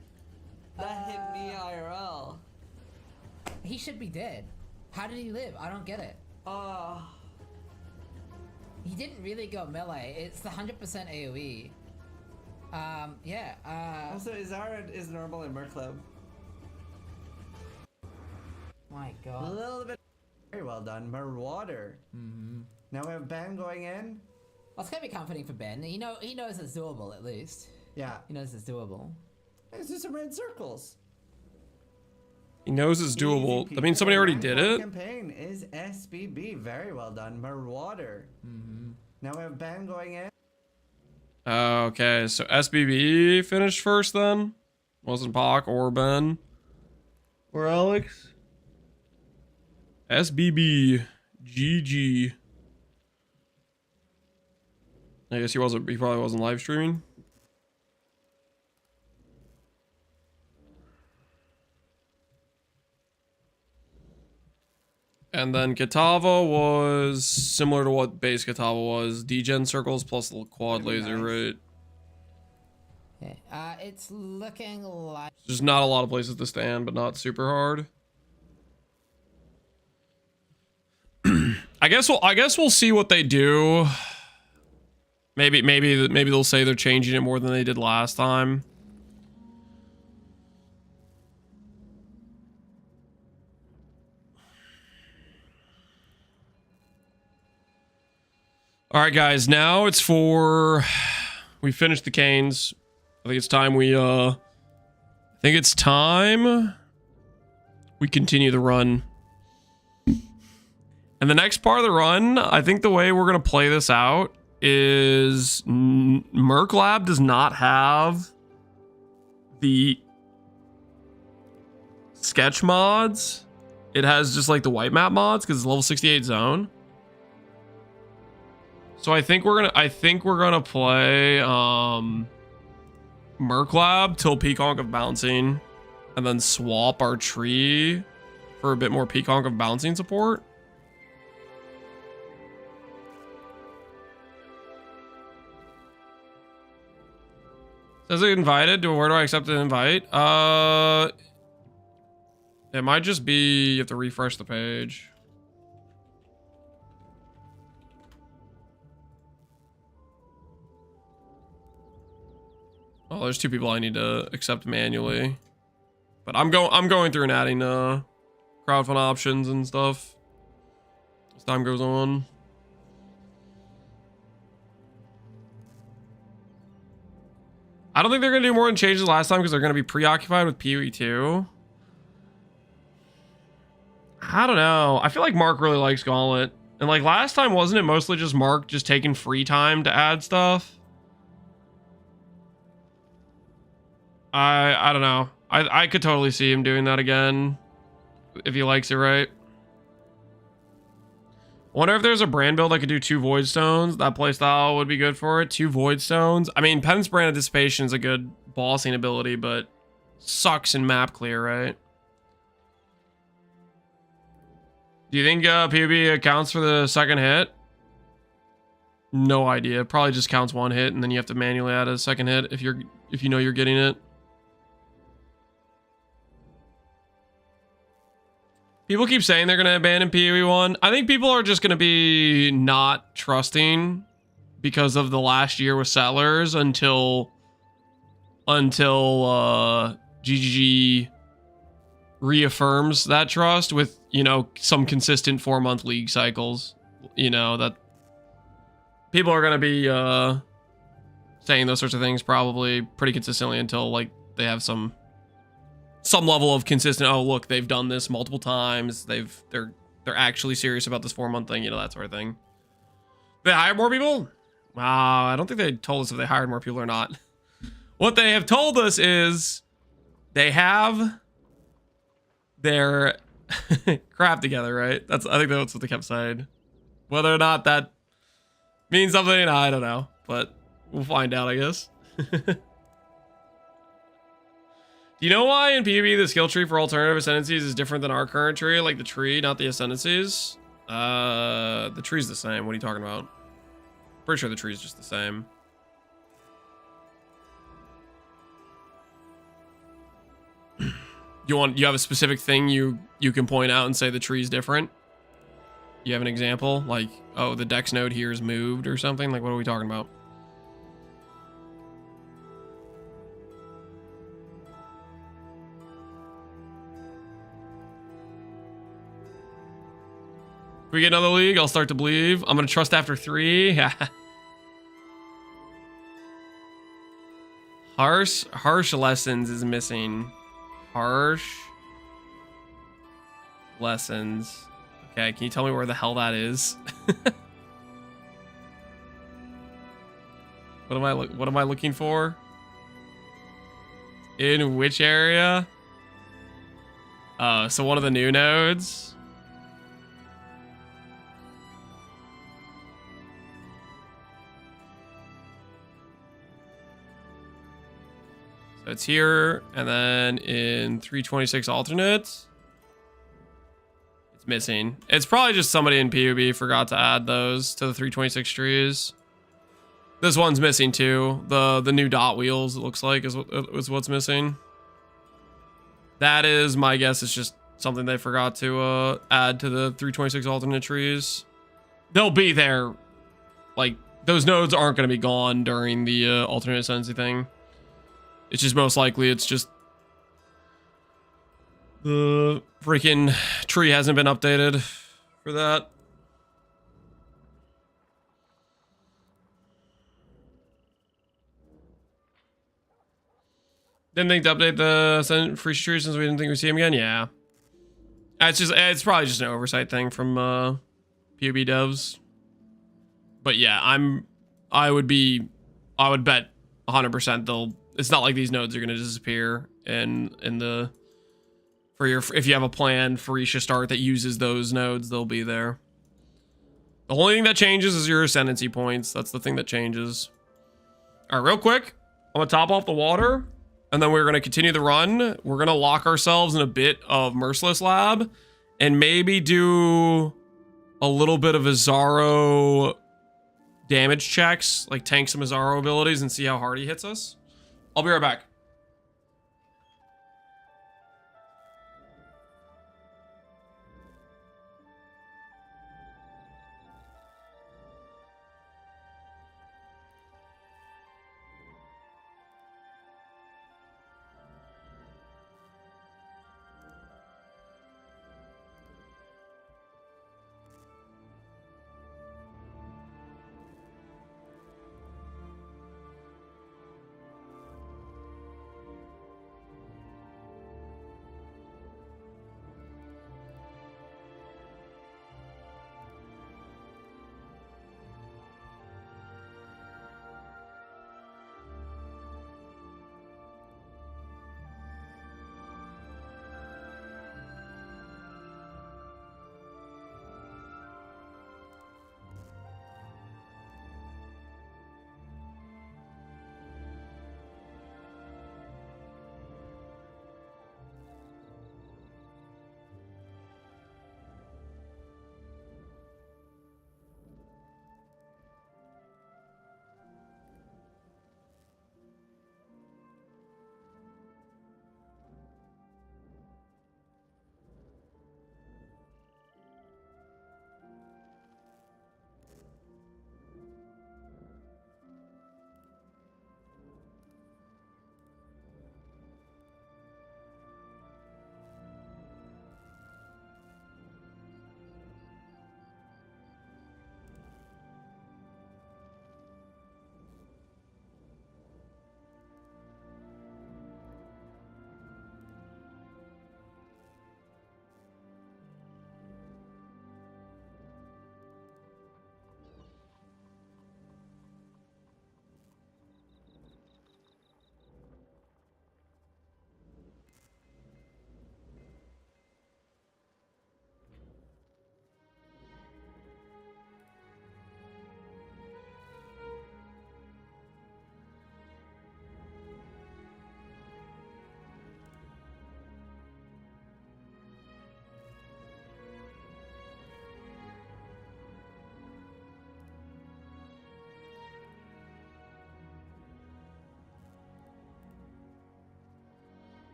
That hit me IRL. He should be dead. How did he live? I don't get it. He didn't really go melee. It's the 100% AoE. Yeah. Also, Izara is normal in Merc Club. My A God. little bit. Very well done. Marauder. Now we have Ben going in. Well, it's gonna be comforting for Ben. He knows it's doable at least. Yeah. He knows it's doable. Let's do some red circles. He knows it's doable. I mean, somebody already did it. Campaign is SBB. Very well done. Marauder. Now we have Ben going in. Okay, so SBB finished first then? Wasn't Pac or Ben? Or Alex? SBB. GG. I guess he probably wasn't live streaming. And then Kitava was similar to what base Kitava was. Degen circles plus the quad laser, right? Okay. It's looking like There's not a lot of places to stand, but not super hard. I guess we'll see what they do. Maybe they'll say they're changing it more than they did last time. All right, guys. Now it's for we finished the canes. I think it's time we continue the run. And the next part of the run, I think the way we're going to play this out is Merc Lab does not have the sketch mods. It has just like the white map mods because it's level 68 zone. So I think we're gonna play Merc Lab till Peaconk of Bouncing, and then swap our tree for a bit more Peaconk of Bouncing support. Says it invited. Where do I accept an invite? It might just be you have to refresh the page. Oh, there's 2 people I need to accept manually. But I'm going through and adding crowdfund options and stuff as time goes on. I don't think they're gonna do more than changes last time because they're gonna be preoccupied with PoE 2. I don't know. I feel like Mark really likes Gauntlet. And like last time, wasn't it mostly just Mark just taking free time to add stuff? I don't know. I could totally see him doing that again if he likes it, right? Wonder if there's a brand build that could do 2 Void Stones. That playstyle would be good for it. 2 Void Stones. I mean, Penance Brand of Dissipation is a good bossing ability, but sucks in map clear, right? Do you think PvP accounts for the second hit? No idea. Probably just counts 1 hit, and then you have to manually add a second hit if you know you're getting it. People keep saying they're going to abandon PoE 1. I think people are just going to be not trusting because of the last year with Settlers until GGG reaffirms that trust with, you know, some consistent 4-month league cycles. You know, that people are going to be saying those sorts of things probably pretty consistently until like they have some level of consistent, oh look, they've done this multiple times, they're actually serious about this 4-month thing, you know, that sort of thing. They hire more people? I don't think they told us if they hired more people or not. What they have told us is they have their crap together, right? I think that's what they kept saying. Whether or not that means something, I don't know, but we'll find out, I guess. Do you know why in PvP the skill tree for alternative ascendancies is different than our current tree? Like the tree, not the ascendancies? The tree's the same. What are you talking about? Pretty sure the tree's just the same. You have a specific thing you can point out and say the tree's different? You have an example? Like, oh, the dex node here is moved or something? Like, what are we talking about? If we get another league, I'll start to believe. I'm gonna trust after 3. Harsh lessons is missing. Harsh lessons. Okay, can you tell me where the hell that is? What am I looking for? In which area? So one of the new nodes. So it's here, and then in 326 alternates, it's missing. It's probably just somebody in PUB forgot to add those to the 326 trees. This one's missing too. The new dot wheels, it looks like, is what's missing. That is, my guess, is just something they forgot to add to the 326 alternate trees. They'll be there. Like, those nodes aren't going to be gone during the alternate ascendancy thing. It's just most likely it's just the freaking tree hasn't been updated for that. Didn't think to update the free trees since we didn't think we'd see him again. Yeah, it's probably just an oversight thing from PUB devs. But yeah, I would bet 100% they'll. It's not like these nodes are gonna disappear in the if you have a planned Phorecia start that uses those nodes, they'll be there. The only thing that changes is your ascendancy points. That's the thing that changes. All right, real quick, I'm gonna top off the water, and then we're gonna continue the run. We're gonna lock ourselves in a bit of Merciless Lab, and maybe do a little bit of Azaro damage checks, like tank some Azaro abilities and see how hard he hits us. I'll be right back.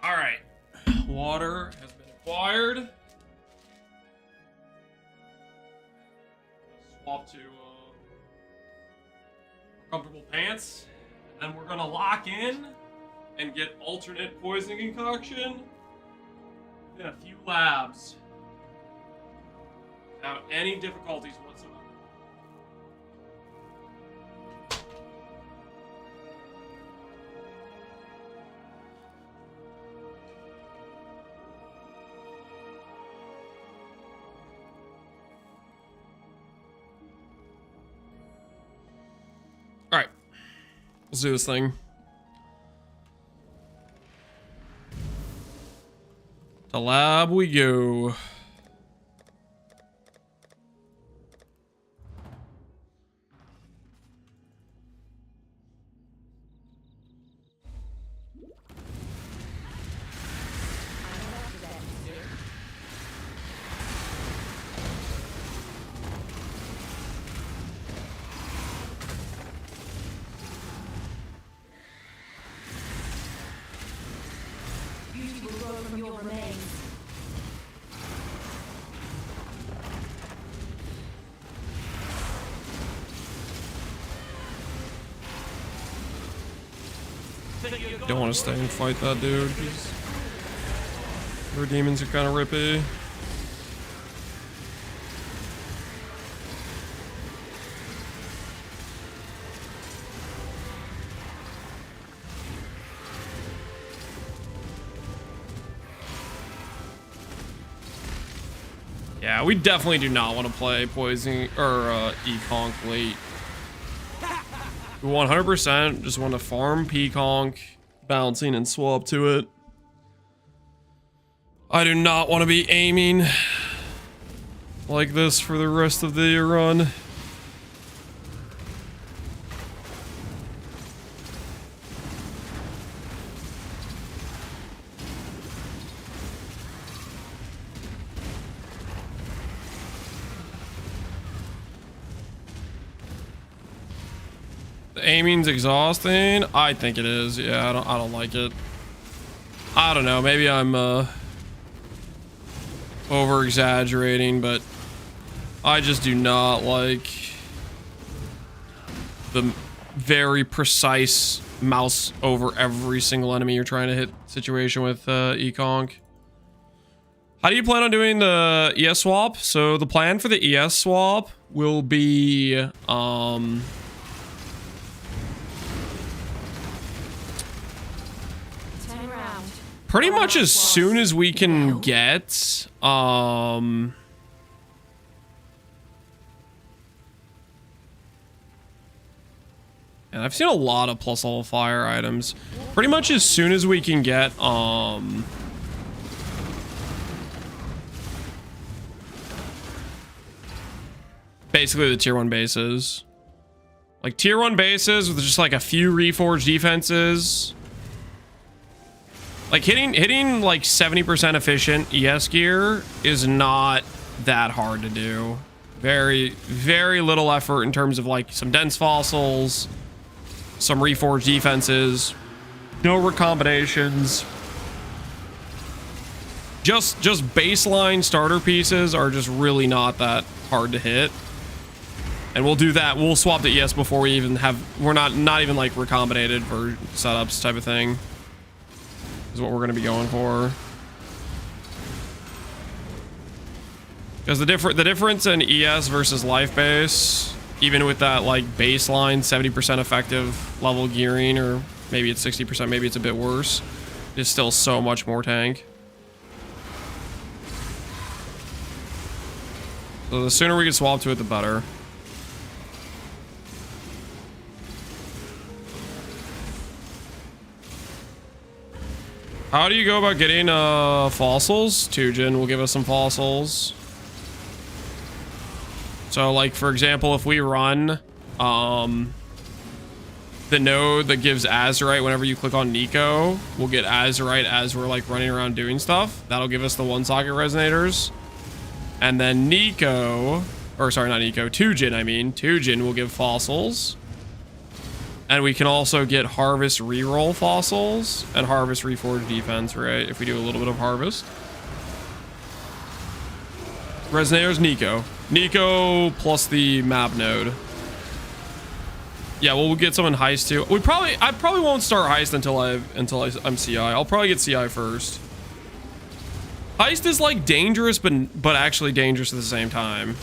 All right, water has been acquired. Swap to comfortable pants, and then we're gonna lock in and get alternate poisoning concoction in a few labs without any difficulties whatsoever. Let's do this thing. To lab we go. Don't want to stay and fight that dude. Her demons are kind of rippy. Yeah, we definitely do not want to play Poison or E-Conk late. We 100% just want to farm P-Conk, bouncing and swap to it. I do not want to be aiming like this for the rest of the run. The aiming's exhausting. I think it is. Yeah, I don't like it. I don't know. Maybe I'm over exaggerating, but I just do not like the very precise mouse over every single enemy you're trying to hit situation with E-Conk. How do you plan on doing the ES swap? So the plan for the ES swap will be pretty much as soon as we can get and I've seen a lot of plus level fire items. Pretty much as soon as we can get basically the tier 1 bases. Like tier 1 bases with just like a few reforged defenses. Like hitting like 70% efficient ES gear is not that hard to do. Very, very little effort in terms of like some dense fossils, some reforged defenses, no recombinations. Just baseline starter pieces are just really not that hard to hit. And we'll do that. We'll swap the ES before we even have, we're not even like recombinated for setups type of thing. Is what we're going to be going for. Because the difference in ES versus life base, even with that like baseline 70% effective level gearing, or maybe it's 60%, maybe it's a bit worse, is still so much more tank. So the sooner we can swap to it, the better. How do you go about getting fossils? Tujin will give us some fossils. So like for example, if we run the node that gives Azurite whenever you click on Nico, we'll get Azurite as we're like running around doing stuff. That'll give us the 1-socket resonators. And then Nico, or sorry, not Nico, Tujin, I mean. Tujin will give fossils. And we can also get Harvest reroll fossils and Harvest reforged defense, right? If we do a little bit of Harvest. Resonator's Nico. Nico plus the map node. Yeah, well, we'll get some in Heist too. I probably won't start Heist until I'm CI. I'll probably get CI first. Heist is like dangerous, but actually dangerous at the same time.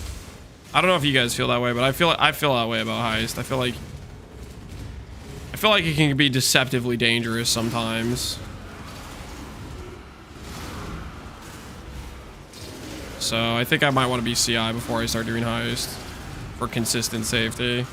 I don't know if you guys feel that way, but I feel that way about Heist. I feel like it can be deceptively dangerous sometimes. So I think I might want to be CI before I start doing Heist for consistent safety.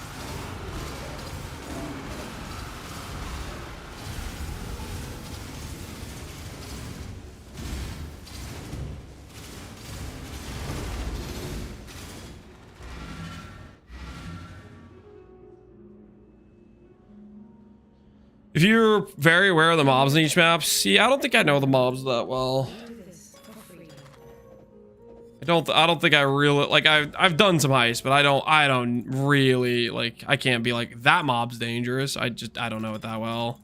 If you're very aware of the mobs in each map, see, I don't think I know the mobs that well. I don't think I really like. I've done some heist, but I don't really like. I can't be like that mob's dangerous. I don't know it that well.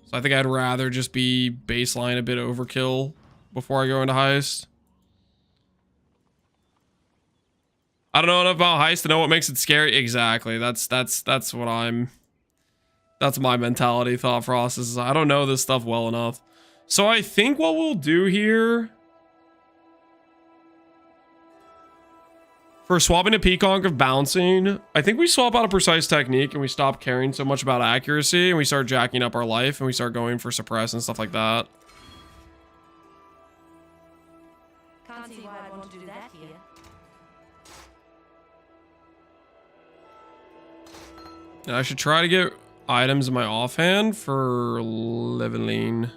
So I think I'd rather just be baseline a bit overkill before I go into heist. I don't know enough about heist to know what makes it scary. Exactly. That's what I'm. That's my mentality, thought process. I don't know this stuff well enough. So I think what we'll do here for swapping a peacock of bouncing, I think we swap out a precise technique and we stop caring so much about accuracy and we start jacking up our life and we start going for suppress and stuff like that. Can't see why I'd want to do that here. And I should try to get items in my offhand for leveling.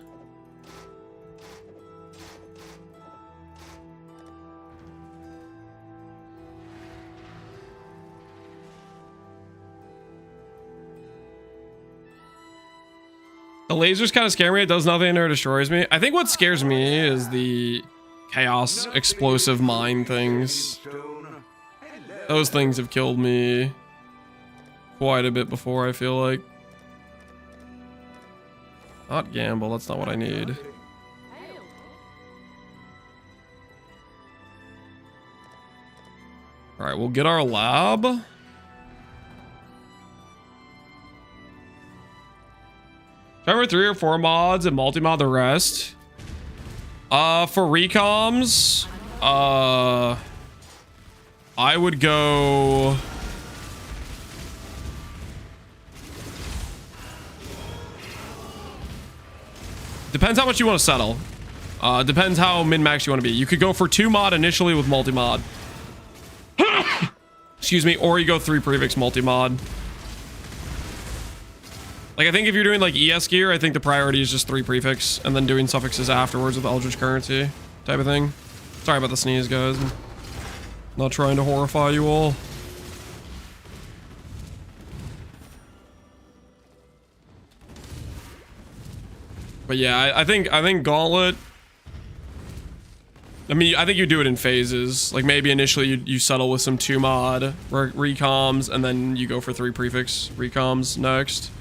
The lasers kind of scare me. It does nothing or destroys me. I think what scares me is the chaos explosive mine things. Those things have killed me quite a bit before, I feel like. Not gamble, that's not what I need. Alright, we'll get our lab. Remember 3 or 4 mods and multi-mod the rest. For recoms, I would go. Depends how much you want to settle. Depends how min-max you want to be. You could go for 2 mod initially with multi-mod. Excuse me, or you go 3 prefix multi-mod. Like, I think if you're doing like ES gear, I think the priority is just 3 prefix and then doing suffixes afterwards with Eldritch Currency type of thing. Sorry about the sneeze, guys. I'm not trying to horrify you all. But yeah, I think Gauntlet. I mean, I think you do it in phases. Like maybe initially you settle with some 2 mod recoms and then you go for 3 prefix recoms next.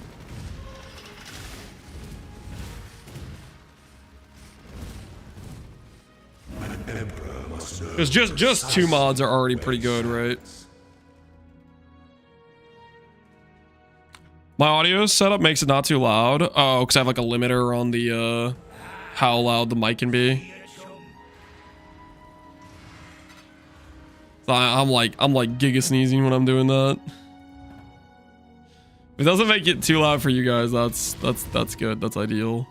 Because just 2 mods are already pretty good, right? My audio setup makes it not too loud. Oh, because I have like a limiter on the how loud the mic can be. So I'm like giga sneezing when I'm doing that. If it doesn't make it too loud for you guys, that's good. That's ideal.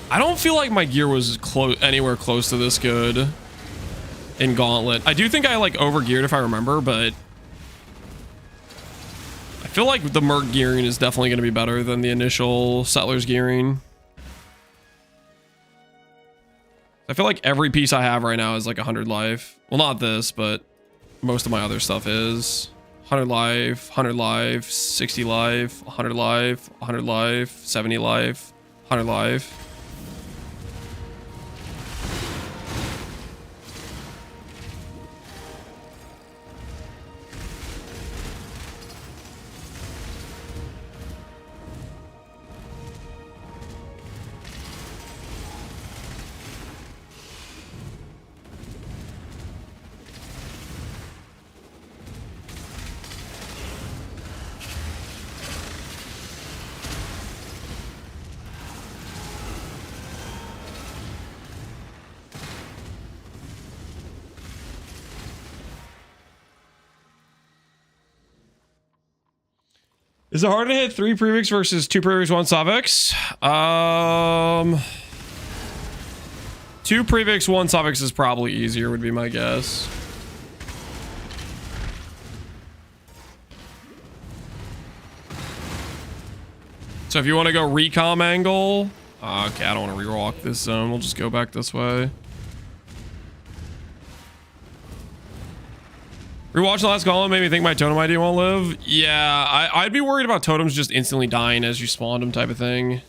I don't feel like my gear was anywhere close to this good in Gauntlet. I do think I like over-geared if I remember, but I feel like the Merc gearing is definitely going to be better than the initial Settlers gearing. I feel like every piece I have right now is like 100 life. Well, not this, but most of my other stuff is 100 life, 100 life, 60 life, 100 life, 100 life, 70 life, 100 life. Is it hard to hit 3 prefix versus 2 prefix, 1 suffix? 2 prefix, 1 suffix is probably easier, would be my guess. So if you want to go recom angle, Okay, I don't want to rewalk this zone. We'll just go back this way. Rewatching the last Gauntlet made me think my totem ID won't live. Yeah, I'd be worried about totems just instantly dying as you spawned them type of thing.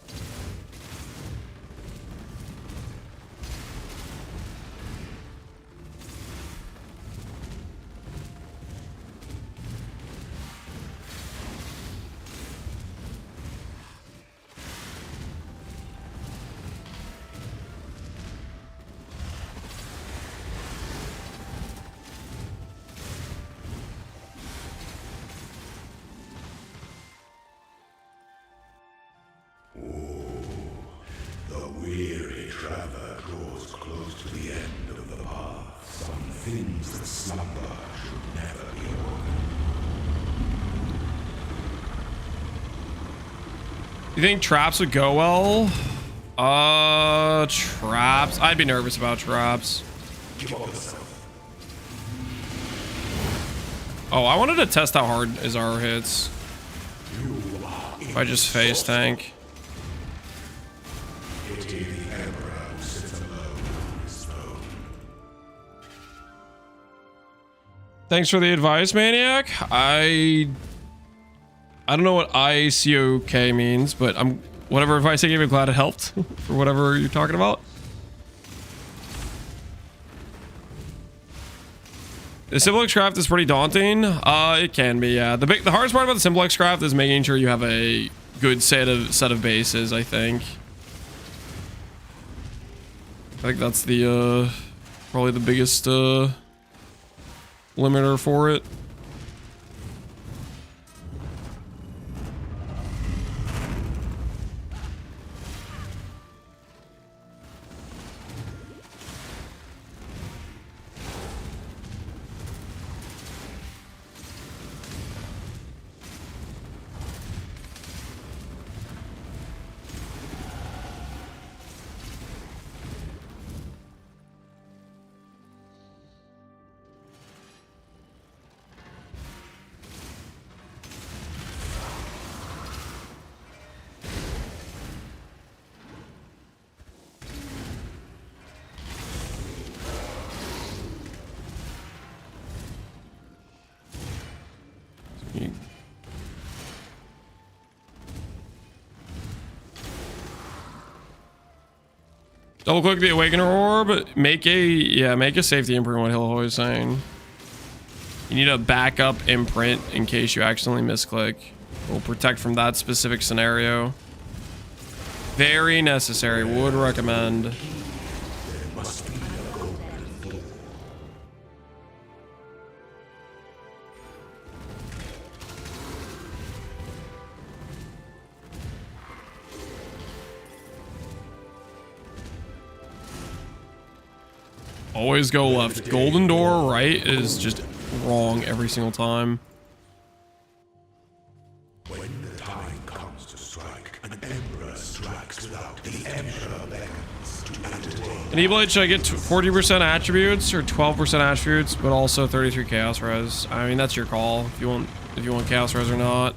The weary traveler draws close to the end of the path. Some things that slumber should never be awoken. You think traps would go well? Traps. I'd be nervous about traps. Give up yourself. Oh, I wanted to test how hard his R hits. If I just face tank. It is the Emperor who sits alone on his throne. Thanks for the advice, Maniac. I don't know what ICOK means, but whatever advice I gave you, glad it helped for whatever you're talking about. The Simplex craft is pretty daunting. It can be, yeah. The hardest part about the Simplex craft is making sure you have a good set of bases, I think. I think that's the probably the biggest limiter for it. Double click the Awakener Orb. Make a safety imprint, what Hill was saying. You need a backup imprint in case you accidentally misclick. It will protect from that specific scenario. Very necessary. Would recommend. Always go left. Golden door right is just wrong every single time. When the time comes to strike, an emperor strikes without the emperor beckons to entertain. In E-Blade, should I get 40% attributes or 12% attributes, but also 33 chaos res? I mean, that's your call if you want chaos res or not.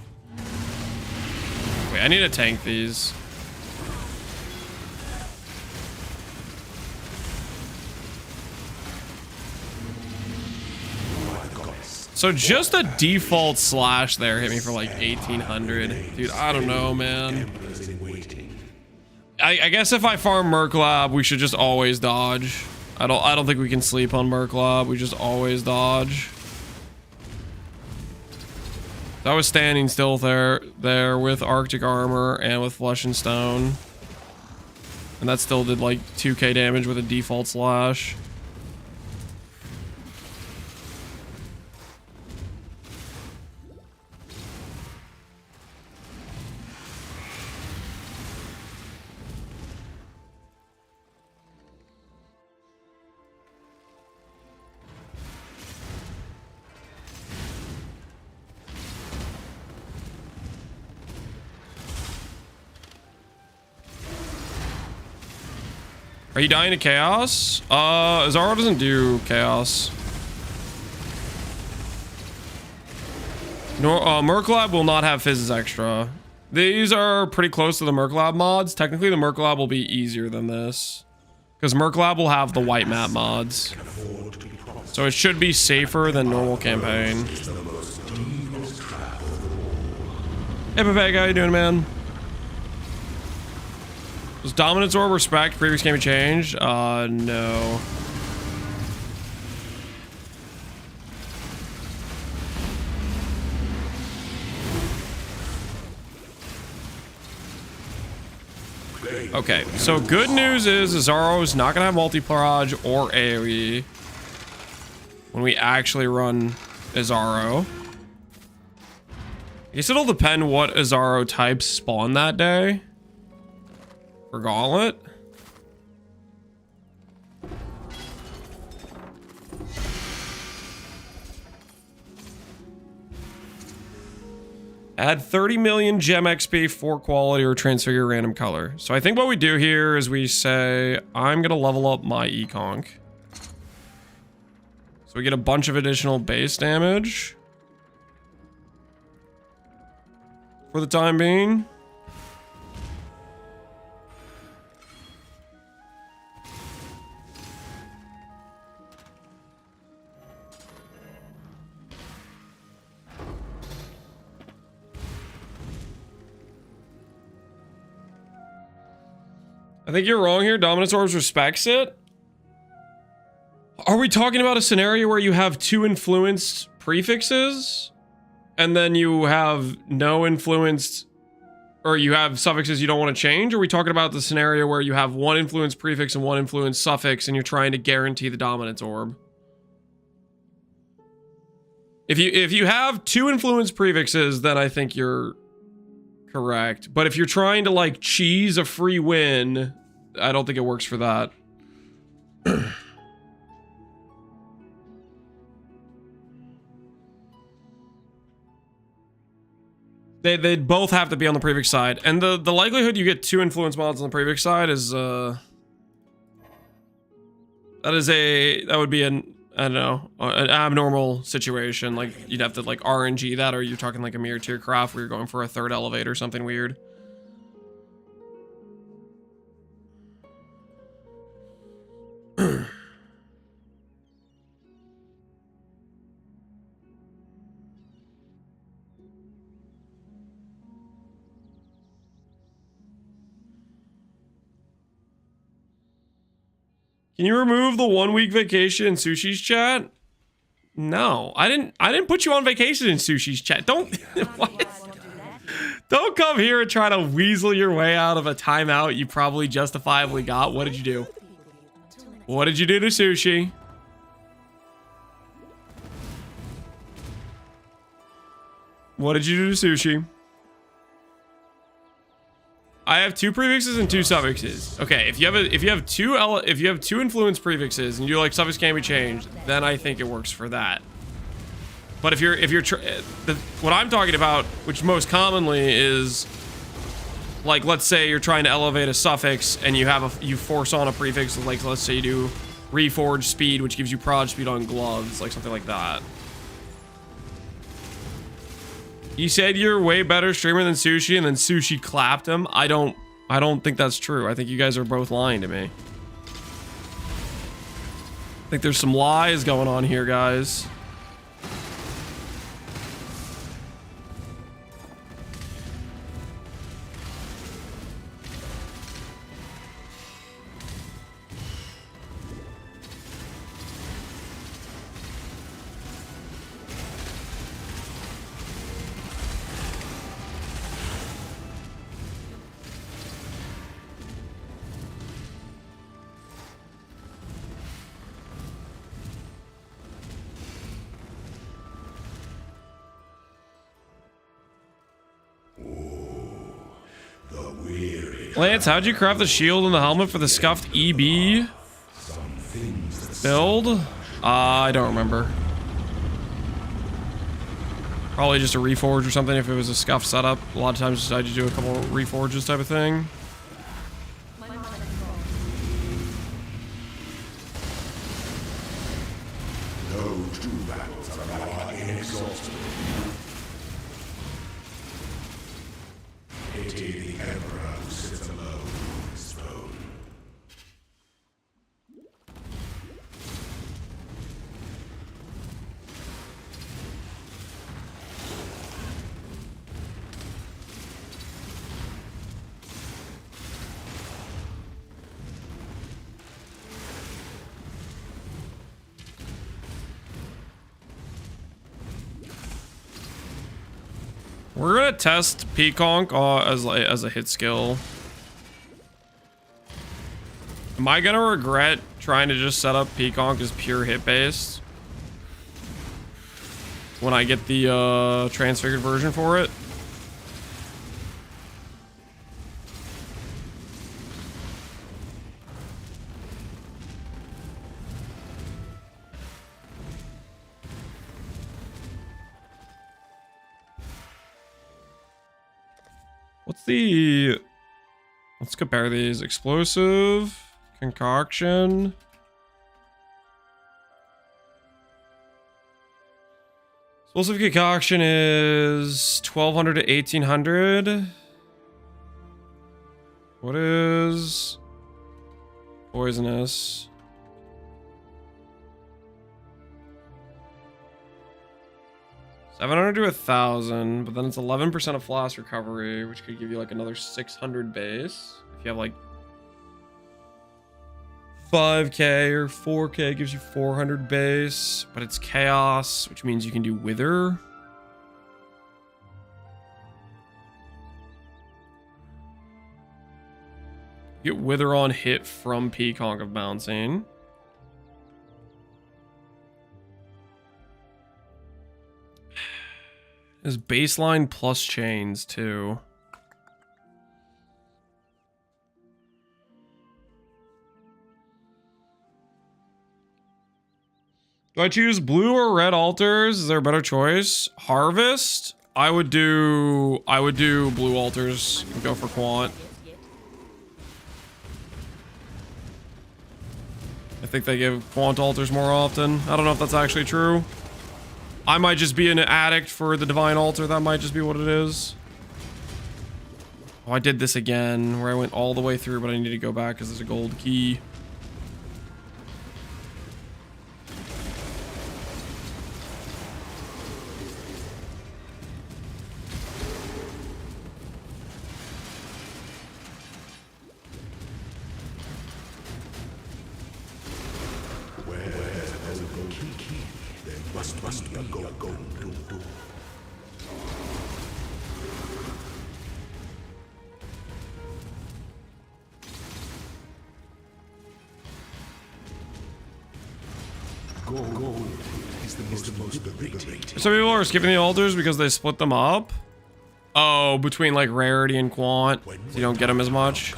Wait, I need to tank these. So just a default slash there hit me for like 1800. Dude, I don't know, man. I guess if I farm Merc Lab, we should just always dodge. I don't think we can sleep on Merc Lab. We just always dodge. I was standing still there with Arctic Armor and with Flesh and Stone. And that still did like 2k damage with a default slash. Are you dying to chaos? Zara doesn't do chaos. No, Merc Lab will not have Fizz's extra. These are pretty close to the Merklab mods. Technically, the Merklab will be easier than this. Because Merklab will have the white map mods. So it should be safer than normal campaign. Hey, Pepe, how you doing, man? Does Dominance Orb respect? Previous can be changed? No. Okay, so good news is Azaro is not going to have multi-proj or AoE when we actually run Azaro. I guess it'll depend what Azaro types spawn that day for Gauntlet. Add 30 million gem XP for quality or transfigure random color. So I think what we do here is we say, I'm going to level up my Econk. So we get a bunch of additional base damage. For the time being. I think you're wrong here. Dominance Orbs respects it. Are we talking about a scenario where you have 2 influenced prefixes and then you have no influenced, or you have suffixes you don't want to change? Or are we talking about the scenario where you have 1 influenced prefix and 1 influenced suffix and you're trying to guarantee the Dominance Orb? If you have 2 influenced prefixes, then I think you're correct. But if you're trying to like cheese a free win, I don't think it works for that. They'd both have to be on the prefix side. And the likelihood you get 2 influence mods on the prefix side is that would be an, I don't know, an abnormal situation. Like you'd have to like RNG that, or you're talking like a mirror tier craft where you're going for a 3rd elevate or something weird. Can you remove the 1-week vacation in Sushi's chat? No, I didn't put you on vacation in Sushi's chat. Don't what? Don't come here and try to weasel your way out of a timeout you probably justifiably got. What did you do? What did you do to Sushi? What did you do to Sushi? I have 2 prefixes and 2 suffixes. Okay, if you have 2 influence prefixes and you like suffix can be changed, then I think it works for that. But what I'm talking about, which most commonly is like, let's say you're trying to elevate a suffix and you force on a prefix, like let's say you do reforge speed, which gives you prod speed on gloves, like something like that. You said you're way better streamer than Sushi, and then Sushi clapped him. I don't think that's true. I think you guys are both lying to me. I think there's some lies going on here, guys. Lance, how'd you craft the shield and the helmet for the scuffed EB build? I don't remember. Probably just a reforge or something if it was a scuffed setup. A lot of times I just do a couple of reforges type of thing. No two battles are inexhaustible. We're gonna test Peaconk as a hit skill. Am I gonna regret trying to just set up Peaconk as pure hit based when I get the transfigured version for it? Let's compare these. Explosive, concoction. Explosive concoction is 1200 to 1800. What is poisonous? 700 to 1,000, but then it's 11% of flash recovery, which could give you like another 600 base. If you have like 5k or 4k, gives you 400 base, but it's chaos, which means you can do wither. You get wither on hit from Peaconk of bouncing. There's baseline plus chains too. Do I choose blue or red altars? Is there a better choice? Harvest? I would do blue altars and go for quant. I think they give quant altars more often. I don't know if that's actually true. I might just be an addict for the divine altar. That might just be what it is. Oh, I did this again where I went all the way through, but I need to go back because there's a gold key. Some people are skipping the altars because they split them up. Oh, between like rarity and quant, so you don't get them as much.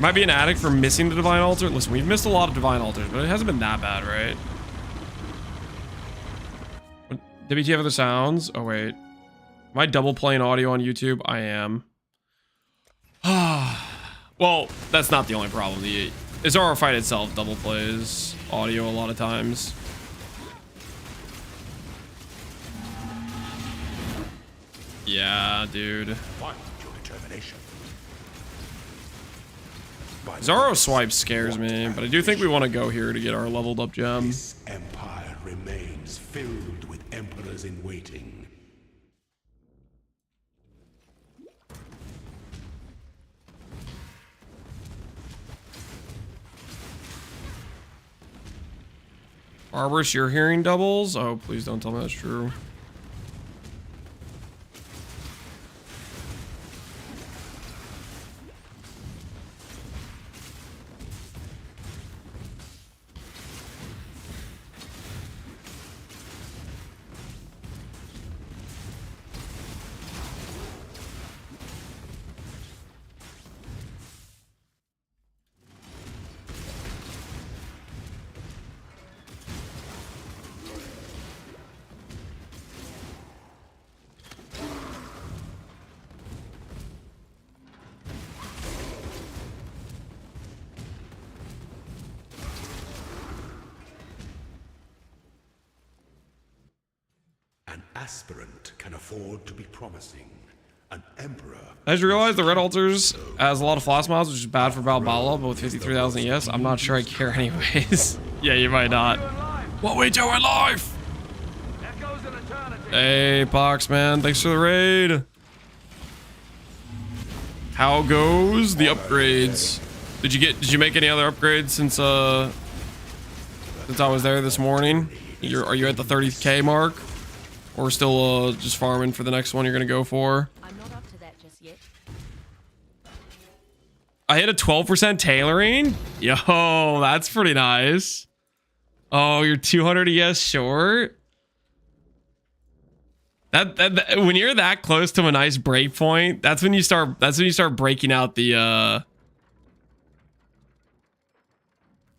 Might be an addict for missing the divine altar. Listen, we've missed a lot of divine altars, but it hasn't been that bad, right? WTF other sounds? Oh wait, am I double playing audio on YouTube? I am. Well, that's not the only problem. The Azara fight itself double plays audio a lot of times. Yeah, dude. Zoro swipe scares me, but I do think we want to go here to get our leveled up gem. This empire remains filled with emperors in waiting. Arborist, you're hearing doubles? Oh, please don't tell me that's true. An aspirant can afford to be promising. An emperor. I just realized the red altars has a lot of flash mobs, which is bad for Balbala, but with 53,000 ES, I'm not sure I care anyways. Yeah, you might not. What we do in life? Hey, Pox, man. Thanks for the raid. How goes the upgrades? Did you make any other upgrades since I was there this morning? Are you at the 30K mark? Or still just farming for the next one you're gonna go for? I'm not up to that just yet. I hit a 12% tailoring? Yo, that's pretty nice. Oh, you're 200 ES short? That when you're that close to a nice break point, that's when you start breaking out the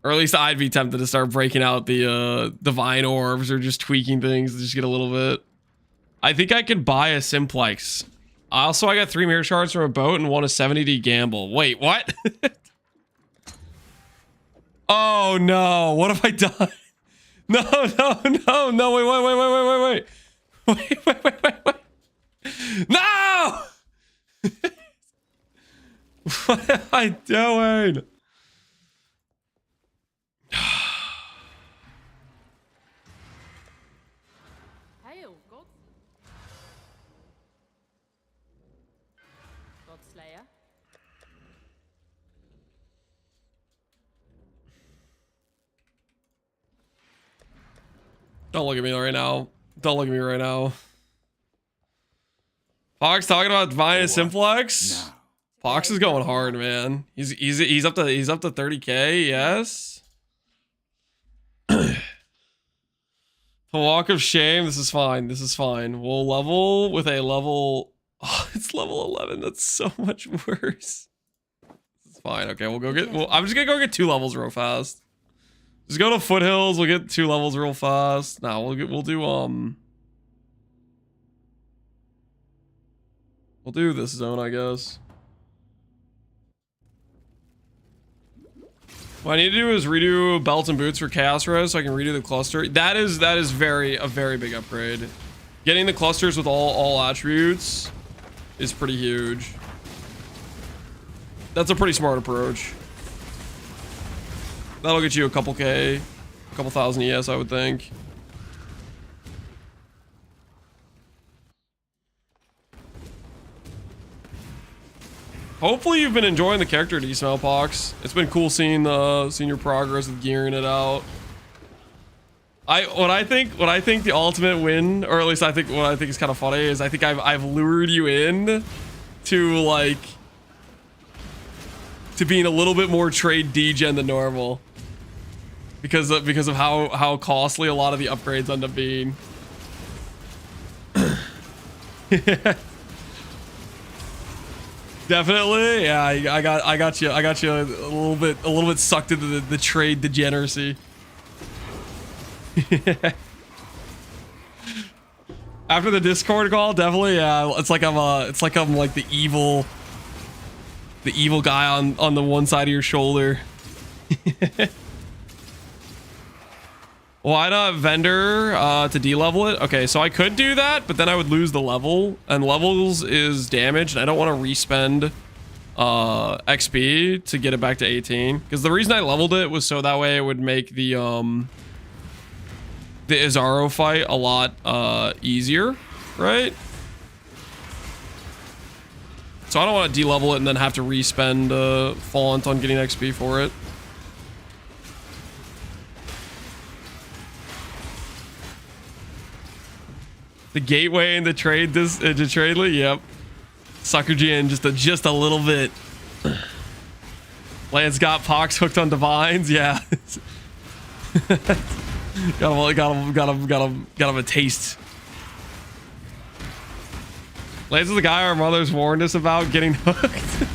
or at least I'd be tempted to start breaking out the divine orbs or just tweaking things to just get a little bit. I think I could buy a simplex. Also, I got 3 mirror shards from a boat and won a 70D gamble. Wait, what? Oh no, what have I done? No, wait. Wait. No! What am I doing? Hail, God. Godslayer. Don't look at me right now. Don't look at me right now. Fox talking about Divine and Simplex. Fox is going hard, man. He's up to 30K. Yes. The walk of shame. This is fine. This is fine. We'll level with a level. Oh, it's level 11. That's so much worse. This is fine. Okay, we'll go get. Well, I'm just gonna go get 2 levels real fast. Just go to Foothills. We'll get 2 levels real fast. Now we'll do We'll do this zone, I guess. What I need to do is redo belts and boots for Chaos Res so I can redo the cluster. That is a very big upgrade. Getting the clusters with all attributes is pretty huge. That's a pretty smart approach. That'll get you a couple K, a couple thousand ES, I would think. Hopefully you've been enjoying the character desmell, Pox. It's been cool seeing your progress with gearing it out. What I think the ultimate win, or at least what I think is kind of funny, is I think I've lured you in to being a little bit more trade degen than normal. Because of how costly a lot of the upgrades end up being. Definitely, yeah. I got you a little bit sucked into the trade degeneracy. After the Discord call, definitely, yeah. It's like I'm like the evil guy on the one side of your shoulder. Why not vendor to de-level it? Okay, so I could do that, but then I would lose the level, and levels is damage, and I don't want to respend XP to get it back to 18. Because the reason I leveled it was so that way it would make the Izaro fight a lot easier, right? So I don't want to de-level it and then have to respend font on getting XP for it. The gateway and the trade yep. Sucker Gen just a little bit. Lance got Pox hooked on divines, yeah. got him a taste. Lance is the guy our mothers warned us about getting hooked.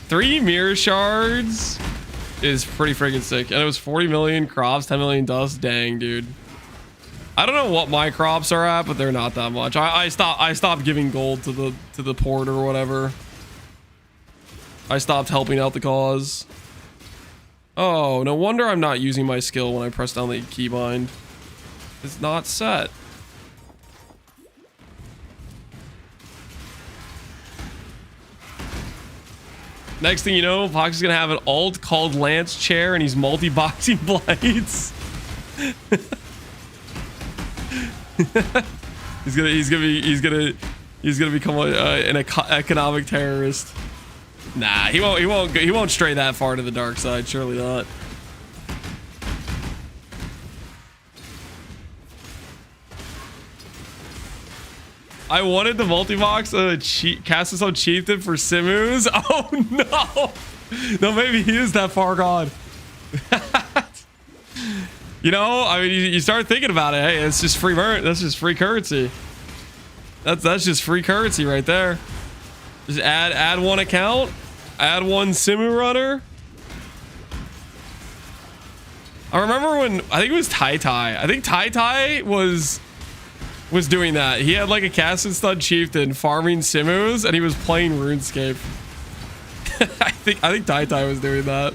Three mirror shards is pretty freaking sick. And it was 40 million crops, 10 million dust. Dang, dude. I don't know what my crops are at, but they're not that much. I stopped giving gold to the port or whatever. I stopped helping out the cause. Oh, no wonder I'm not using my skill when I press down the keybind. It's not set. Next thing you know, Fox is gonna have an alt called Lance Chair, and he's multi-boxing blades. he's gonna become an economic terrorist. Nah, he won't stray that far to the dark side. Surely not. I wanted the multi-box cast on Chieftain for Simus. Oh no! No, maybe he is that far gone. You know, I mean, you start thinking about it. Hey, it's just free that's just free currency. That's just free currency right there. Just add one account, add one Simu runner. I remember when I think it was Tai. I think Tai was doing that. He had like a cast and stun chieftain farming Simus, and he was playing RuneScape. I think Tai was doing that.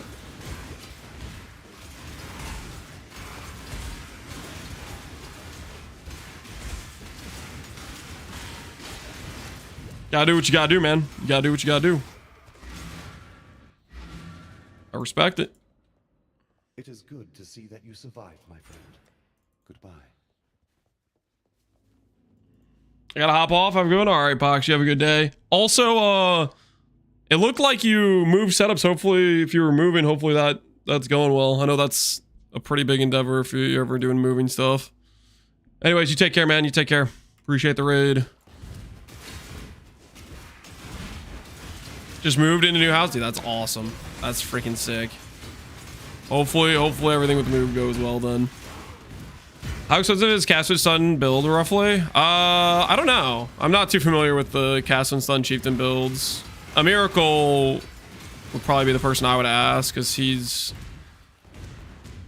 Gotta do what you gotta do, man. You gotta do what you gotta do. I respect it. It is good to see that you survived, my friend. Goodbye. I gotta hop off. I'm going. All right, Pox. You have a good day. Also, it looked like you moved setups. Hopefully, if you were moving, hopefully that's going well. I know that's a pretty big endeavor if you're ever doing moving stuff. Anyways, you take care, man. You take care. Appreciate the raid. Just moved into a new house, dude. That's awesome. That's freaking sick. Hopefully everything with the move goes well then. How expensive is Cast and Stun build roughly? I don't know. I'm not too familiar with the Cast and Stun Chieftain builds. A Miracle would probably be the person I would ask because he's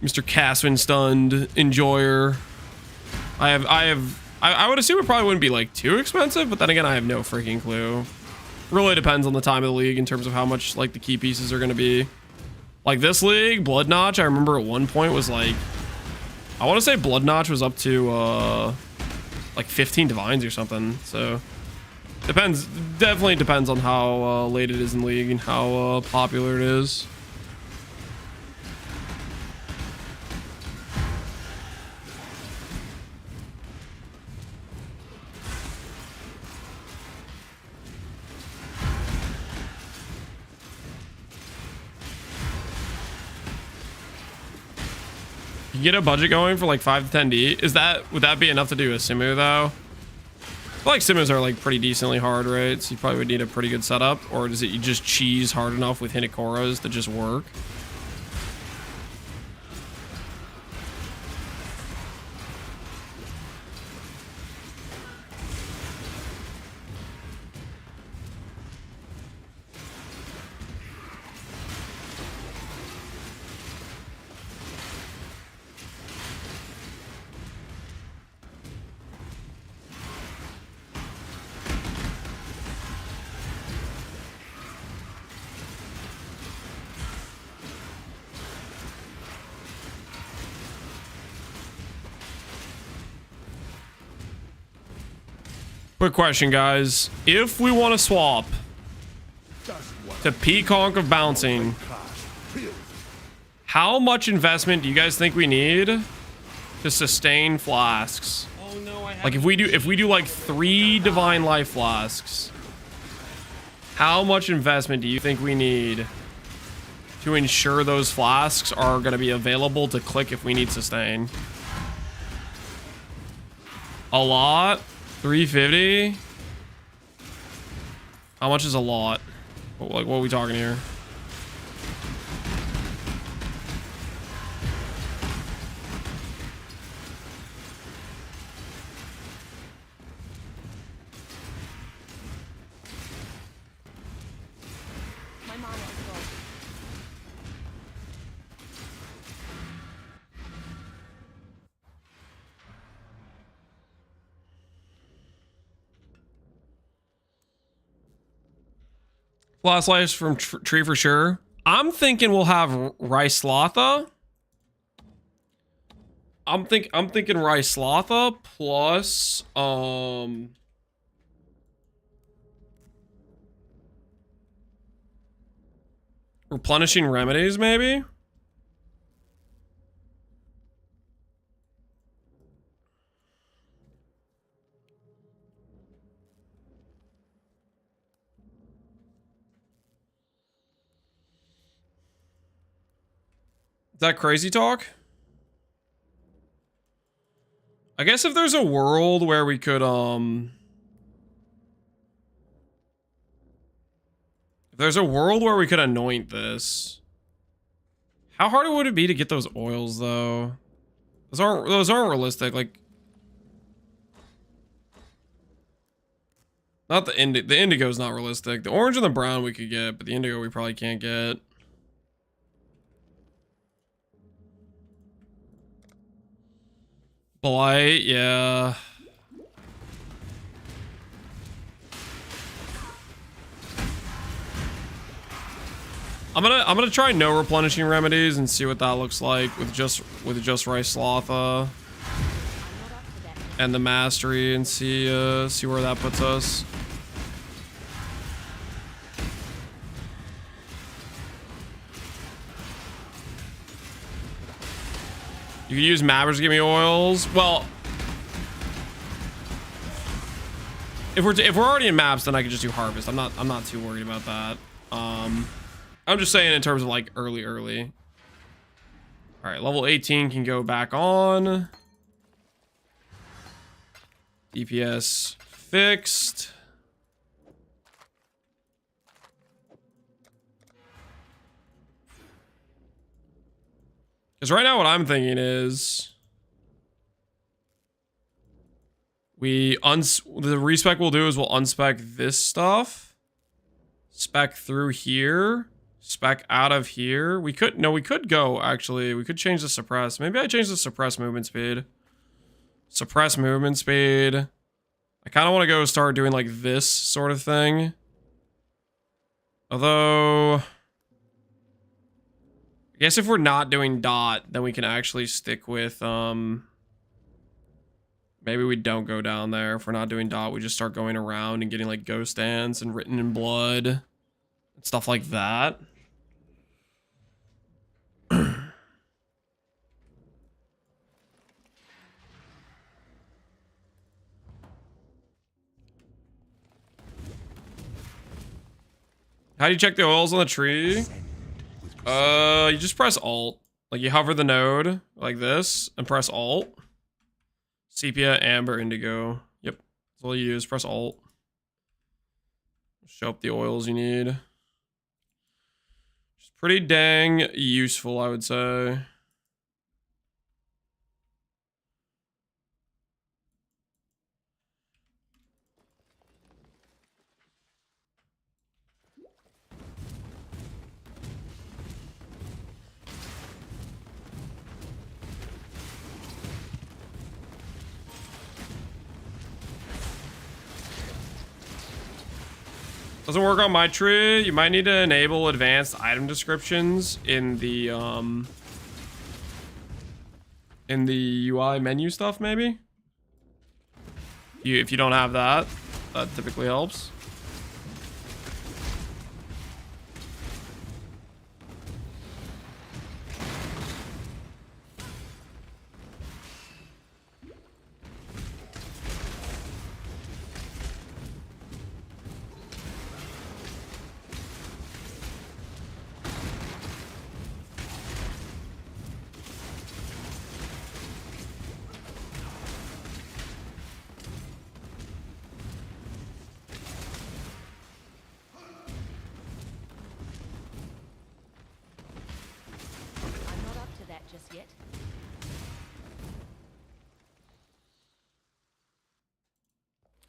Mr. Cast and Stunned enjoyer. I would assume it probably wouldn't be like too expensive, but then again, I have no freaking clue. Really depends on the time of the league in terms of how much like the key pieces are going to be. Like this league, Blood Notch, I remember at one point was like, I want to say Blood Notch was up to like 15 divines or something. So depends, definitely depends on how late it is in league and how popular it is. You get a budget going for like 5 to 10D. Would that be enough to do a Simu though? I feel like Simus are like pretty decently hard, right? So you probably would need a pretty good setup, or does it you just cheese hard enough with Hinakoras to just work? Quick question, guys. If we want to swap to Peaconk of Bouncing, how much investment do you guys think we need to sustain flasks? Oh, no, like if we do like 3 Divine Life flasks, how much investment do you think we need to ensure those flasks are going to be available to click if we need sustain? A lot? 350? How much is a lot? Like, what are we talking here? Last life from Tree for sure. I'm thinking we'll have Ryslotha. I'm thinking Ryslotha plus replenishing remedies maybe. that crazy talk? I guess if there's a world where we could, if there's a world where we could anoint this. How hard would it be to get those oils, though? Those aren't realistic, like... Not the indigo's not realistic. The orange and the brown we could get, but the indigo we probably can't get. Blight, yeah. I'm gonna try no replenishing remedies and see what that looks like with just Rice Slotha and the mastery and see where that puts us. You can use mappers to give me oils. Well, if we're already in maps, then I can just do harvest. I'm not too worried about that. I'm just saying in terms of like early. All right, level 18 can go back on. DPS fixed. Because right now what I'm thinking is the respec we'll do is we'll unspec this stuff, spec through here, spec out of here. We could go actually. We could change the suppress. Maybe I change the suppress movement speed. Suppress movement speed. I kind of want to go start doing like this sort of thing. Although... I guess if we're not doing dot, then we can actually stick with, maybe we don't go down there. If we're not doing dot, we just start going around and getting like ghost dance and written in blood and stuff like that. How do you check the oils on the tree? You just press Alt. Like you hover the node like this and press Alt. Sepia, Amber, Indigo. Yep. That's all you do is press Alt. Show up the oils you need. It's pretty dang useful, I would say. Doesn't work on my tree. You might need to enable advanced item descriptions in the UI menu stuff, maybe. If you don't have that, that typically helps.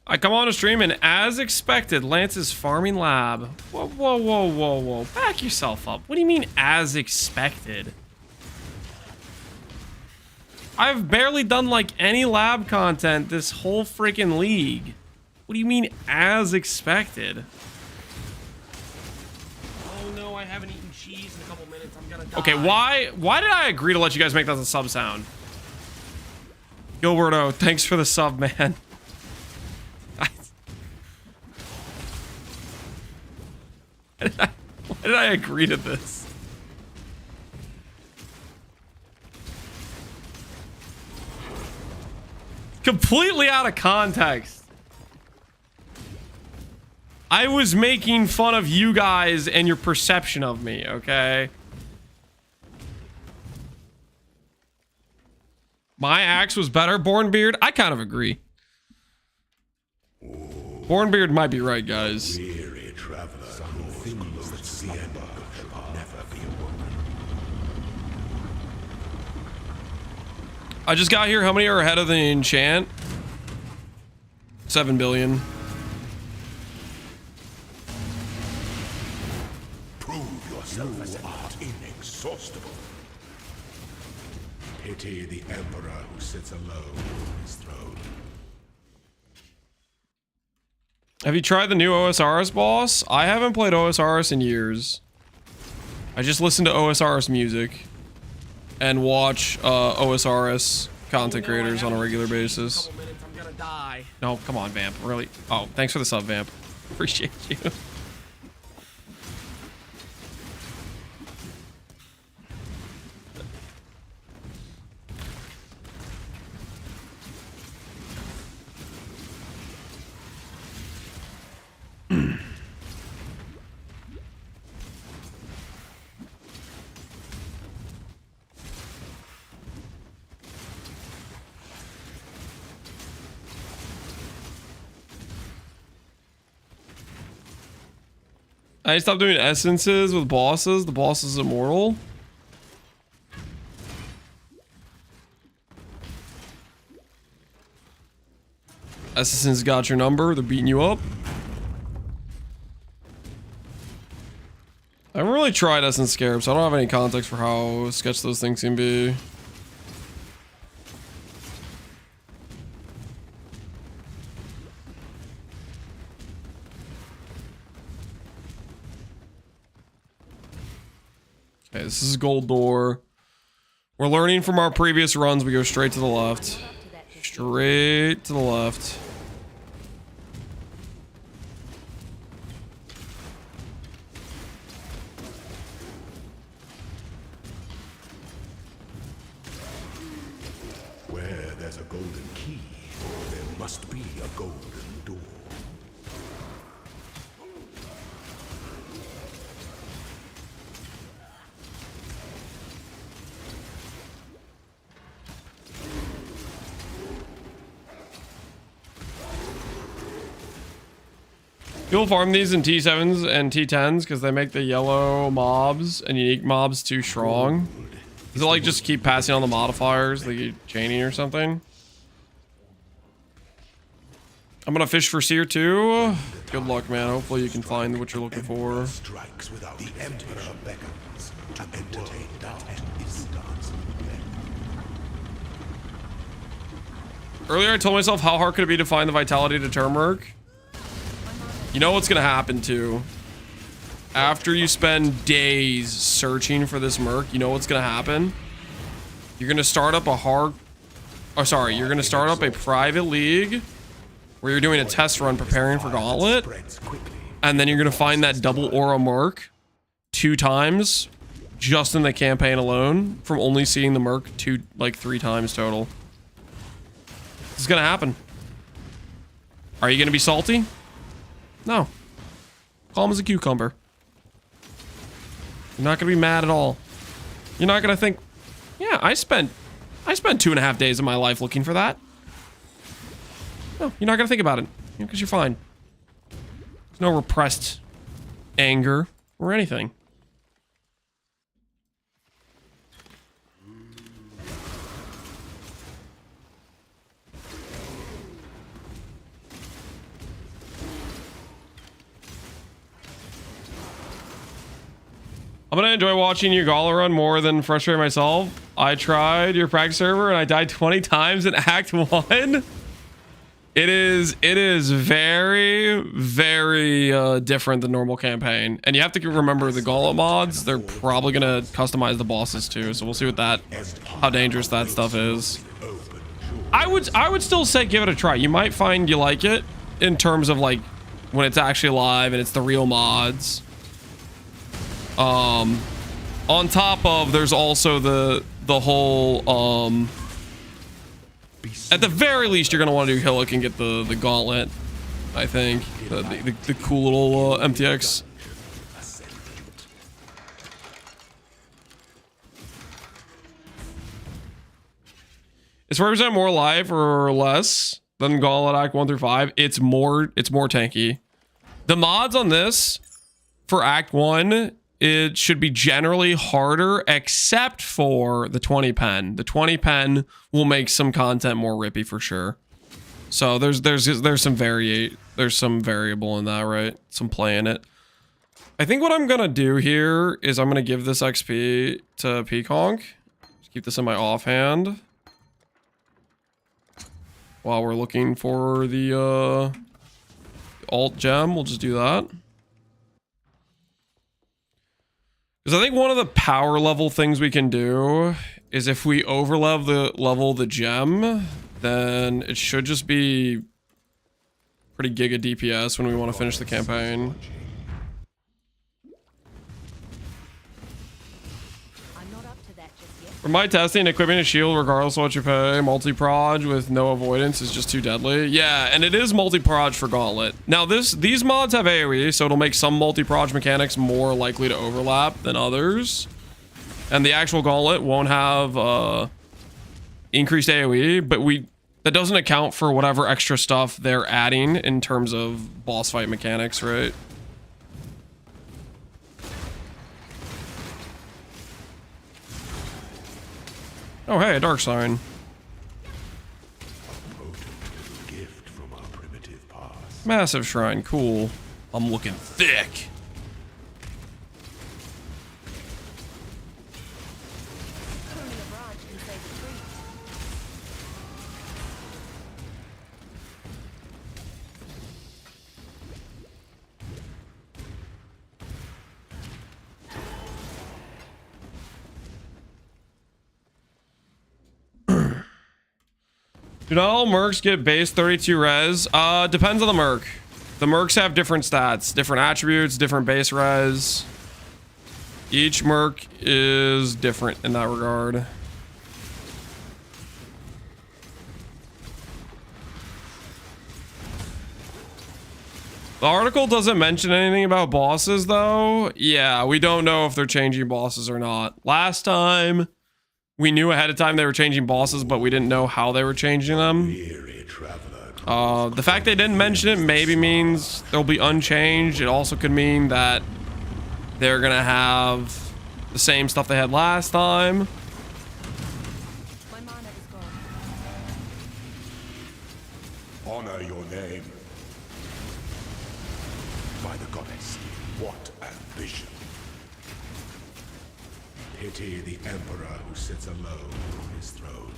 I come on a stream and as expected, Lance's farming lab. Whoa, whoa, whoa, whoa, whoa. Back yourself up. What do you mean as expected? I've barely done like any lab content this whole freaking league. What do you mean as expected? Oh no, I haven't eaten cheese in a couple minutes. I'm gonna die. Okay, why did I agree to let you guys make that a sub sound? Gilberto, thanks for the sub, man. Why did I agree to this? Completely out of context. I was making fun of you guys and your perception of me, okay? My axe was better. Bornbeard, I kind of agree. Bornbeard might be right, guys. Weary traveler, some things that slumber should never be awoken. I just got here. How many are ahead of the enchant? 7 billion. Prove yourself as an art inexhaustible. Pity the emperor who sits alone on his throne. Have you tried the new OSRS boss? I haven't played OSRS in years. I just listen to OSRS music and watch OSRS content creators on a regular basis. I'm gonna die. No, come on, Vamp. Really? Oh, thanks for the sub, Vamp. Appreciate you. I stopped doing essences with bosses. The boss is immortal. Assassins got your number. They're beating you up. I haven't really tried Essence Scarab, so I don't have any context for how sketch those things can be. Okay, this is gold door. We're learning from our previous runs. We go straight to the left. Straight to the left. Where there's a golden key, there must be a golden door. You'll farm these in T7s and T10s because they make the yellow mobs and unique mobs too strong. Is it like just keep passing on the modifiers, like chaining or something? I'm gonna fish for Seer 2. Good luck, man. Hopefully you can find what you're looking for. Strikes without the emperor beckons to entertain that is dancing. Earlier I told myself how hard could it be to find the vitality to Turmeric. You know what's gonna happen too. After you spend days searching for this merc, you know what's gonna happen? You're gonna start up you're gonna start up a private league where you're doing a test run preparing for Gauntlet, and then you're gonna find that double aura merc 2 times just in the campaign alone from only seeing the merc 3 times total. This is gonna happen. Are you gonna be salty? No. Calm as a cucumber. You're not gonna be mad at all. You're not gonna think, yeah, I spent 2.5 days of my life looking for that. No, you're not gonna think about it, because you're fine. There's no repressed anger or anything. I'm gonna enjoy watching you Gala run more than frustrate myself. I tried your practice server and I died 20 times in Act 1. It is very, very different than normal campaign. And you have to remember the Gauntlet mods, they're probably gonna customize the bosses too. So we'll see how dangerous that stuff is. I would still say give it a try. You might find you like it in terms of like when it's actually live and it's the real mods. On top of, there's also the whole, at the very least, you're gonna want to do Hillock and get the Gauntlet, I think. The cool little MTX. It's 40% more life or less than Gauntlet Act 1 through 5. It's more tanky. The mods on this for Act 1, it should be generally harder except for the 20 pen. The 20 pen will make some content more rippy for sure. So there's some variable in that, right? Some play in it. I think what I'm gonna do here is I'm gonna give this XP to Peaconk. Just keep this in my offhand while we're looking for the alt gem. We'll just do that. Because I think one of the power level things we can do is if we level the gem, then it should just be pretty giga DPS when we want to finish the campaign. For my testing, equipping a shield regardless of what you pay, multi-proj with no avoidance is just too deadly. Yeah, and it is multi-proj for Gauntlet. Now these mods have AoE, so it'll make some multi-proj mechanics more likely to overlap than others. And the actual Gauntlet won't have increased AoE, but that doesn't account for whatever extra stuff they're adding in terms of boss fight mechanics, right? Oh, hey, a dark sign. Massive shrine, cool. I'm looking thick. Do not all mercs get base 32 res? Depends on the merc. The mercs have different stats, different attributes, different base res. Each merc is different in that regard. The article doesn't mention anything about bosses though. Yeah, we don't know if they're changing bosses or not. Last time, we knew ahead of time they were changing bosses, but we didn't know how they were changing them. The fact they didn't mention it maybe means they'll be unchanged. It also could mean that they're gonna have the same stuff they had last time. Honor your name. By the goddess, what ambition. Pity the emperor who sits alone on his throne.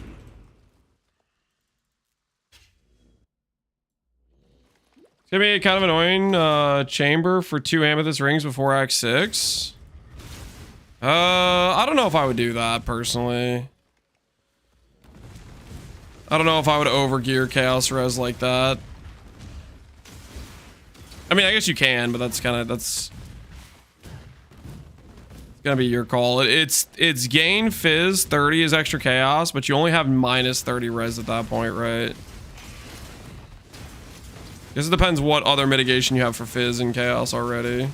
It's gonna be kind of annoying chamber for 2 amethyst rings before Act 6. I don't know if I would do that personally. I don't know if I would overgear chaos res like that. I mean, I guess you can, but that's gonna be your call. It's gain fizz 30 is extra chaos, but you only have minus 30 res at that point, right? Guess it depends what other mitigation you have for fizz and chaos already.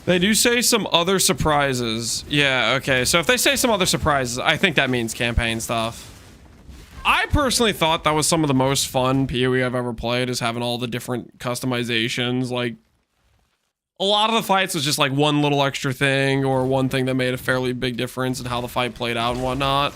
They do say some other surprises. Yeah, okay. So if they say some other surprises, I think that means campaign stuff. I personally thought that was some of the most fun PoE I've ever played, is having all the different customizations. Like, a lot of the fights was just like one little extra thing or one thing that made a fairly big difference in how the fight played out and whatnot.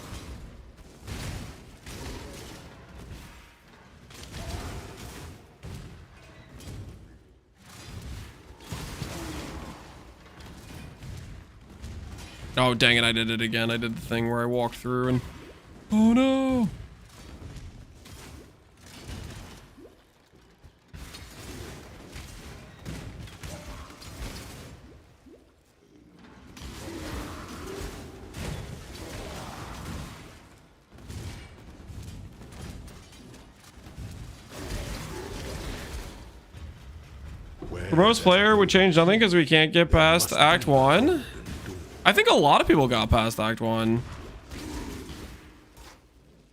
Oh, dang it, I did it again. I did the thing where I walked through and... Oh, no! For most player, would change nothing because we can't get past Act 1. I think a lot of people got past Act 1.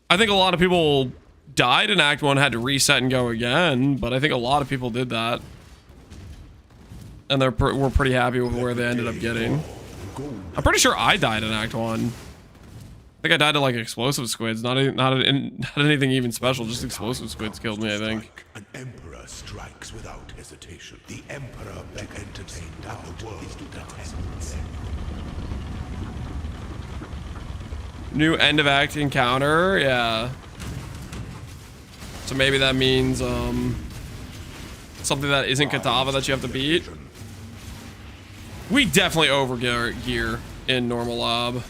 I think a lot of people died in Act 1, had to reset and go again, but I think a lot of people did that. And we're pretty happy with where they ended up getting. I'm pretty sure I died in Act 1. I think I died to like explosive squids, not anything even special, just explosive squids killed me, I think. An emperor strikes without hesitation. The emperor entertained the world to attend. New end of act encounter, yeah. So maybe that means something that isn't Katava that you have to beat. We definitely overgear in normal lab.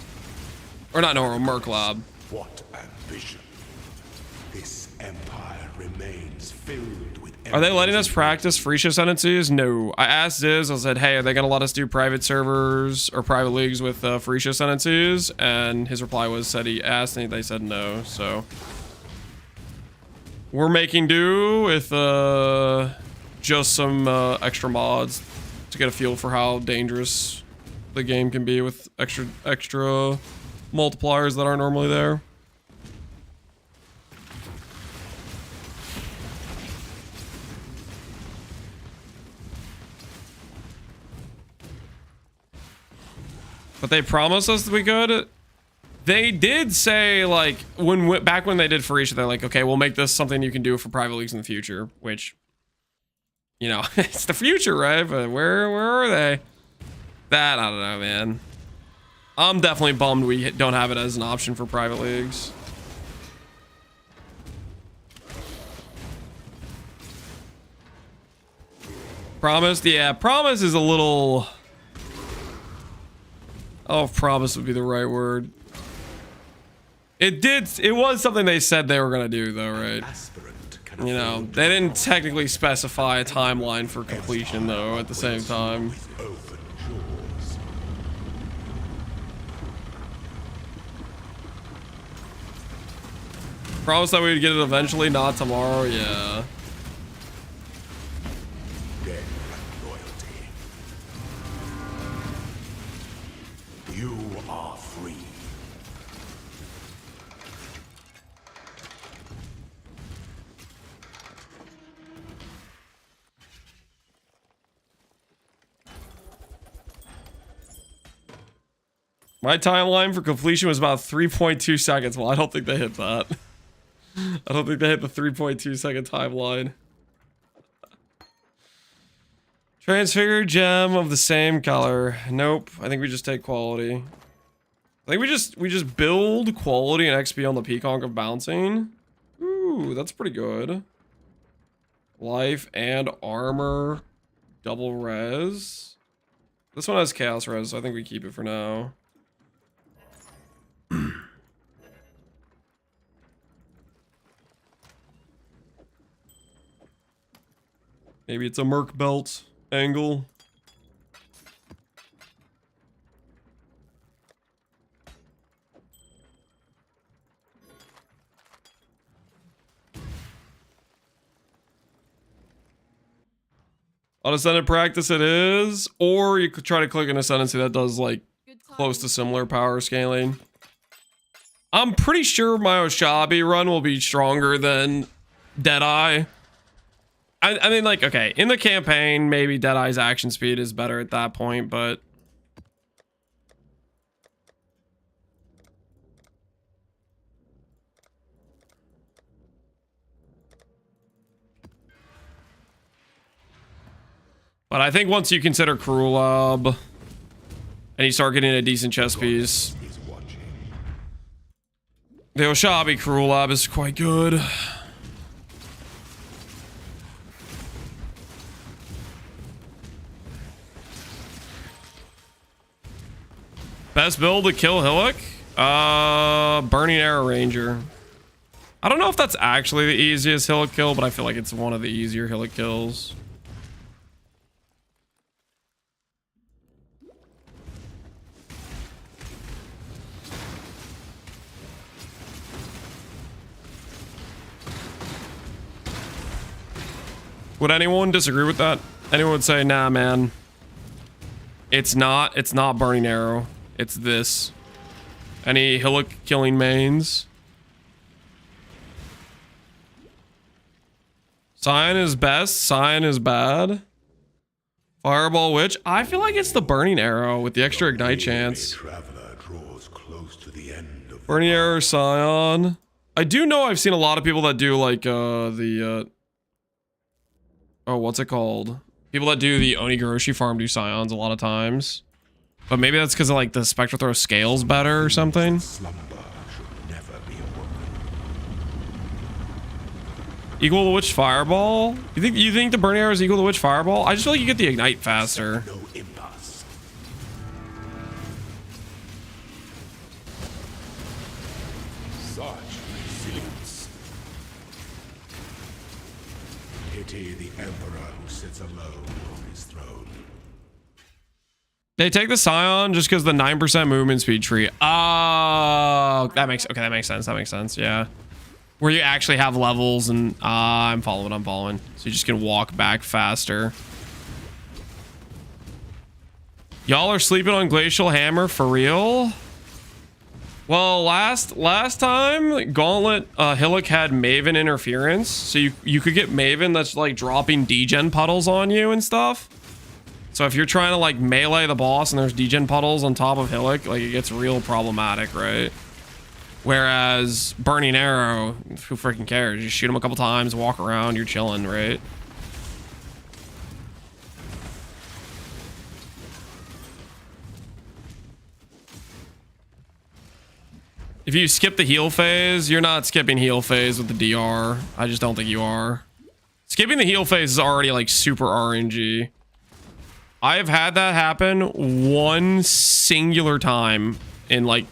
Or not normal, Merc lab. What ambition. This empire remains filled with... Are they letting us practice Freesia ascendancies? No. I asked Diz, I said, hey, are they going to let us do private servers or private leagues with Freesia ascendancies? And his reply was, he asked and they said no, so... We're making do with just some extra mods to get a feel for how dangerous the game can be with extra multipliers that aren't normally there. But they promised us that we could. They did say, like, back when they did for each, they're like, okay, we'll make this something you can do for private leagues in the future, which, you know, it's the future, right? But where are they? That, I don't know, man. I'm definitely bummed we don't have it as an option for private leagues. Promise? Yeah, promise is a little... Oh, promise would be the right word. It was something they said they were gonna do though, right? You know, they didn't technically specify a timeline for completion though at the same time. Promise that we would get it eventually, not tomorrow, yeah. You are free. My timeline for completion was about 3.2 seconds. Well, I don't think they hit that. I don't think they hit the 3.2 second timeline. Transfigured gem of the same color. Nope. I think we just take quality. I think we just build quality and XP on the Peacock of bouncing. Ooh, that's pretty good. Life and armor. Double res. This one has chaos res, so I think we keep it for now. Maybe it's a Merc belt angle. On Ascendant practice it is, or you could try to click an Ascendancy that does like close to similar power scaling. I'm pretty sure my Oshabi run will be stronger than Deadeye. I mean, like, okay, in the campaign, maybe Deadeye's action speed is better at that point, but... But I think once you consider Cruel Lab, and you start getting a decent chess piece, the Oshabi Cruel Lab is quite good. Best build to kill Hillock? Burning Arrow Ranger. I don't know if that's actually the easiest Hillock kill, but I feel like it's one of the easier Hillock kills. Would anyone disagree with that? Anyone would say, nah, man. It's not Burning Arrow. It's this. Any Hillock killing mains? Scion is best. Scion is bad. Fireball Witch. I feel like it's the Burning Arrow with the extra ignite chance. Burning Arrow, Scion. I do know I've seen a lot of people that do like oh, what's it called? People that do the Onigoroshi farm do Scions a lot of times. But maybe that's because of like the Spectral Throw scales better or something. Equal to Witch Fireball? You think the Burning Arrow is equal to Witch Fireball? I just feel like you get the ignite faster. Pity the Emperor who sits alone on his throne. They take the Scion just because the 9% movement speed tree. Oh, that makes sense. That makes sense. Yeah. Where you actually have levels and I'm following. So you just can walk back faster. Y'all are sleeping on Glacial Hammer for real? Well, last time Gauntlet Hillock had Maven interference, so you could get Maven that's like dropping degen puddles on you and stuff. So if you're trying to like melee the boss and there's degen puddles on top of Hillock, like it gets real problematic, right? Whereas Burning Arrow, who freaking cares? You shoot him a couple times, walk around, you're chilling, right? If you skip the heal phase, you're not skipping heal phase with the DR. I just don't think you are. Skipping the heal phase is already like super RNG. I have had that happen one singular time in like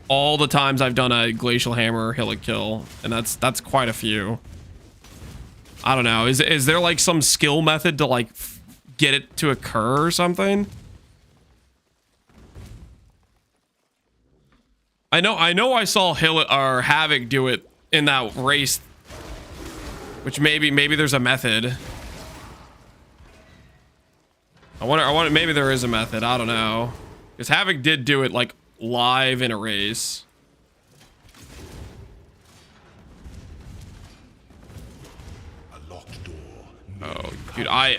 all the times I've done a Glacial Hammer Hillock kill, and that's quite a few. I don't know. Is there like some skill method to like get it to occur or something? I know I saw Hillock or Havoc do it in that race, which maybe there's a method. I wonder maybe there is a method. I don't know. Because Havoc did do it like live in a race. Oh, dude, I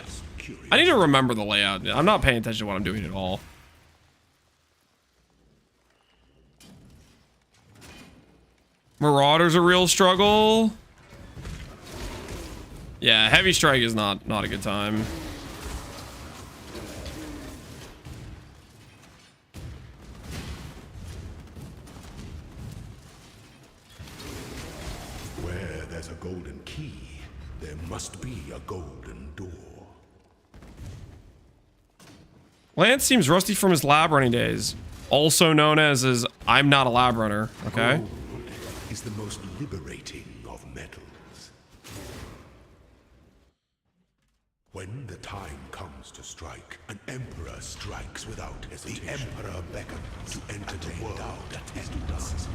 need to remember the layout. I'm not paying attention to what I'm doing at all. Marauder's a real struggle. Yeah, Heavy Strike is not a good time. Where there's a golden key, there must be a golden door. Lance seems rusty from his lab running days. Also known as his I'm not a lab runner, okay? Gold is the most liberating of metals. When the time comes to strike, an emperor strikes without hesitation. The emperor beckons to enter the world that is dust.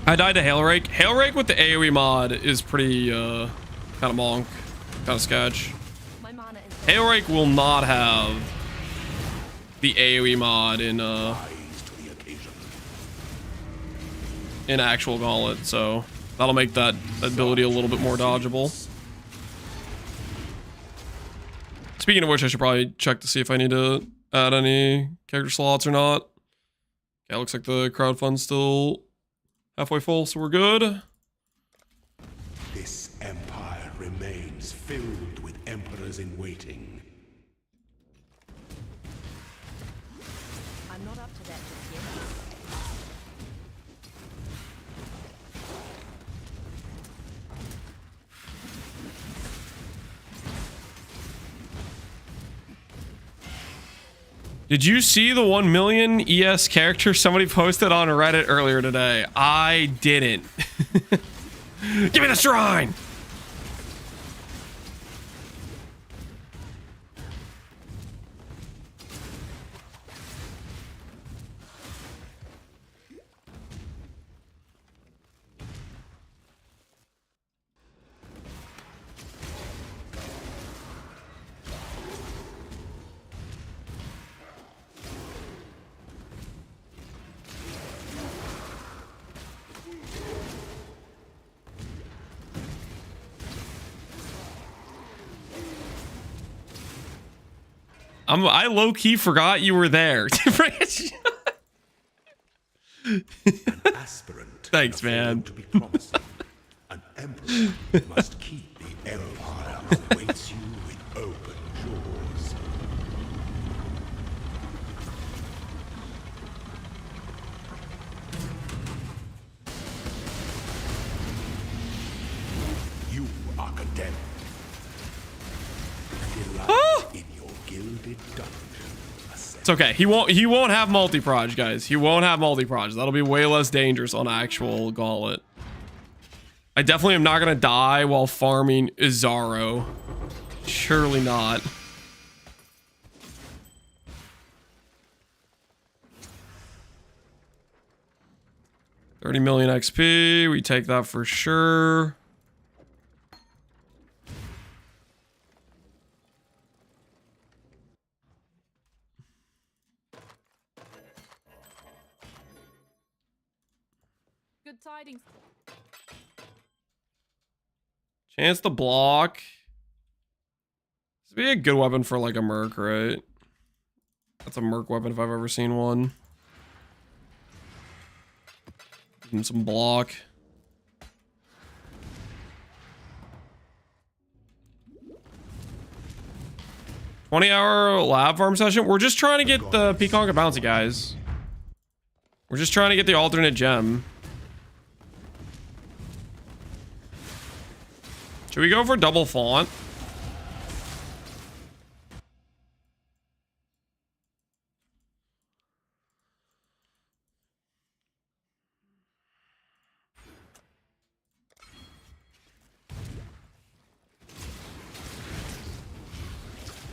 I died to Hailrake. Hailrake with the AoE mod is pretty kind of monk, kind of sketch. Hailrake will not have the AoE mod in actual Gauntlet, so that'll make that ability a little bit more dodgeable. Speaking of which, I should probably check to see if I need to add any character slots or not. Yeah, looks like the crowdfund's still halfway full, so we're good. This empire remains filled with emperors in waiting. I'm not up to that just yet. Did you see the 1 million ES character somebody posted on Reddit earlier today? I didn't. Give me the shrine! I low key forgot you were there. An aspirant. Thanks, man. To be promising. An emperor must keep the empire that waits you with open jaws. You are condemned. Delight in your gilded dungeon. It's okay. He won't have multi-proj, guys. He won't have multi-proj. That'll be way less dangerous on actual Gauntlet. I definitely am not gonna die while farming Izaro. Surely not. $30 million XP. We take that for sure. Good tidings. Chance to block. This would be a good weapon for like a merc, right? That's a merc weapon if I've ever seen one. Give him some block. $20-hour lab farm session. We're just trying to get the Peacock and Bouncy, guys. We're just trying to get the alternate gem. Should we go for double font?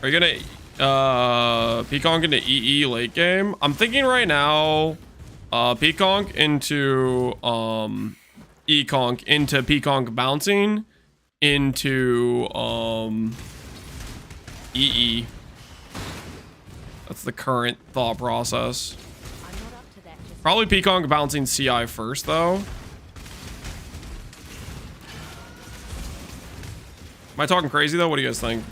Are you gonna Peacock into EE late game? I'm thinking right now Peacock into E-Conk into Peacock bouncing into EE. That's the current thought process. Probably Peacock bouncing CI first though. Am I talking crazy though? What do you guys think?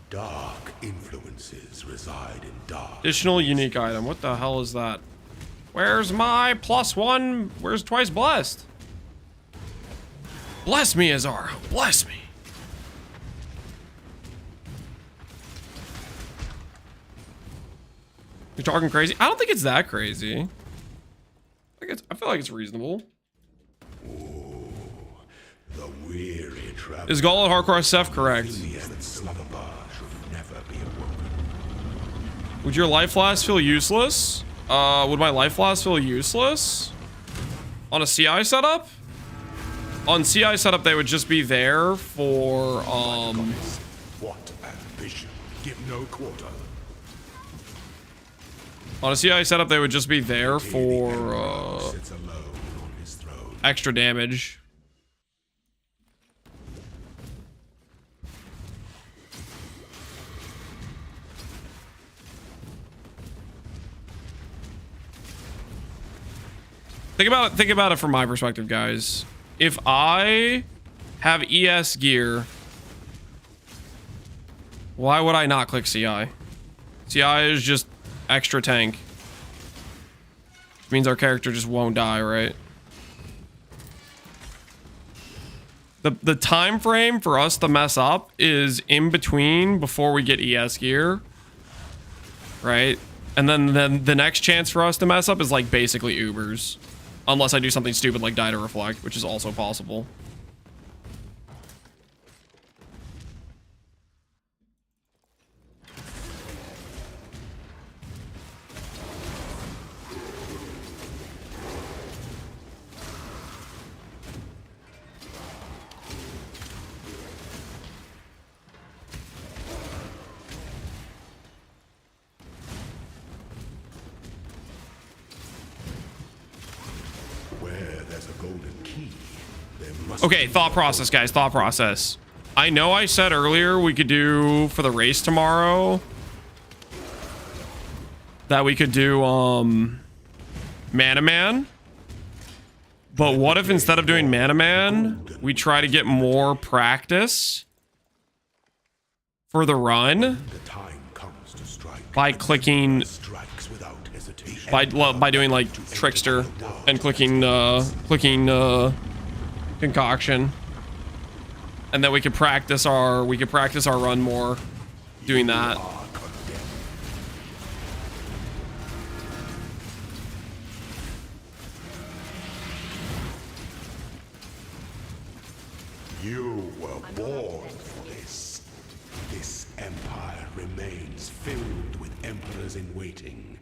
Dark influences reside in dark. Additional unique item. What the hell is that? Where's my +1? Where's twice blessed? Bless me, Azar. Bless me. You're talking crazy? I don't think it's that crazy. I feel like it's reasonable. Ooh, the weary traveler. Is Gauntlet Hardcore SF correct? Would your life flask feel useless? Would my life flask feel useless? On a CI setup? On CI setup, they would just be there for, What ambition? Give no quarter. On a CI setup, they would just be there for, extra damage. Think about it from my perspective, guys. If I have ES gear, why would I not click CI? CI is just extra tank. Which means our character just won't die, right? The time frame for us to mess up is in between before we get ES gear. Right? And then the next chance for us to mess up is like basically Ubers. Unless I do something stupid like die to reflect, which is also possible. Okay, thought process, guys. Thought process. I know I said earlier we could do for the race tomorrow that we could do Mana Man. But what if instead of doing Mana Man, we try to get more practice for the run The time comes to strike. by clicking Strikes without hesitation. by doing like Trickster and clicking concoction, and then we could practice our run more doing that. You were born for this. This empire remains filled with emperors in waiting.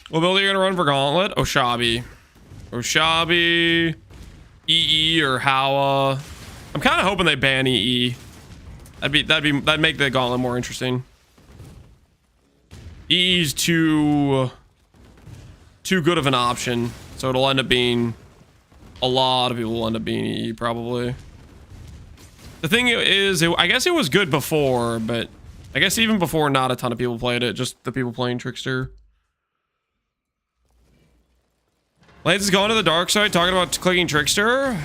What build are you gonna run for Gauntlet? Oshabi, EE or Hawa. I'm kind of hoping they ban EE. That'd make the Gauntlet more interesting. EE's too good of an option, so it'll end up being a lot of people will end up being EE probably. The thing is, I guess it was good before, but I guess even before, not a ton of people played it. Just the people playing Trickster. Lance is going to the dark side, talking about clicking Trickster.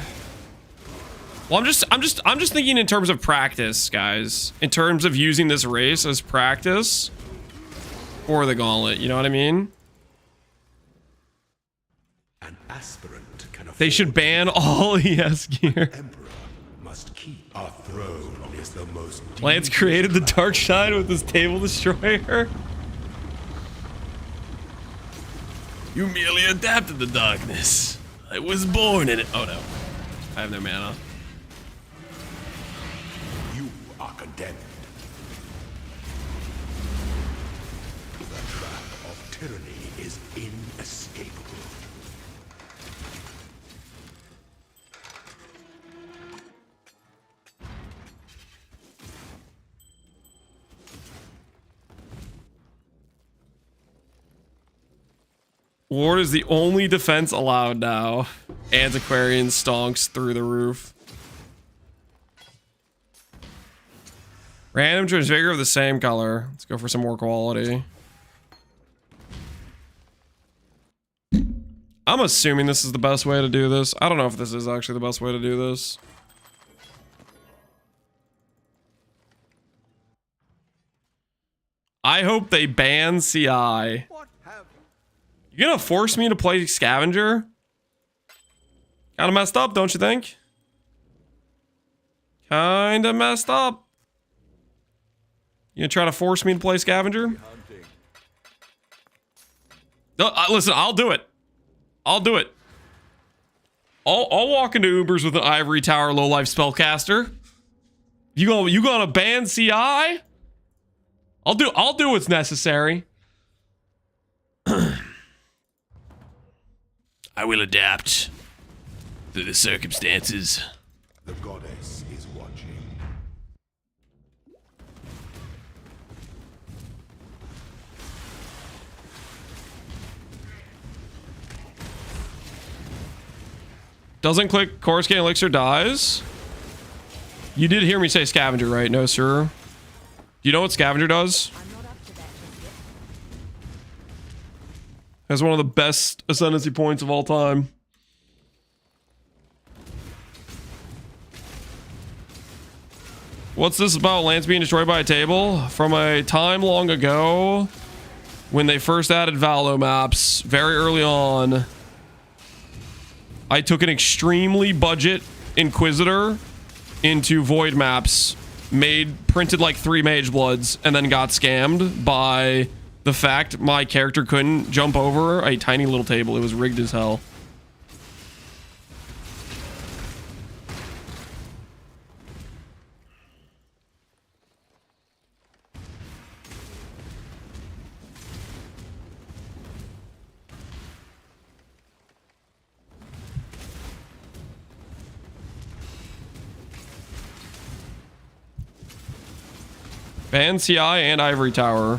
Well, I'm just thinking in terms of practice, guys. In terms of using this race as practice for the Gauntlet. You know what I mean? An aspirant can afford They should ban all ES gear. Emperor must keep a throne is the most Lance created the dark side with his table destroyer. You merely adapted the darkness. I was born in it. Oh no. I have no mana. You are condemned. The trap of tyranny is inescapable. Ward is the only defense allowed now. Antiquarian stonks through the roof. Random transfigure of the same color. Let's go for some more quality. I'm assuming this is the best way to do this. I don't know if this is actually the best way to do this. I hope they ban CI. You gonna force me to play Scavenger? Kinda messed up, don't you think? Kinda messed up. You gonna try to force me to play Scavenger? No, listen, I'll do it. I'll do it. I'll walk into Ubers with an ivory tower low life spellcaster. You gonna ban CI? I'll do what's necessary. I will adapt to the circumstances. The goddess is watching. Doesn't click Coruscant Elixir dies. You did hear me say Scavenger, right? No, sir. Do you know what Scavenger does? Has one of the best ascendancy points of all time. What's this about Lance being destroyed by a table? From a time long ago, when they first added Valo maps, very early on, I took an extremely budget Inquisitor into Void maps, printed like 3 Mage Bloods, and then got scammed by the fact my character couldn't jump over a tiny little table. It was rigged as hell. Ban CI and Ivory Tower.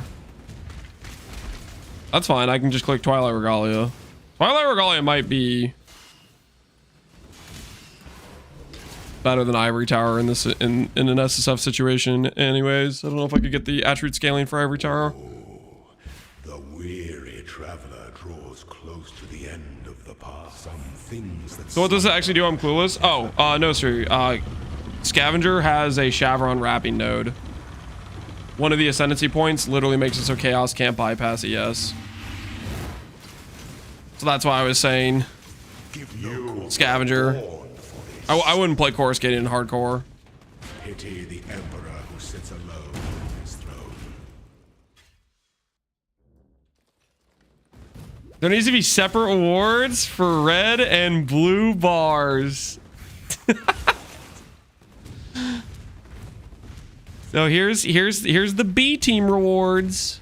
That's fine. I can just click Twilight Regalia. Twilight Regalia might be better than Ivory Tower in this in an SSF situation. Anyways, I don't know if I could get the attribute scaling for Ivory Tower. The weary traveler draws close to the end of the path. Some things that So what does it actually do? I'm clueless. Oh, no, sir. Scavenger has a Shavron wrapping node. one of the Ascendancy points literally makes it so Chaos can't bypass it, yes. So that's why I was saying Scavenger. I wouldn't play Coruscating in hardcore. Pity the Emperor who sits alone on his throne. There needs to be separate awards for red and blue bars. So here's the B team rewards.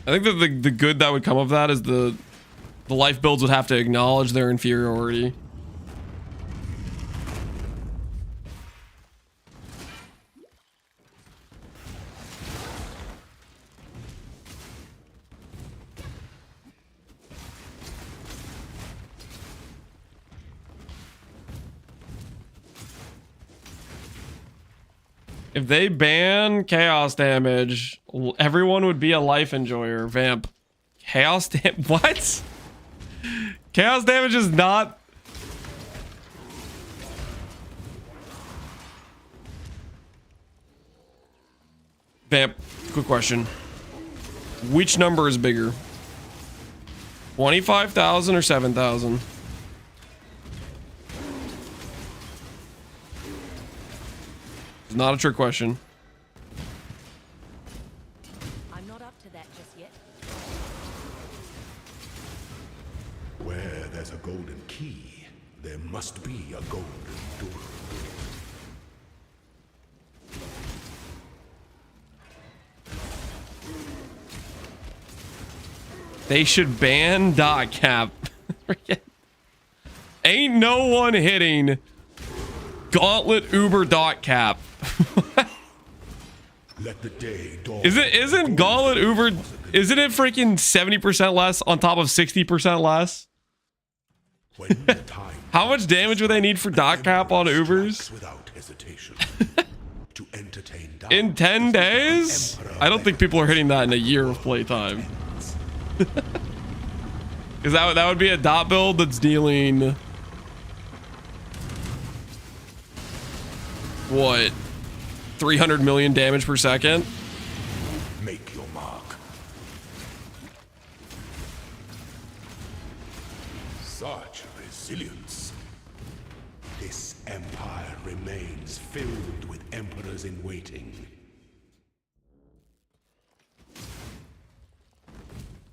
I think that the good that would come of that is the life builds would have to acknowledge their inferiority. If they ban chaos damage, everyone would be a life enjoyer. Vamp. Chaos damage? What? Chaos damage is not... Vamp, quick question. Which number is bigger? 25,000 or 7,000? It's not a trick question. I'm not up to that just yet. Where there's a golden key, there must be a golden door. They should ban dot cap. Ain't no one hitting Gauntlet Uber dot cap. Let the day dawn. Isn't Gauntlet Uber, isn't it freaking 70% less on top of 60% less? How much damage would they need for dot cap on Ubers? Without hesitation. To entertain In 10 days? I don't think people are hitting that in a year of playtime. Because that would be a dot build that's dealing... What? 300 million damage per second? Make your mark. Such resilience. This empire remains filled with emperors in waiting.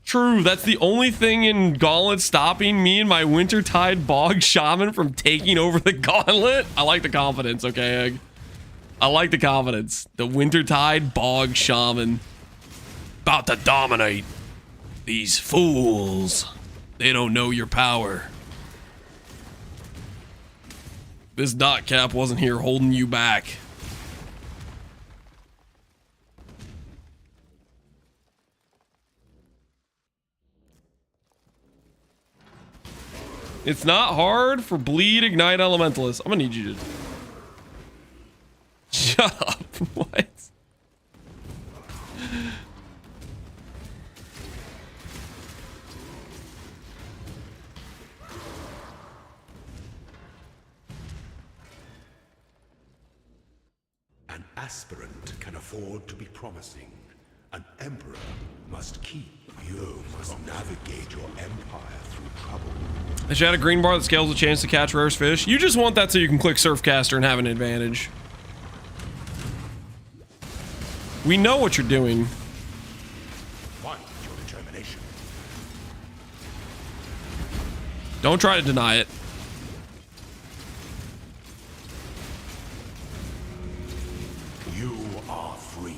True, that's the only thing in Gauntlet stopping me and my Wintertide Bog Shaman from taking over the Gauntlet. I like the confidence, okay, Egg? I like the confidence. The Wintertide Bog Shaman. About to dominate. These fools. They don't know your power. This dot cap wasn't here holding you back. It's not hard for Bleed Ignite Elementalist. I'm gonna need you to... Shut up. What? An aspirant can afford to be promising. An emperor must keep. You must navigate your empire through trouble. I should add a green bar that scales a chance to catch rare fish. You just want that so you can click Surfcaster and have an advantage. We know what you're doing. Find your determination. Don't try to deny it. You are free.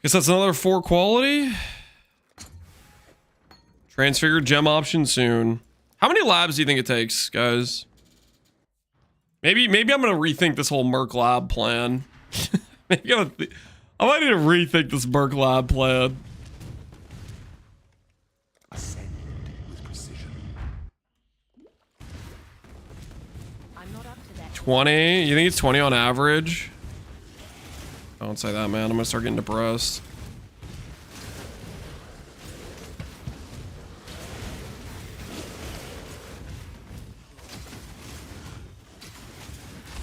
Guess that's another 4 quality. Transfigured gem option soon. How many labs do you think it takes, guys? Maybe I'm gonna rethink this whole Merc lab plan. Maybe I'm I might need to rethink this Merc Lab plan. Ascend with precision. I'm not up to that. 20? You think it's 20 on average? Don't say that, man. I'm gonna start getting depressed.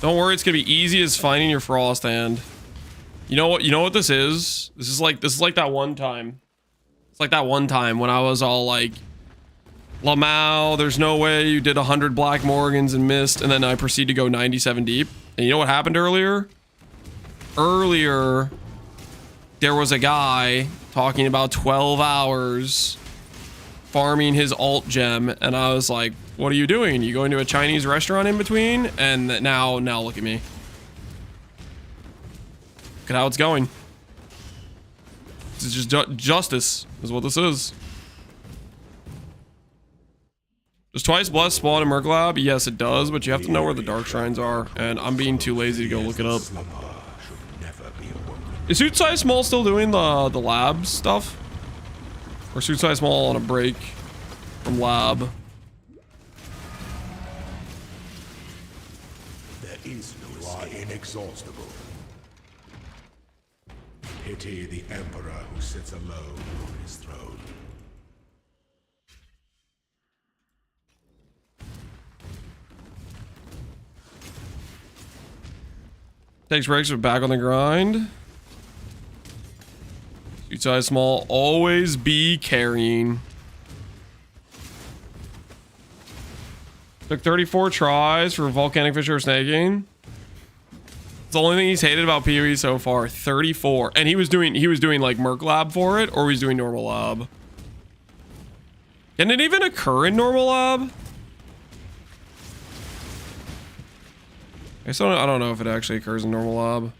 Don't worry, it's gonna be easy as finding your frost hand. You know what this is? This is like that one time. It's like that one time when I was all like, Lamau, there's no way you did 100 Black Morgans and missed, and then I proceed to go 97 deep. And you know what happened earlier? Earlier, there was a guy talking about 12 hours farming his alt gem, and I was like, what are you doing? You going to a Chinese restaurant in between? And now look at me. Look at how it's going. This is just justice is what this is. Does Twice Blessed spawn in Merc Lab? Yes, it does, but you have to know where the dark shrines are, and I'm being too lazy to go look it up. Is Suit Size Small still doing the lab stuff? Or Suit Size Small on a break from lab? There is no you are inexhaustible. Pity the Emperor who sits alone on his throne. Takes breaks, but back on the grind. Suit Size Small, always be carrying. Took 34 tries for Volcanic Fisher Snaking. It's the only thing he's hated about PoE so far. 34, and he was doing like Merc Lab for it, or he's doing normal lab. Can it even occur in normal lab? I don't know if it actually occurs in normal lab.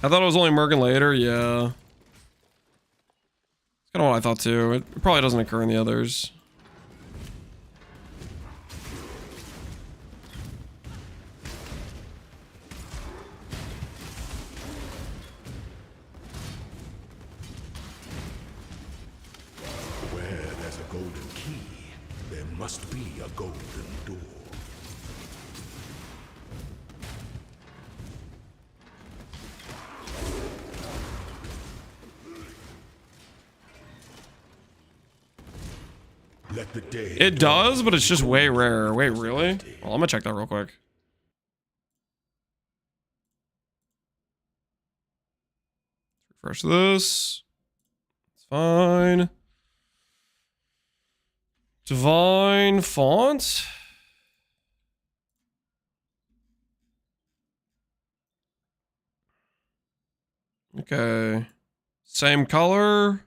I thought it was only Merkin later, yeah. That's kind of what I thought too. It probably doesn't occur in the others. Where there's a golden key, there must be a golden door. Let the day It does, but it's just way rarer. Wait, really? Well, I'm gonna check that real quick. Refresh this. It's fine. Divine font. Okay. Same color.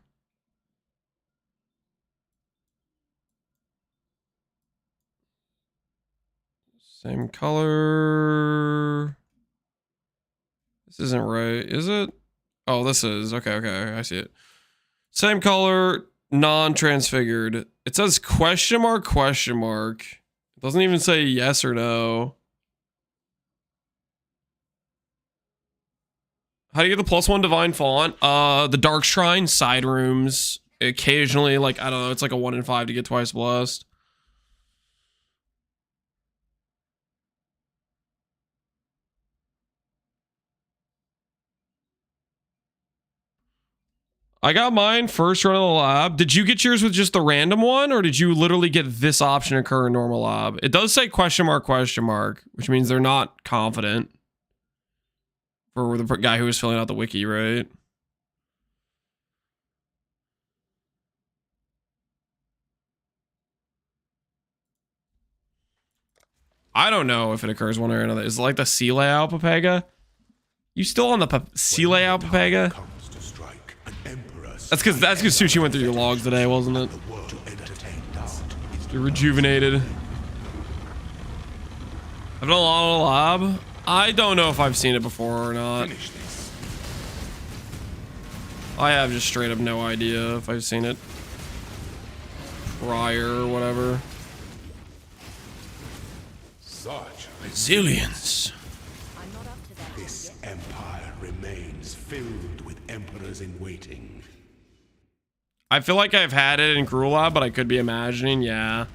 Same color. This isn't right, is it? Oh, this is. Okay, okay, I see it. Same color, non-transfigured. It says question mark, question mark. It doesn't even say yes or no. How do you get the +1 divine font? The dark shrine, side rooms. Occasionally, like, I don't know, it's like a 1 in 5 to get twice blessed. I got mine first run of the lab. Did you get yours with just the random one, or did you literally get this option occur in normal lab? It does say question mark, which means they're not confident. For the guy who was filling out the wiki, right? I don't know if it occurs one or another. Is it like the C layout, Papega? You still on the C layout, Papega? That's because Sushi went through your logs today, wasn't it? You're rejuvenated. I've done a lot of lab. I don't know if I've seen it before or not. I have just straight up no idea if I've seen it prior or whatever. Such Zillions. This empire remains filled with emperors in waiting. I feel like I've had it in Grulab, but I could be imagining, yeah.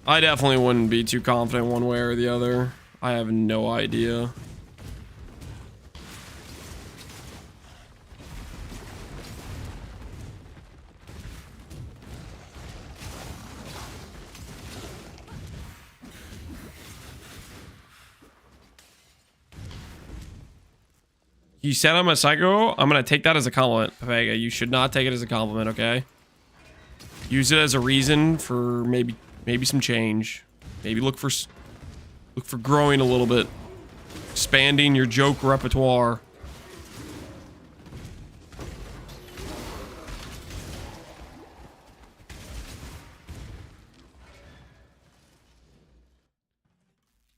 I definitely wouldn't be too confident one way or the other. I have no idea. You said I'm a psycho. I'm gonna take that as a compliment, Vega. You should not take it as a compliment, okay? Use it as a reason for maybe some change. Maybe look for growing a little bit, expanding your joke repertoire.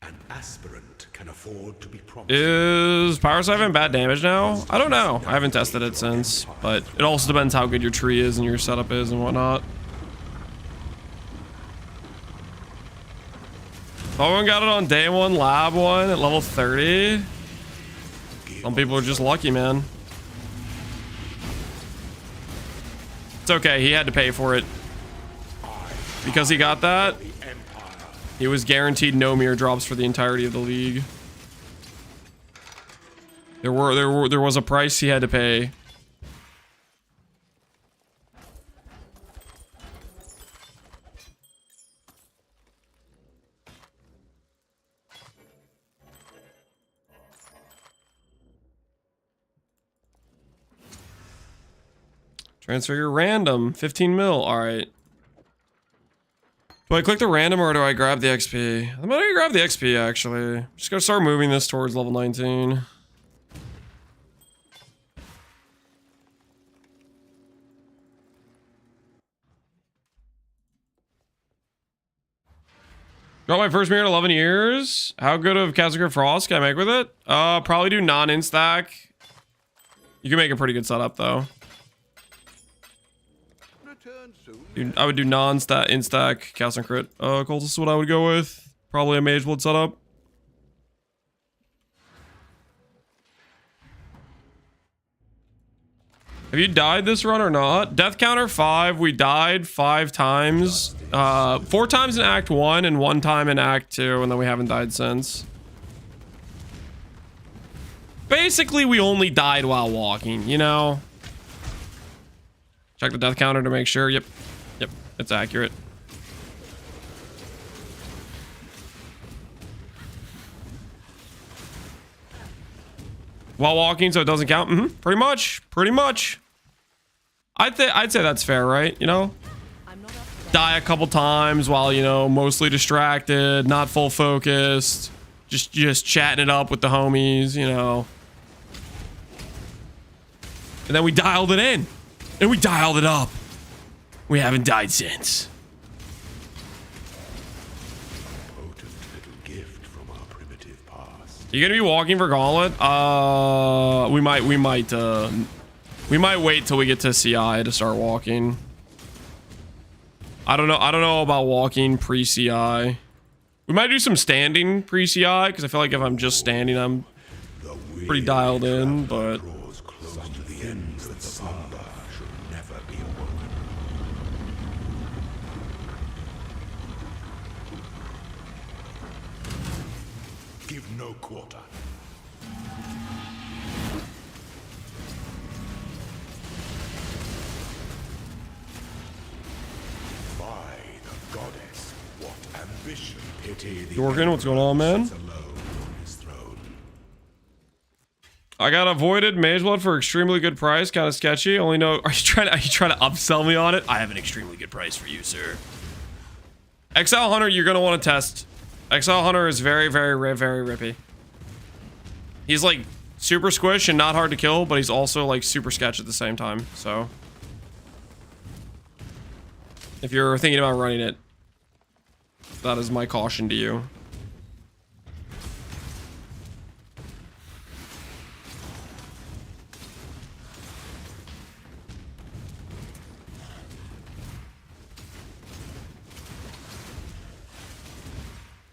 An aspirant can afford to be promised. Is Power Siphon bad damage now? I don't know. I haven't tested it since, but it also depends how good your tree is and your setup is and whatnot. Someone got it on day 1, lab 1 at level 30. Some people are just lucky, man. It's okay. He had to pay for it. Because he got that, he was guaranteed no mirror drops for the entirety of the league. There was a price he had to pay. Transfer your random, 15 mil. All right. Do I click the random or do I grab the XP? I'm gonna grab the XP actually. Just gotta start moving this towards level 19. Got my first mirror in 11 years. How good of Castle Frost can I make with it? Probably do non-instack. You can make a pretty good setup though. Dude, I would do non-stat instack cast and crit. Cultist is what I would go with. Probably a Mage Blood setup. Have you died this run or not? Death counter 5. We died 5 times. 4 times in Act 1 and 1 time in Act 2, and then we haven't died since. Basically, we only died while walking, you know? Check the death counter to make sure. Yep. Yep, it's accurate. While walking, so it doesn't count? Mm-hmm. Pretty much. I'd say that's fair, right? You know? Die a couple times while, you know, mostly distracted, not full focused. Just chatting it up with the homies, you know. And then we dialed it in. And we dialed it up. We haven't died since. Potent little gift from our primitive past. You gonna be walking for Gauntlet? We might wait till we get to CI to start walking. I don't know about walking pre-CI. We might do some standing pre-CI because I feel like if I'm just standing, I'm pretty dialed in, but give no quarter. By the goddess, what ambition, pity the Dorkin, what's going on, man? I got avoided Mage Blood for extremely good price, kind of sketchy. Only know, are you trying to upsell me on it? I have an extremely good price for you, sir. Exile Hunter, you're gonna want to test. Exile Hunter is very rippy. He's like super squish and not hard to kill, but he's also like super sketch at the same time. So if you're thinking about running it, that is my caution to you.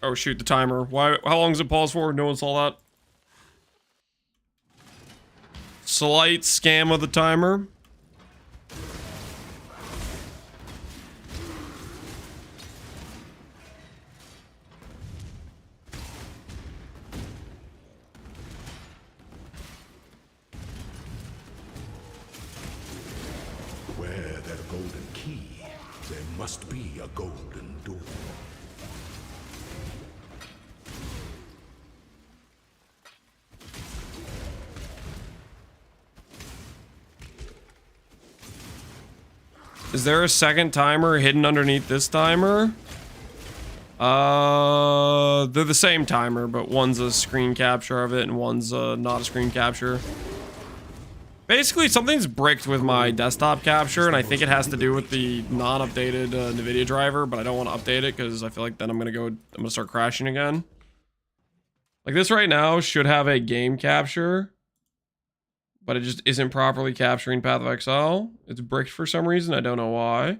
Oh shoot, the timer. Why? How long does it pause for? No one saw that. Slight scam of the timer. Where there's a golden key, there must be a golden door. Is there a second timer hidden underneath this timer? They're the same timer, but one's a screen capture of it and one's not a screen capture. Basically, something's bricked with my desktop capture, and I think it has to do with the non-updated NVIDIA driver, but I don't want to update it because I feel like then I'm gonna start crashing again. Like this right now should have a game capture, but it just isn't properly capturing Path of Exile. It's bricked for some reason. I don't know why.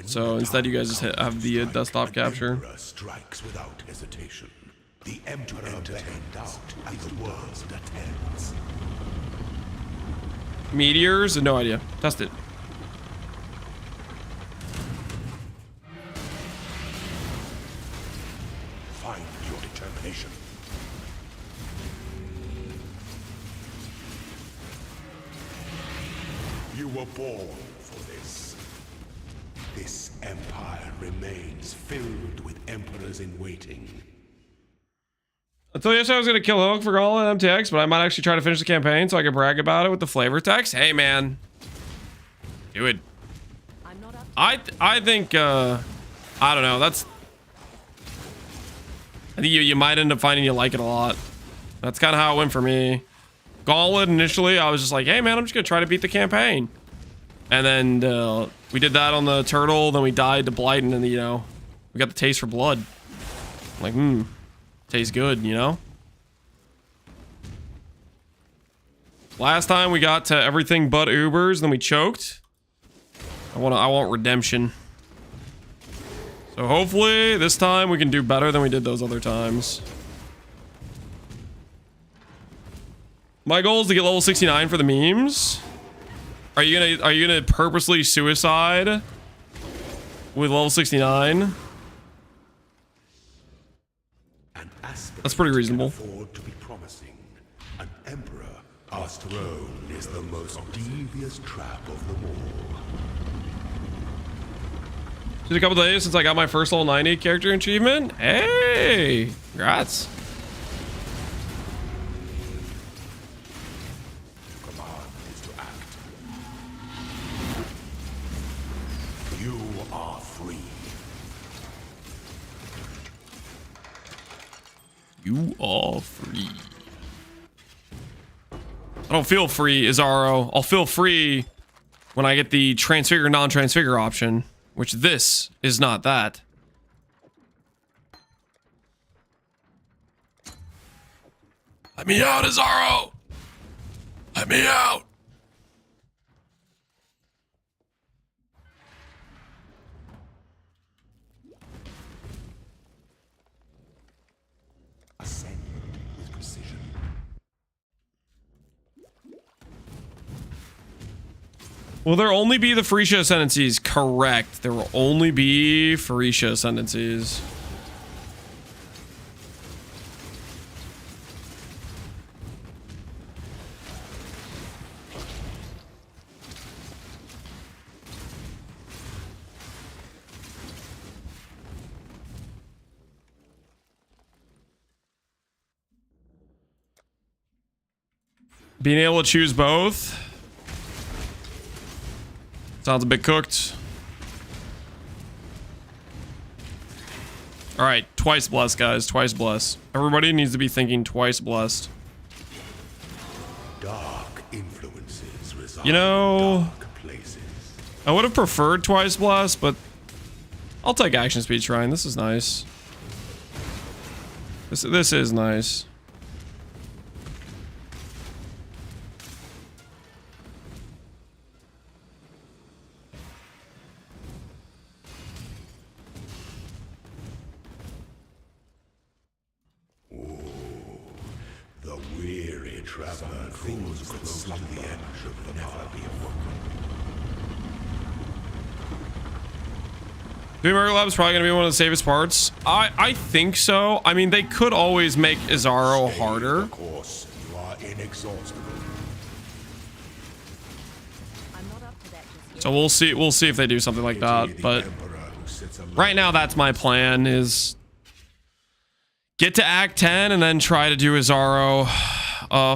So instead, you guys just have the desktop capture. Strikes without hesitation. The Emperor bends out and the world attends. Meteors? No idea. Test it. Find your determination. You were born for this. This empire remains filled with emperors in waiting. I told you I was going to kill Hook for Gauntlet MTX, but I might actually try to finish the campaign so I can brag about it with the flavor text. Hey, man. Do it. I think, I don't know. I think you might end up finding you like it a lot. That's kind of how it went for me. Gauntlet, initially, I was just like, hey, man, I'm just going to try to beat the campaign. And then we did that on the turtle, then we died to Blight, and then, you know, we got the taste for blood. I'm like, tastes good, you know? Last time we got to everything but Ubers, then we choked. I want redemption. So hopefully this time we can do better than we did those other times. My goal is to get level 69 for the memes. Are you gonna purposely suicide with level 69? That's pretty reasonable. Afford to be promising. An emperor, our throne is the most devious trap of them all. Just a couple days since I got my first level 90 character achievement. Hey, congrats. Command is to act. You are free. You are free. I don't feel free, Izaro. I'll feel free when I get the transfigure, non-transfigure option, which this is not that. Let me out, Izaro! Let me out! Ascend with precision. Will there only be the Freesia Ascendancies? Correct. There will only be Freesia Ascendancies. Being able to choose both sounds a bit cooked. All right, twice blessed, guys. Twice blessed. Everybody needs to be thinking twice blessed. Dark influences reside You know, in dark places. I would have preferred twice blessed, but I'll take action speed shrine. This is nice. This is nice. traveler draws close to the end should never be awoken. Doing Miracle Lab is probably going to be one of the safest parts. I think so. I mean, they could always make Izaro harder. Of course, you are inexhaustible. I'm not up to that just yet. So we'll see. We'll see if they do something like that. But right now, that's my plan: is get to Act 10 and then try to do Izaro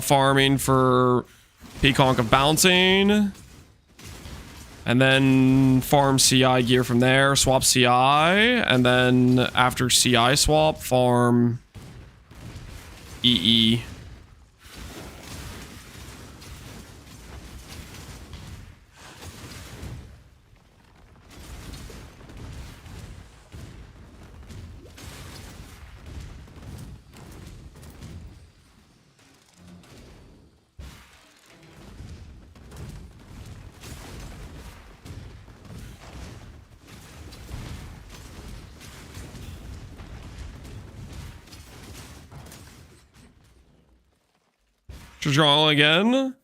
farming for Peaconk of Bouncing. And then farm CI gear from there, swap CI, and then after CI swap, farm EE. Draw again.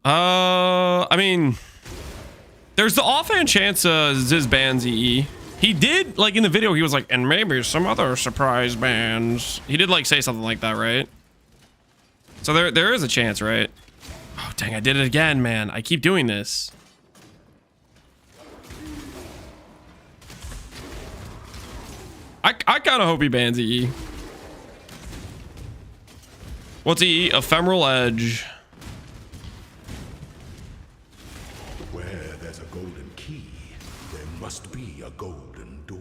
I mean, there's the offhand chance Ziz bans EE. He did, like in the video, he was like, and maybe some other surprise bans. He did like say something like that, right? So there is a chance, right? Oh dang, I did it again, man. I keep doing this. I kind of hope he bans EE. What's EE? Ephemeral Edge. Where there's a golden key, there must be a golden door.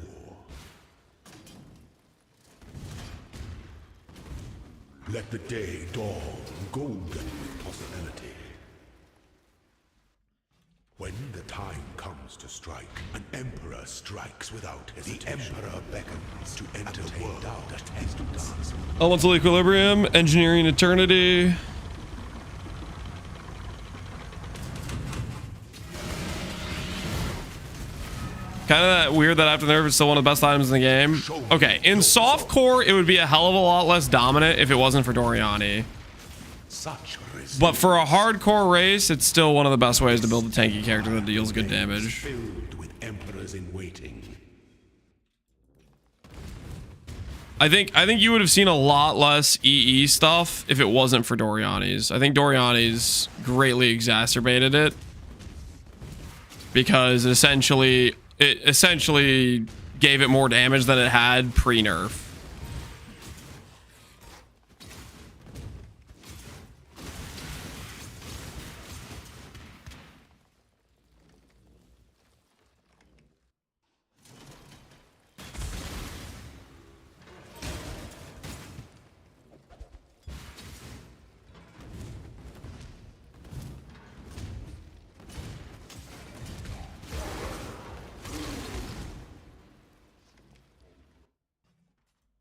Let the day dawn golden with possibility. When the time comes to strike, an emperor strikes without hesitation. The emperor beckons to enter world attendance. Elemental Equilibrium, Engineering Eternity. Kind of that weird that after nerf is still one of the best items in the game. Okay, in softcore, it would be a hell of a lot less dominant if it wasn't for Doriani. But for a hardcore race, it's still one of the best ways to build a tanky character that deals good damage. Filled with emperors in waiting. I think you would have seen a lot less EE stuff if it wasn't for Doriani's. I think Doriani's greatly exacerbated it because it essentially gave it more damage than it had pre-nerf.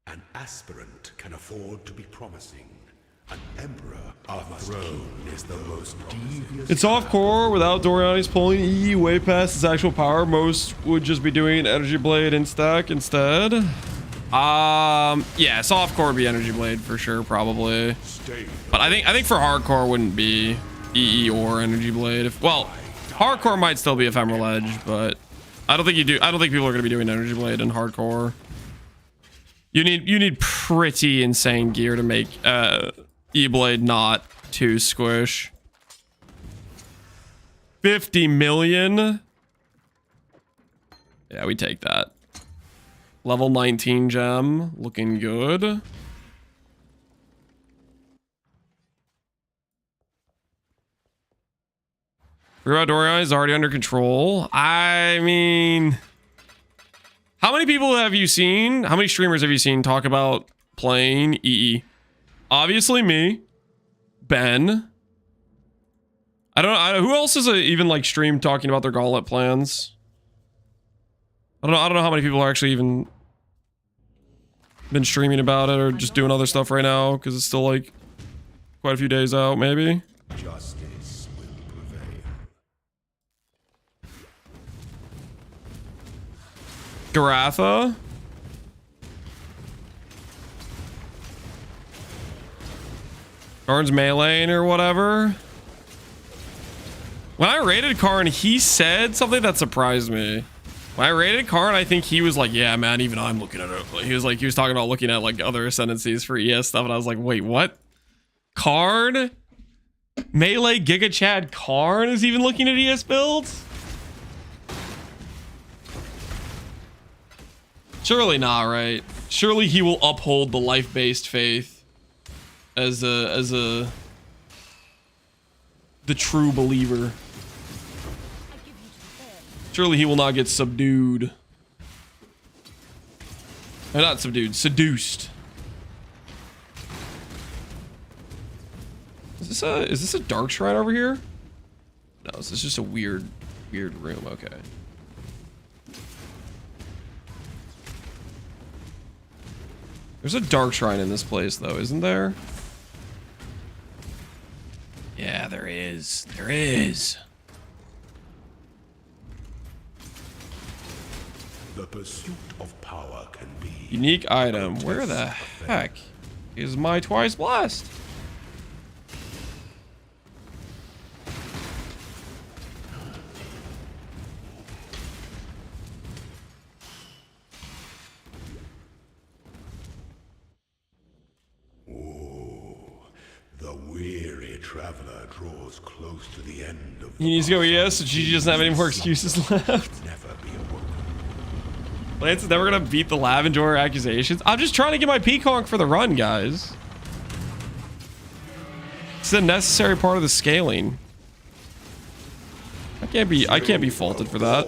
An aspirant can afford to be promising. An emperor on the throne is the most devious. It's off-core without Doriani's pulling EE way past its actual power. Most would just be doing Energy Blade in stack instead. Yeah, soft-core would be Energy Blade for sure, probably. But I think for hardcore wouldn't be EE or Energy Blade. Well, hardcore might still be Ephemeral Edge, but I don't think people are gonna be doing Energy Blade in hardcore. You need pretty insane gear to make E-Blade not too squish. 50 million? Yeah, we take that. Level 19 gem, looking good. Doriani is already under control. I mean, how many people have you seen? How many streamers have you seen talk about playing EE? Obviously me, Ben. I don't know who else is even like stream talking about their Gauntlet plans. I don't know how many people are actually even been streaming about it or just doing other stuff right now because it's still like quite a few days out, maybe. Justice will prevail. Garatha. Karn's meleeing or whatever. When I rated Karn, he said something that surprised me. When I rated Karn, I think he was like, yeah, man, even I'm looking at it. He was talking about looking at like other ascendancies for ES stuff. And I was like, wait, what? Karn? Melee Giga Chad Karn is even looking at ES builds? Surely not, right? Surely he will uphold the life-based faith as the true believer. Surely he will not get subdued. Or not subdued, seduced. Is this a dark shrine over here? No, this is just a weird room. Okay. There's a dark shrine in this place though, isn't there? Yeah, there is. There is. The pursuit of power can be Unique item. Where the heck is my twice blessed? the weary traveler draws close to the end of He needs to go ES, so Gigi doesn't have any more excuses left. Lance is never gonna beat the Lavenjour accusations. I'm just trying to get my Peacock for the run, guys. It's a necessary part of the scaling. I can't be faulted for that.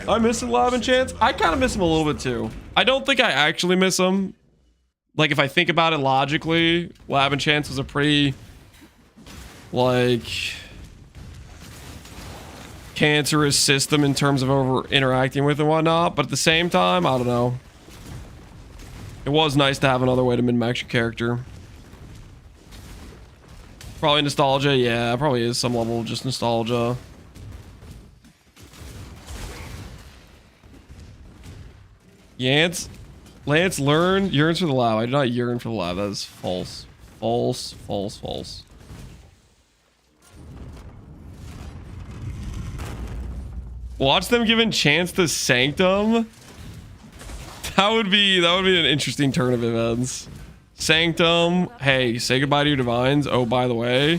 I miss the Lavenchance. I kind of miss him a little bit too. I don't think I actually miss him. Like if I think about it logically, Lavenchance was a pretty like cancerous system in terms of over interacting with and whatnot, but at the same time, I don't know. It was nice to have another way to min-max your character. Probably nostalgia, yeah, probably is some level of just nostalgia. Lance yearns for the lab. I do not yearn for the lab. That is false. False, false, false. Watch them giving chance to Sanctum. That would be an interesting turn of events. Sanctum, hey, say goodbye to your divines. Oh, by the way,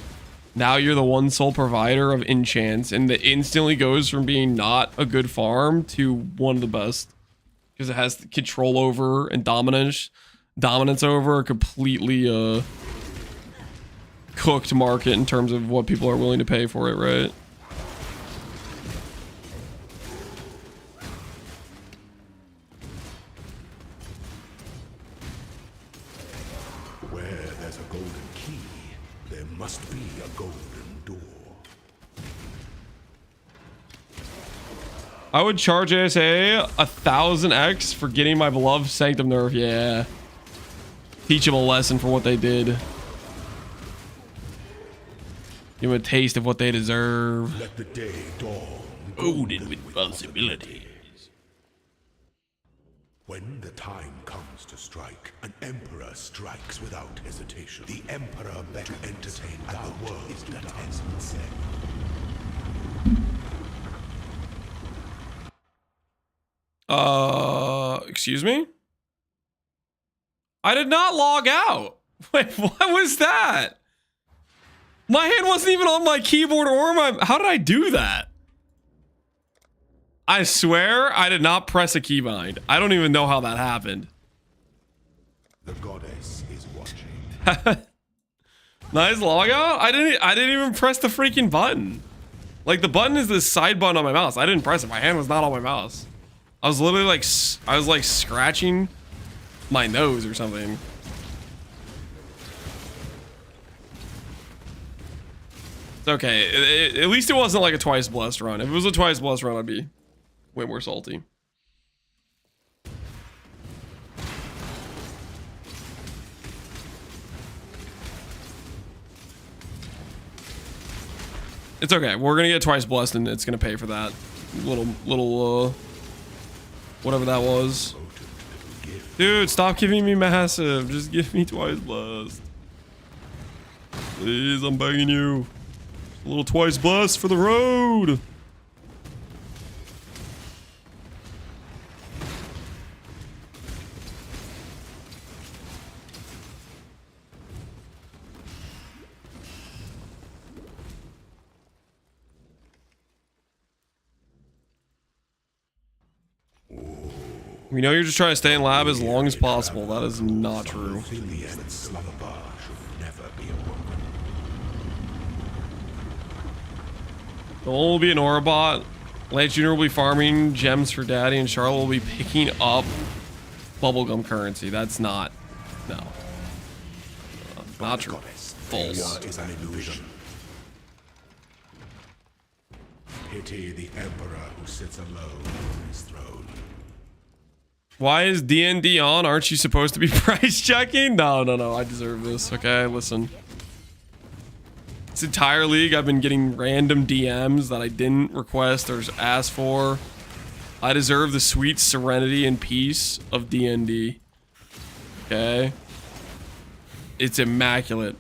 now you're the one sole provider of enchants, and it instantly goes from being not a good farm to one of the best. Because it has control over and dominance over a completely cooked market in terms of what people are willing to pay for it, right? Where there's a golden key, there must be a golden door. I would charge ASA 1000x for getting my beloved Sanctum nerf. Yeah. Teach them a lesson for what they did. Give them a taste of what they deserve. Let the day dawn. Loaded with possibilities. When the time comes to strike, an emperor strikes without hesitation. The emperor better entertain the world is that has been said. Excuse me? I did not log out. Wait, what was that? My hand wasn't even on my keyboard or my... How did I do that? I swear I did not press a keybind. I don't even know how that happened. The goddess is watching. Nice log out? I didn't even press the freaking button. Like the button is the side button on my mouse. I didn't press it. My hand was not on my mouse. I was literally like, scratching my nose or something. It's okay. At least it wasn't like a twice blessed run. If it was a twice blessed run, I'd be way more salty. It's okay. We're gonna get twice blessed, and it's gonna pay for that little whatever that was. Gift Dude, stop giving me massive. Just give me twice blessed. Please, I'm begging you. A little twice blessed for the road. We know you're just trying to stay in lab as long as possible. That is not true. Nolan will be an Aura bot. Lance Jr. will be farming gems for Daddy, and Charlotte will be picking up bubblegum currency. That's not. No. Not true. False. Is an illusion. Pity the Emperor who sits alone on his throne. Why is D&D on? Aren't you supposed to be price checking? No, no, no. I deserve this. Okay, listen. This entire league, I've been getting random DMs that I didn't request or ask for. I deserve the sweet serenity and peace of D&D. Okay? It's immaculate.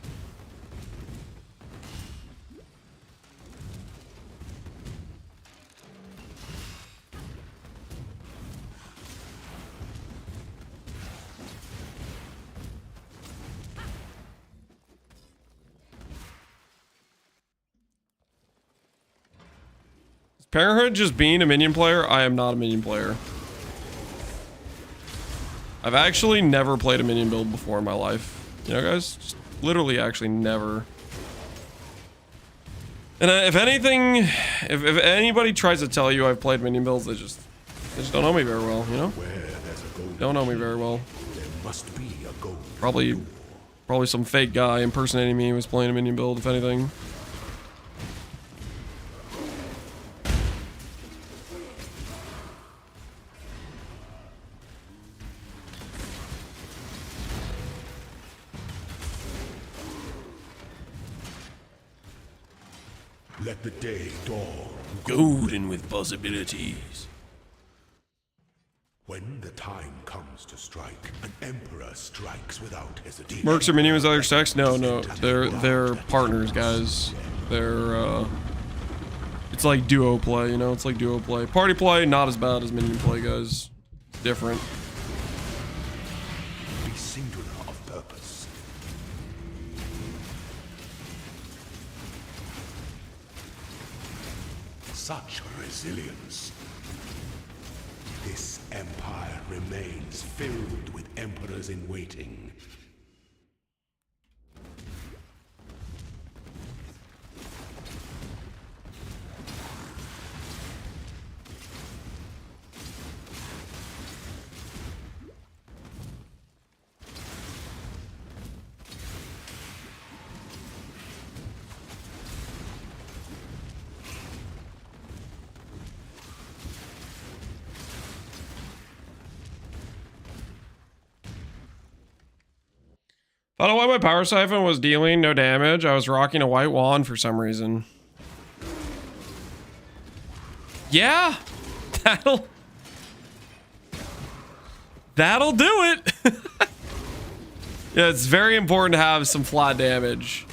Parenthood just being a minion player? I am not a minion player. I've actually never played a minion build before in my life. You know, guys? Just literally actually never. And if anything, if anybody tries to tell you I've played minion builds, they just don't know me very well, you know? Don't know me very well. Probably some fake guy impersonating me was playing a minion build, if anything. Let the day dawn. Golden with possibilities. When the time comes to strike, an emperor strikes without hesitation. Mercs are minions with other sex? No, no. They're partners, guys. They're it's like duo play, you know? It's like duo play. Party play, not as bad as minion play, guys. It's different. Be singular of purpose. Such resilience. This empire remains filled with emperors in waiting. I don't know why my power siphon was dealing no damage. I was rocking a white wand for some reason. Yeah, that'll do it. Yeah, it's very important to have some flat damage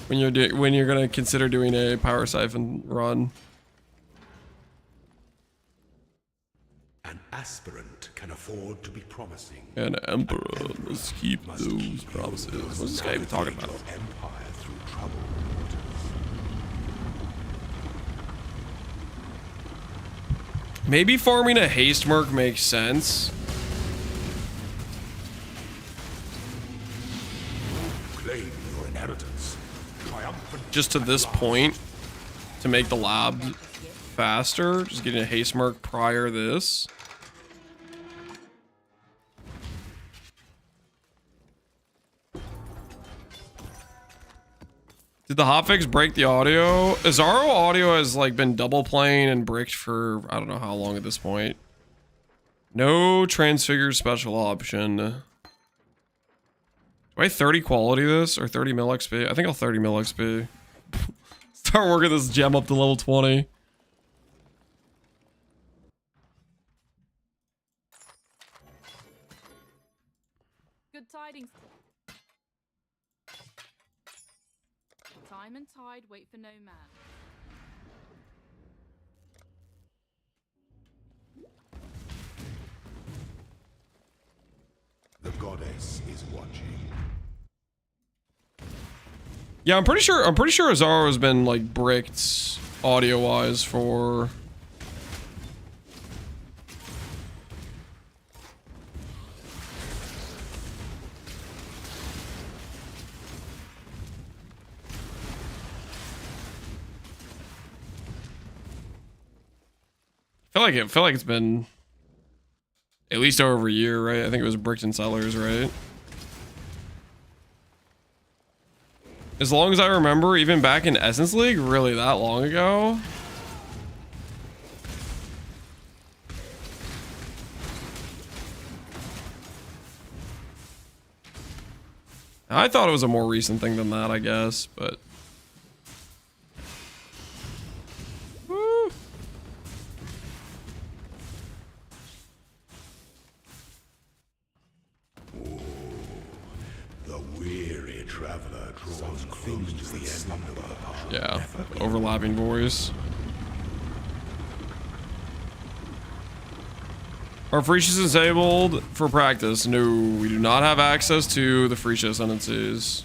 when you're gonna consider doing a power siphon run. An aspirant can afford to be promising. An emperor must keep those promises. What's this guy even talking about? Empire through troubled waters. Maybe farming a haste merc makes sense. Claim your inheritance. Triumphant. Just to this point, to make the lab faster, just getting a haste merc prior this. Did the hotfix break the audio? Azaro audio has like been double playing and bricked for I don't know how long at this point. No transfigure special option. Do I 30 quality this or 30 mil XP? I think I'll 30 mil XP. Start working this gem up to level 20. Time and tide wait for no man. The goddess is watching. Yeah, I'm pretty sure Azaro has been like bricked audio wise for I feel like it's been at least over a year, right? I think it was bricked in Cellars, right? As long as I remember, even back in Essence League, really that long ago. I thought it was a more recent thing than that, I guess, but... Woo. The weary traveler draws close to the end of the path. Yeah, overlapping voice. Are Freesias disabled for practice? No, we do not have access to the Freesia Ascendancies.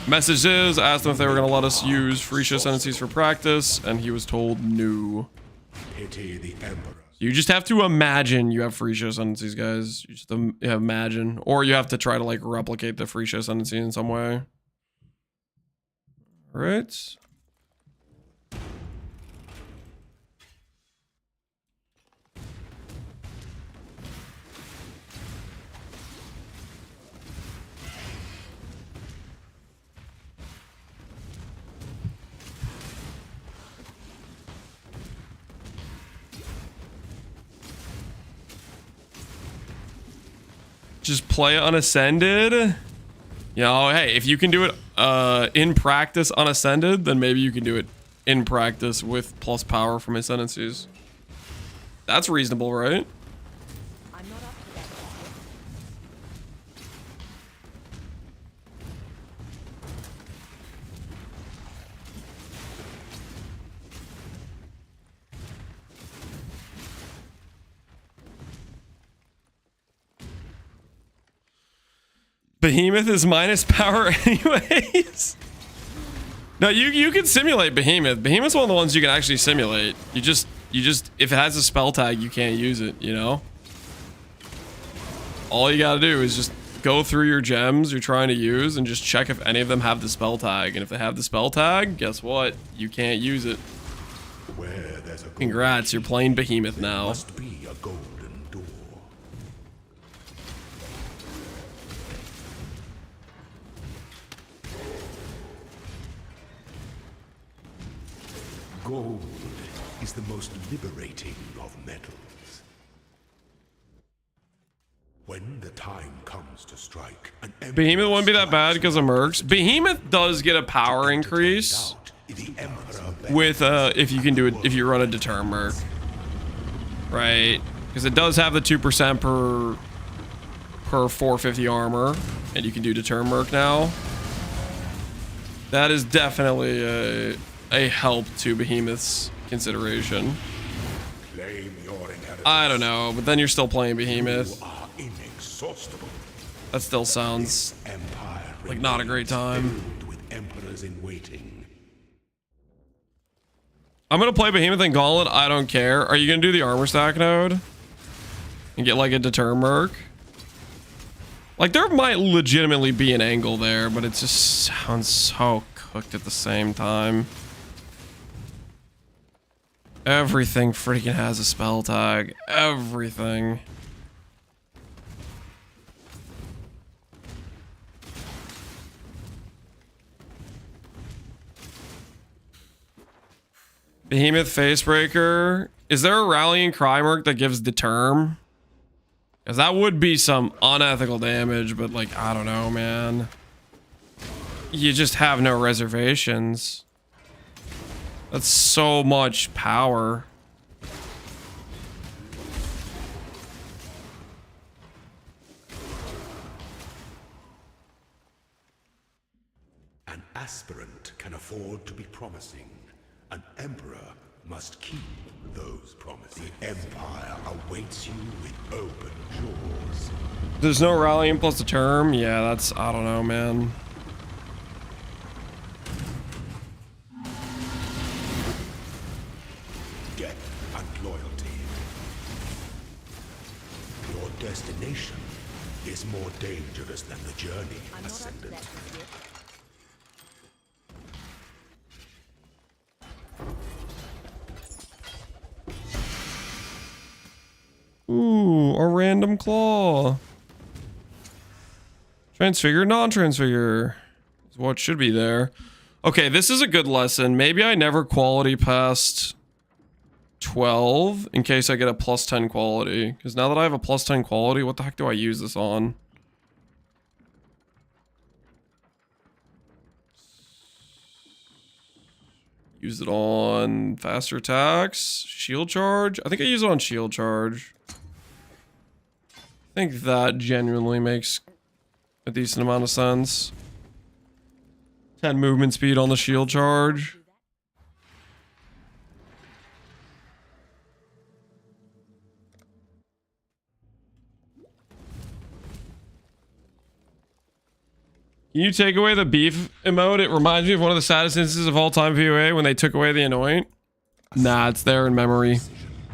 Message is, asked them if they were going to let us use Freesia Ascendancies for practice, and he was told no. Pity the Emperor. You just have to imagine you have Freesia Ascendancies, guys. You just imagine. Or you have to try to, like, replicate the Freesia Ascendancy in some way. Alright. Just play unascended. You know, hey, if you can do it in practice unascended, then maybe you can do it in practice with plus power from ascendancies. That's reasonable, right? I'm not up to that just yet. Behemoth is minus power anyways. No, you can simulate Behemoth. Behemoth's one of the ones you can actually simulate. You just if it has a spell tag, you can't use it, you know? All you gotta do is just go through your gems you're trying to use and just check if any of them have the spell tag. And if they have the spell tag, guess what? You can't use it. Where there's a Congrats, you're playing Behemoth now. must be a golden door. Gold is the most liberating of metals. When the time comes to strike, an Behemoth wouldn't be that bad because of Mercs. Behemoth does get a power increase with if you can do it, if you run a Deter Merc, right? Because it does have the 2% per 450 armor, and you can do Deter Merc now. That is definitely a help to Behemoth's consideration. Claim your inheritance. I don't know, but then you're still playing Behemoth. You are inexhaustible. That still sounds Empire like not a great time. filled with emperors in waiting. I'm gonna play Behemoth and Gauntlet. I don't care. Are you gonna do the armor stack node and get like a Deter Merc? Like there might legitimately be an angle there, but it just sounds so cooked at the same time. Everything freaking has a spell tag. Everything. Behemoth Facebreaker. Is there a Rallying Cry Merc that gives Determ? Because that would be some unethical damage, but like, I don't know, man. You just have no reservations. That's so much power. An aspirant can afford to be promising. An emperor must keep those promises. The Empire awaits you with open jaws. There's no rallying plus the term. Yeah, that's, I don't know, man. Death and loyalty. Your destination is more dangerous than the journey, Ascendant. Ooh, a random claw. Transfigure, non-transfigure is what should be there. Okay, this is a good lesson. Maybe I never quality past 12 in case I get a plus 10 quality. Because now that I have a plus 10 quality, what the heck do I use this on? Use it on faster attacks, shield charge. I think I use it on shield charge. I think that genuinely makes a decent amount of sense. 10 movement speed on the shield charge. Can you take away the beef emote? It reminds me of one of the saddest instances of all time PoE when they took away the anoint. Nah, it's there in memory.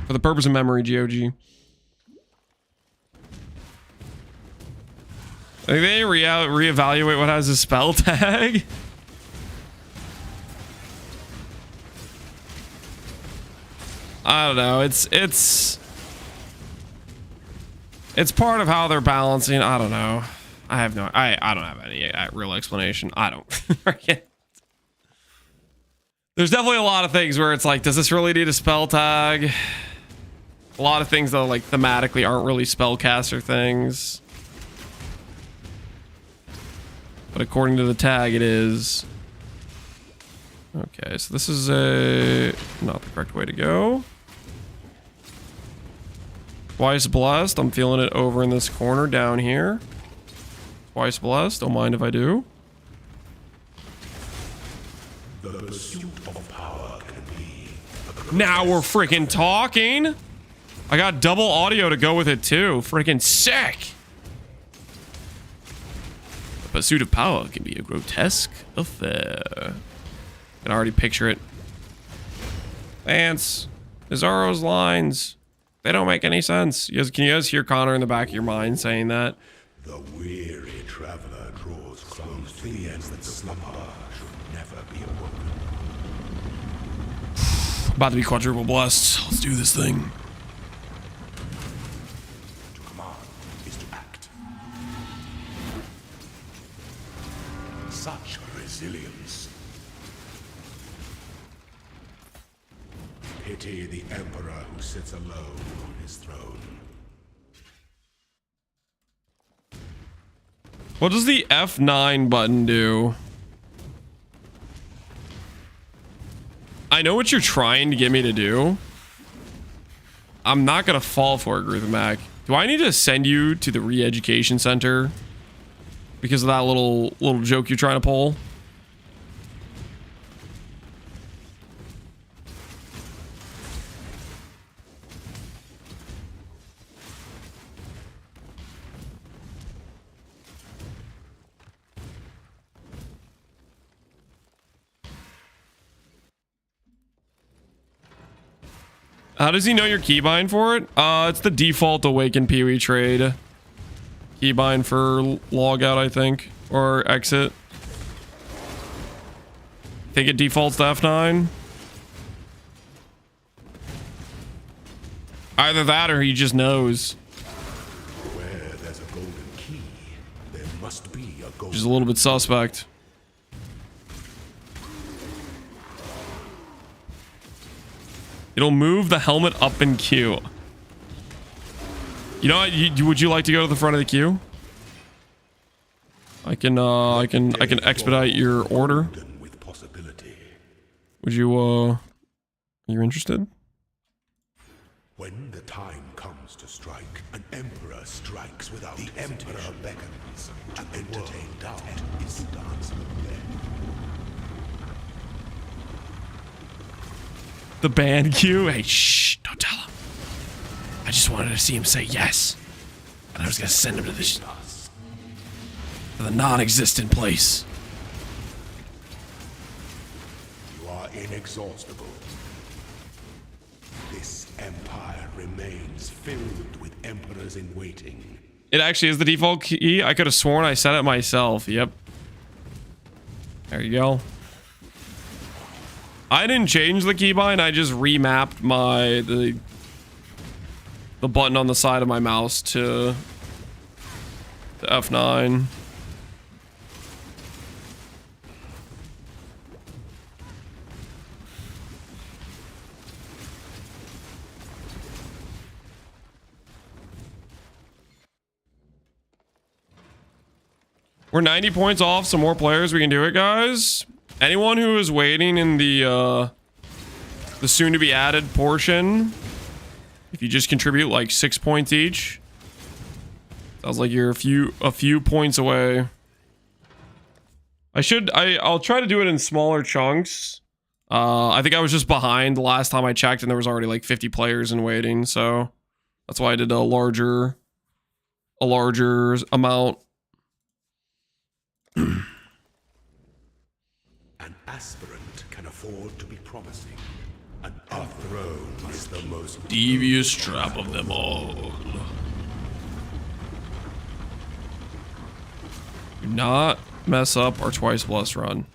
For the purpose of memory, GOG. I think they reevaluate what has a spell tag. I don't know. It's part of how they're balancing. I don't know. I have no. I don't have any real explanation. I don't. There's definitely a lot of things where it's like, does this really need a spell tag? A lot of things though, like thematically, aren't really spellcaster things. But according to the tag, it is. Okay, so this is not the correct way to go. Twice blessed. I'm feeling it over in this corner down here. Twice blessed. Don't mind if I do. The pursuit of power can be. Now we're freaking talking. I got double audio to go with it too. Freaking sick. The pursuit of power can be a grotesque affair. I can already picture it. Lance, Pizarro's lines. They don't make any sense. Can you guys hear Connor in the back of your mind saying that? The weary traveler draws close to the ends that slumber should never be awoken. About to be quadruple blessed. Let's do this thing. To command is to act. Such resilience. Pity the emperor who sits alone on his throne. What does the F9 button do? I know what you're trying to get me to do. I'm not gonna fall for it, Mac. Do I need to send you to the re-education center because of that little joke you're trying to pull? How does he know your keybind for it? It's the default Awaken Pee-wee trade. Keybind for logout, I think. Or exit. I think it defaults to F9. Either that or he just knows. Where there's a golden key, there must be a golden. Which is a little bit suspect. It'll move the helmet up in queue. You know what? Would you like to go to the front of the queue? I can expedite your order. Would you are you interested? When the time comes to strike, an emperor strikes without the emperor beckons. To entertain doubt is dance with The band queue? Hey, shh, don't tell him. I just wanted to see him say yes. And I was gonna send him to the non-existent place. You are inexhaustible. This empire remains filled with emperors in waiting. It actually is the default key. I could have sworn I set it myself. Yep. There you go. I didn't change the keybind. I just remapped the button on the side of my mouse to F9. We're 90 points off. Some more players. We can do it, guys. Anyone who is waiting in the soon-to-be added portion, if you just contribute like 6 points each, sounds like you're a few points away. I'll try to do it in smaller chunks. I think I was just behind the last time I checked, and there was already like 50 players in waiting, so that's why I did a larger amount. An aspirant can afford to be promising. A throne is the most devious trap of them all. Do not mess up our twice blessed run.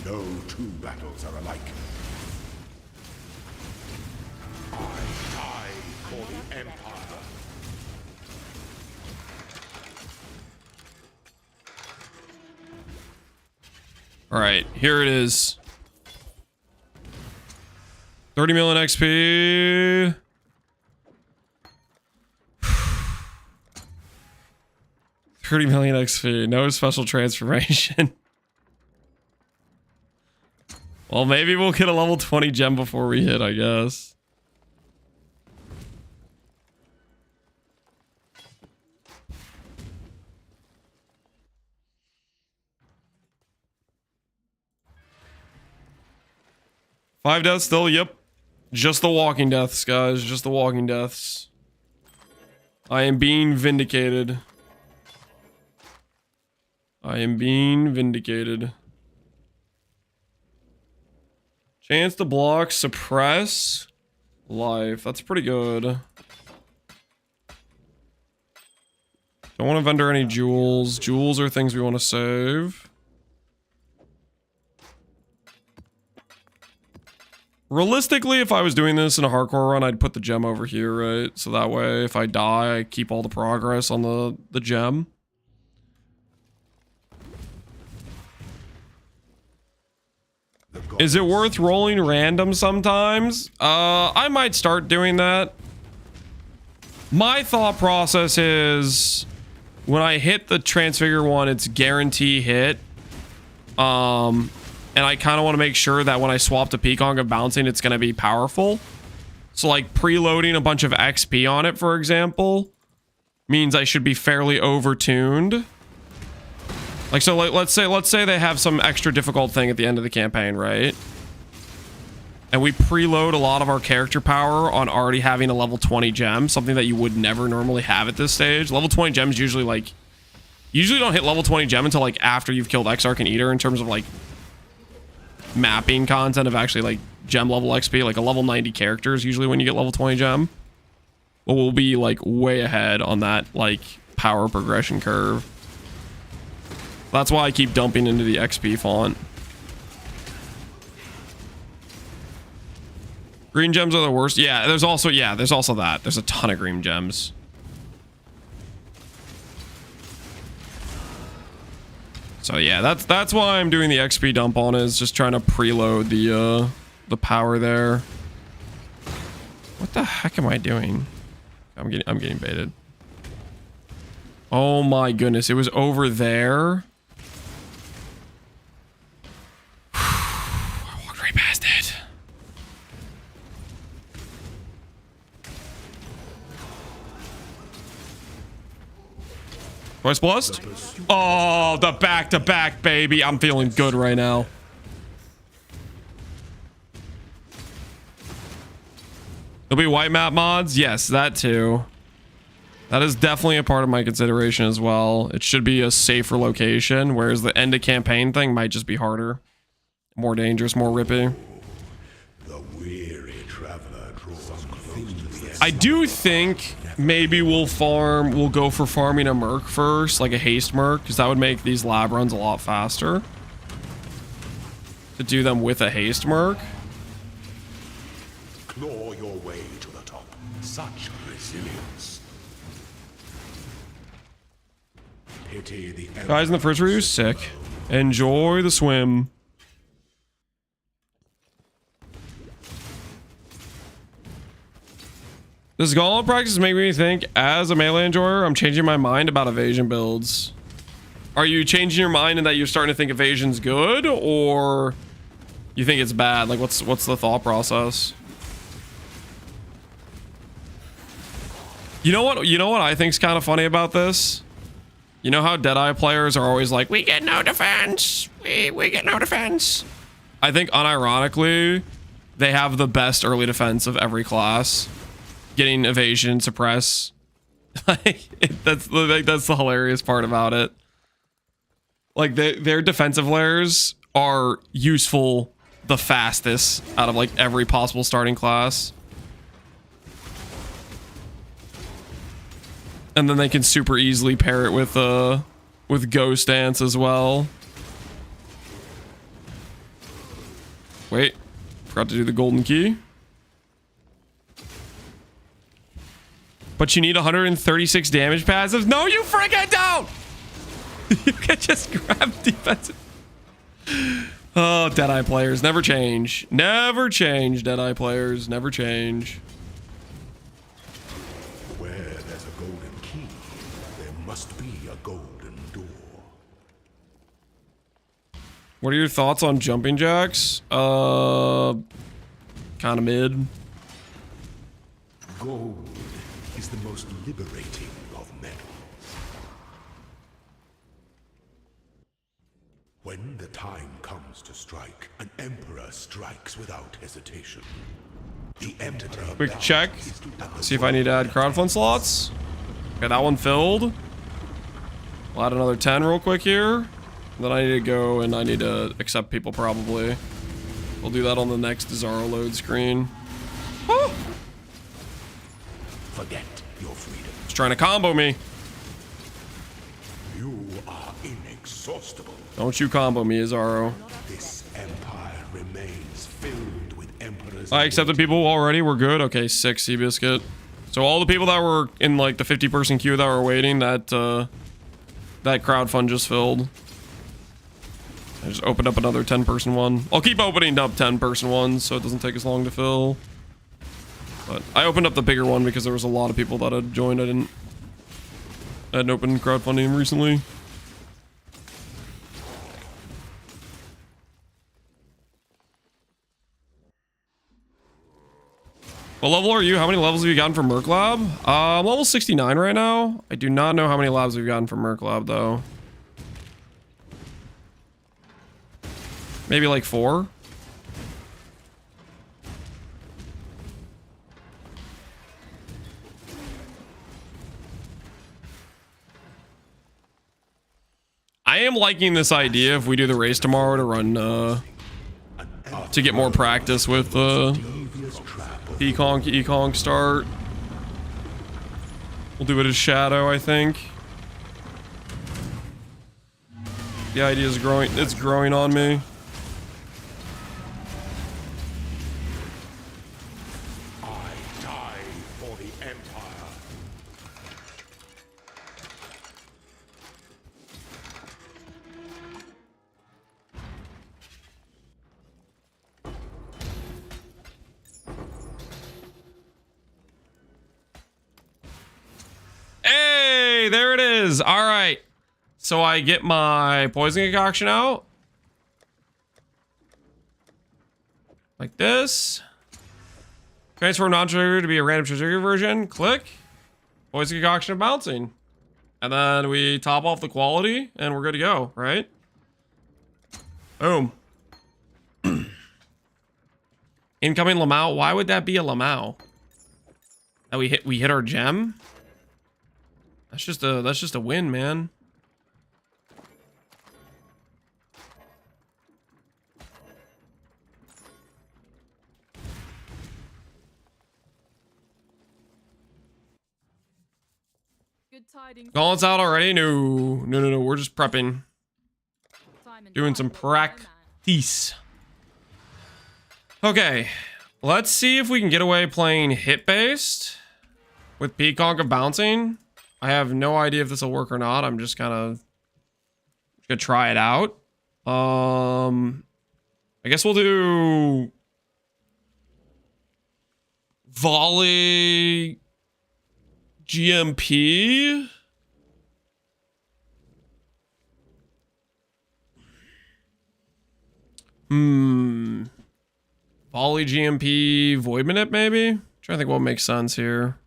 No two battles are alike. I die for the Empire. All right, here it is. 30 million XP. $30 million XP. No special transformation. Well, maybe we'll get a level 20 gem before we hit, I guess. Five deaths still, yep. Just the walking deaths, guys. Just the walking deaths. I am being vindicated. I am being vindicated. Chance to block, suppress, life. That's pretty good. Don't want to vendor any jewels. Jewels are things we want to save. Realistically, if I was doing this in a hardcore run, I'd put the gem over here, right? So that way, if I die, I keep all the progress on the gem. Is it worth rolling random sometimes? I might start doing that. My thought process is when I hit the transfigure one, it's guarantee hit. And I kind of want to make sure that when I swap to Peacock of Bouncing, it's going to be powerful. So like preloading a bunch of XP on it, for example, means I should be fairly overtuned. Like, so like, let's say they have some extra difficult thing at the end of the campaign, right? And we preload a lot of our character power on already having a level 20 gem, something that you would never normally have at this stage. Level 20 gems usually like, usually don't hit level 20 gem until like after you've killed Exarch and Eater in terms of like mapping content of actually like gem level XP. Like a level 90 character is usually when you get level 20 gem. But we'll be like way ahead on that like power progression curve. That's why I keep dumping into the XP font. Green gems are the worst. Yeah, there's also that. There's a ton of green gems. So yeah, that's why I'm doing the XP dump on, is just trying to preload the power there. What the heck am I doing? I'm getting baited. Oh my goodness, it was over there. I walked right past it. Twice blessed? Oh, the back-to-back, baby. I'm feeling good right now. There'll be white map mods. Yes, that too. That is definitely a part of my consideration as well. It should be a safer location, whereas the end of campaign thing might just be harder. More dangerous, more rippy. The weary traveler draws something to the end. I do think maybe we'll go for farming a merc first, like a haste merc, because that would make these lab runs a lot faster. To do them with a haste merc. Claw your way to the top. Such resilience. Pity the Guys in the first review, sick. Enjoy the swim. This Gauntlet practice make me think, as a melee enjoyer, I'm changing my mind about evasion builds. Are you changing your mind in that you're starting to think evasion's good, or you think it's bad? Like, what's the thought process? You know what I think's kind of funny about this? You know how Deadeye players are always like, we get no defense. We get no defense. I think unironically, they have the best early defense of every class. Getting evasion, suppress. That's the hilarious part about it. Like their defensive layers are useful the fastest out of like every possible starting class. And then they can super easily pair it with Ghost Dance as well. Wait, forgot to do the golden key. But you need 136 damage passives. No, you friggin' don't! You can just grab defensive. Oh, Deadeye players never change. Never change, Deadeye players. Never change. Where there's a golden key, there must be a golden door. What are your thoughts on jumping jacks? Kind of mid. Gold is the most liberating of metals. When the time comes to strike, an emperor strikes without hesitation. The emperor. Quick check. See if I need to add crowdfund slots. Okay, that one filled. We'll add another 10 real quick here. Then I need to go and I need to accept people probably. We'll do that on the next Zaro load screen. Woo! Forget your freedom. He's trying to combo me. You are inexhaustible. Don't you combo me, Zaro. This empire remains filled with emperors. I accepted people already. We're good. Okay, 6 Seabiscuit. So all the people that were in like the 50-person queue that were waiting, that crowdfund just filled. I just opened up another 10-person one. I'll keep opening up 10-person ones so it doesn't take as long to fill. But I opened up the bigger one because there was a lot of people that had joined. I hadn't opened crowdfunding recently. What level are you? How many levels have you gotten from Merc Lab? I'm level 69 right now. I do not know how many labs we've gotten from Merc Lab though. Maybe like 4. I am liking this idea if we do the race tomorrow to run to get more practice with E-Conk start. We'll do it as Shadow, I think. The idea is growing. It's growing on me. I die for the empire. Hey, there it is. All right. So I get my poison concoction out. Like this. Transform non-trigger to be a random trigger version. Click. Poison concoction bouncing. And then we top off the quality and we're good to go, right? Boom. Incoming Lamau. Why would that be a Lamau? That we hit our gem? That's just a win, man. Good tidings. Gauntlet's out already? No. No. We're just prepping. Doing some practice. Okay. Let's see if we can get away playing hit-based with Peacock of Bouncing. I have no idea if this will work or not. I'm just kind of gonna try it out. I guess we'll do volley GMP. Volley GMP Void Minute, maybe? Trying to think what makes sense here.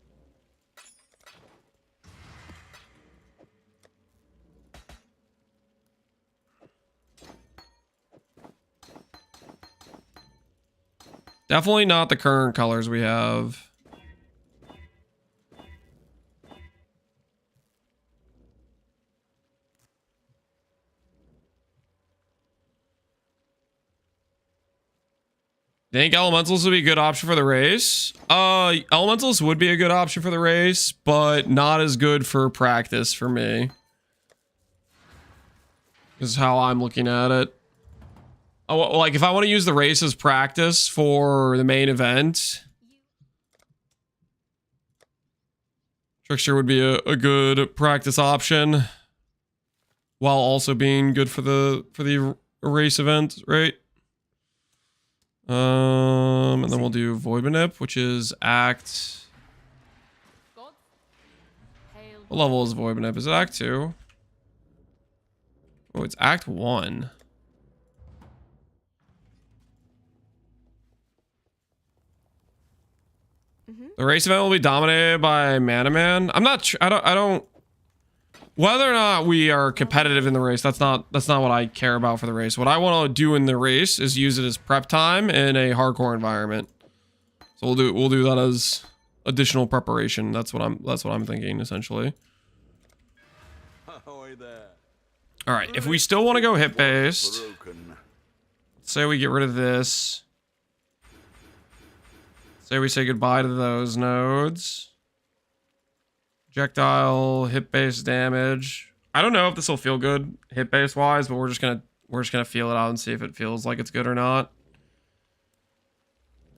Definitely not the current colors we have. Think elementals would be a good option for the race? Elementals would be a good option for the race, but not as good for practice for me. This is how I'm looking at it. Oh, like if I want to use the race as practice for the main event, Trickster would be a good practice option, while also being good for the race event, right? And then we'll do Void Manip, which is Act. What level is Void Manip? Is it Act 2? Oh, it's Act 1. The race event will be dominated by Mana Man. I'm not. I don't. Whether or not we are competitive in the race, that's not what I care about for the race. What I want to do in the race is use it as prep time in a hardcore environment. So we'll do that as additional preparation. That's what I'm thinking essentially. All right, if we still want to go hit based, say we get rid of this. Say we say goodbye to those nodes. Projectile, hit base damage. I don't know if this will feel good hit base wise, but we're just gonna feel it out and see if it feels like it's good or not.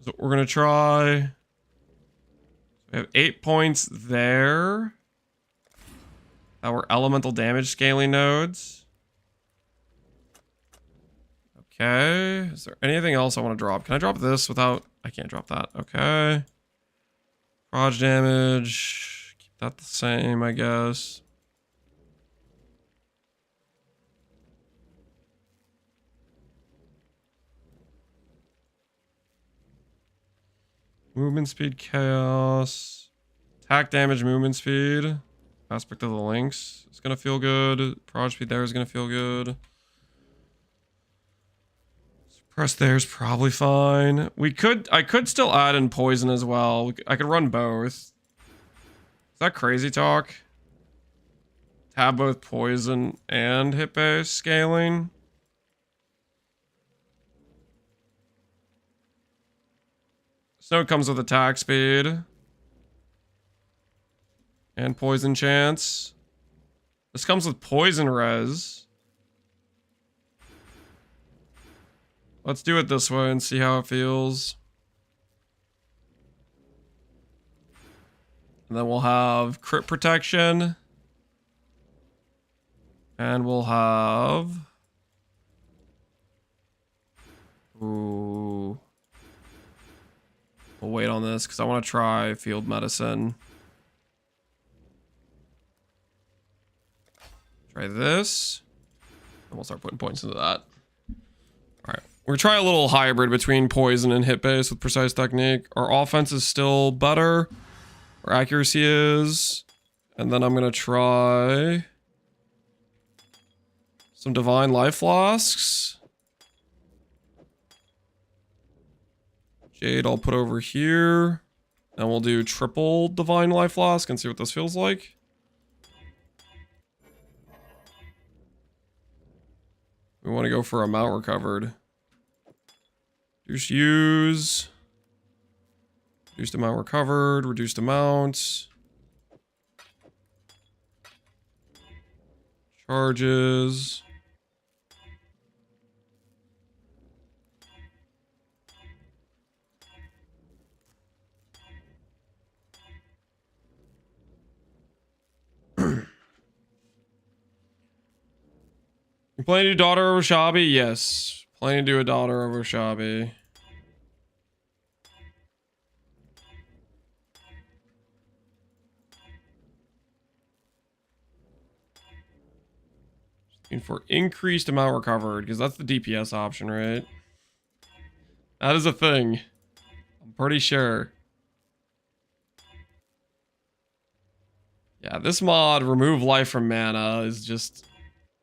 So we're gonna try. We have 8 points there. Our elemental damage scaling nodes. Okay. Is there anything else I want to drop? Can I drop this without? I can't drop that. Okay. Proj damage. Keep that the same, I guess. Movement speed, chaos. Attack damage, movement speed. Aspect of the links is gonna feel good. Proj speed there is gonna feel good. Suppress there is probably fine. I could still add in poison as well. I could run both. Is that crazy talk? Have both poison and hit base scaling. Snow comes with attack speed. And poison chance. This comes with poison res. Let's do it this way and see how it feels. And then we'll have crit protection. And we'll have... Ooh. We'll wait on this because I want to try field medicine. Try this. And we'll start putting points into that. Alright. We're gonna try a little hybrid between poison and hit base with precise technique. Our offense is still better. Our accuracy is. And then I'm gonna try some divine life flasks. Jade I'll put over here. And we'll do triple Divine Life Flask and see what this feels like. We want to go for amount recovered. Reduce use. Reduced amount recovered. Reduced amount. Charges. You planning to do daughter over Shabi? Yes. Planning to do a daughter over Shabi. Looking for increased amount recovered, because that's the DPS option, right? That is a thing. I'm pretty sure. Yeah, this mod, remove life from mana, is just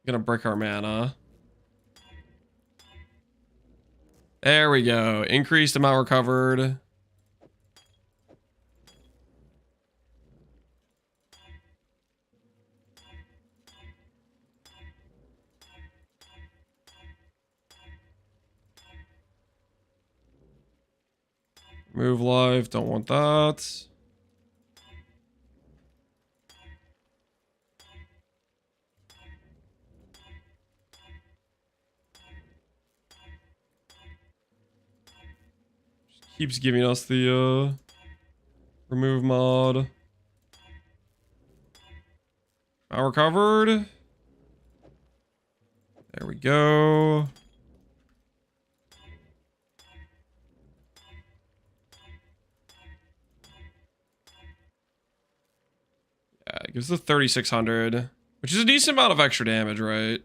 gonna brick our mana. There we go. Increased amount recovered. Remove life. Don't want that. Keeps giving us the remove mod. Now recovered. There we go. Yeah, it gives us 3,600, which is a decent amount of extra damage, right?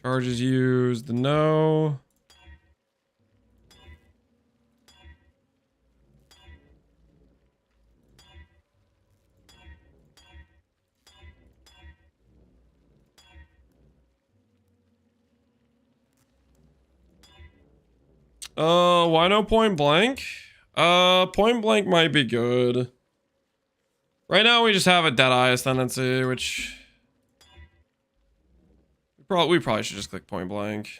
Charges used, no. Why no point blank? Point blank might be good. Right now we just have a Deadeye Ascendancy, which we probably should just click point blank.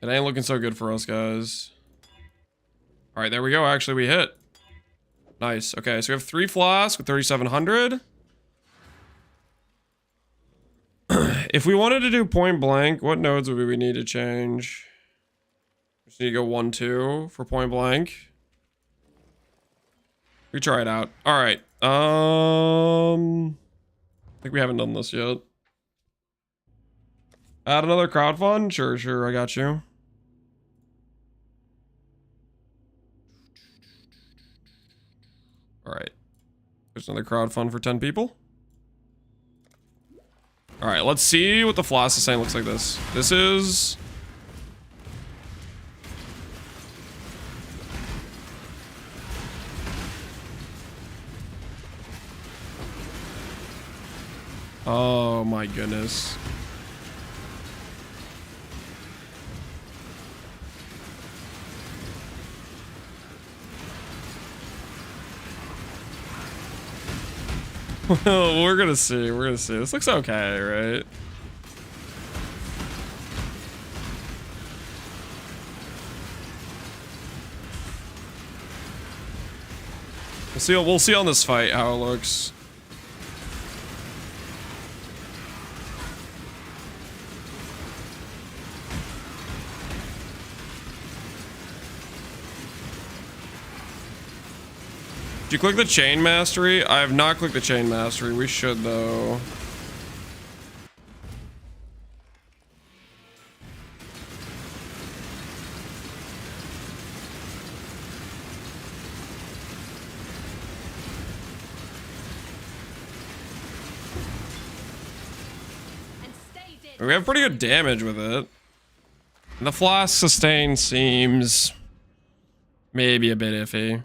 It ain't looking so good for us, guys. All right, there we go. Actually, we hit. Nice. Okay, so we have 3 flasks with 3,700. If we wanted to do point blank, what nodes would we need to change? We just need to go 1, 2 for point blank. We try it out. All right. I think we haven't done this yet. Add another crowd fund? Sure, I got you. All right. There's another crowd fund for 10 people. All right, let's see what the flask is saying looks like this. This is... Oh my goodness. Well, we're gonna see. This looks okay, right? We'll see on this fight how it looks. Did you click the chain mastery? I have not clicked the chain mastery. We should though. We have pretty good damage with it. The flask sustain seems maybe a bit iffy.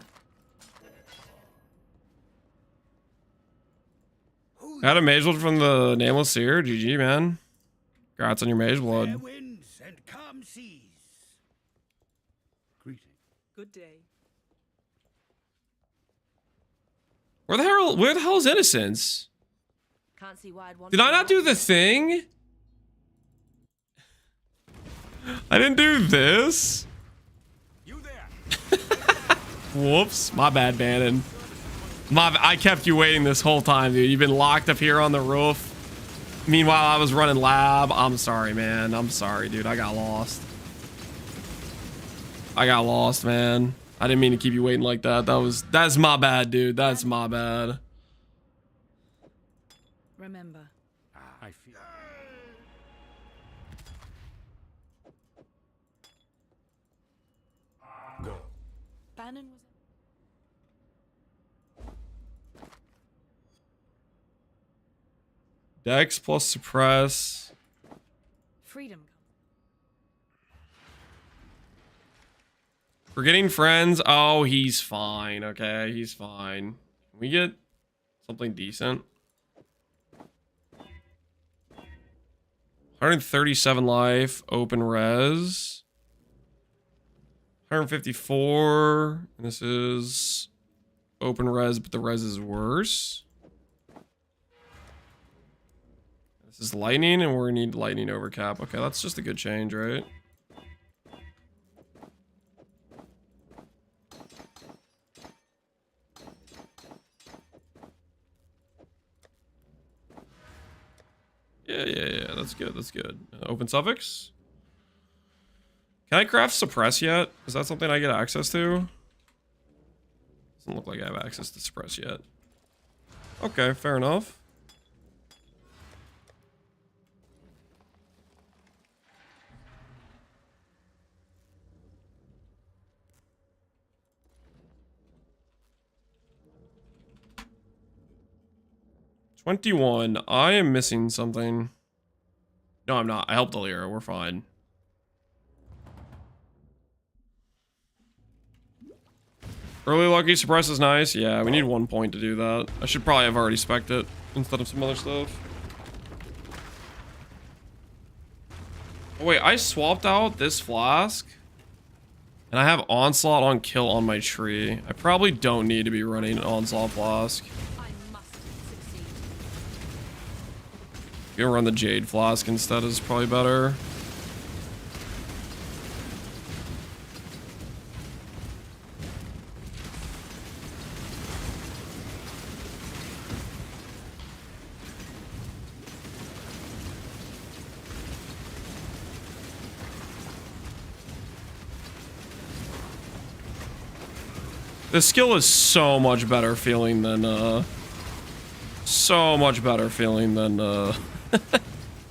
Got a mage ult from the Nameless Seer. GG, man. Congrats on your mage Fair blood. winds and calm seas. Greeting. Good day. Where the hell is Innocence? Can't see why I'd want Did I not do the thing? I didn't do this. You there? Whoops, my bad, Bannon. I kept you waiting this whole time, dude. You've been locked up here on the roof. Meanwhile, I was running lab. I'm sorry, man. I'm sorry, dude. I got lost. I got lost, man. I didn't mean to keep you waiting like that. That's my bad, dude. That's my bad. Remember. I feel. Go. Bannon was. Dex plus suppress. Freedom. Forgetting friends. Oh, he's fine. Okay, he's fine. Can we get something decent? 137 life. Open res. 154. And this is open res, but the res is worse. This is lightning, and we're gonna need lightning over cap. Okay, that's just a good change, right? Yeah, that's good, that's good. Open suffix? Can I craft suppress yet? Is that something I get access to? Doesn't look like I have access to suppress yet. Okay, fair enough. $21. I am missing something. No, I'm not. I helped Alira. We're fine. Early lucky suppress is nice. Yeah, we need 1 point to do that. I should probably have already spec'd it instead of some other stuff. Oh wait, I swapped out this flask. And I have onslaught on kill on my tree. I probably don't need to be running an onslaught flask. Gonna run the Jade Flask instead is probably better. This skill is so much better feeling than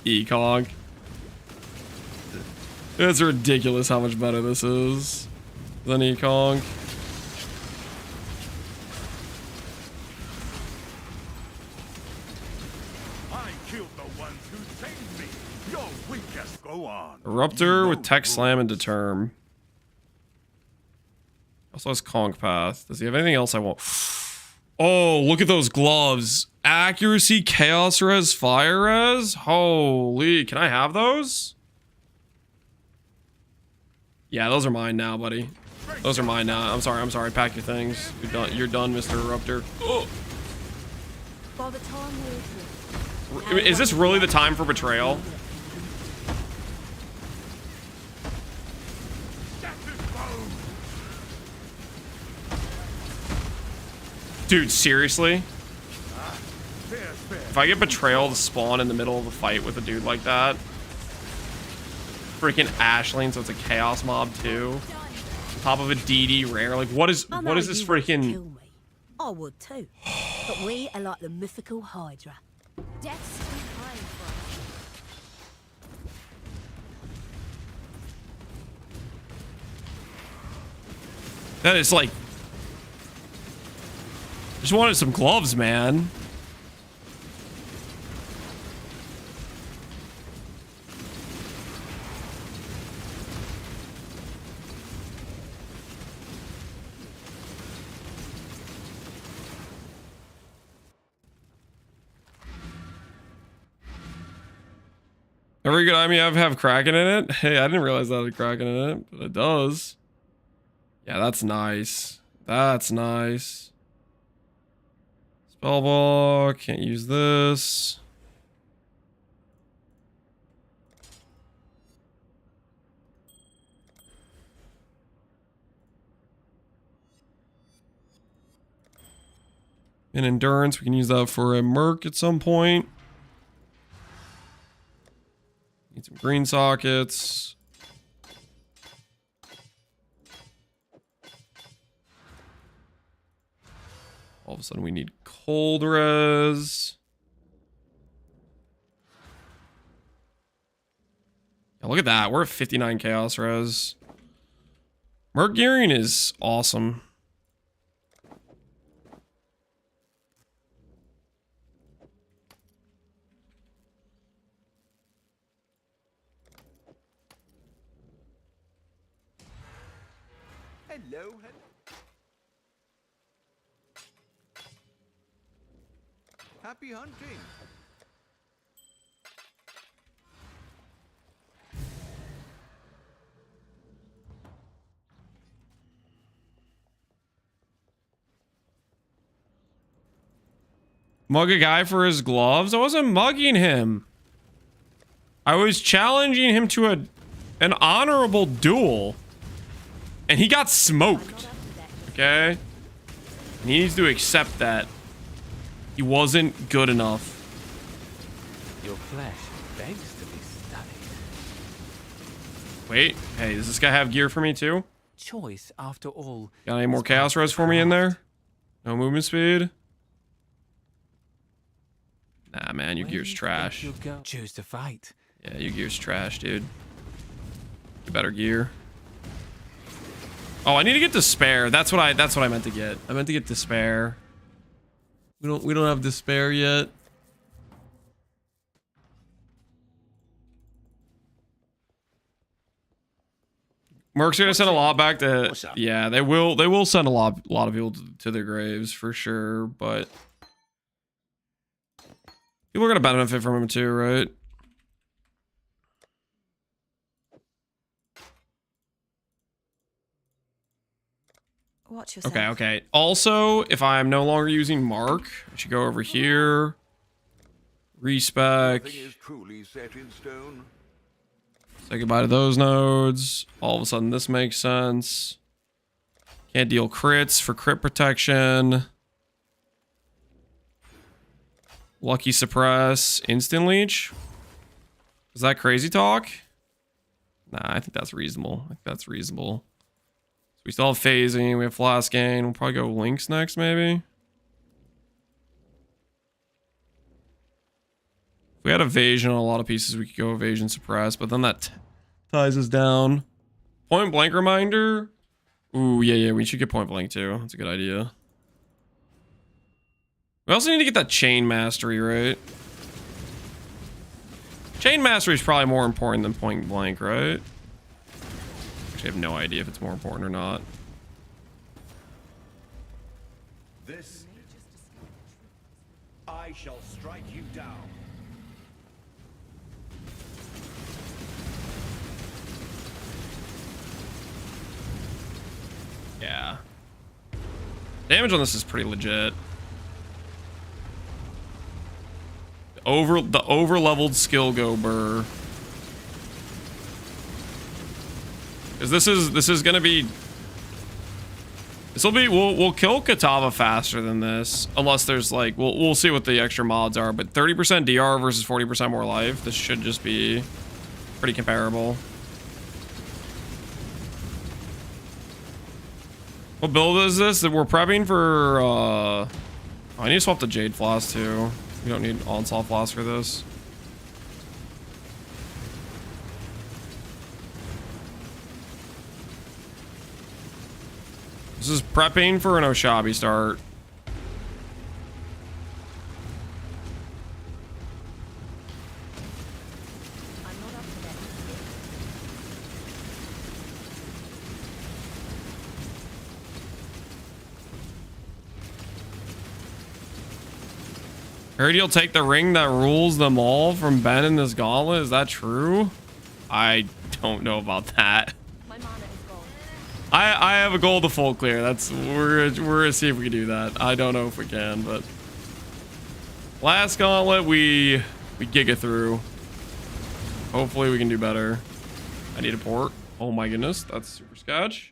E-Conk. It's ridiculous how much better this is than E-Conk. I killed the ones who saved me. Your weakest go on. Eruptor with Tech Slam and Determ. Also has Conk Path. Does he have anything else I want? Oh, look at those gloves. Accuracy, Chaos Res, Fire Res? Holy, can I have those? Yeah, those are mine now, buddy. Those are mine now. I'm sorry. Pack your things. You're done, Mr. Eruptor. Oh. By the time we're through. Is this really the time for betrayal? Dude, seriously? If I get betrayal to spawn in the middle of a fight with a dude like that, freaking Ashling, so it's a chaos mob too. Top of a DD rare, like what is this freaking? I would too, but we are like the mythical Hydra. Death's too kind for us. That is like, just wanted some gloves, man. Every good item you have Kraken in it? Hey, I didn't realize that had Kraken in it, but it does. Yeah, that's nice. That's nice. Spellbook, can't use this. In endurance, we can use that for a merc at some point. Need some green sockets. All of a sudden we need cold res. Yeah, look at that. We're at 59 chaos res. Merc gearing is awesome. Hello. Happy hunting. Mug a guy for his gloves? I wasn't mugging him. I was challenging him to an honorable duel. And he got smoked. Okay? And he needs to accept that. He wasn't good enough. Your flesh begs to be studied. Wait, hey, does this guy have gear for me too? Choice, after all. Got any more chaos res for me in there? No movement speed? Nah, man, your gear's trash. Choose to fight. Yeah, your gear's trash, dude. Get better gear. Oh, I need to get despair. That's what I meant to get. I meant to get despair. We don't have despair yet. Mercs are gonna send a lot back to. Yeah, they will send a lot of people to their graves for sure, but people are gonna benefit from him too, right? Watch yourself. Okay. Also, if I'm no longer using Mark, I should go over here. Respec. Nothing is truly set in stone. Say goodbye to those nodes. All of a sudden, this makes sense. Can't deal crits for crit protection. Lucky suppress. Instant leech. Is that crazy talk? Nah, I think that's reasonable. We still have phasing, we have flask gain. We'll probably go links next, maybe. If we had evasion on a lot of pieces, we could go evasion suppress, but then that ties us down. Point blank reminder. Ooh, yeah, we should get point blank too. That's a good idea. We also need to get that chain mastery, right? Chain mastery is probably more important than point blank, right? I have no idea if it's more important or not. This I shall strike you down. Yeah. Damage on this is pretty legit. The over leveled skill go burr. Because this is gonna be. We'll kill Katava faster than this, unless there's like we'll see what the extra mods are. But 30% DR versus 40% more life. This should just be pretty comparable. What build is this? That we're prepping for. Oh, I need to swap the Jade Flask too. We don't need Onslaught Flask for this. This is prepping for an Oshabi start. Heard you'll take the ring that rules them all from Ben in this gauntlet. Is that true? I don't know about that. I have a goal to full clear. We're gonna see if we can do that. I don't know if we can, but last gauntlet we giga through. Hopefully we can do better. I need a port. Oh my goodness, that's super scotch.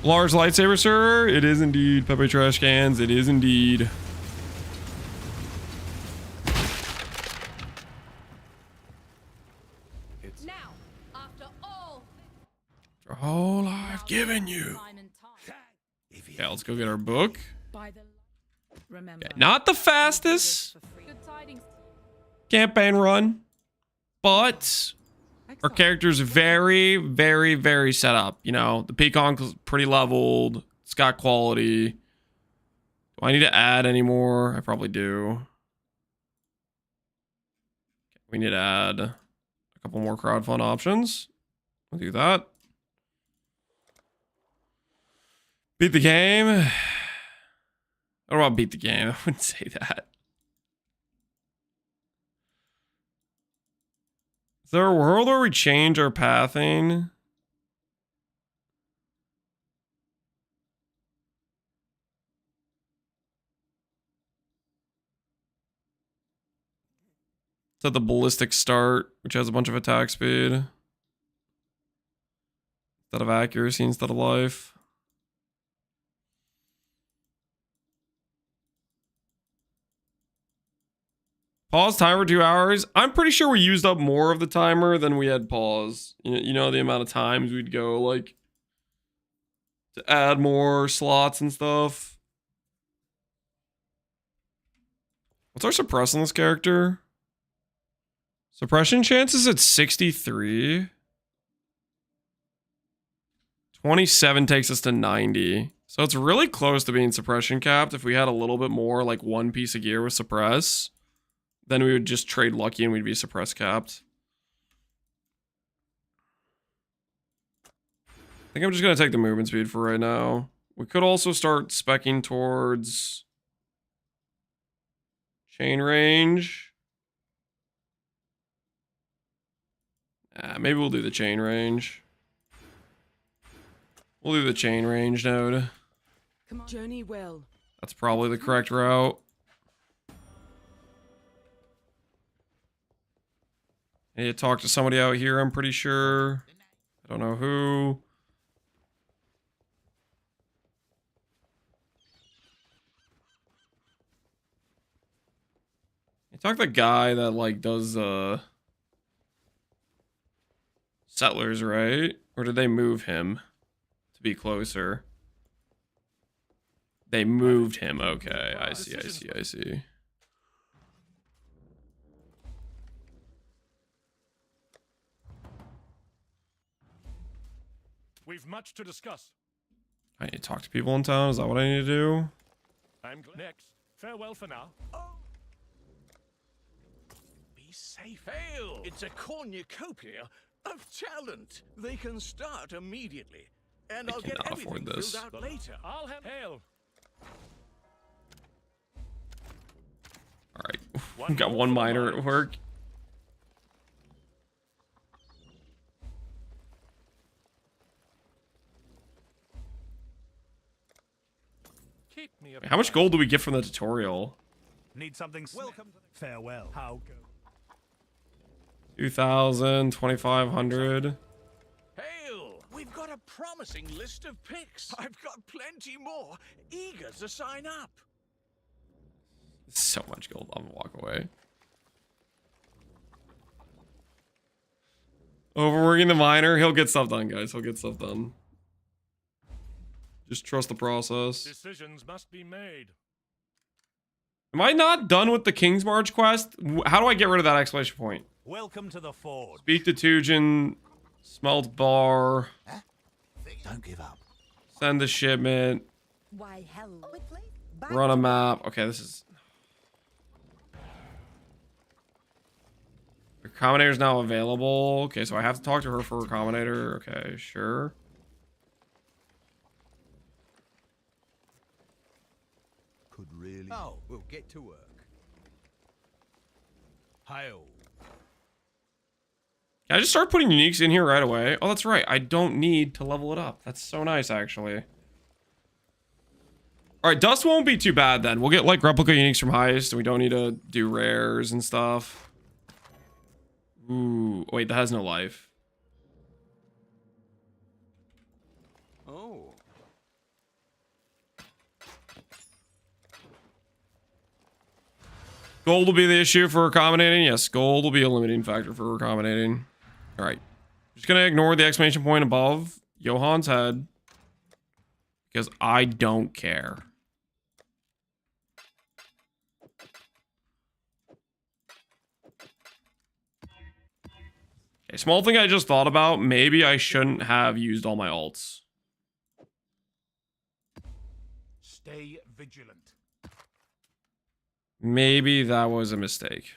Large lightsaber, sir. It is indeed. Pepe trash cans. It is indeed. Now, after all I've given you. Yeah, let's go get our book. remember, Not the fastest campaign run, but our character's very, very, very set up. You know, the Peacock's pretty leveled. It's got quality. Do I need to add any more? I probably do. We need to add a couple more crowdfund options. We'll do that. Beat the game. I don't want to beat the game. I wouldn't say that. Is there a world where we change our pathing? It's at the ballistic start, which has a bunch of attack speed. Instead of accuracy, instead of life. Pause timer 2 hours. I'm pretty sure we used up more of the timer than we had pause. You know the amount of times we'd go like to add more slots and stuff. What's our suppress on this character? Suppression chances at 63. 27 takes us to 90. So it's really close to being suppression capped. If we had a little bit more, like one piece of gear with suppress, then we would just trade lucky and we'd be suppress capped. I think I'm just going to take the movement speed for right now. We could also start speccing towards chain range. Maybe we'll do the chain range. We'll do the chain range node. Come on. Journey well. That's probably the correct route. I need to talk to somebody out here, I'm pretty sure. I don't know who. I talk to the guy that like does settlers, right? Or did they move him to be closer? They moved him. Okay, I see. We've much to discuss. I need to talk to people in town. Is that what I need to do? I'm next. Farewell for now. Oh. Be safe. Hail! It's a cornucopia of talent. They can start immediately, and I'll get everything filled out later. I'll have hail. All right, we got one miner at work. Keep me. How much gold do we get from the tutorial? Need something. Welcome. Farewell. How go? 2,000, 2,500. Hail! We've got a promising list of picks. I've got plenty more, eager to sign up. So much gold. I'm gonna walk away. Overworking the miner. He'll get stuff done, guys. He'll get stuff done. Just trust the process. Decisions must be made. Am I not done with the King's March quest? How do I get rid of that exclamation point? Welcome to the Forge. Speak to Tujin. Smelt bar. Don't give up. Send a shipment. Why, hello. Run a map. Okay, this is... Your Combinator is now available. Okay, so I have to talk to her for her Combinator. Okay, sure. Could really. Oh, we'll get to work. Hail. Can I just start putting uniques in here right away? Oh, that's right. I don't need to level it up. That's so nice, actually. All right, Dust won't be too bad then. We'll get like replica uniques from Heist, and we don't need to do rares and stuff. Ooh, wait, that has no life. Oh. Gold will be the issue for accommodating. Yes, gold will be a limiting factor for accommodating. All right. Just going to ignore the exclamation point above Johan's head because I don't care. Okay, small thing I just thought about. Maybe I shouldn't have used all my alts. Stay vigilant. Maybe that was a mistake.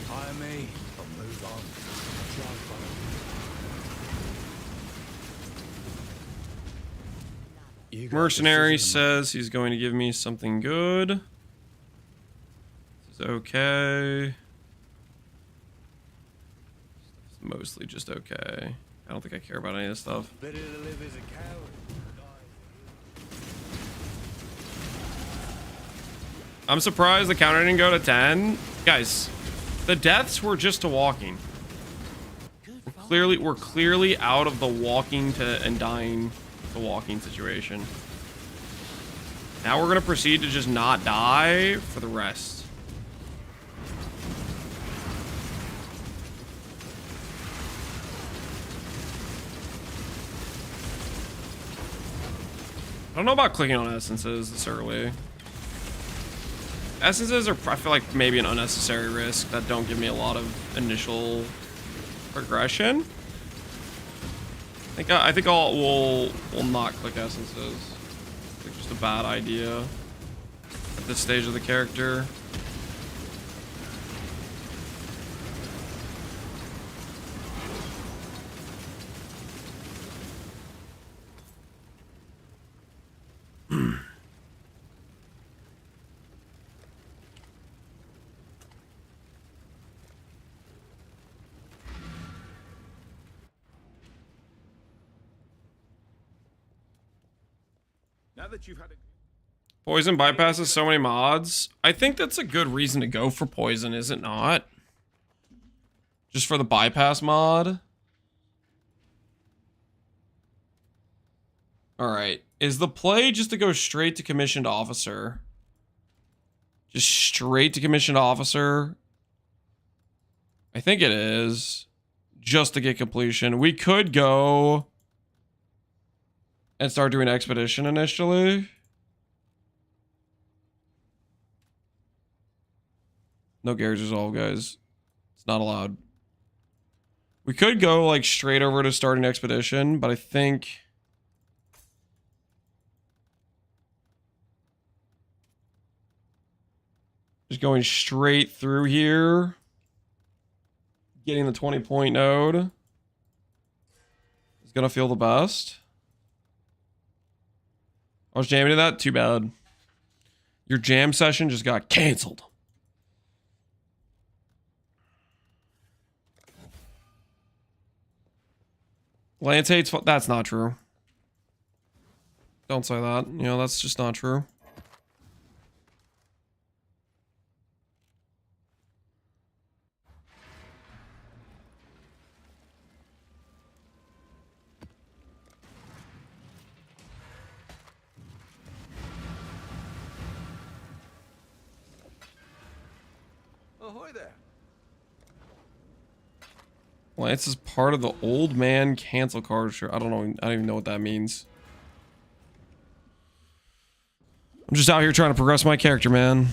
Hire me, or move on. Mercenary says he's going to give me something good. This is okay. It's mostly just okay. I don't think I care about any of this stuff. Better to live as a coward. I'm surprised the counter didn't go to 10. Guys, the deaths were just to walking. We're clearly out of the walking to and dying to walking situation. Now we're gonna proceed to just not die for the rest. I don't know about clicking on essences this early. Essences are, I feel like, maybe an unnecessary risk that don't give me a lot of initial progression. I think we'll not click essences. It's just a bad idea at this stage of the character. Now that you've had a Poison bypasses so many mods. I think that's a good reason to go for poison, is it not? Just for the bypass mod. Alright. Is the play just to go straight to commissioned officer? Just straight to commissioned officer? I think it is. Just to get completion. We could go and start doing expedition initially. No garage resolve, guys. It's not allowed. We could go like straight over to starting expedition, but I think just going straight through here, getting the 20-point node is gonna feel the best. I was jamming to that. Too bad. Your jam session just got canceled. Lance hates. That's not true. Don't say that. You know, that's just not true. Ahoy there. Lance is part of the old man cancel card. Sure, I don't know. I don't even know what that means. I'm just out here trying to progress my character, man.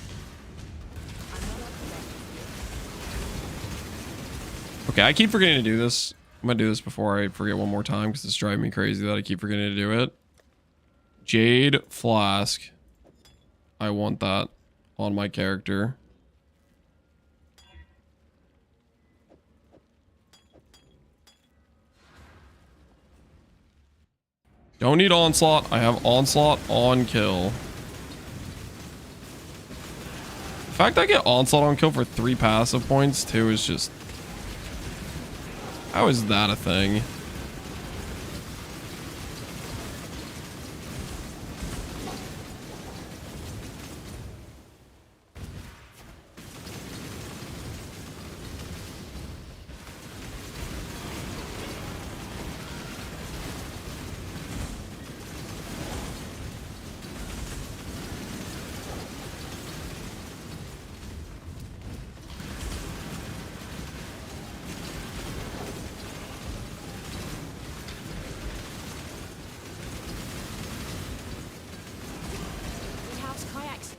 Okay, I keep forgetting to do this. I'm gonna do this before I forget one more time because it's driving me crazy that I keep forgetting to do it. Jade Flask. I want that on my character. Don't need Onslaught. I have Onslaught on kill. The fact I get Onslaught on kill for 3 passive points too is just... How is that a thing?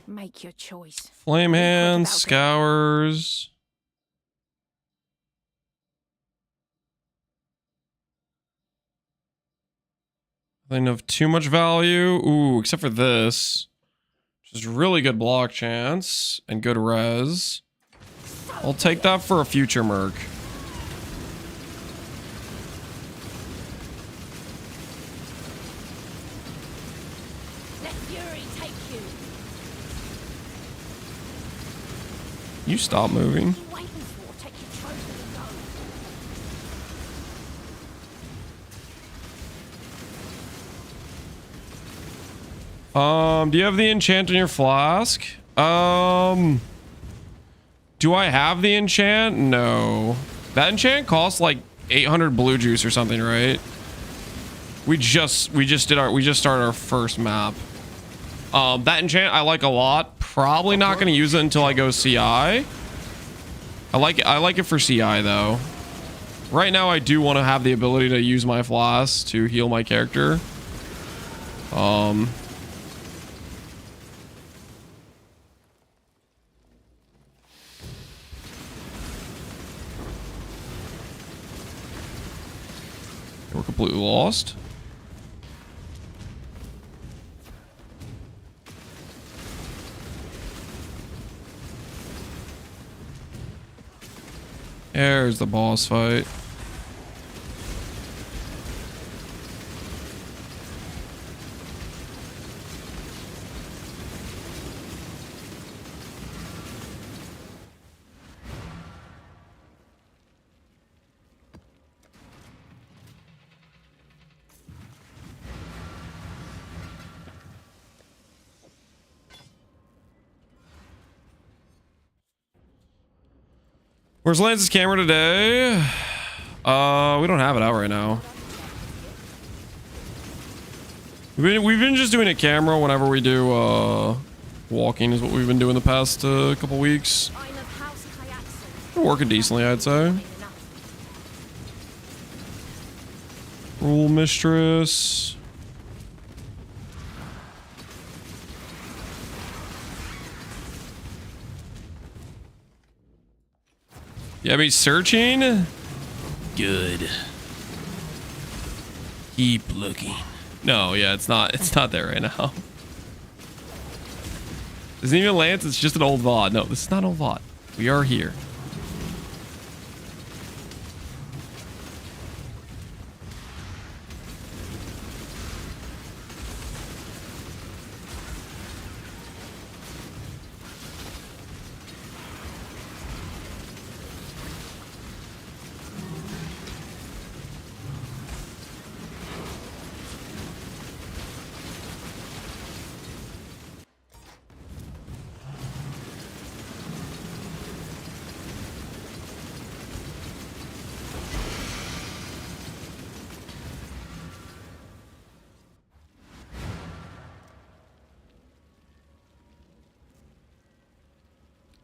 Make your choice. Flame hands, scours. I think of too much value. Ooh, except for this. Which is really good block chance and good res. I'll take that for a future merc. You stop moving. Do you have the enchant on your flask? Do I have the enchant? No. That enchant costs like 800 blue juice or something, right? We just started our first map. That enchant I like a lot. Probably not going to use it until I go CI. I like it for CI though. Right now I do want to have the ability to use my flask to heal my character. We're completely lost. There's the boss fight. Where's Lance's camera today? We don't have it out right now. We've been just doing a camera whenever we do walking is what we've been doing the past couple weeks. We're working decently, I'd say. Rule Mistress. Yeah, be searching. Good. Keep looking. No, yeah, it's not there right now. Isn't even Lance, it's just an old VOD. No, this is not old VOD. We are here.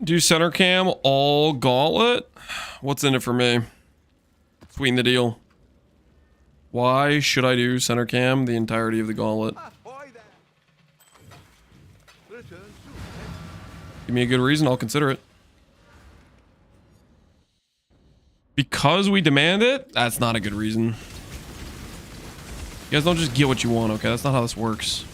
Do center cam all Gauntlet? What's in it for me? Sweeten the deal. Why should I do center cam the entirety of the Gauntlet? Give me a good reason, I'll consider it. Because we demand it? That's not a good reason. You guys don't just get what you want, okay? That's not how this works.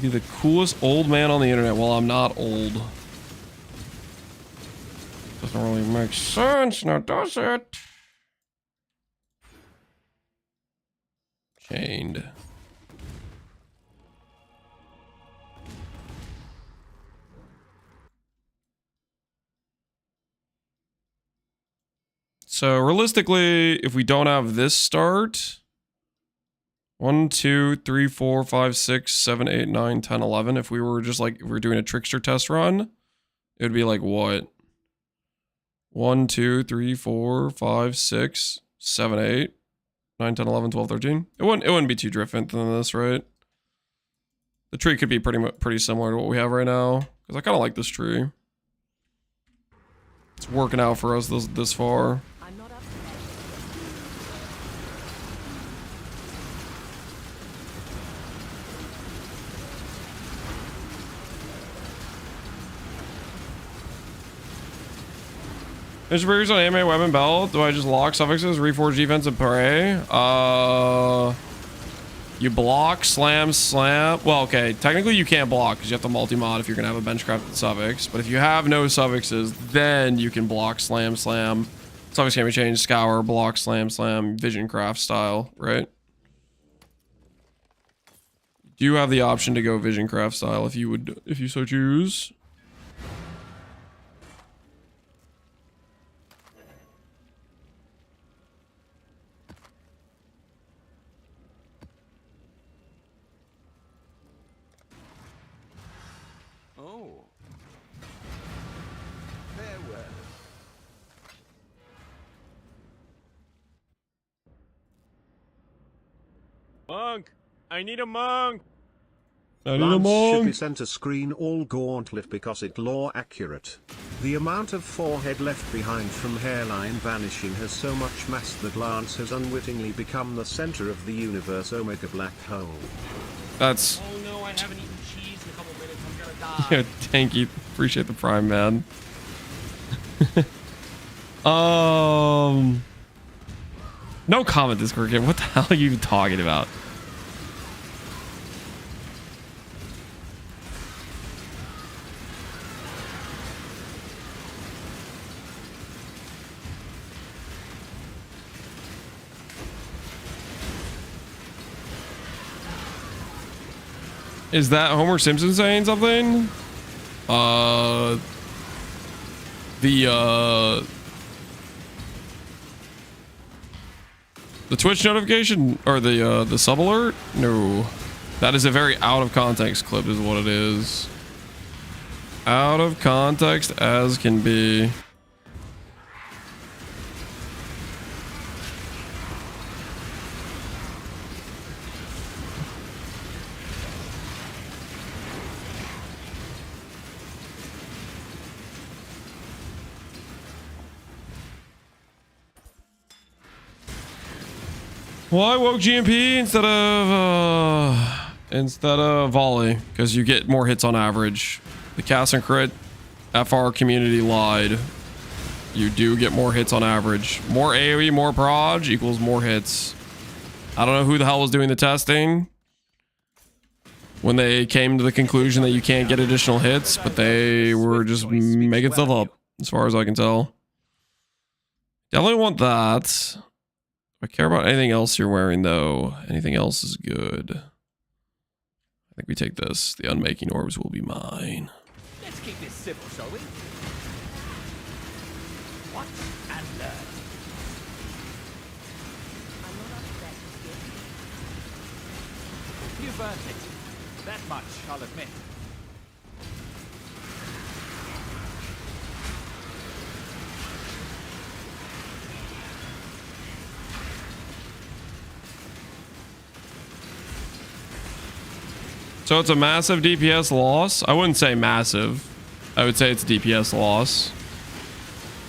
Be the coolest old man on the internet. Well, I'm not old. Doesn't really make sense now, does it? Chained. So realistically, if we don't have this start, 1, 2, 3, 4, 5, 6, 7, 8, 9, 10, 11. If we were just like, if we were doing a trickster test run, it would be like what? 1, 2, 3, 4, 5, 6, 7, 8, 9, 10, 11, 12, 13. It wouldn't be too different than this, right? The tree could be pretty similar to what we have right now, because I kind of like this tree. It's working out for us this far. Mr. Burgers on anime weapon belt. Do I just lock suffixes, reforge defense, and pray? You block, slam, slam. Well, okay. Technically, you can't block because you have to multi-mod if you're going to have a benchcrafted suffix. But if you have no suffixes, then you can block, slam, slam. Suffix can be changed. Scour, block, slam, slam. Vision craft style, right? Do you have the option to go vision craft style if you so choose? Monk! I need a monk! Lance should be sent a screen all Gauntlet because it lore accurate. The amount of forehead left behind from hairline vanishing has so much mass that Lance has unwittingly become the center of the universe Omega black hole. That's... Oh no, I haven't eaten cheese in a couple minutes. I'm gonna die. Yeah, thank you. Appreciate the prime, man. No comment, Discord kid. What the hell are you even talking about? Is that Homer Simpson saying something? The Twitch notification or the sub alert? No, that is a very out of context clip is what it is. Out of context as can be. Why woke GMP instead of volley? Because you get more hits on average. The cast and crit FR community lied. You do get more hits on average. More AoE, more proj equals more hits. I don't know who the hell was doing the testing when they came to the conclusion that you can't get additional hits, but they were just making stuff up, as far as I can tell. Definitely want that. If I care about anything else you're wearing, though, anything else is good. I think we take this. The unmaking orbs will be mine. Let's keep this civil, shall we? Watch and learn. I'm not upset. You've earned it. That much, I'll admit. So it's a massive DPS loss. I wouldn't say massive. I would say it's a DPS loss.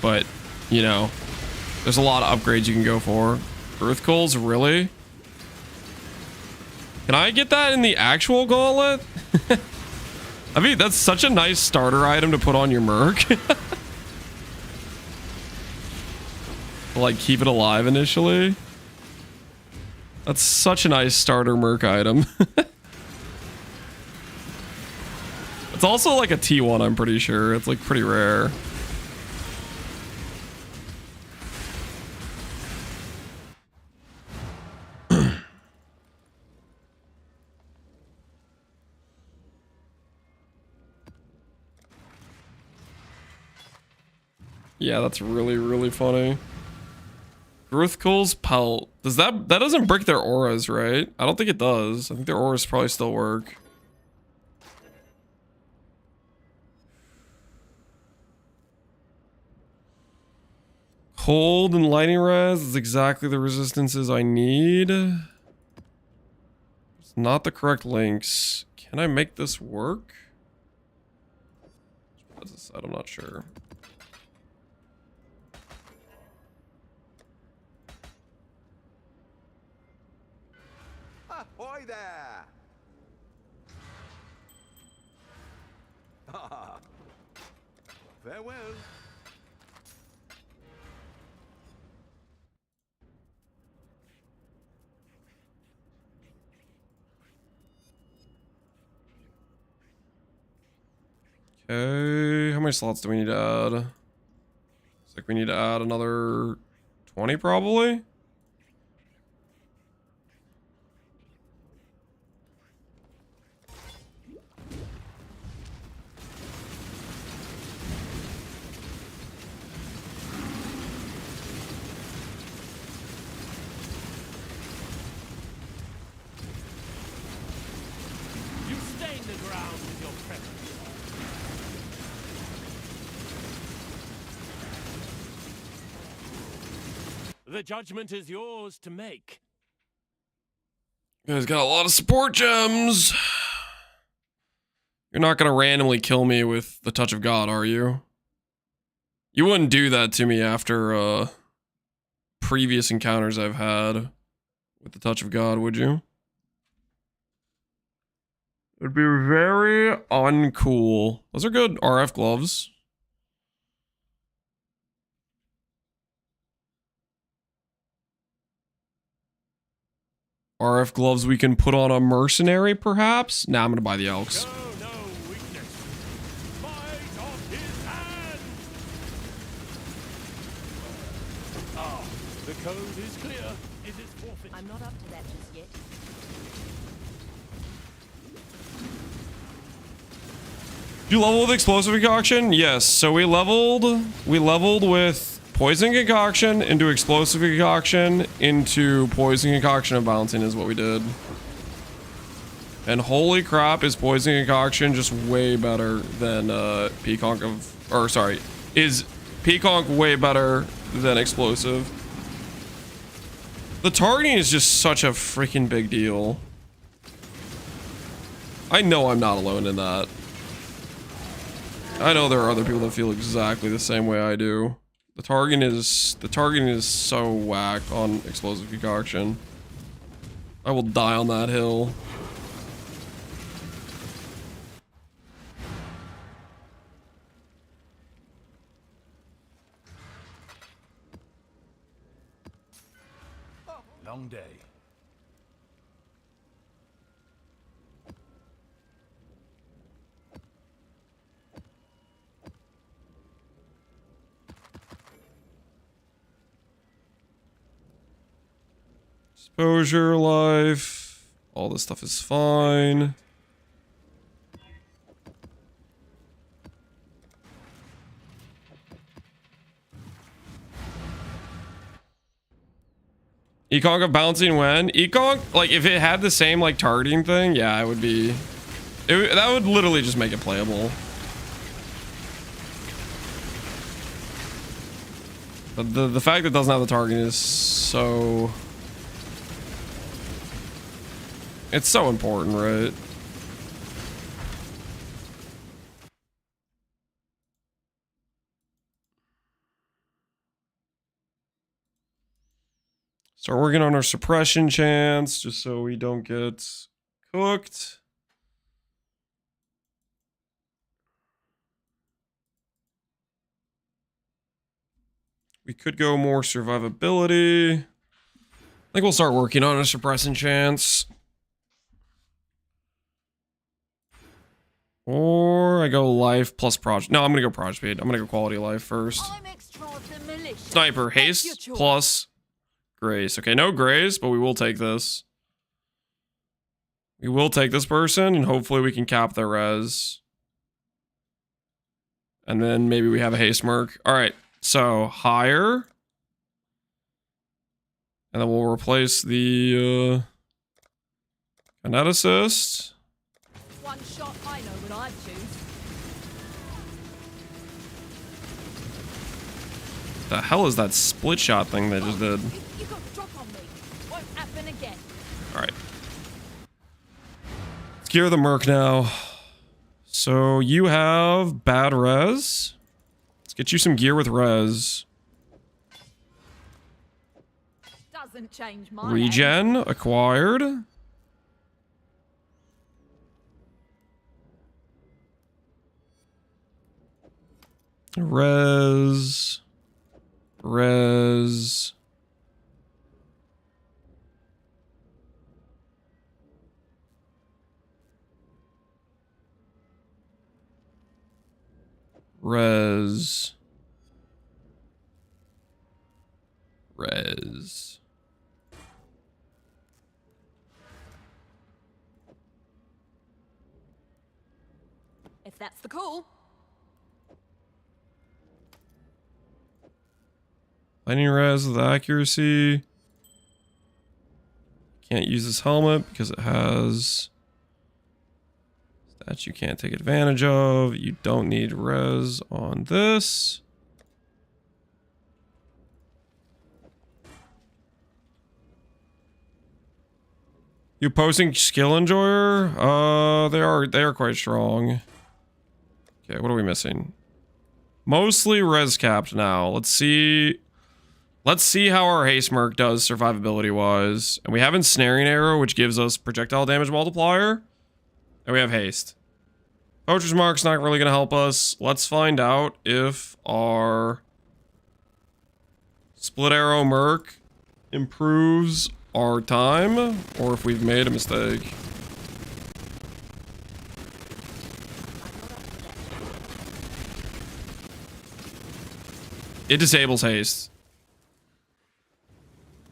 But, you know, there's a lot of upgrades you can go for. Earth Coals, really? Can I get that in the actual Gauntlet? I mean, that's such a nice starter item to put on your Merc. Like, keep it alive initially. That's such a nice starter Merc item. It's also like a T1, I'm pretty sure. It's like pretty rare. Yeah, that's really, really funny. Gruthkul's Pelt. Does that doesn't break their auras, right? I don't think it does. I think their auras probably still work. Cold and lightning res is exactly the resistances I need. It's not the correct links. Can I make this work? As I said, I'm not sure. Ahoy there! Ah, farewell. Okay, how many slots do we need to add? It's like we need to add another 20 probably. You stain the ground with your presence. The judgment is yours to make. You guys got a lot of support gems. You're not gonna randomly kill me with the touch of God, are you? You wouldn't do that to me after previous encounters I've had with the touch of God, would you? It'd be very uncool. Those are good RF gloves. RF gloves we can put on a mercenary, perhaps? Nah, I'm gonna buy the Elks. The code is clear. It is forfeit. I'm not up to that just yet. Did you level with explosive concoction? Yes. So we leveled with poison concoction into explosive concoction into poison concoction of bouncing is what we did. And holy crap, is poison concoction just way better than Peaconk of, or sorry, is Peaconk way better than explosive? The targeting is just such a freaking big deal. I know I'm not alone in that. I know there are other people that feel exactly the same way I do. The targeting is so whack on explosive concoction. I will die on that hill. Long day. Exposure life. All this stuff is fine. Econk of bouncing when? Econk, like if it had the same like targeting thing, yeah, it would be That would literally just make it playable. But the fact that it doesn't have the target is so... It's so important, right? Start working on our suppression chance, just so we don't get cooked. We could go more survivability. I think we'll start working on a suppressing chance. Or I go life plus proj. No, I'm gonna go proj speed. I'm gonna go quality of life first. Sniper, haste plus grace. Okay, no grace, but we will take this. We will take this person, and hopefully we can cap their res. And then maybe we have a haste merc. Alright, so higher. And then we'll replace the kineticist. One shot, I know what I'd choose. The hell is that split shot thing they just did? You got the drop on me. Won't happen again. Alright. Let's gear the merc now. So you have bad res. Let's get you some gear with res. Doesn't change my Regen acquired. Res. Res. Res. Res. If that's the call. Lightning res with accuracy. Can't use this helmet because it has stats you can't take advantage of. You don't need res on this. You posting skill enjoyer? They are quite strong. Okay, what are we missing? Mostly res capped now. Let's see how our haste merc does survivability wise. And we have ensnaring arrow, which gives us projectile damage multiplier. And we have haste. Poacher's mark's not really gonna help us. Let's find out if our split arrow merc improves our time or if we've made a mistake. It disables haste.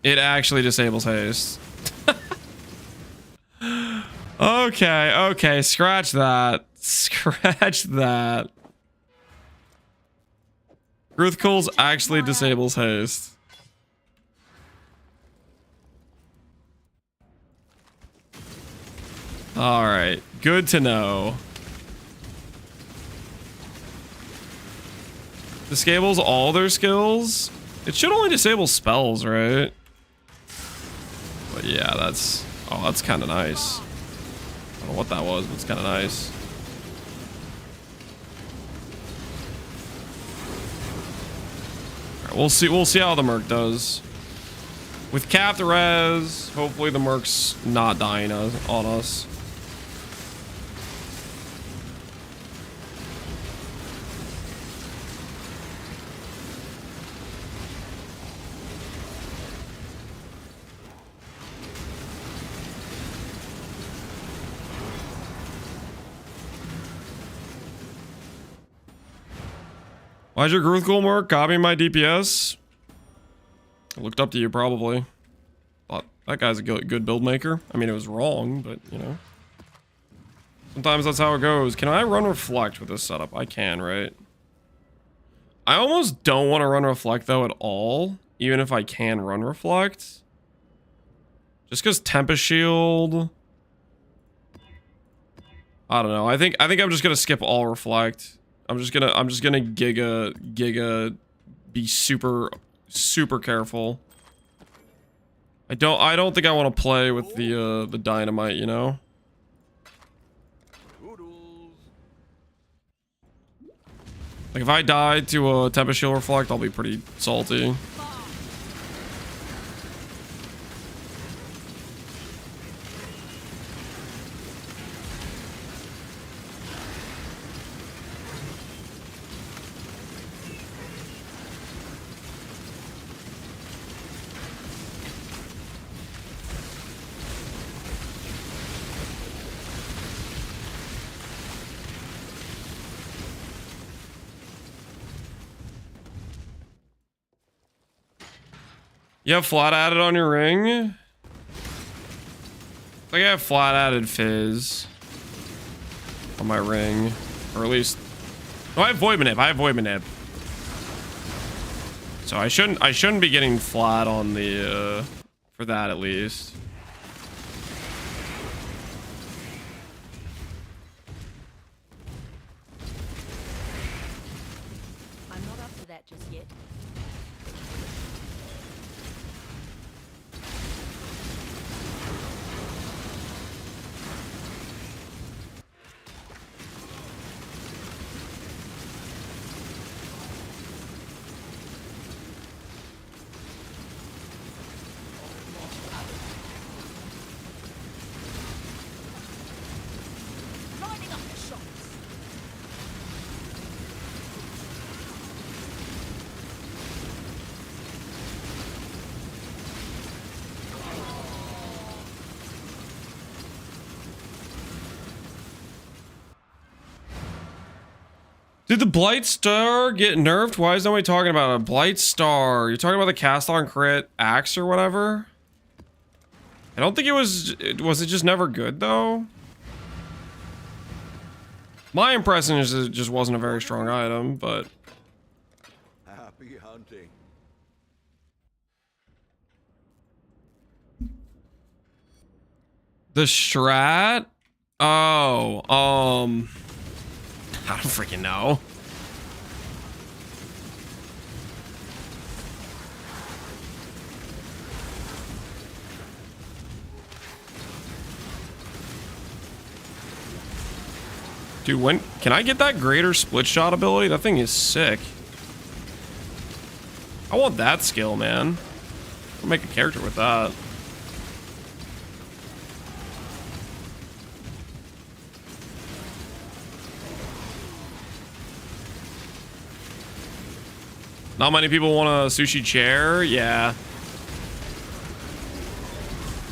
It actually disables haste. Okay, scratch that. Scratch that. Ruthkul's actually disables haste. Alright, good to know. Disables all their skills? It should only disable spells, right? But yeah, that's kind of nice. I don't know what that was, but it's kind of nice. All right, we'll see how the merc does. With capped res, hopefully the merc's not dying on us. Why's your Gruthgul merc copying my DPS? I looked up to you, probably. Thought that guy's a good build maker. I mean, it was wrong, but, you know. Sometimes that's how it goes. Can I run Reflect with this setup? I can, right? I almost don't want to run Reflect, though, at all. Even if I can run Reflect. Just because Tempest Shield... I don't know. I think I'm just gonna skip all reflect. I'm just gonna giga be super careful. I don't think I want to play with the dynamite, you know? Like if I die to a Tempest Shield reflect, I'll be pretty salty. You have flat added on your ring? I think I have flat added fizz on my ring. Or at least... No, I have Void Manip. I have Void Manip. So I shouldn't be getting flat on the for that at least. I'm not up to that just yet. Lining up the shots. Did the Blight Star get nerfed? Why is nobody talking about a Blight Star? You're talking about the cast on crit axe or whatever? I don't think it was... Was it just never good, though? My impression is it just wasn't a very strong item, but... Happy hunting. The strat? Oh, I don't freaking know. Dude, when can I get that greater split shot ability? That thing is sick. I want that skill, man. I'll make a character with that. Not many people want a sushi chair. Yeah.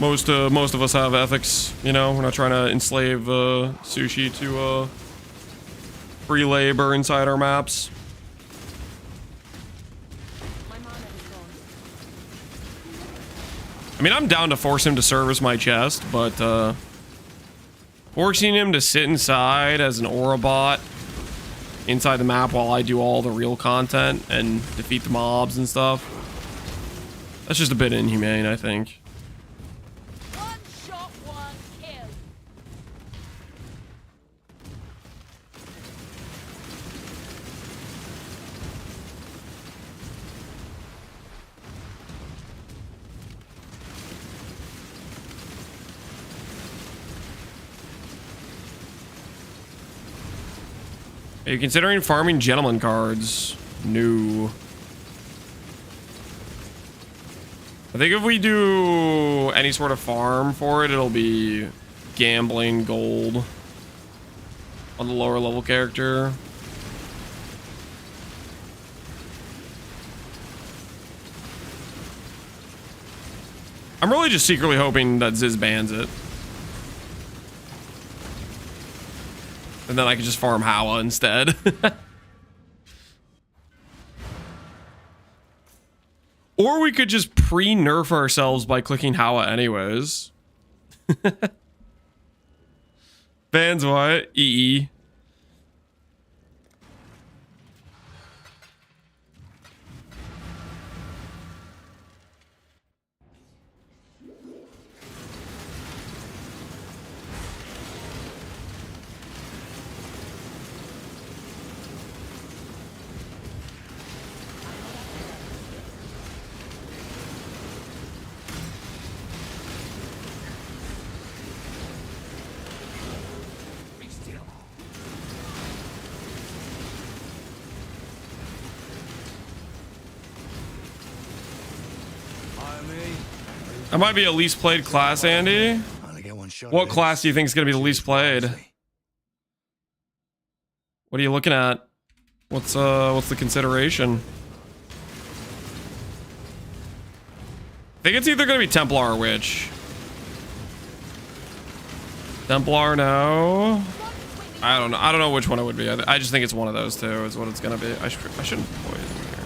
Most of us have ethics, you know. We're not trying to enslave sushi to free labor inside our maps. I mean, I'm down to force him to service my chest, but forcing him to sit inside as an aura bot inside the map while I do all the real content and defeat the mobs and stuff, that's just a bit inhumane, I think. One shot, one kill. Are you considering farming gentleman cards? No. I think if we do any sort of farm for it, it'll be gambling gold on the lower level character. I'm really just secretly hoping that Ziz bans it. And then I can just farm Hawa instead. Or we could just pre-nerf ourselves by clicking Hawa anyways. Bans what? EE. That might be a least played class, Andy. What class do you think is going to be the least played? What are you looking at? What's the consideration? I think it's either going to be Templar or Witch. Templar, no. I don't know. I don't know which one it would be. I just think it's one of those two is what it's going to be. I shouldn't poison here.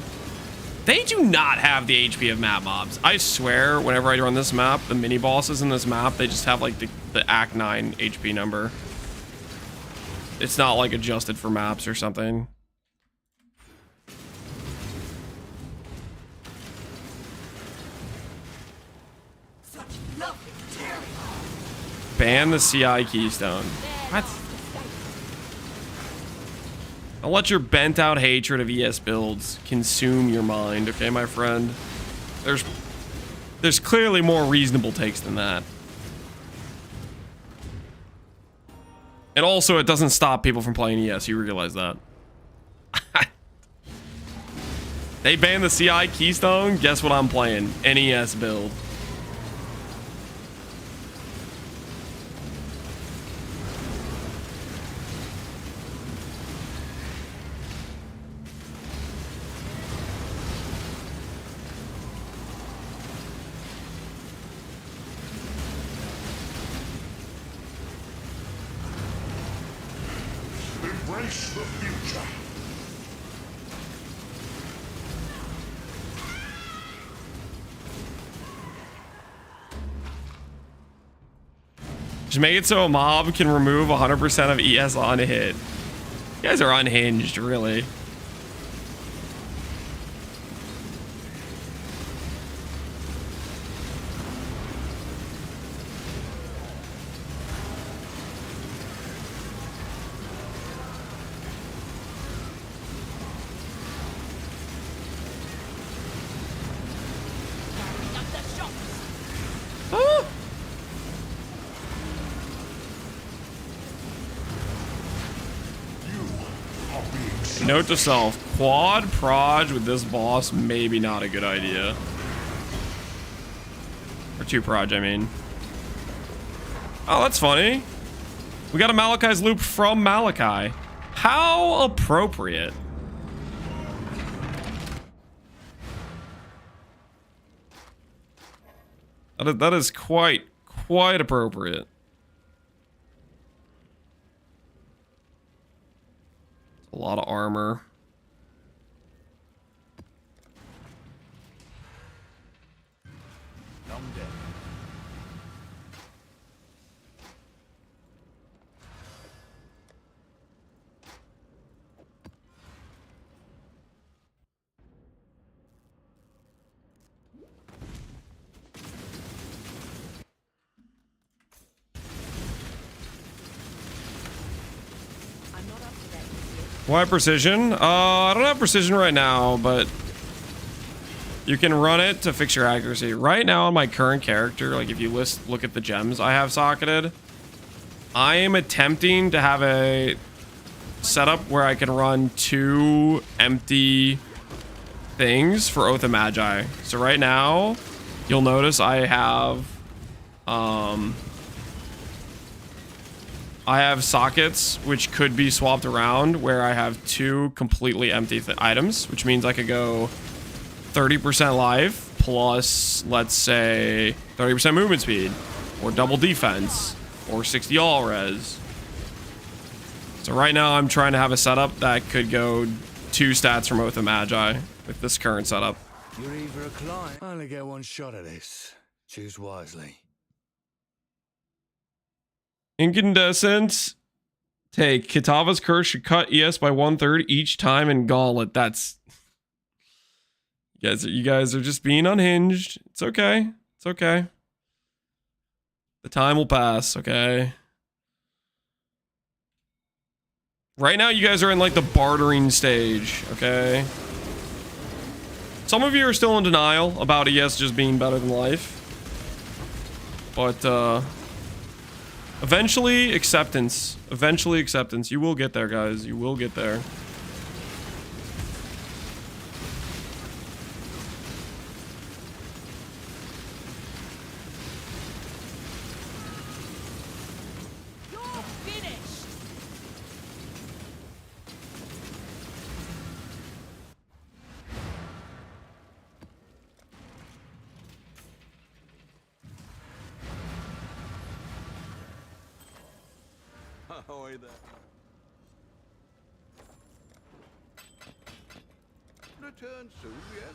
They do not have the HP of map mobs. I swear, whenever I run this map, the mini bosses in this map, they just have like the Act 9 HP number. It's not like adjusted for maps or something. Ban the CI keystone. What? Don't let your bent out hatred of ES builds consume your mind, okay, my friend? There's clearly more reasonable takes than that. And also, it doesn't stop people from playing ES, you realize that. They banned the CI keystone, guess what I'm playing? An ES build. Embrace the future. Just make it so a mob can remove 100% of ES on a hit. You guys are unhinged, really. Note to self, quad proj with this boss, maybe not a good idea. Or 2 proj, I mean. Oh, that's funny. We got a Malachi's loop from Malachi. How appropriate. That is quite appropriate. A lot of armor. Why precision? I don't have precision right now, but you can run it to fix your accuracy. Right now on my current character, like if you look at the gems I have socketed, I am attempting to have a setup where I can run 2 empty things for Oath of Magi. So right now, you'll notice I have sockets which could be swapped around where I have 2 completely empty items, which means I could go 30% life plus, let's say, 30% movement speed, or double defense, or 60 all res. So right now I'm trying to have a setup that could go 2 stats from Oath of Magi with this current setup. You're either a client. I only get one shot at this. Choose wisely. Incandescent. Take Kitava's curse should cut ES by 1/3 each time in Gauntlet. That's you guys are just being unhinged. It's okay. It's okay. The time will pass, okay? Right now you guys are in like the bartering stage, okay? Some of you are still in denial about ES just being better than life. But eventually acceptance. Eventually acceptance. You will get there, guys. You will get there. Ahoy there. Return soon, yes?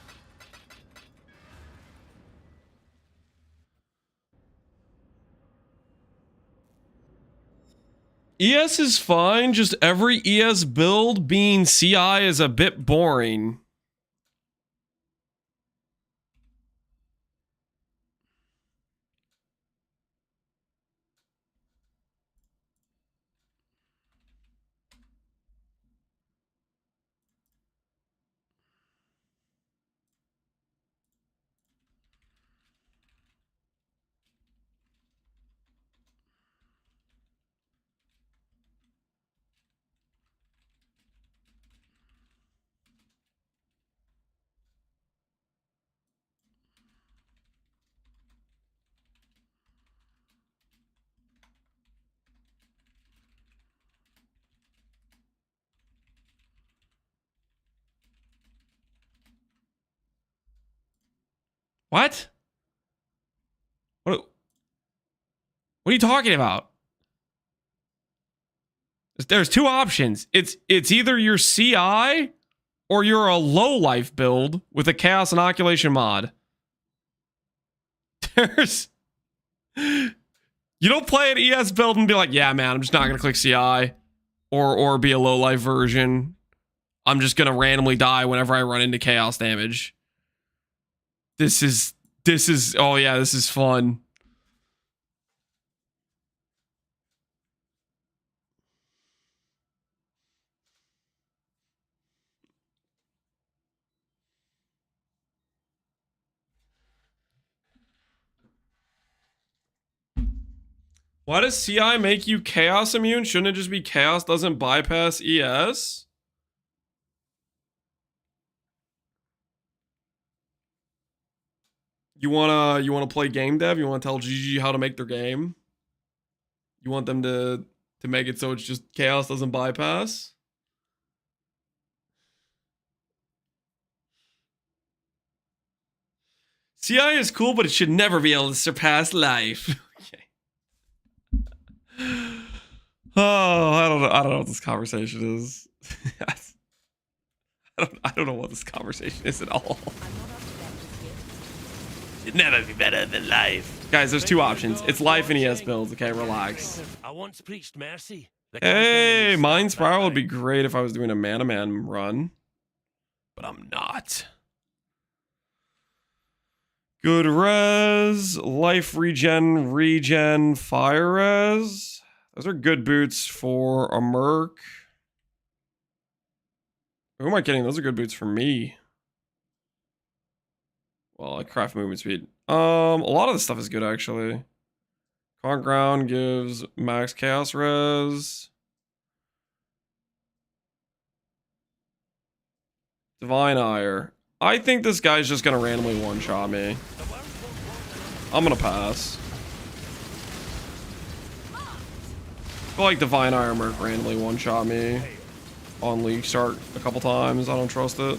ES is fine, just every ES build being CI is a bit boring. What? What are you talking about? There's two options. It's either your CI or you're a low life build with a Chaos Inoculation mod. There's... You don't play an ES build and be like, yeah, man, I'm just not going to click CI or be a low life version. I'm just going to randomly die whenever I run into chaos damage. This is, oh yeah, this is fun. Why does CI make you chaos immune? Shouldn't it just be chaos doesn't bypass ES? You wanna play game dev? You wanna tell GG how to make their game? You want them to make it so it's just chaos doesn't bypass? CI is cool, but it should never be able to surpass life. Okay. Oh, I don't know what this conversation is. I don't know what this conversation is at all. It'd never be better than life. Guys, there's two options. It's life and ES builds. Okay, relax. I once preached mercy. Hey, Mind Spiral would be great if I was doing a man-to-man run. But I'm not. Good res, life regen, fire res. Those are good boots for a merc. Who am I kidding? Those are good boots for me. Well, I craft movement speed. A lot of this stuff is good actually. Current ground gives max chaos res. Divine Ire. I think this guy's just gonna randomly one-shot me. I'm gonna pass. I feel like Divine Ire Merc randomly one-shot me on League Start a couple times. I don't trust it.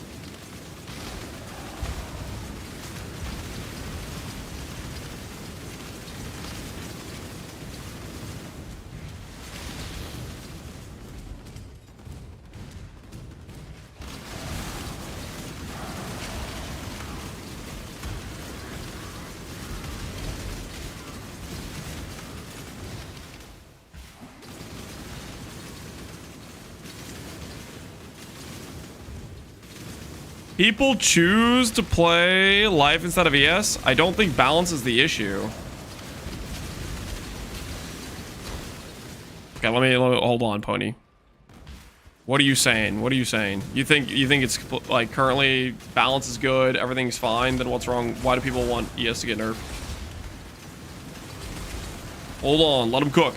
People choose to play life instead of ES. I don't think balance is the issue. Okay, let me hold on, Pony. What are you saying? What are you saying? You think it's like currently balance is good, everything's fine, then what's wrong? Why do people want ES to get nerfed? Hold on, let them cook.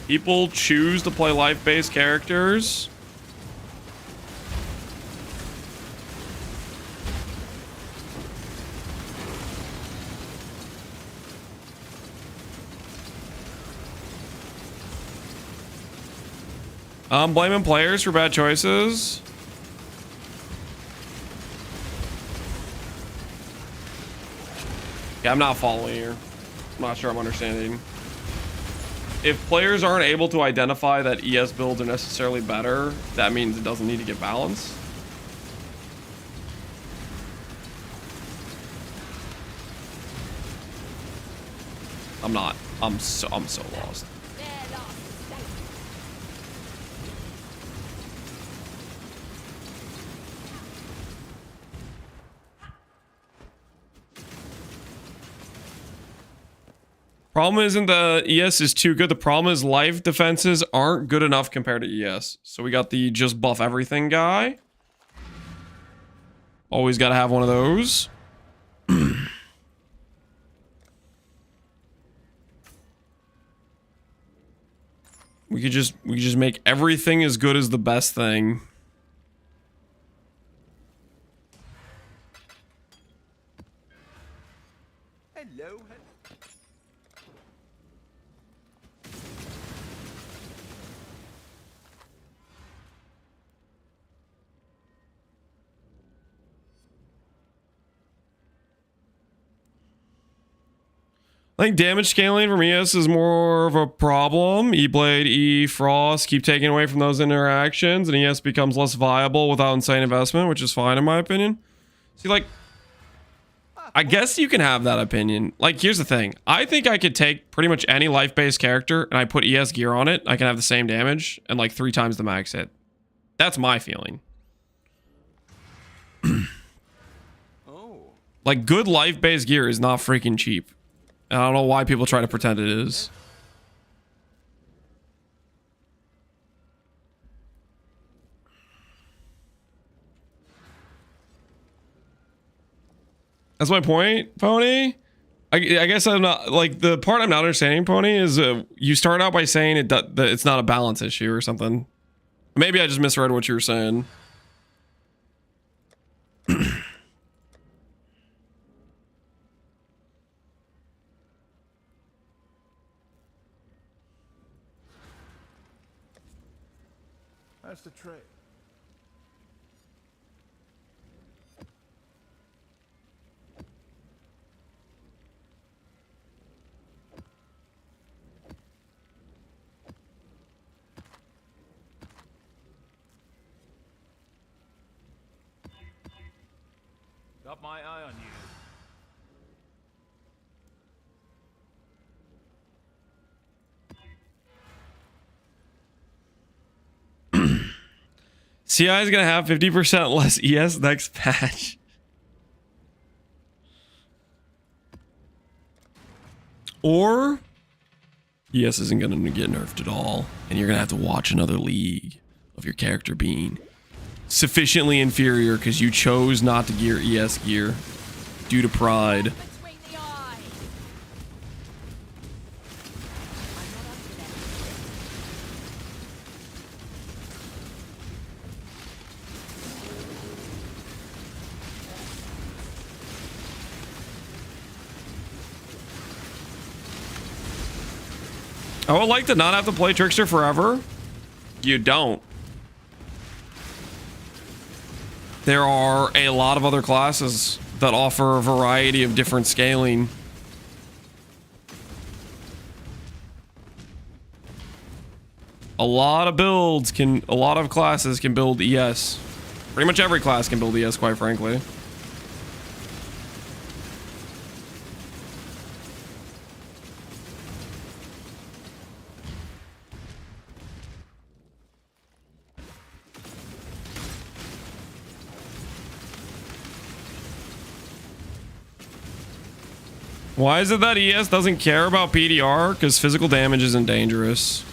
People choose to play life-based characters. I'm blaming players for bad choices. Yeah, I'm not following here. I'm not sure I'm understanding. If players aren't able to identify that ES builds are necessarily better, that means it doesn't need to get balanced. I'm not. I'm so lost. Problem isn't the ES is too good. The problem is life defenses aren't good enough compared to ES. So we got the just buff everything guy. Always got to have one of those. We could just make everything as good as the best thing. Hello. I think damage scaling from ES is more of a problem. E-Blade, E-Frost keep taking away from those interactions, and ES becomes less viable without insane investment, which is fine in my opinion. See, like, I guess you can have that opinion. Like, here's the thing. I think I could take pretty much any life-based character, and I put ES gear on it. I can have the same damage, and like 3 times the max hit. That's my feeling. Like, good life-based gear is not freaking cheap. I don't know why people try to pretend it is. That's my point, Pony. I guess I'm not, like, the part I'm not understanding, Pony, is you start out by saying that it's not a balance issue or something. Maybe I just misread what you were saying. That's the trade. Got my eye on you. CI is gonna have 50% less ES next patch. Or ES isn't gonna get nerfed at all, and you're gonna have to watch another league of your character being sufficiently inferior because you chose not to gear ES gear due to pride. I would like to not have to play Trickster forever. You don't. There are a lot of other classes that offer a variety of different scaling. A lot of classes can build ES. Pretty much every class can build ES, quite frankly. Why is it that ES doesn't care about PDR? Because physical damage isn't dangerous.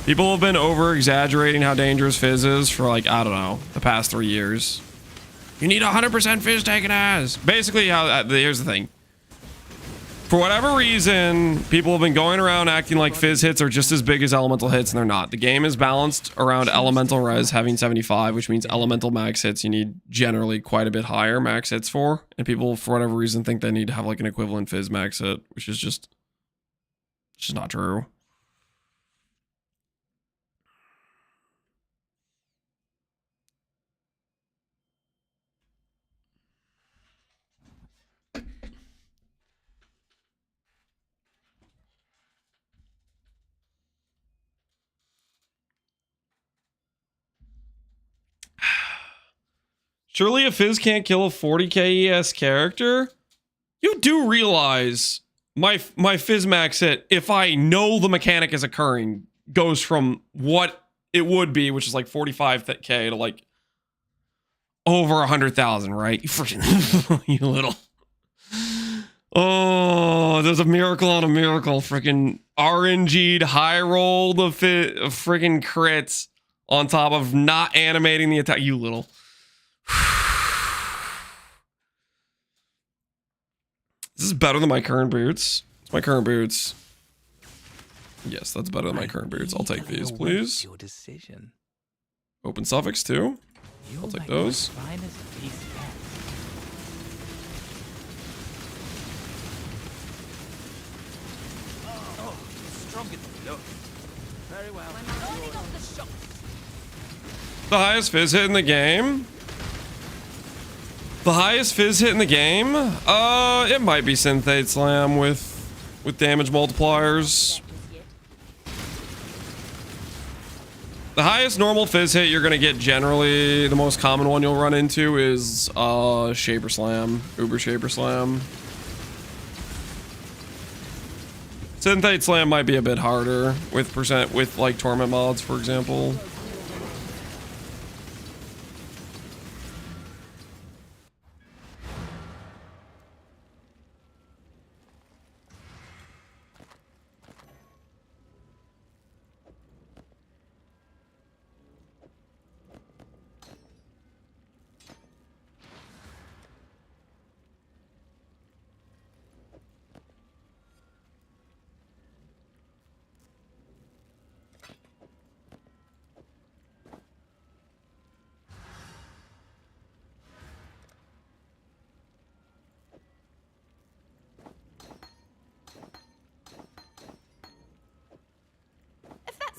People have been over-exaggerating how dangerous Fizz is for, like, I don't know, the past 3 years. You need 100% Fizz taken as. Basically, here's the thing. For whatever reason, people have been going around acting like Fizz hits are just as big as elemental hits, and they're not. The game is balanced around elemental res having 75, which means elemental max hits you need generally quite a bit higher max hits for. And people, for whatever reason, think they need to have like an equivalent Fizz max hit, which is just not true. Surely a Fizz can't kill a 40k ES character? You do realize my Fizz max hit, if I know the mechanic is occurring, goes from what it would be, which is like 45k, to like over 100,000, right? You freaking, you little. Oh, there's a miracle on a miracle. Freaking RNG'd high roll the freaking crits on top of not animating the attack. You little. This is better than my current boots. It's my current boots. Yes, that's better than my current boots. I'll take these, please. Your decision. Open suffix too. I'll take those. Very well. The highest Fizz hit in the game. The highest Fizz hit in the game? It might be Synthate Slam with damage multipliers. The highest normal Fizz hit you're gonna get generally, the most common one you'll run into is Shaper Slam, Uber Shaper Slam. Synthate Slam might be a bit harder with like Torment mods, for example.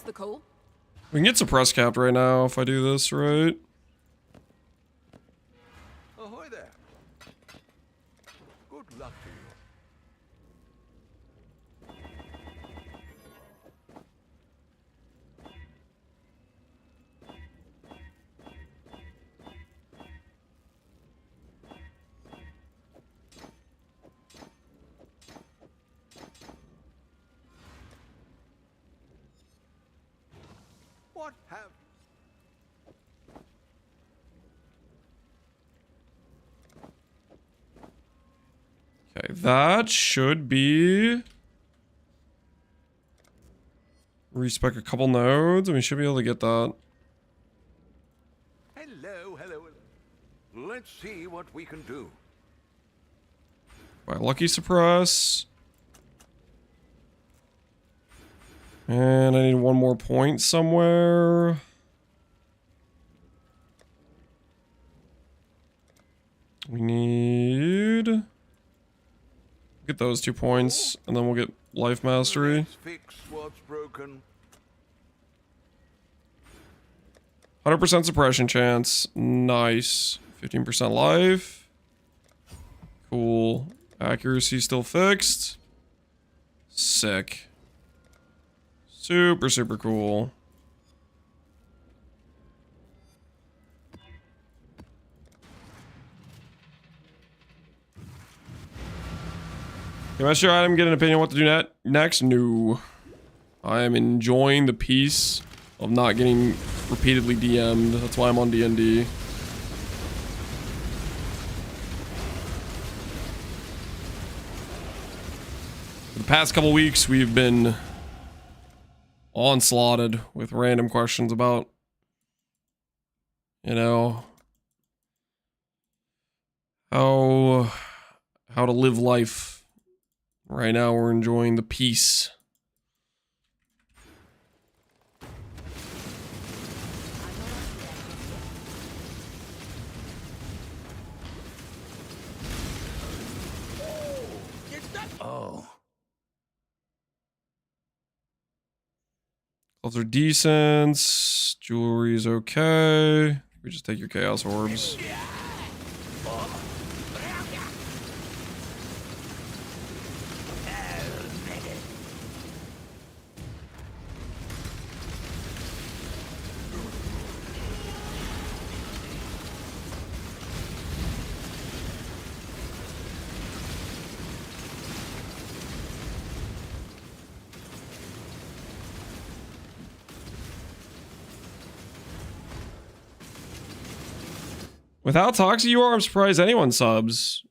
The call. We can get suppress capped right now if I do this right. Ahoy there. Good luck to you. What have... Okay, that should be... Respec a couple nodes, and we should be able to get that. Hello, hello. Let's see what we can do. By lucky suppress. And I need one more point somewhere. We need... Get those 2 points, and then we'll get life mastery. Let's fix what's broken. 100% suppression chance. Nice. 15% life. Cool. Accuracy still fixed. Sick. Super, super cool. Can I sure item get an opinion on what to do next? No. I am enjoying the peace of not getting repeatedly DM'd. That's why I'm on D&D. For the past couple weeks, we've been onslaughted with random questions about, you know, how to live life. Right now we're enjoying the peace. Oh. Clothes are decent. Jewelry's okay. We just take your chaos orbs. With how toxic you are, I'm surprised anyone subs.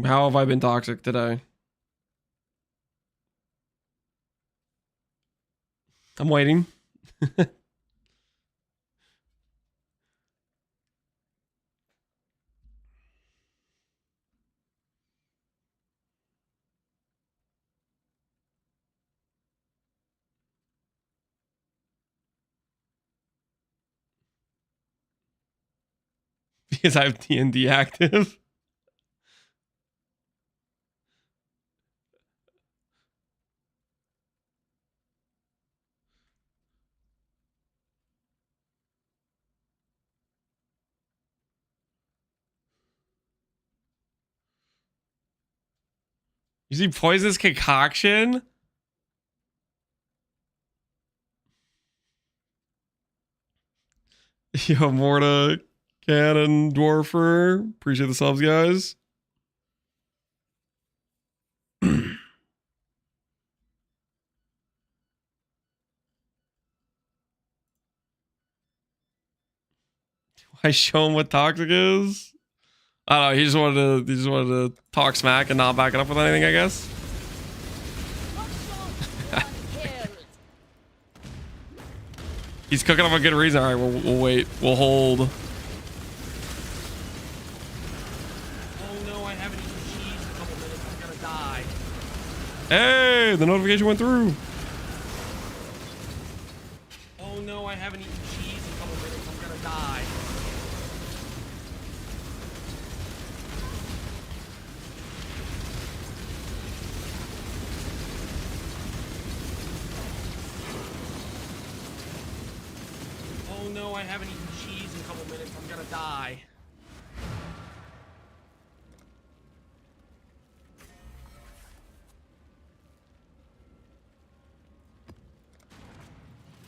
How have I been toxic today? I'm waiting. Because I have D&D active. You see poisonous concoction? Yo, Morta, Cannon, Dwarfer. Appreciate the subs, guys. I show him what toxic is? I don't know, he just wanted to talk smack and not back it up with anything, I guess. He's cooking up a good reason. All right, we'll wait. We'll hold. Oh no, I haven't eaten cheese in a couple minutes. I'm gonna die. Hey, the notification went through. Oh no, I haven't eaten cheese in a couple minutes. I'm gonna die. Oh no, I haven't eaten cheese in a couple minutes. I'm gonna die.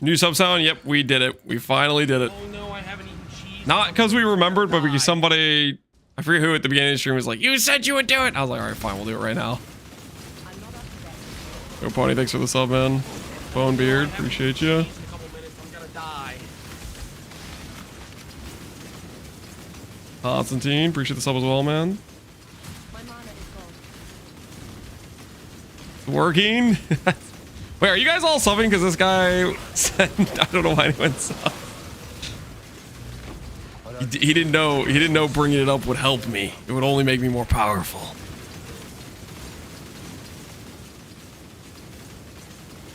New sub sound? Yep, we did it. We finally did it. Oh no, I haven't eaten cheese. Not because we remembered, but because somebody, I forget who at the beginning of the stream was like, you said you would do it. I was like, all right, fine, we'll do it right now. Yo, Pony, thanks for the sub, man. Bone Beard, appreciate you. Constantine, appreciate the sub as well, man. Working? Wait, are you guys all subbing? Because this guy said, I don't know why anyone subbed. He didn't know bringing it up would help me. It would only make me more powerful.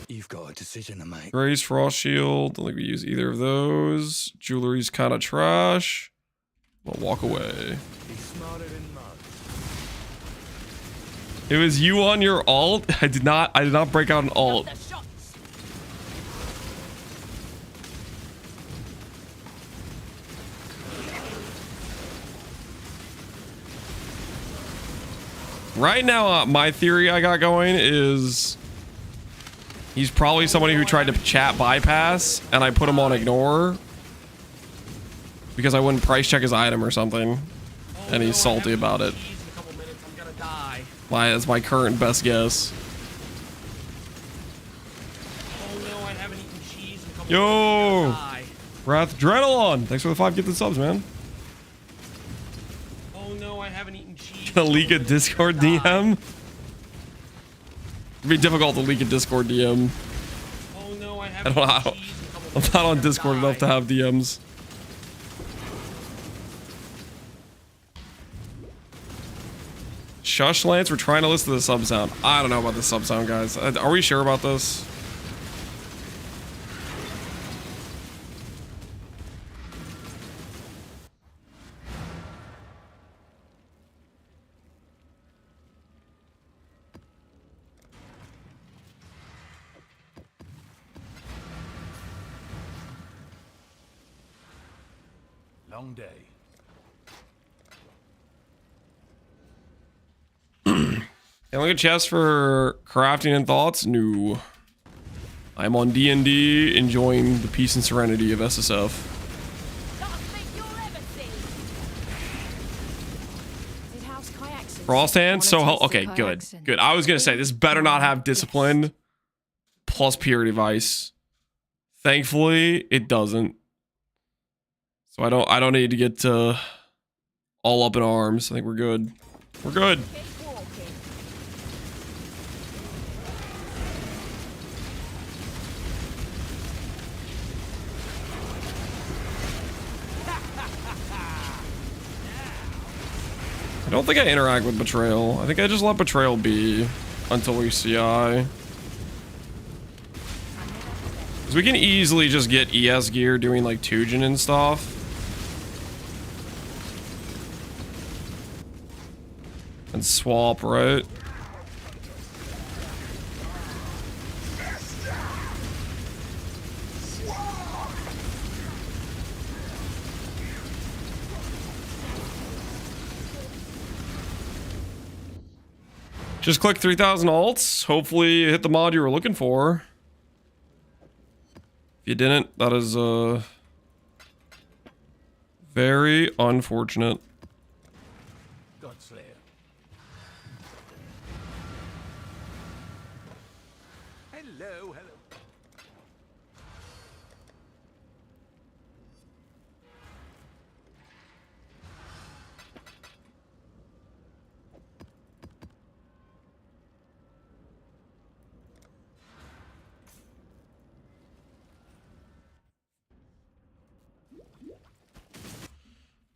You've got a decision to make. Grace, Frost Shield. Don't think we use either of those. Jewelry's kind of trash. We'll walk away. It was you on your alt. I did not break out an alt. Right now, my theory I got going is he's probably somebody who tried to chat bypass, and I put him on ignore because I wouldn't price check his item or something, and he's salty about it. That's my current best guess. Yo, Wrath Drenalon, thanks for the 5 gifted subs, man. Oh no, I haven't eaten cheese. To leak a Discord DM? It'd be difficult to leak a Discord DM. Oh no, I I haven't don't know. I'm not on Discord enough to have DMs. Shush Lance, we're trying to listen to the sub sound. I don't know about the sub sound, guys. Are we sure about this? Long day. Can I look at chest for crafting and thoughts? No. I'm on D&D, enjoying the peace and serenity of SSF. Frost hands, so okay, good. Good. I was gonna say this better not have discipline plus purity vice. Thankfully, it doesn't. So I don't need to get all up in arms. I think we're good. We're good. I don't think I interact with Betrayal. I think I just let Betrayal be until we CI. Because we can easily just get ES gear doing like Tujin and stuff. And swap, right? Just click 3,000 alts. Hopefully you hit the mod you were looking for. If you didn't, that is very unfortunate. Hello, hello.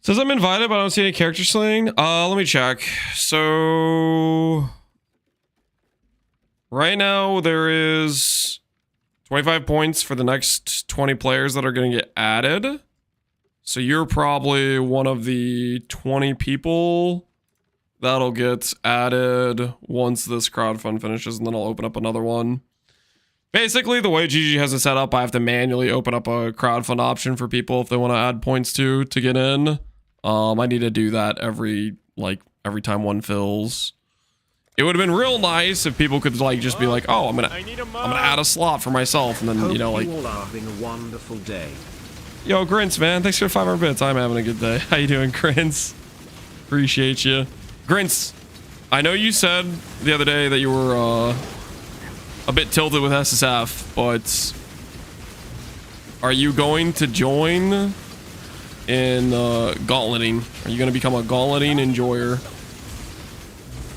Says I'm invited, but I don't see any character slaying. Let me check. So right now there is 25 points for the next 20 players that are going to get added. So you're probably one of the 20 people that'll get added once this crowdfund finishes, and then I'll open up another one. Basically, the way GG has it set up, I have to manually open up a crowdfund option for people if they want to add points to get in. I need to do that every time one fills. It would have been real nice if people could like just be like, oh, I'm gonna add a slot for myself, and then you know, like, you all are having a wonderful day. Yo, Grints, man, thanks for 500 bits. I'm having a good day. How you doing, Grints? Appreciate you. Grints, I know you said the other day that you were a bit tilted with SSF, but are you going to join in gauntleting? Are you going to become a gauntleting enjoyer?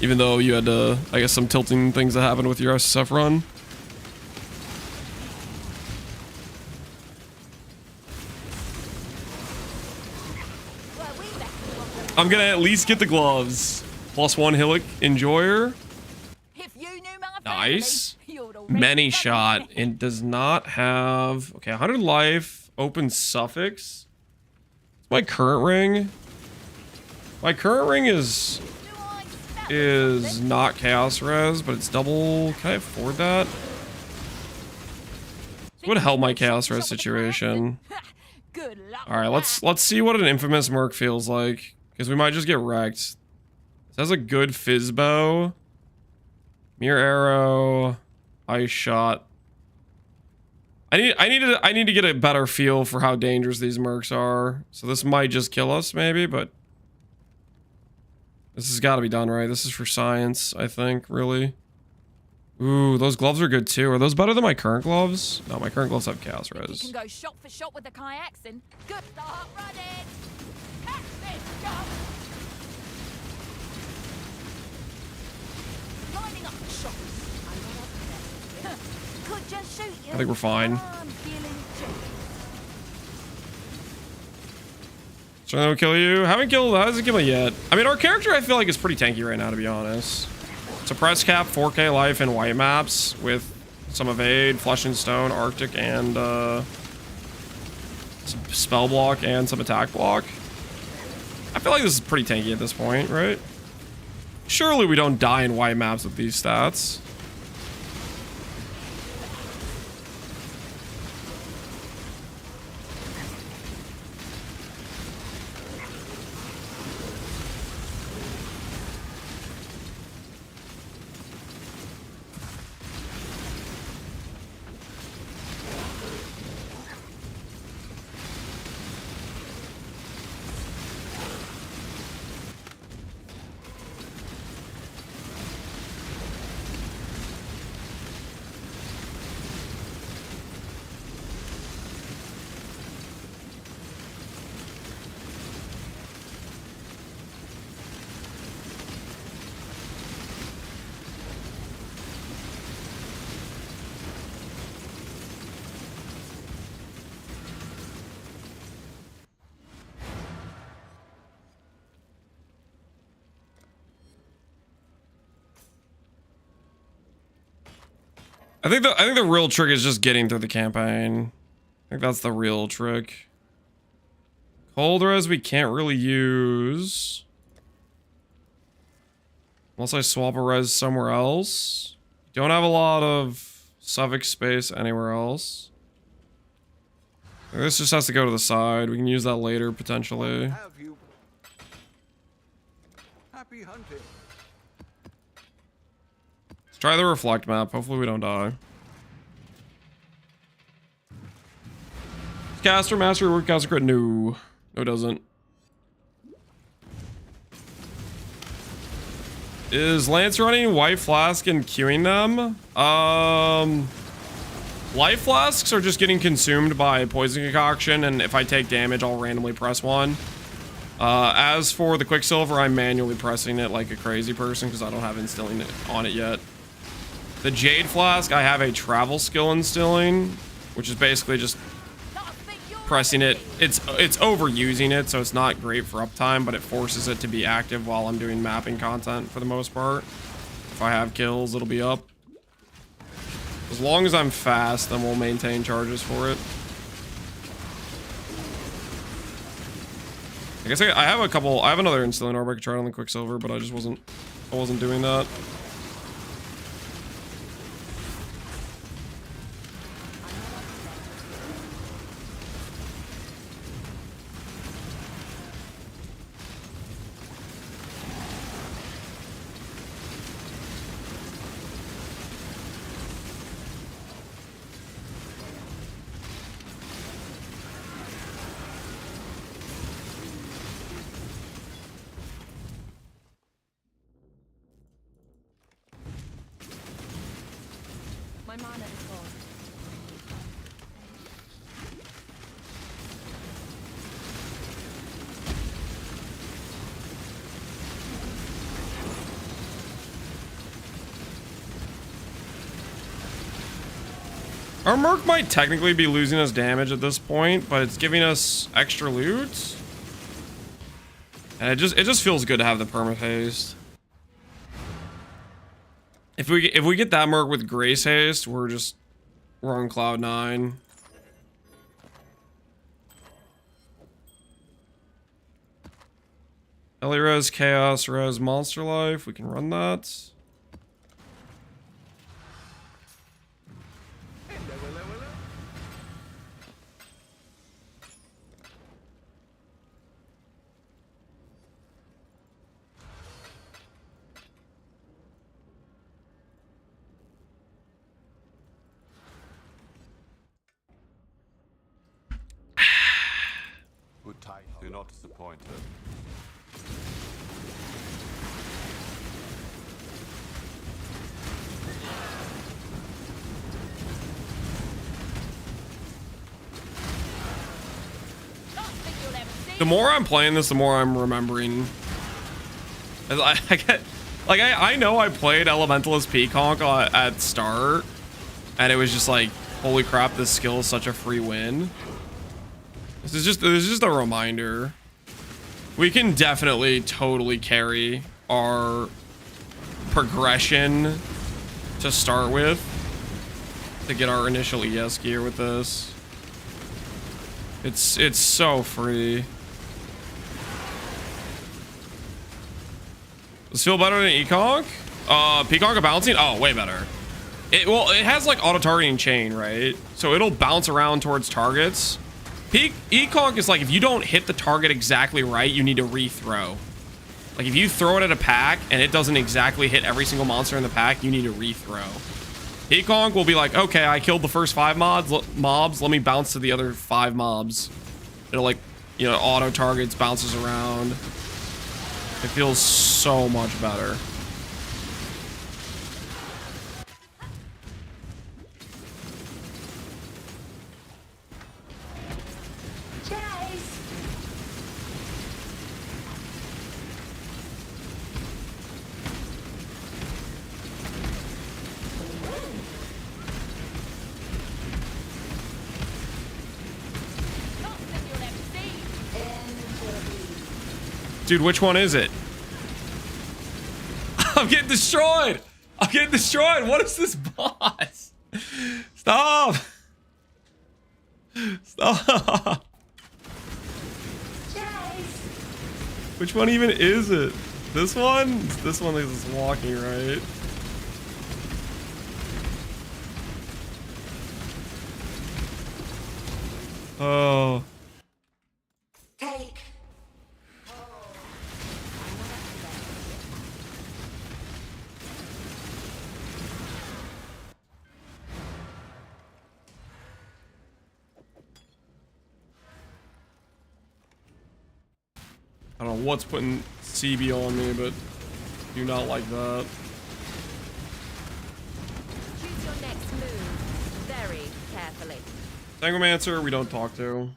Even though you had, I guess, some tilting things that happened with your SSF run. I'm going to at least get the gloves. +1 Hillock enjoyer. Nice. Many shot. It does not have... Okay, 100 life. Open suffix. What's my current ring? My current ring is not chaos res, but it's double. Can I afford that? It would help my chaos res situation. Alright, let's see what an infamous merc feels like. Because we might just get wrecked. It has a good fizz bow. Mirror arrow. Ice shot. I need to get a better feel for how dangerous these mercs are. So this might just kill us, maybe, but this has got to be done right. This is for science, I think, really. Ooh, those gloves are good too. Are those better than my current gloves? No, my current gloves have chaos res. You can go shot for shot with the kayaks and good start running. Catch this, go. Lining up the shots. Could just shoot you. I think we're fine. So that will kill you. Hasn't killed me yet. I mean, our character I feel like is pretty tanky right now, to be honest. Suppress cap, 4K life, and white maps with some evade, flesh and stone, arctic, and some spell block and some attack block. I feel like this is pretty tanky at this point, right? Surely we don't die in white maps with these stats. I think the real trick is just getting through the campaign. I think that's the real trick. Cold res we can't really use. Unless I swap a res somewhere else. Don't have a lot of suffix space anywhere else. This just has to go to the side. We can use that later, potentially. Happy hunting. Let's try the reflect map. Hopefully we don't die. Caster, master, work, caster crit. No. No, it doesn't. Is Lance running White Flask and queuing them? Life Flasks are just getting consumed by Poison Concoction, and if I take damage, I'll randomly press one. As for the Quicksilver, I'm manually pressing it like a crazy person because I don't have instilling it on it yet. The Jade Flask, I have a travel skill instilling, which is basically just pressing it. It's overusing it, so it's not great for uptime, but it forces it to be active while I'm doing mapping content for the most part. If I have kills, it'll be up. As long as I'm fast, then we'll maintain charges for it. I guess I have a couple. I have another instilling orb I could try on the Quicksilver, but I wasn't doing that. My mana is gone. Our Merc might technically be losing us damage at this point, but it's giving us extra loot. And it just feels good to have the perma haste. If we get that Merc with Grace Haste, we're on cloud 9. Ellie Res, Chaos Res, Monster Life. We can run that. Do not disappoint her. The more I'm playing this, the more I'm remembering. I know I played Elementalist Peacock at start, and it was just like, holy crap, this skill is such a free win. This is just a reminder. We can definitely totally carry our progression to start with to get our initial ES gear with this. It's so free. Does it feel better than Econk? Peacock bouncing? Oh, way better. It has like auto targeting chain, right? So it'll bounce around towards targets. Econk is like, if you don't hit the target exactly right, you need to rethrow. Like if you throw it at a pack and it doesn't exactly hit every single monster in the pack, you need to rethrow. Econk will be like, okay, I killed the first 5 mobs, let me bounce to the other 5 mobs. It'll like, you know, auto targets, bounces around. It feels so much better. Dude, which one is it? I'm getting destroyed! I'm getting destroyed! What is this boss? Stop! Stop! Which one even is it? This one? This one is walking, right? Oh. Take. I don't know what's putting CB on me, but do not like that. Choose your next move very carefully. Tanglemancer, we don't talk to.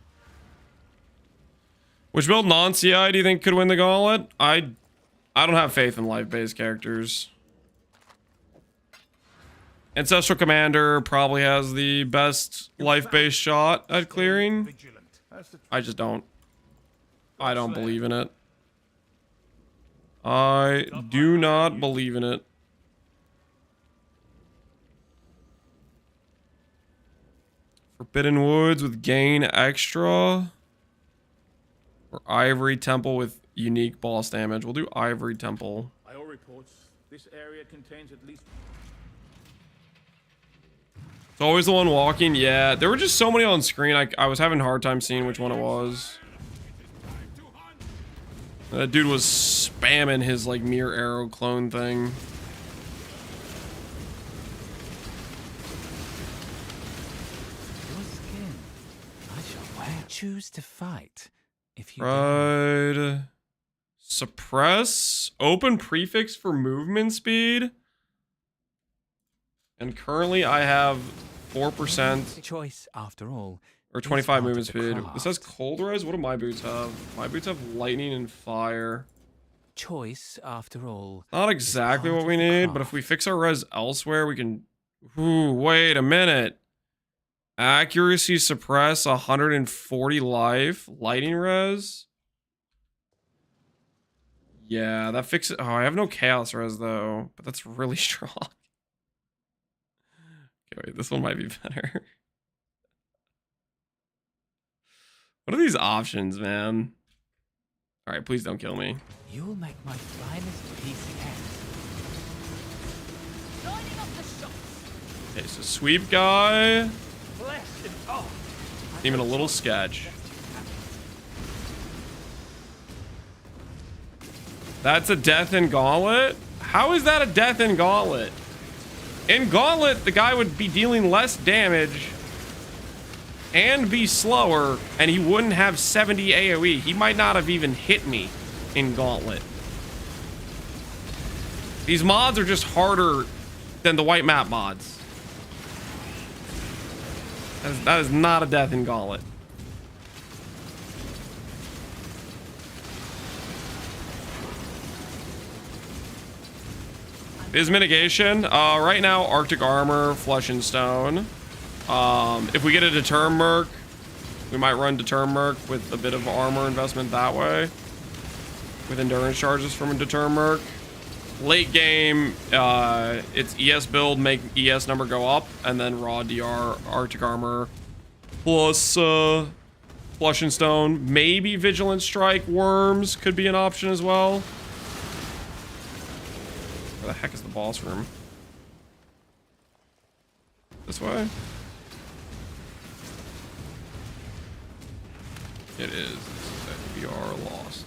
Which build non-CI do you think could win the Gauntlet? I don't have faith in life-based characters. Ancestral Commander probably has the best life-based shot at clearing. I just don't. I don't believe in it. I do not believe in it. Forbidden Woods with gain extra. Or Ivory Temple with unique boss damage. We'll do Ivory Temple. By all reports, this area contains at least... It's always the one walking. Yeah, there were just so many on screen. I was having a hard time seeing which one it was. That dude was spamming his like mirror arrow clone thing. Your skin. I shall wear. Choose to fight. If you Right. Suppress. Open prefix for movement speed. And currently I have 4%. Choice after all. Or 25 movement speed. This has cold res. What do my boots have? My boots have lightning and fire. Choice after all. Not exactly what we need, but if we fix our res elsewhere, we can... Ooh, wait a minute. Accuracy suppress 140 life. Lighting res. Yeah, that fixes... Oh, I have no chaos res though, but that's really strong. Okay, wait, this one might be better. What are these options, man? All right, please don't kill me. You'll make my finest piece yet. Lining up the shots. Okay, so sweep guy. Blessed and oh, Even a little sketch. That's a death in Gauntlet? How is that a death in Gauntlet? In Gauntlet, the guy would be dealing less damage and be slower, and he wouldn't have 70 AoE. He might not have even hit me in Gauntlet. These mods are just harder than the white map mods. That is not a death in Gauntlet. Is mitigation. Right now, Arctic Armor, Flesh and Stone. If we get a Deter Merc, we might run Deter Merc with a bit of armor investment that way. With endurance charges from a Deter Merc. Late game, it's ES build, make ES number go up, and then raw DR, Arctic Armor, plus Flesh and Stone. Maybe Vigilant Strike, Worms could be an option as well. Where the heck is the boss room? This way? It is. We are lost.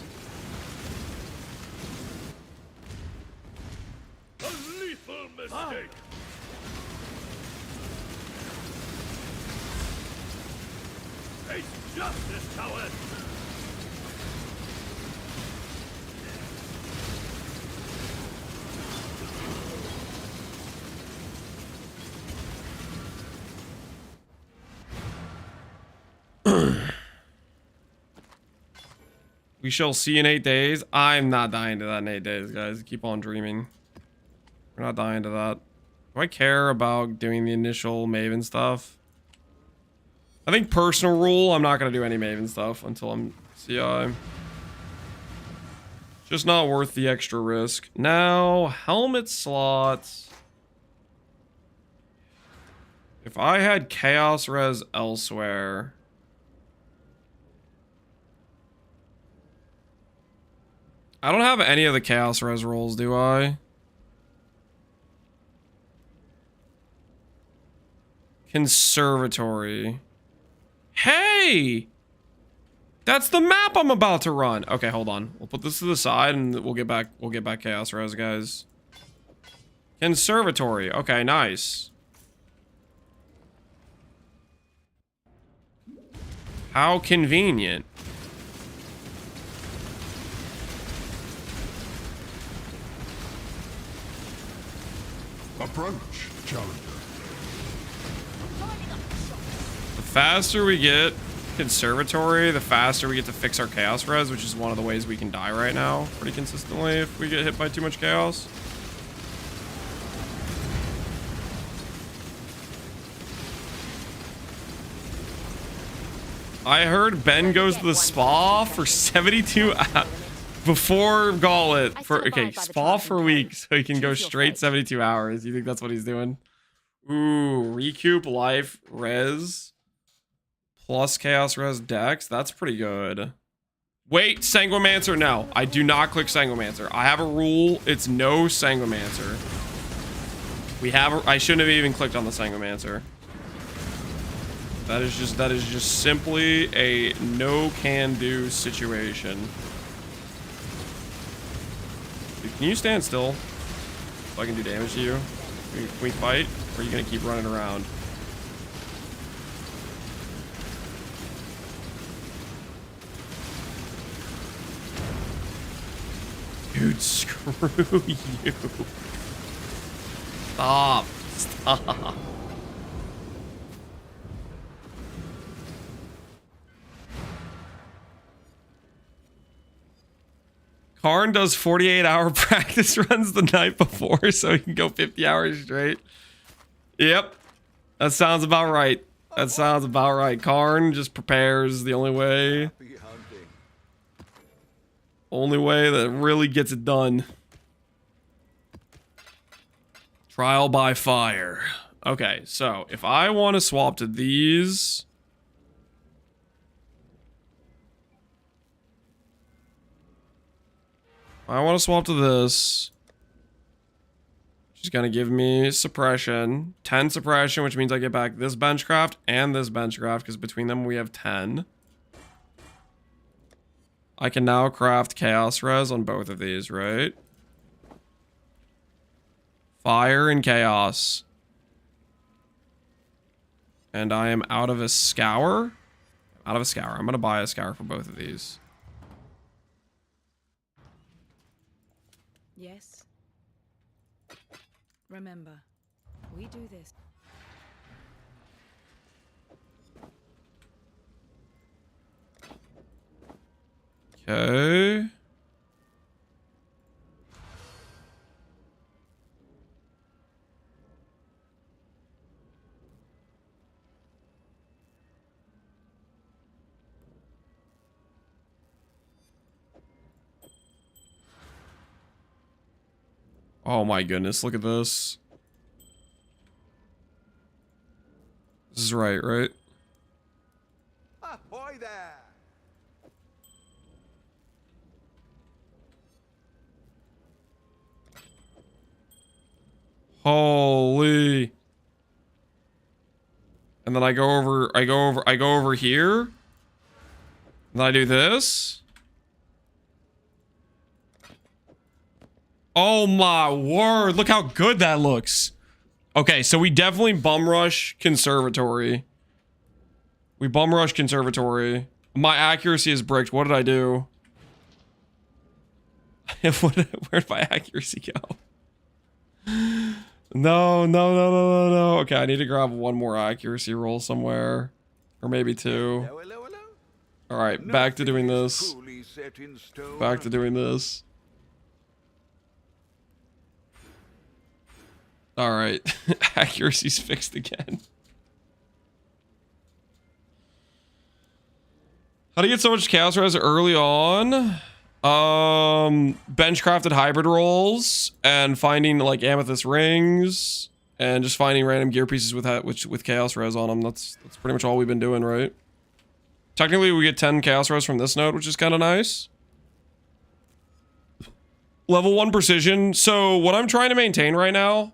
a lethal mistake. Face justice, coward. We shall see in 8 days. I'm not dying to that in 8 days, guys. Keep on dreaming. We're not dying to that. Do I care about doing the initial Maven stuff? I think personal rule, I'm not going to do any Maven stuff until I'm CI. Just not worth the extra risk. Now, helmet slots. If I had Chaos Res elsewhere... I don't have any of the Chaos Res rolls, do I? Conservatory. Hey! That's the map I'm about to run. Okay, hold on. We'll put this to the side and we'll get back Chaos Res, guys. Conservatory. Okay, nice. How convenient. Approach, challenger. The faster we get Conservatory, the faster we get to fix our Chaos Res, which is one of the ways we can die right now pretty consistently if we get hit by too much Chaos. I heard Ben goes to the spa for 72 hours before Gauntlet. Okay, spa for weeks so he can go straight 72 hours. You think that's what he's doing? Ooh, recoup life res plus Chaos Res Dex. That's pretty good. Wait, Sanguimancer. No, I do not click Sanguimancer. I have a rule. It's no Sanguimancer. I shouldn't have even clicked on the Sanguimancer. That is just simply a no can do situation. Dude, can you stand still so I can do damage to you? Can we fight? Or are you gonna keep running around? Dude, screw you. Stop. Stop. Karn does 48-hour practice runs the night before so he can go 50 hours straight. Yep. That sounds about right. That sounds about right. Karn just prepares the only way. Only way that really gets it done. Trial by fire. Okay, so if I want to swap to these... I want to swap to this. She's going to give me suppression. 10 suppression, which means I get back this benchcraft and this benchcraft, because between them we have 10. I can now craft Chaos Res on both of these, right? Fire and Chaos. And I am out of a Scour. Out of a Scour. I'm going to buy a Scour for both of these. Yes. Remember, we do this. Okay. Oh my goodness, look at this. This is right? Ahoy there! Holy. And then I go over here. And then I do this. Oh my word, look how good that looks. Okay, so we definitely bum rush Conservatory. We bum rush Conservatory. My accuracy is bricked. What did I do? Where'd my accuracy go? No. Okay, I need to grab one more accuracy roll somewhere. Or maybe two. Alright, back to doing this. Back to doing this. Alright, accuracy's fixed again. How do you get so much Chaos Res early on? Bench crafted hybrid rolls and finding like amethyst rings and just finding random gear pieces with chaos res on them. That's pretty much all we've been doing, right? Technically, we get 10 chaos res from this node, which is kind of nice. Level 1 precision. So what I'm trying to maintain right now,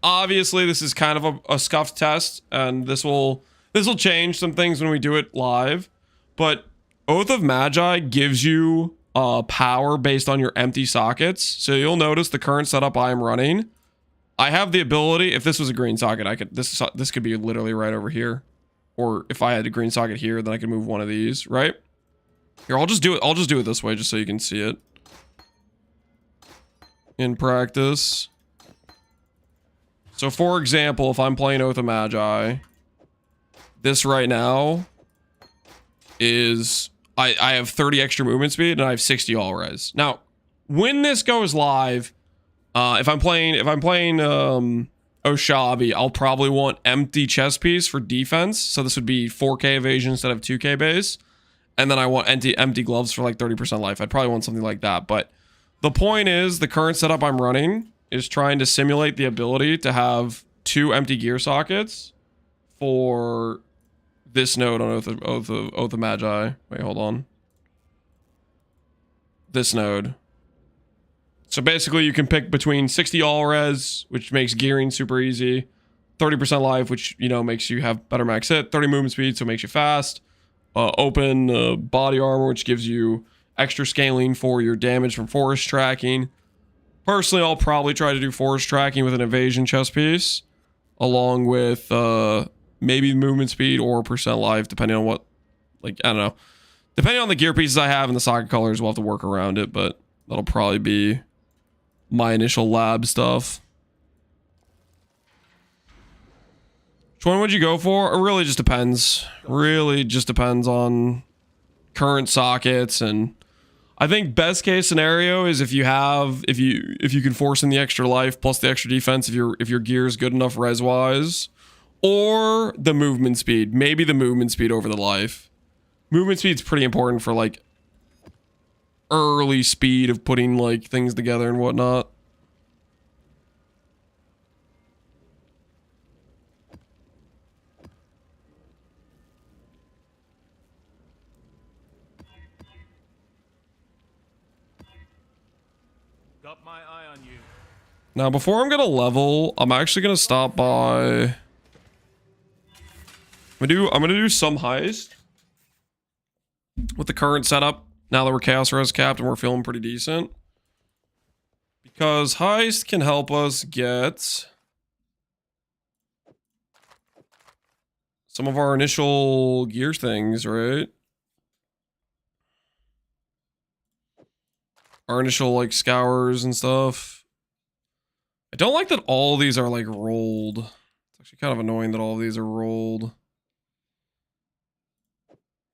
obviously this is kind of a scuffed test, and this will change some things when we do it live. But Oath of Magi gives you power based on your empty sockets. So you'll notice the current setup I am running, I have the ability, if this was a green socket, I could this could be literally right over here. Or if I had a green socket here, then I could move one of these, right? Here, I'll just do it this way just so you can see it. In practice. So for example, if I'm playing Oath of Magi, this right now is I have 30 extra movement speed and I have 60 all res. Now, when this goes live, if I'm playing Oshabi, I'll probably want empty chest piece for defense. So this would be 4k evasion instead of 2k base. And then I want empty gloves for like 30% life. I'd probably want something like that. But the point is, the current setup I'm running is trying to simulate the ability to have 2 empty gear sockets for this node on Oath of Magi. Wait, hold on. This node. So basically, you can pick between 60 all res, which makes gearing super easy, 30% life, which, you know, makes you have better max hit, 30 movement speed, so it makes you fast, open body armor, which gives you extra scaling for your damage from forest tracking. Personally, I'll probably try to do forest tracking with an evasion chest piece, along with maybe movement speed or percent life, depending on what, like, I don't know. Depending on the gear pieces I have and the socket colors, we'll have to work around it, but that'll probably be my initial lab stuff. Which one would you go for? It really just depends. Really just depends on current sockets, and I think best case scenario is if you can force in the extra life plus the extra defense if your gear is good enough res wise, or the movement speed. Maybe the movement speed over the life. Movement speed's pretty important for like early speed of putting like things together and whatnot. Got my eye on you. Now, before I'm gonna level, I'm actually gonna stop by. I'm gonna do some heist with the current setup. Now that we're chaos res capped and we're feeling pretty decent, because heist can help us get some of our initial gear things, right? Our initial like scours and stuff. I don't like that all of these are like rolled. It's actually kind of annoying that all of these are rolled.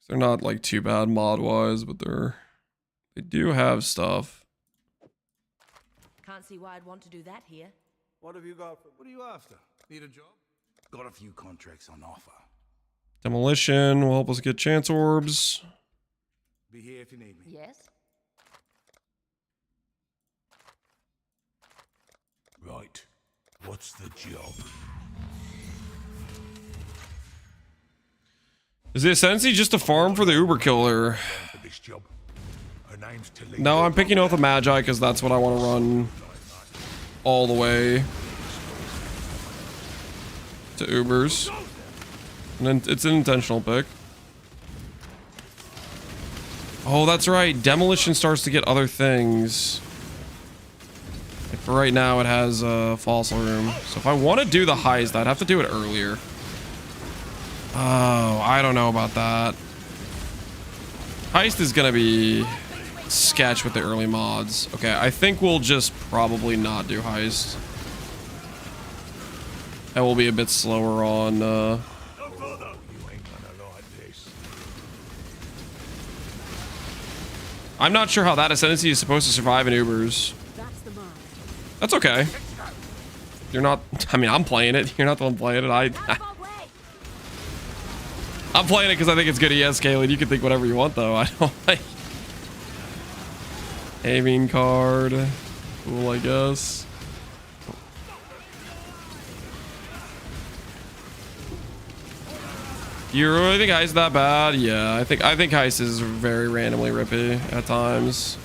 They're not like too bad mod wise, but they do have stuff. Can't see why I'd want to do that here. What have you got? What are you after? Need a job? Got a few contracts on offer. Demolition will help us get chance orbs. Be here if you need me. Yes. Right. What's the job? Is the Ascendancy just a farm for the Uber Killer? No, I'm picking Oath of Magi because that's what I want to run all the way to Ubers. And then it's an intentional pick. Oh, that's right. Demolition starts to get other things. For right now, it has a fossil room. So if I want to do the heist, I'd have to do it earlier. Oh, I don't know about that. Heist is gonna be sketch with the early mods. Okay, I think we'll just probably not do heist. I will be a bit slower on I'm not sure how that Ascendancy is supposed to survive in Ubers. That's okay. You're not, I mean, I'm playing it. You're not the one playing it. I'm playing it because I think it's good ES scaling. You can think whatever you want, though. I don't like aiming card. Cool, I guess. You really think Heist is that bad? Yeah, I think Heist is very randomly rippy at times.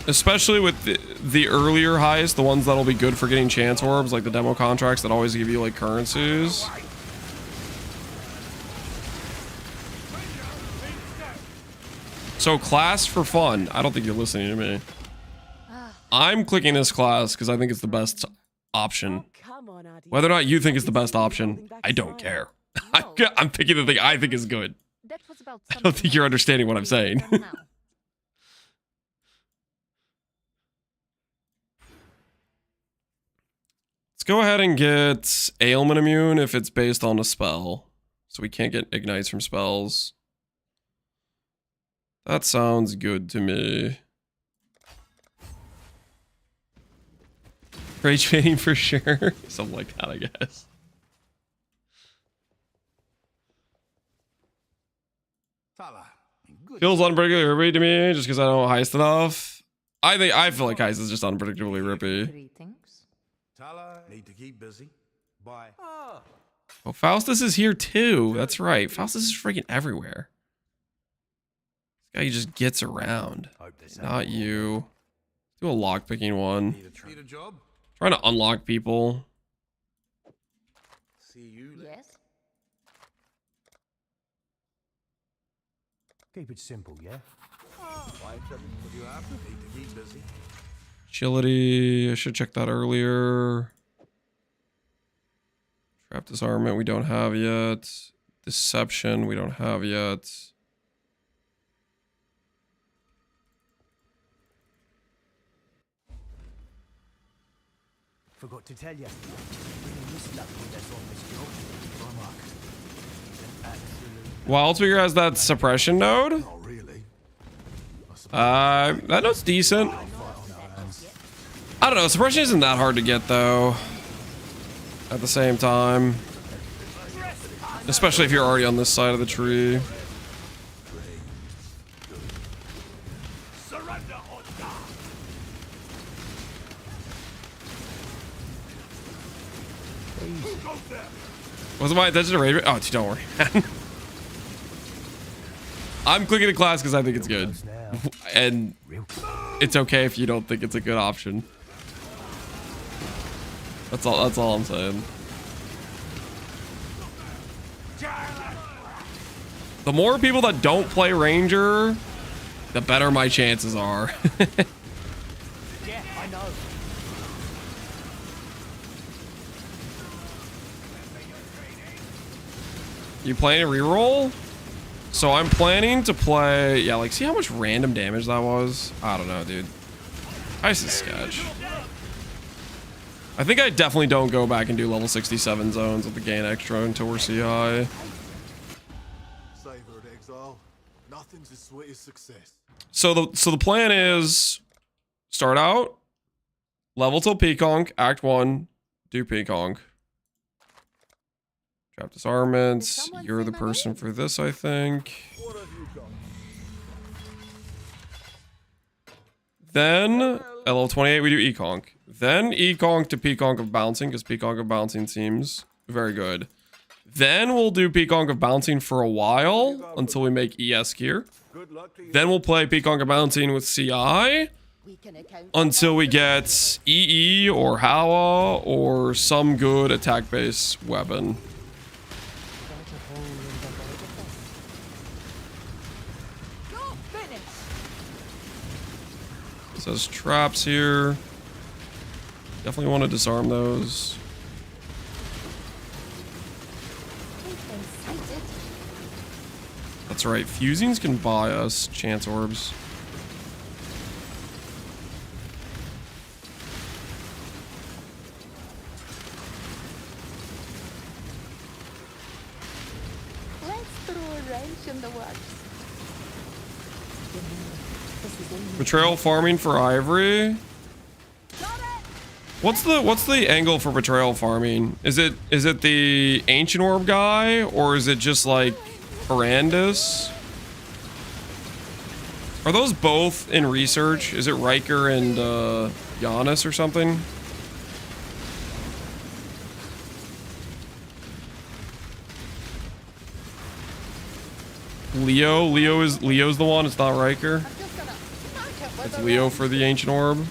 Especially with the earlier Heist, the ones that'll be good for getting chance orbs, like the demo contracts that always give you like currencies. So class for fun. I don't think you're listening to me. I'm clicking this class because I think it's the best option. Whether or not you think it's the best option, I don't care. I'm picking the thing I think is good. I don't think you're understanding what I'm saying. Let's go ahead and get ailment immune if it's based on a spell. So we can't get ignites from spells. That sounds good to me. Rage baiting for sure. Something like that, I guess. Feels unpredictably rippy to me just because I don't Heist enough. I feel like Heist is just unpredictably rippy. Need to keep busy. Bye. Oh, Faustus is here too. That's right. Faustus is freaking everywhere. This guy just gets around. Not you. Do a lockpicking one. Need a job? Trying to unlock people. See you. Yes. Keep it simple, yeah? You have to need to keep busy. Agility. I should check that earlier. Trap disarmament we don't have yet. Deception we don't have yet. Forgot to tell you. Bringing this luck with us on this job. My mark. An absolute Wild Speaker has that suppression node. That node's decent. I don't know. Suppression isn't that hard to get though. At the same time, especially if you're already on this side of the tree. Wasn't my intention to raid? Oh, don't worry. I'm clicking the class because I think it's good, and it's okay if you don't think it's a good option. That's all I'm saying. The more people that don't play Ranger, the better my chances are. yeah, I know. You planning to reroll? So I'm planning to play, yeah, like see how much random damage that was? I don't know, dude. Heist is sketch. I think I definitely don't go back and do level 67 zones with the gain extra until we're CI. Savor at Exile. Nothing's as sweet as success. So the plan is start out, level till Peaconk, Act 1, do Peaconk. Trap disarmaments. You're the person for this, I think. Then at level 28 we do Econk. Then Econk to Peaconk of Bouncing, because Peaconk of Bouncing seems very good. Then we'll do Peaconk of Bouncing for a while until we make ES gear. Then we'll play Peaconk of Bouncing with CI until we get EE or Hawa or some good attack base weapon. It says traps here. Definitely want to disarm those. That's right. Fusings can buy us chance orbs. Let's throw a wrench in the works. Betrayal farming for ivory. What's the angle for betrayal farming? Is it the ancient orb guy, or is it just like Horrendous? Are those both in research? Is it Riker and Giannis or something? Leo. Leo's the one. It's not Riker. It's Leo for the Ancient Orb.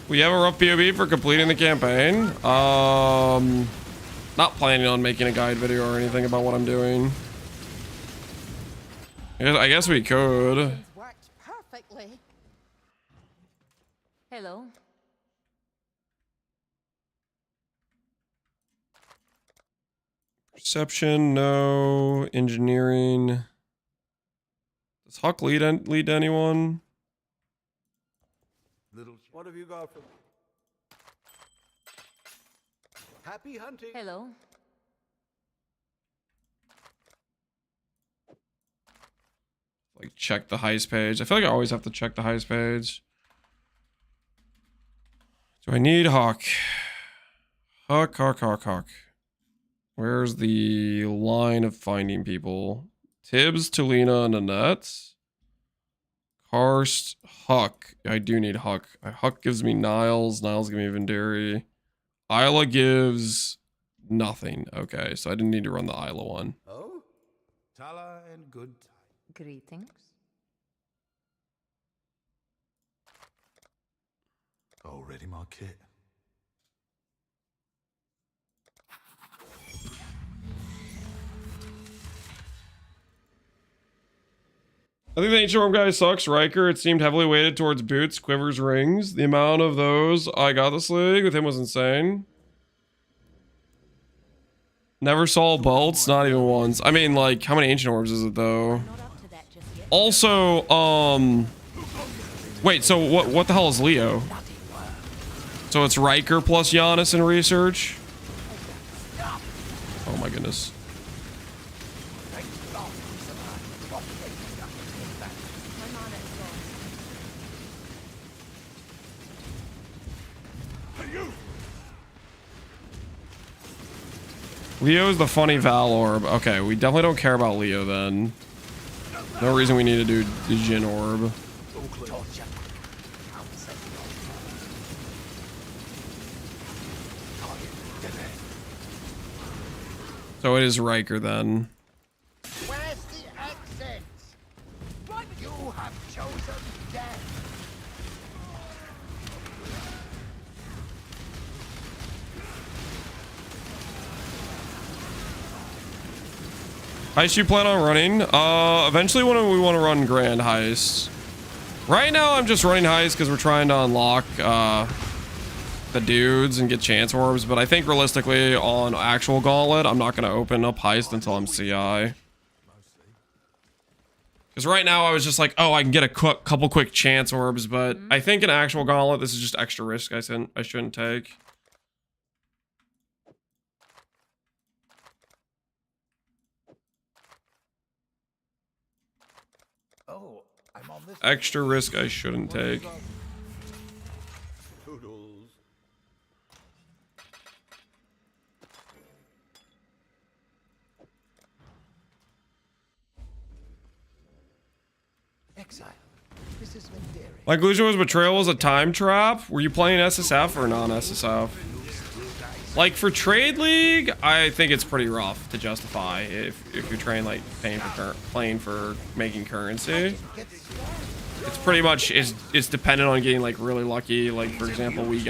We have a rough POV for completing the campaign. Not planning on making a guide video or anything about what I'm doing. I guess we could. Worked perfectly. Hello. Perception, no. Engineering. Does Huck lead anyone? What have you got for me? Happy hunting. Hello. Like, check the heist page. I feel like I always have to check the heist page. Do I need Huck? Huck. Where's the line of finding people? Tibbs, Tulina, Nanette. Karst, Huck. I do need Huck. Huck gives me Niles. Niles gives me Vendiri. Isla gives nothing. Okay, so I didn't need to run the Isla one. Oh, Tala and good time. Greetings. Already my kit. I think the Ancient Orb guy sucks. Riker, it seemed heavily weighted towards boots, quivers, rings. The amount of those I got this league with him was insane. Never saw bolts, not even once. I mean, like, how many Ancient Orbs is it, though? Also, wait, so what the hell is Leo? So it's Riker plus Giannis in research? Oh my goodness. Leo is the funny Val Orb. Okay, we definitely don't care about Leo then. No reason we need to do the Jin Orb. So it is Riker then. Where's the exit? You have chosen death. Heist you plan on running? Eventually when we want to run Grand Heist. Right now I'm just running Heist because we're trying to unlock the dudes and get chance orbs, but I think realistically on actual Gauntlet I'm not going to open up Heist until I'm CI. Because right now I was just like, oh, I can get a couple quick chance orbs, but I think in actual Gauntlet this is just extra risk I shouldn't take. Oh, I'm on this. Extra risk I shouldn't take. Toodles. Exile. This is Vendiri. My conclusion was Betrayal was a time trap. Were you playing SSF or non-SSF? Like for Trade League, I think it's pretty rough to justify if you're trying like playing for making currency. It's pretty much it's dependent on getting like really lucky. Like for example, we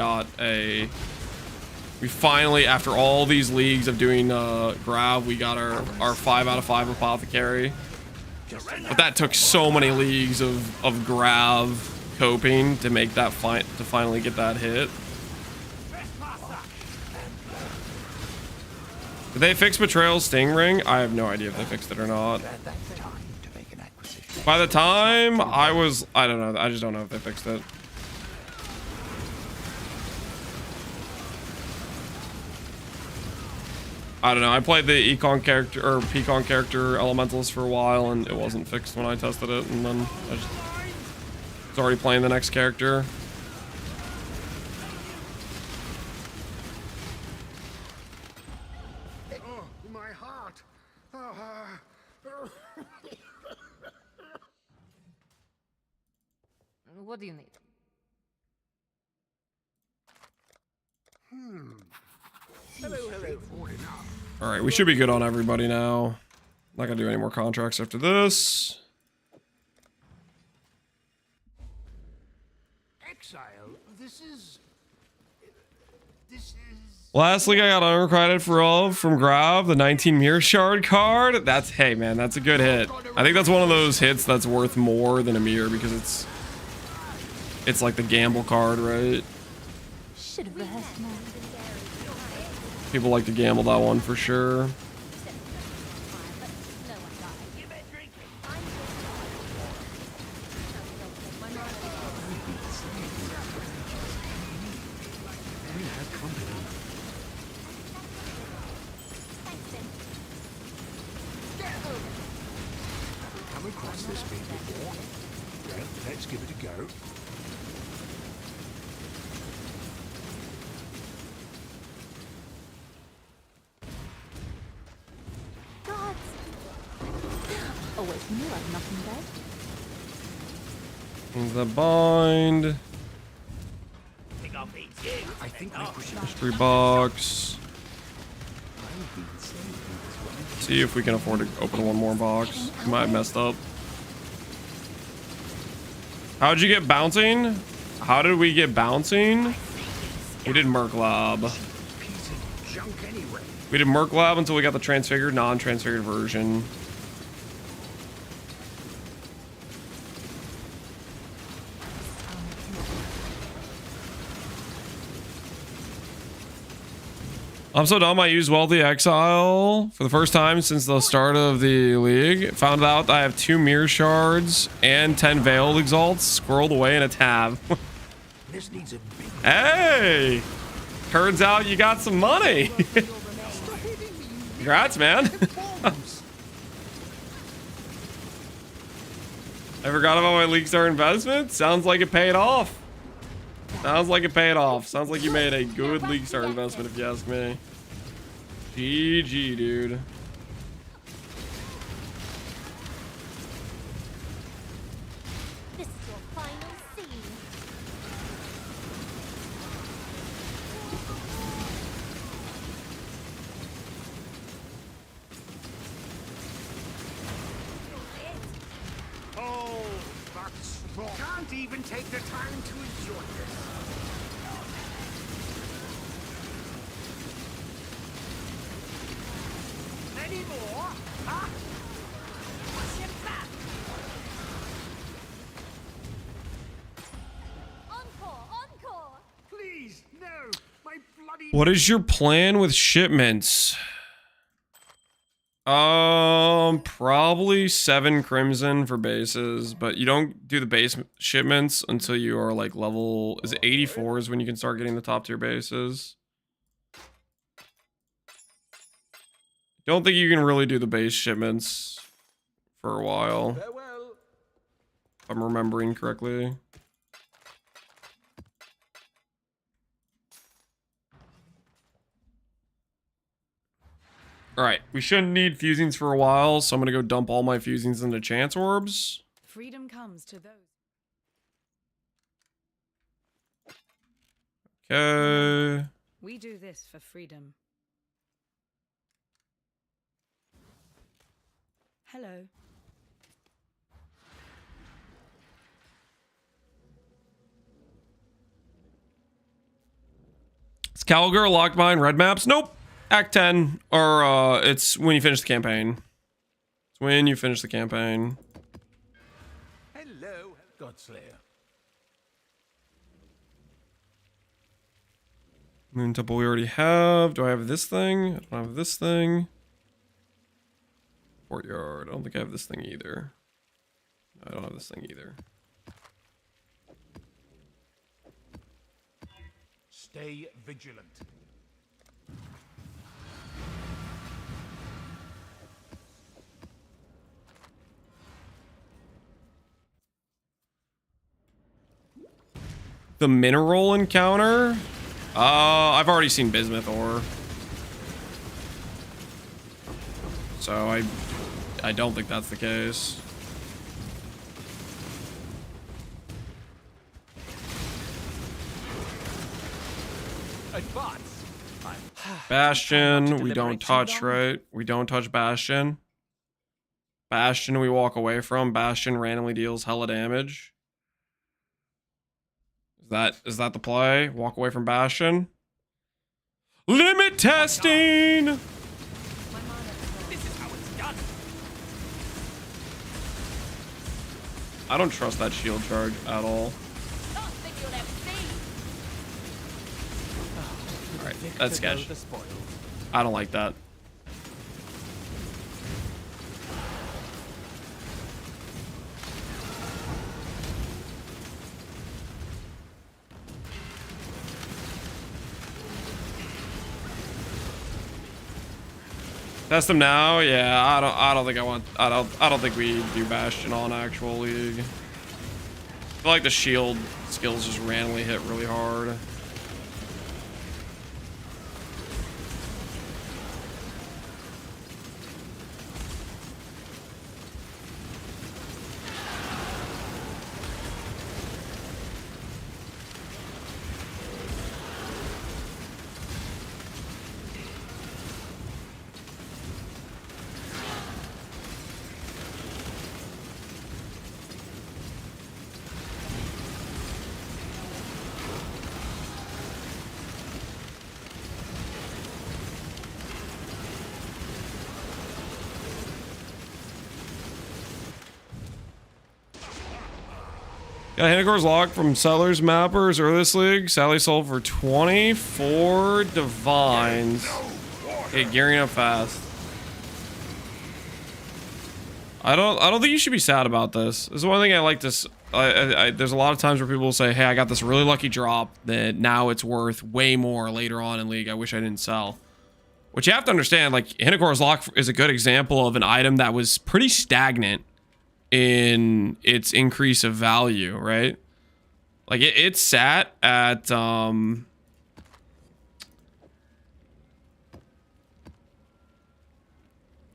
finally after all these leagues of doing Grav, we got our 5 out of 5 apothecary. But that took so many leagues of Grav coping to make that to finally get that hit. Did they fix Betrayal Sting Ring? I have no idea if they fixed it or not. By the time I don't know. I just don't know if they fixed it. I don't know. I played the Econ character or Pecon character Elementalist for a while and it wasn't fixed when I tested it, and then I just was already playing the next character. My heart. What do you need? All right, we should be good on everybody now. Not gonna do any more contracts after this. Exile, this is... Lastly, I got uncredited for all from Grav, the 19 Mirror Shard card. That's, hey man, that's a good hit. I think that's one of those hits that's worth more than a mirror because it's like the gamble card, right? Should have rehearsed more. People like to gamble that one for sure. Come across this bit before? Well, let's give it a go. Always knew I'd nothing bad. The bind. I think we push it. Mystery box. See if we can afford to open one more box. Might have messed up. How'd you get bouncing? How did we get bouncing? We did Merc Lab. We did Merc Lab until we got the transfigured, non-transfigured version. I'm so dumb. I used Wealthy Exile for the first time since the start of the league. Found out I have 2 Mirror Shards and 10 Veiled Exalts squirreled away in a tab. This needs a big... Hey! Turns out you got some money. Congrats, man. I forgot about my League Star investment. Sounds like it paid off. Sounds like it paid off. Sounds like you made a good League Star investment, if you ask me. GG, dude. This is your final scene. Oh, that's strong. Can't even take the time to enjoy this. Any more? Huh? Push him back. Encore, encore. Please, no. My bloody... What is your plan with shipments? Probably 7 Crimson for bases, but you don't do the base shipments until you are like level, is it 84 is when you can start getting the top tier bases. Don't think you can really do the base shipments for a while. If I'm remembering correctly. Alright, we shouldn't need fusings for a while, so I'm gonna go dump all my fusings into chance orbs. Freedom comes to those. Okay. We do this for freedom. Hello. Is Calgar locked behind red maps? Nope. Act 10, or it's when you finish the campaign. It's when you finish the campaign. Hello, Godslayer. Moon Temple we already have. Do I have this thing? I don't have this thing. Courtyard. I don't think I have this thing either. I don't have this thing either. Stay vigilant. The mineral encounter? I've already seen bismuth ore. So I don't think that's the case. Advance. I'm Bastion, we don't touch, right? We don't touch Bastion. Bastion, we walk away from. Bastion randomly deals hella damage. Is that the play? Walk away from Bastion. Limit testing! This is how it's done. I don't trust that shield charge at all. Alright, that's sketch. I don't like that. Test him now? Yeah, I don't think we do Bastion on actual League. I feel like the shield skills just randomly hit really hard. Got Hannicor's Lock from Sellers Mappers earliest league. Sally sold for 24 divines. Okay, gearing up fast. I don't think you should be sad about this. This is one thing I like this. There's a lot of times where people will say, hey, I got this really lucky drop that now it's worth way more later on in league. I wish I didn't sell. Which you have to understand, like, Hannicor's Lock is a good example of an item that was pretty stagnant in its increase of value, right? Like it sat at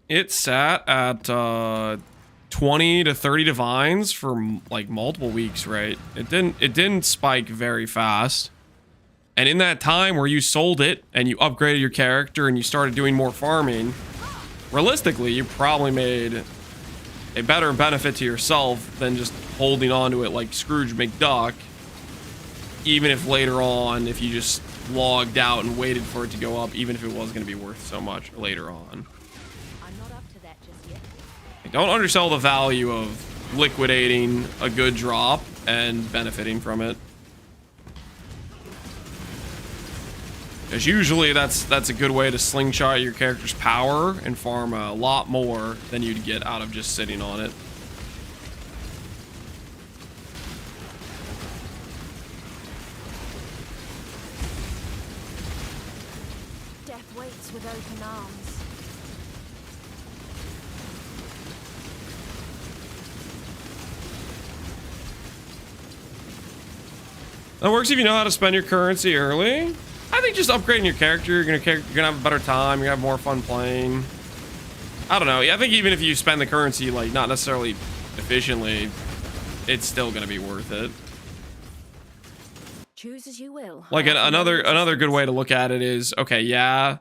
it sat at 20 to 30 divines for like multiple weeks, right? It didn't spike very fast. And in that time where you sold it and you upgraded your character and you started doing more farming, realistically, you probably made a better benefit to yourself than just holding on to it like Scrooge McDuck, even if later on, if you just logged out and waited for it to go up, even if it was going to be worth so much later on. I'm not up to that just yet. Don't undersell the value of liquidating a good drop and benefiting from it. Because usually that's a good way to slingshot your character's power and farm a lot more than you'd get out of just sitting on it. Death waits with open arms. That works if you know how to spend your currency early. I think just upgrading your character, you're gonna have a better time. You're gonna have more fun playing. I don't know. I think even if you spend the currency like not necessarily efficiently, it's still gonna be worth it. Choose as you will. Like another good way to look at it is, okay, yeah,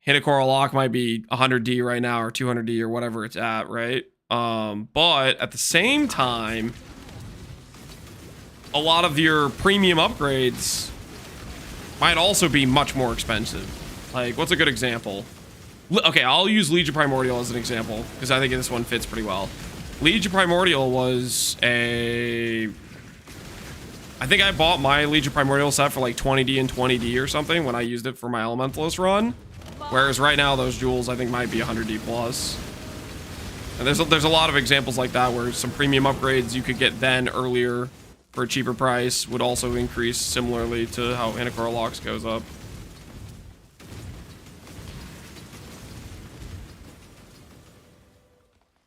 Hannicor's Lock might be 100D right now or 200D or whatever it's at, right? But at the same time, a lot of your premium upgrades might also be much more expensive. Like, what's a good example? Okay, I'll use Legion Primordial as an example, because I think this one fits pretty well. Legion Primordial was a... I think I bought my Legion Primordial set for like 20D and 20D or something when I used it for my Elementalist run. Whereas right now, those jewels I think might be 100D plus. And there's a lot of examples like that where some premium upgrades you could get then earlier for a cheaper price would also increase similarly to how Hannicor's Locks goes up.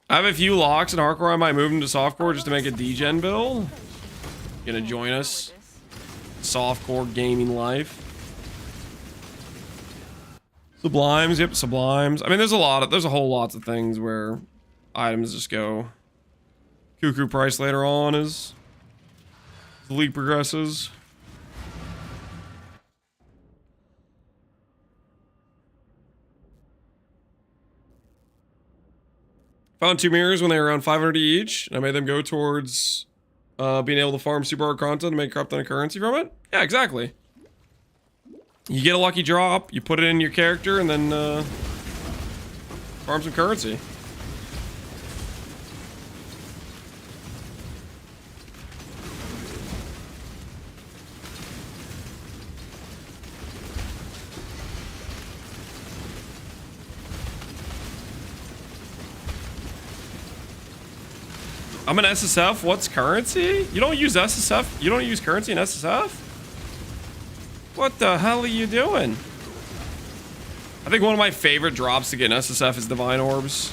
I have a few locks in hardcore. I might move them to softcore just to make a degen build. Gonna join us. Softcore gaming life. Sublimes, yep, sublimes. I mean, there's a whole lots of things where items just go cuckoo price later on as the league progresses. Found 2 mirrors when they were around 500 each, and I made them go towards being able to farm super hard content and make crap ton of currency from it. Yeah, exactly. You get a lucky drop, you put it in your character, and then farm some currency. I'm an SSF. What's currency? You don't use SSF? You don't use currency in SSF? What the hell are you doing? I think one of my favorite drops to get in SSF is Divine Orbs.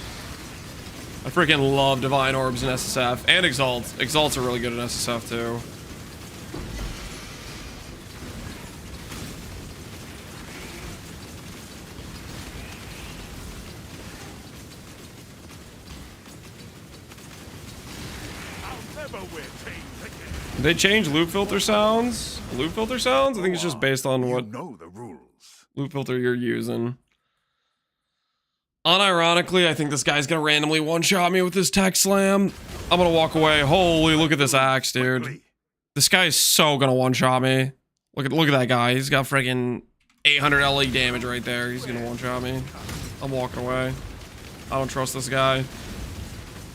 I freaking love Divine Orbs in SSF. And Exalt. Exalts are really good in SSF too. They change loop filter sounds? Loop filter sounds? I think it's just based on what loop filter you're using. Unironically, I think this guy's gonna randomly one-shot me with this tech slam. I'm gonna walk away. Holy, look at this axe, dude. This guy is so gonna one-shot me. Look at that guy. He's got freaking 800 LE damage right there. He's gonna one-shot me. I'm walking away. I don't trust this guy.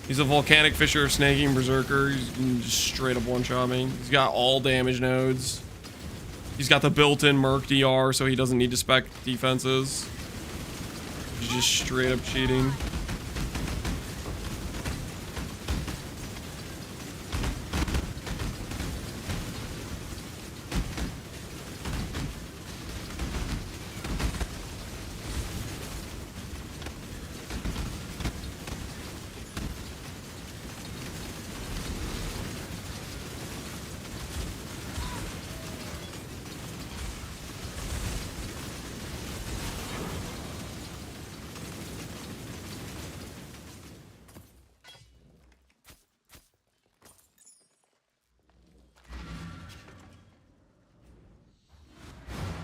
He's a volcanic fisher, snaking berserker. He's just straight up one-shot me. He's got all damage nodes. He's got the built-in Merc DR, so he doesn't need to spec defenses. He's just straight up cheating.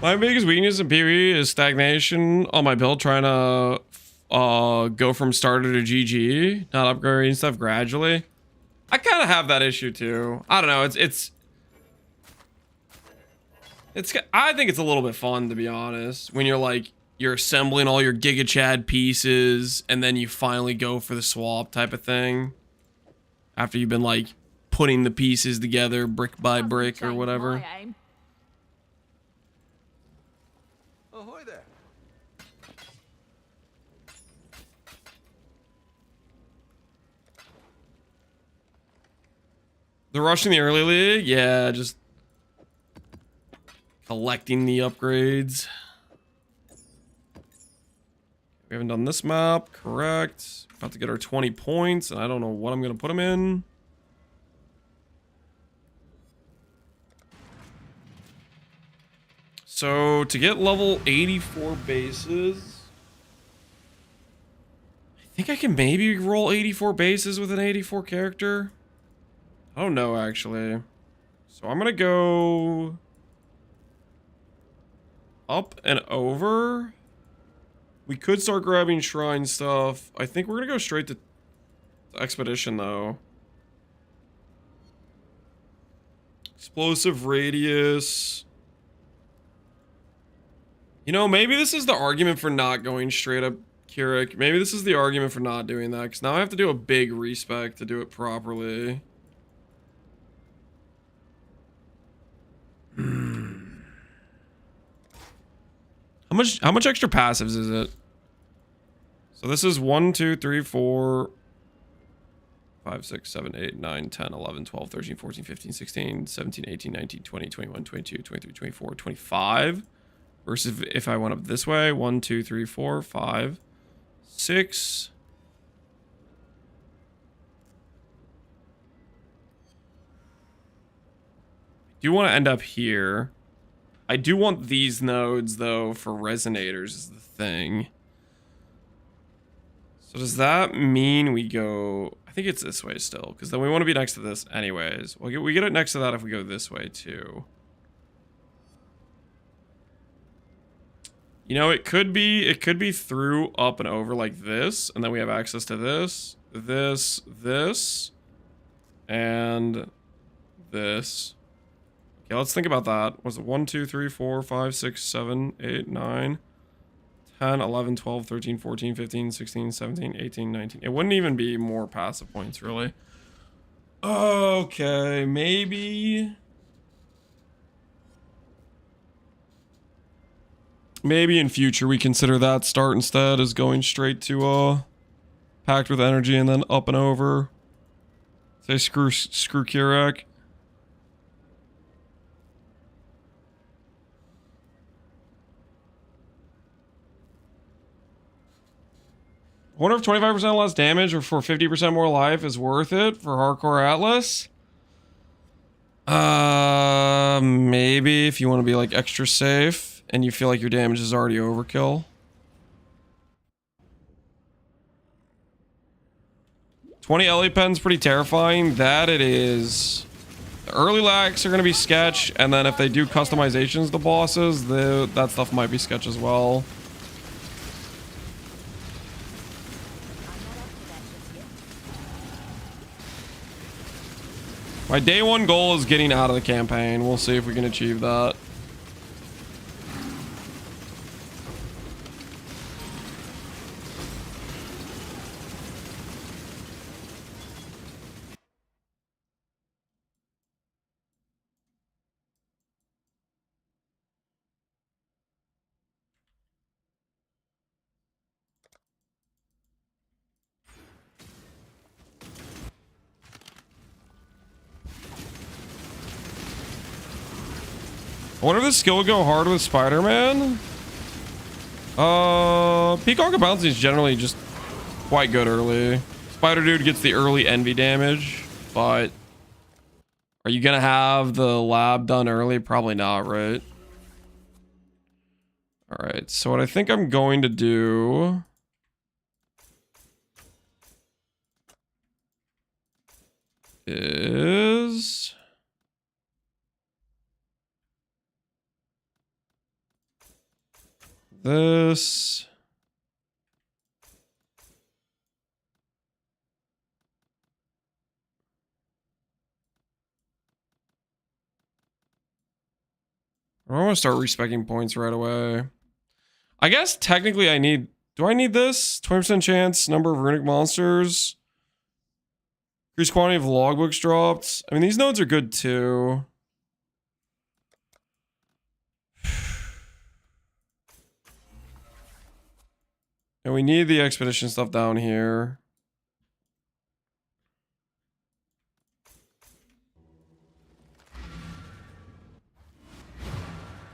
My biggest weakness in PvE is stagnation on my build, trying to go from starter to GG, not upgrading stuff gradually. I kind of have that issue too. I don't know. I think it's a little bit fun, to be honest, when you're assembling all your Giga Chad pieces and then you finally go for the swap type of thing after you've been like putting the pieces together brick by brick or whatever. Ahoy there. The rushing the early league? Yeah, just collecting the upgrades. We haven't done this map, correct. About to get our 20 points, and I don't know what I'm gonna put them in. So to get level 84 bases, I think I can maybe roll 84 bases with an 84 character. I don't know, actually. So I'm gonna go up and over. We could start grabbing shrine stuff. I think we're gonna go straight to expedition though. Explosive radius. You know, maybe this is the argument for not going straight up Keurig. Maybe this is the argument for not doing that, because now I have to do a big respec to do it properly. How much extra passives is it? So this is 1, 2, 3, 4, 5, 6, 7, 8, 9, 10, 11, 12, 13, 14, 15, 16, 17, 18, 19, 20, 21, 22, 23, 24, 25. Versus if I went up this way, 1, 2, 3, 4, 5, 6. I do want to end up here. I do want these nodes though for resonators is the thing. So does that mean we go? I think it's this way still, because then we want to be next to this anyways. We get it next to that if we go this way too. You know, it could be through, up, and over like this, and then we have access to this. this, and this. Okay, let's think about that. Was it 1, 2, 3, 4, 5, 6, 7, 8, 9, 10, 11, 12, 13, 14, 15, 16, 17, 18, 19. It wouldn't even be more passive points, really. Okay, maybe... Maybe in future we consider that start instead as going straight to Packed with Energy and then up and over. Say screw Kirak. I wonder if 25% less damage or for 50% more life is worth it for Hardcore Atlas. Maybe if you want to be like extra safe and you feel like your damage is already overkill. 20 Ellie Pen's pretty terrifying. That it is. The early lacks are going to be sketch, and then if they do customizations to bosses, that stuff might be sketch as well. My day one goal is getting out of the campaign. We'll see if we can achieve that. I wonder if this skill would go hard with Spider-Man. Peacock and Bouncy is generally just quite good early. Spider Dude gets the early envy damage, but are you gonna have the lab done early? Probably not, right? All right, so what I think I'm going to do is this. I want to start respeccing points right away. I guess technically I need... Do I need this? 20% chance, number of runic monsters. Increased quantity of logbooks dropped. I mean, these nodes are good too. And we need the expedition stuff down here.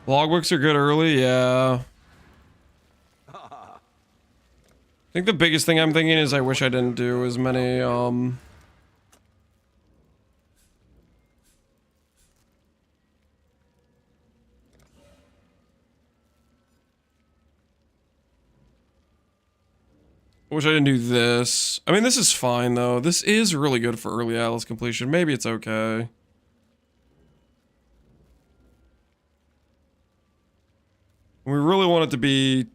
Logbooks are good early, yeah. I think the biggest thing I'm thinking is I wish I didn't do as many, I wish I didn't do this. I mean, this is fine, though. This is really good for early Atlas completion. Maybe it's okay. We really want it to be...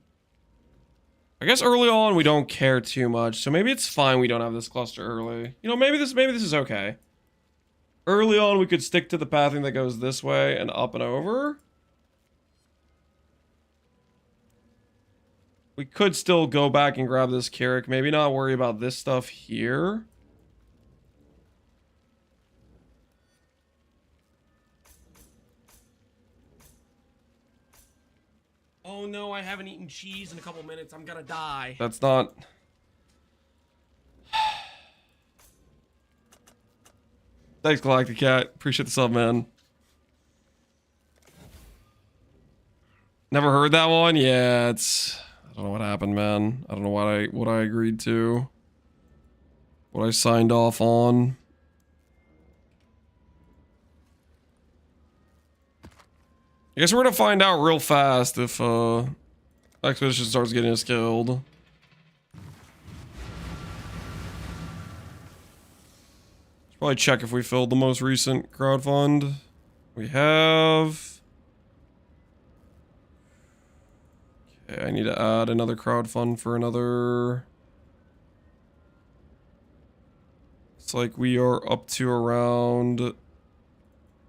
I guess early on we don't care too much, so maybe it's fine we don't have this cluster early. You know, maybe this is okay. Early on we could stick to the pathing that goes this way and up and over. We could still go back and grab this Kirak. Maybe not worry about this stuff here. Oh no, I haven't eaten cheese in a couple minutes. I'm gonna die. That's not... Thanks, Galactic Cat. Appreciate the sub, man. Never heard that one? Yeah, it's... I don't know what happened, man. I don't know what I agreed to. What I signed off on. I guess we're gonna find out real fast if Expedition starts getting us killed. Should probably check if we filled the most recent crowdfund. We have. Okay, I need to add another crowdfund for another Looks like we are up to around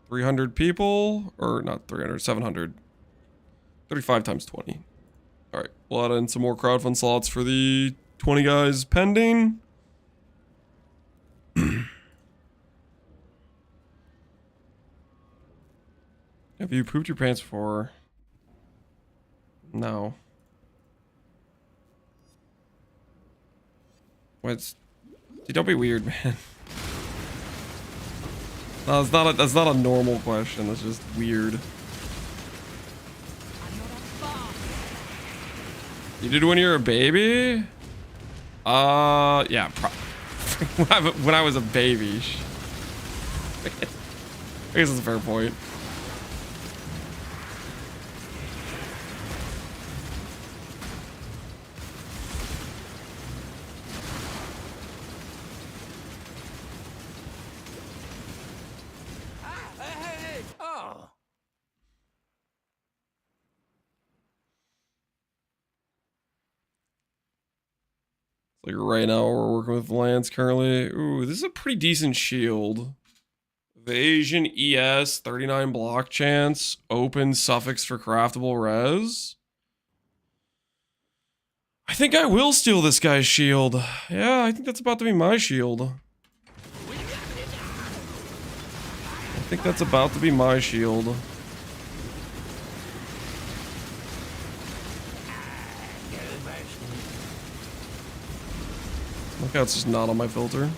300 people, or not 300, 700. 35 times 20. All right, we'll add in some more crowdfund slots for the 20 guys pending. Have you pooped your pants before? No. What's... Dude, don't be weird, man. No, that's not a normal question. That's just weird. You did when you were a baby? Yeah. When I was a baby. I guess that's a fair point. Oh. Like right now we're working with Lance currently. Ooh, this is a pretty decent shield. Evasion, ES, 39 block chance, open suffix for craftable res. I think I will steal this guy's shield. Yeah, I think that's about to be my shield. I think that's about to be my shield. Look how it's just not on my filter.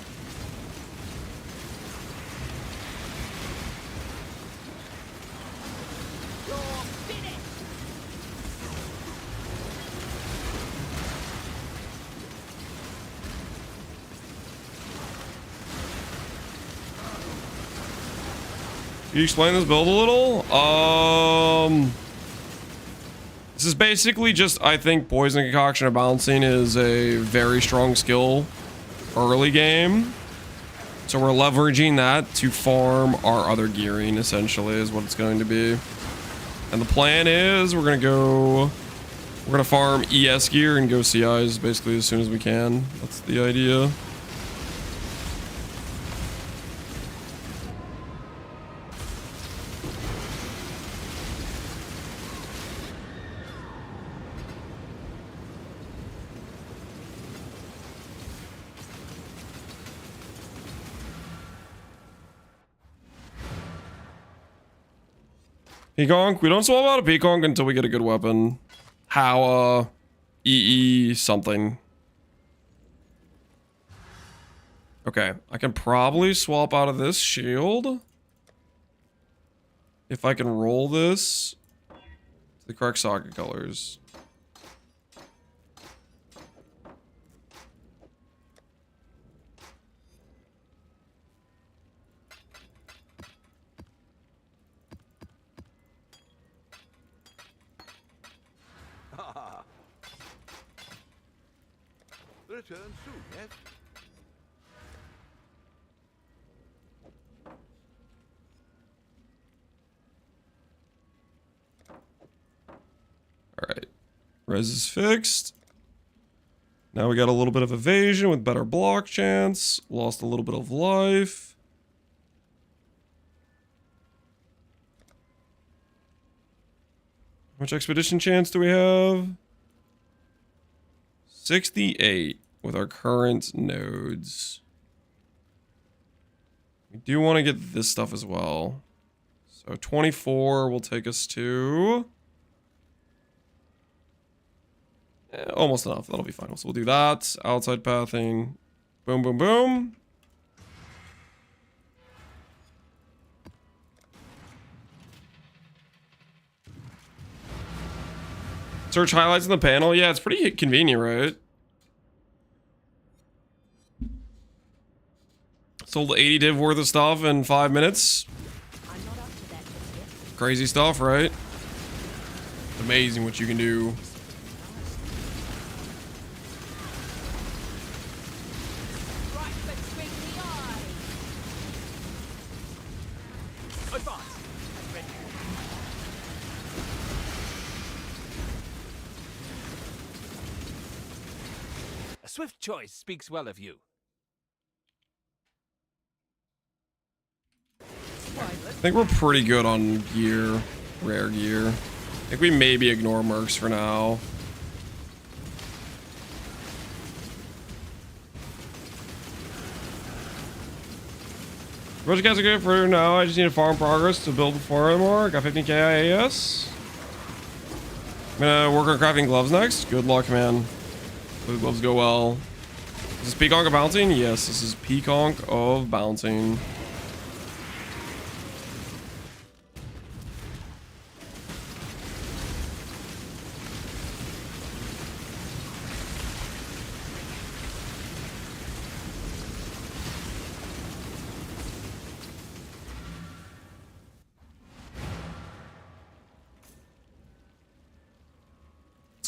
Can you explain this build a little? This is basically just, I think, Poison Concoction or Balancing is a very strong skill early game. So we're leveraging that to farm our other gearing, essentially, is what it's going to be. And the plan is we're gonna farm ES gear and go CIs basically as soon as we can. That's the idea. Peaconk? We don't swap out a Peaconk until we get a good weapon. How, EE something. Okay, I can probably swap out of this shield. If I can roll this to the correct socket colors. Return soon, yes? Alright. Res is fixed. Now we got a little bit of evasion with better block chance. Lost a little bit of life. How much expedition chance do we have? 68 with our current nodes. We do want to get this stuff as well. So 24 will take us to... almost enough. That'll be fine. So we'll do that. Outside pathing. Boom, boom, boom. Search highlights in the panel. Yeah, it's pretty convenient, right? Sold 80 div worth of stuff in 5 minutes. Crazy stuff, right? Amazing what you can do. A swift choice speaks well of you. think we're pretty good on gear, rare gear. I think we maybe ignore mercs for now. What you guys are good for now? I just need to farm progress to build before more. Got 15k IAS. I'm gonna work on crafting gloves next. Good luck, man. Hope the gloves go well. Is this Peaconk of Bouncing? Yes, this is Peaconk of Bouncing.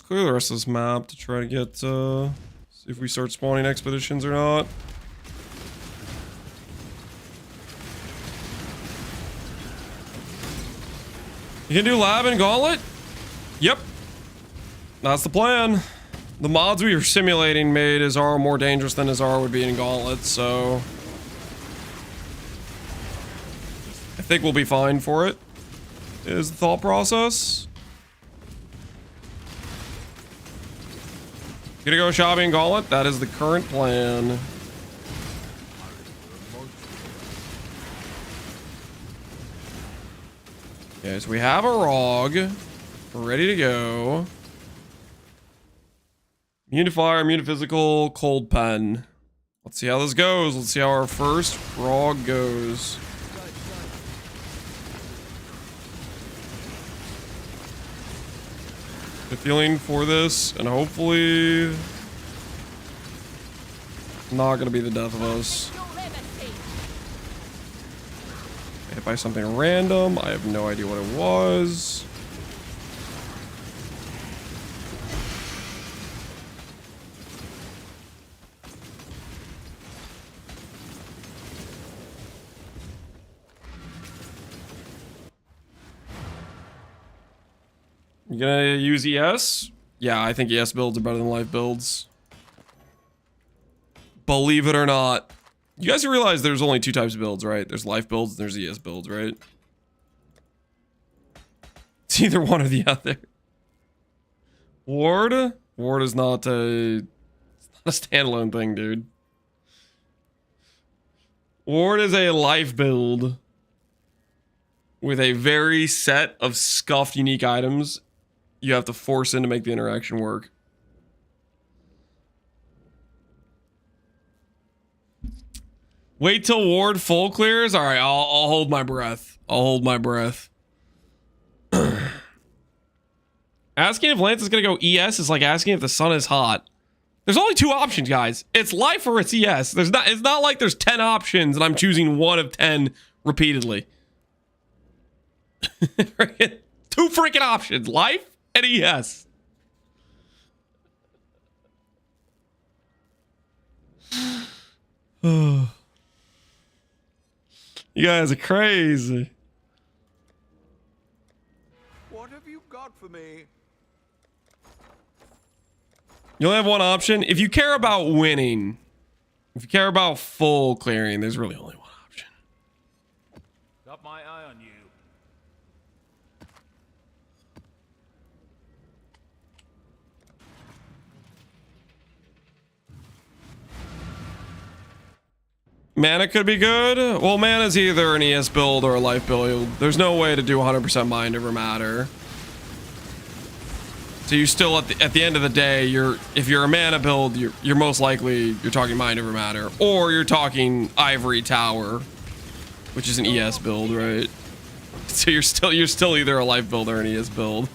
Clear the rest of this map to try to get, see if we start spawning expeditions or not. You can do lab and Gauntlet? Yep. That's the plan. The mods we were simulating made Azara more dangerous than Azara would be in Gauntlet, so... I think we'll be fine for it, is the thought process. Gonna go shopping in Gauntlet? That is the current plan. Okay, so we have a ROG. We're ready to go. Immune to fire, immune to physical, cold pen. Let's see how this goes. Let's see how our first ROG goes. Good feeling for this, and hopefully not gonna be the death of us. Hit by something random. I have no idea what it was. You gonna use ES? Yeah, I think ES builds are better than life builds. Believe it or not. You guys realize there's only two types of builds, right? There's life builds and there's ES builds, right? It's either one or the other. Ward? Ward is not a standalone thing, dude. Ward is a life build with a very set of scuffed unique items you have to force in to make the interaction work. Wait till Ward full clears? Alright, I'll hold my breath. I'll hold my breath. Asking if Lance is gonna go ES is like asking if the sun is hot. There's only two options, guys. It's life or it's ES. It's not like there's 10 options and I'm choosing one of 10 repeatedly. Two freaking options. Life and ES. You guys are crazy. What have you got for me? You only have one option. If you care about winning, if you care about full clearing, there's really only one option. Got my eye on you. Mana could be good. Well, mana's either an ES build or a life build. There's no way to do 100% mind over matter. So you still at the end of the day, if you're a mana build, you're most likely you're talking mind over matter, or you're talking Ivory Tower, which is an ES build, right? So you're still either a life build or an ES build.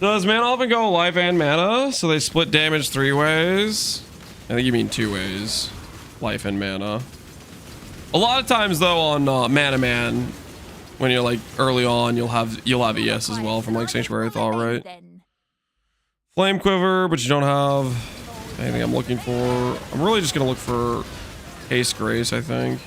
Does mana often go life and mana? So they split damage 3 ways? I think you mean 2 ways. Life and mana. A lot of times though on Mana Man, when you're like early on, you'll have ES as well from like Sanctuary Thought, right? Flame Quiver, but you don't have Anything I'm looking for? I'm really just gonna look for Haste Grace, I think.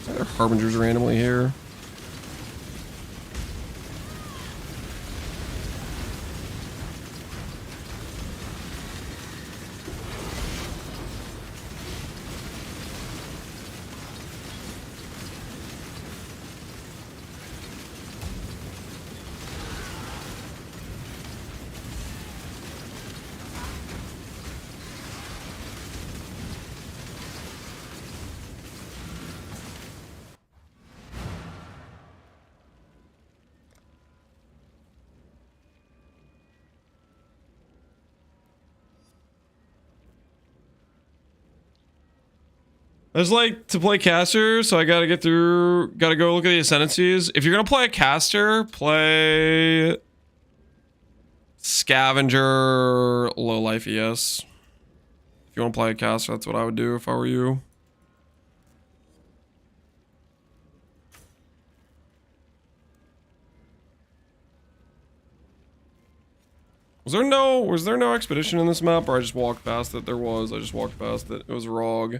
There are Harbingers randomly here. I just like to play caster, so I gotta go look at the ascendancies. If you're gonna play a caster, play Scavenger, low life ES. If you wanna play a caster, that's what I would do if I were you. Was there no expedition in this map, or I just walked past it? There was. I just walked past it. It was ROG.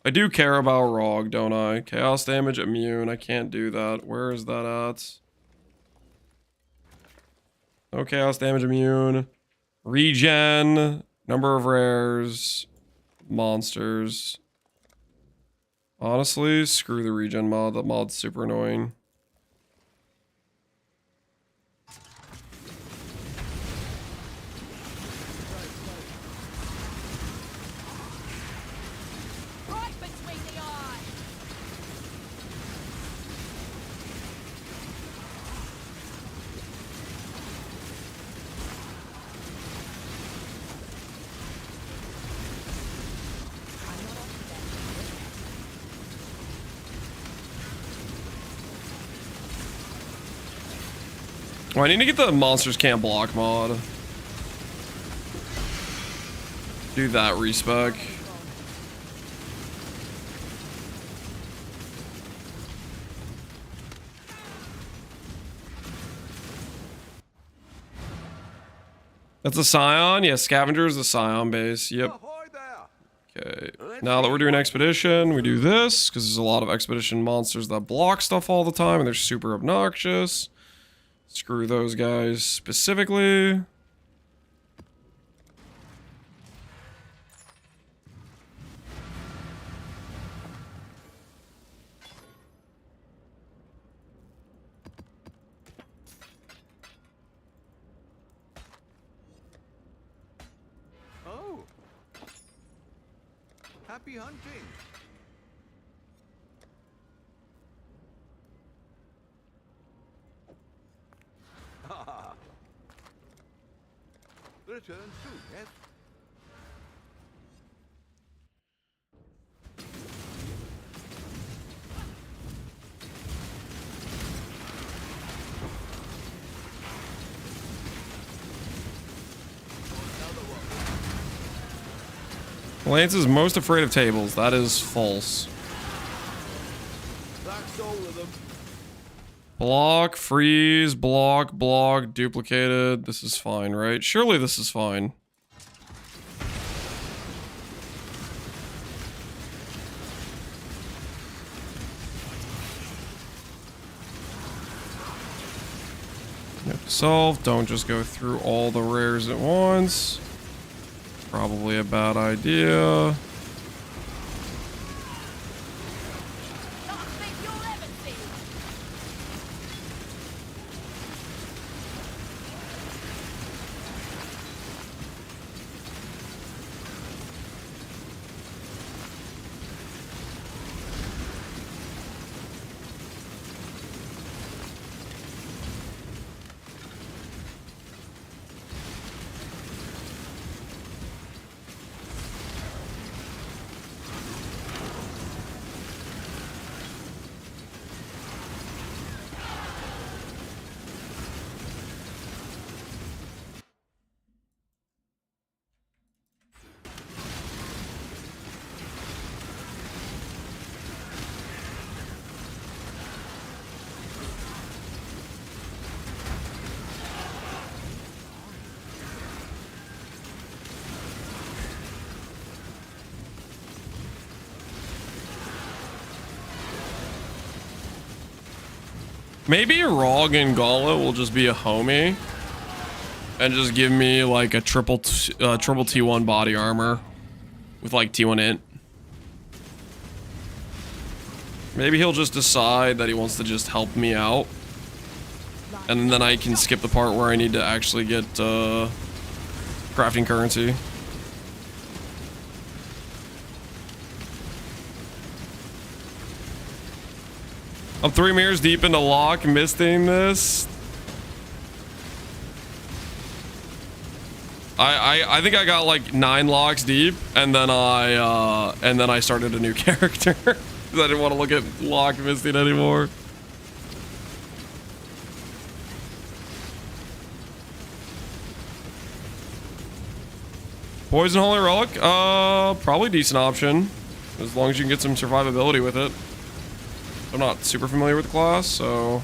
I do care about ROG, don't I? Chaos damage immune. I can't do that. Where is that at? No chaos damage immune. Regen. Number of rares. Monsters. Honestly, screw the regen mod. That mod's super annoying. Oh, I need to get the monsters can't block mod. Do that respec. That's a Scion? Yeah, Scavenger is the Scion base. Yep. Okay. Now that we're doing Expedition, we do this, because there's a lot of Expedition monsters that block stuff all the time, and they're super obnoxious. Screw those guys specifically. Oh. Happy hunting. Return soon, yes? Lance is most afraid of tables. That is false. That's all of them. Block, freeze, block, block, duplicated. This is fine, right? Surely this is fine. You have to solve. Don't just go through all the rares at once. Probably a bad idea. Maybe Rog and Gauntlet will just be a homie and just give me like a triple T1 body armor with like T1 int. Maybe he'll just decide that he wants to just help me out, and then I can skip the part where I need to actually get crafting currency. I'm 3 mirrors deep into lock, misting this. I think I got like 9 locks deep, and then I started a new character because I didn't want to look at lock misting anymore. Poison Holy Relic, probably decent option as long as you can get some survivability with it. I'm not super familiar with the class, so.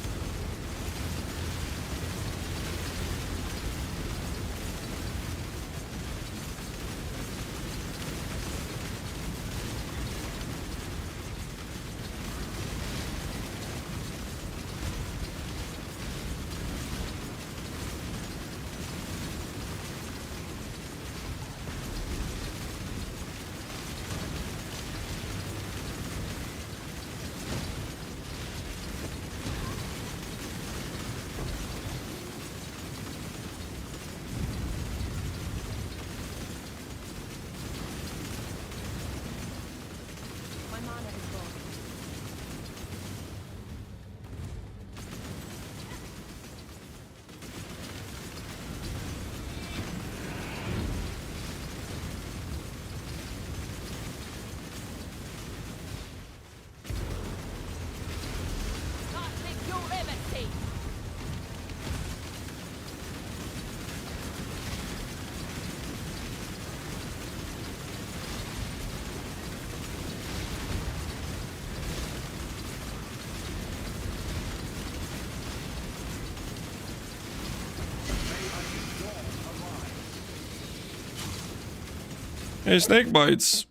Hey, snake bites.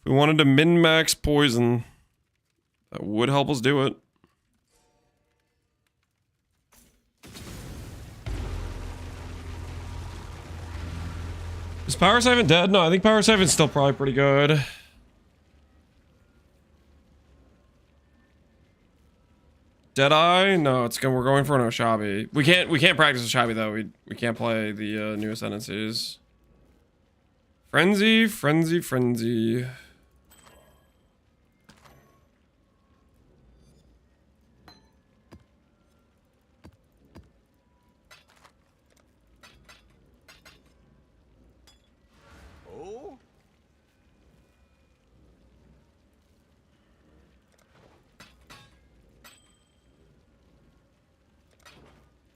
If we wanted to min-max poison, that would help us do it. Is Power Siphon dead? No, I think Power Siphon's still probably pretty good. Deadeye? No, it's good. We're going for an Oshabi. We can't practice Oshabi though. We can't play the new Ascendancies. Frenzy, frenzy, frenzy. Oh?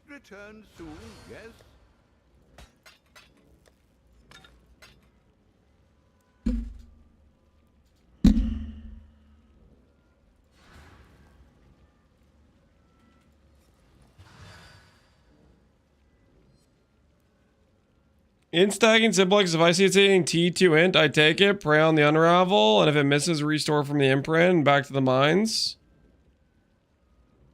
Return soon, yes? In stacking simplex, if I see it saying T2 int, I take it, prey on the unravel, and if it misses, restore from the imprint and back to the mines.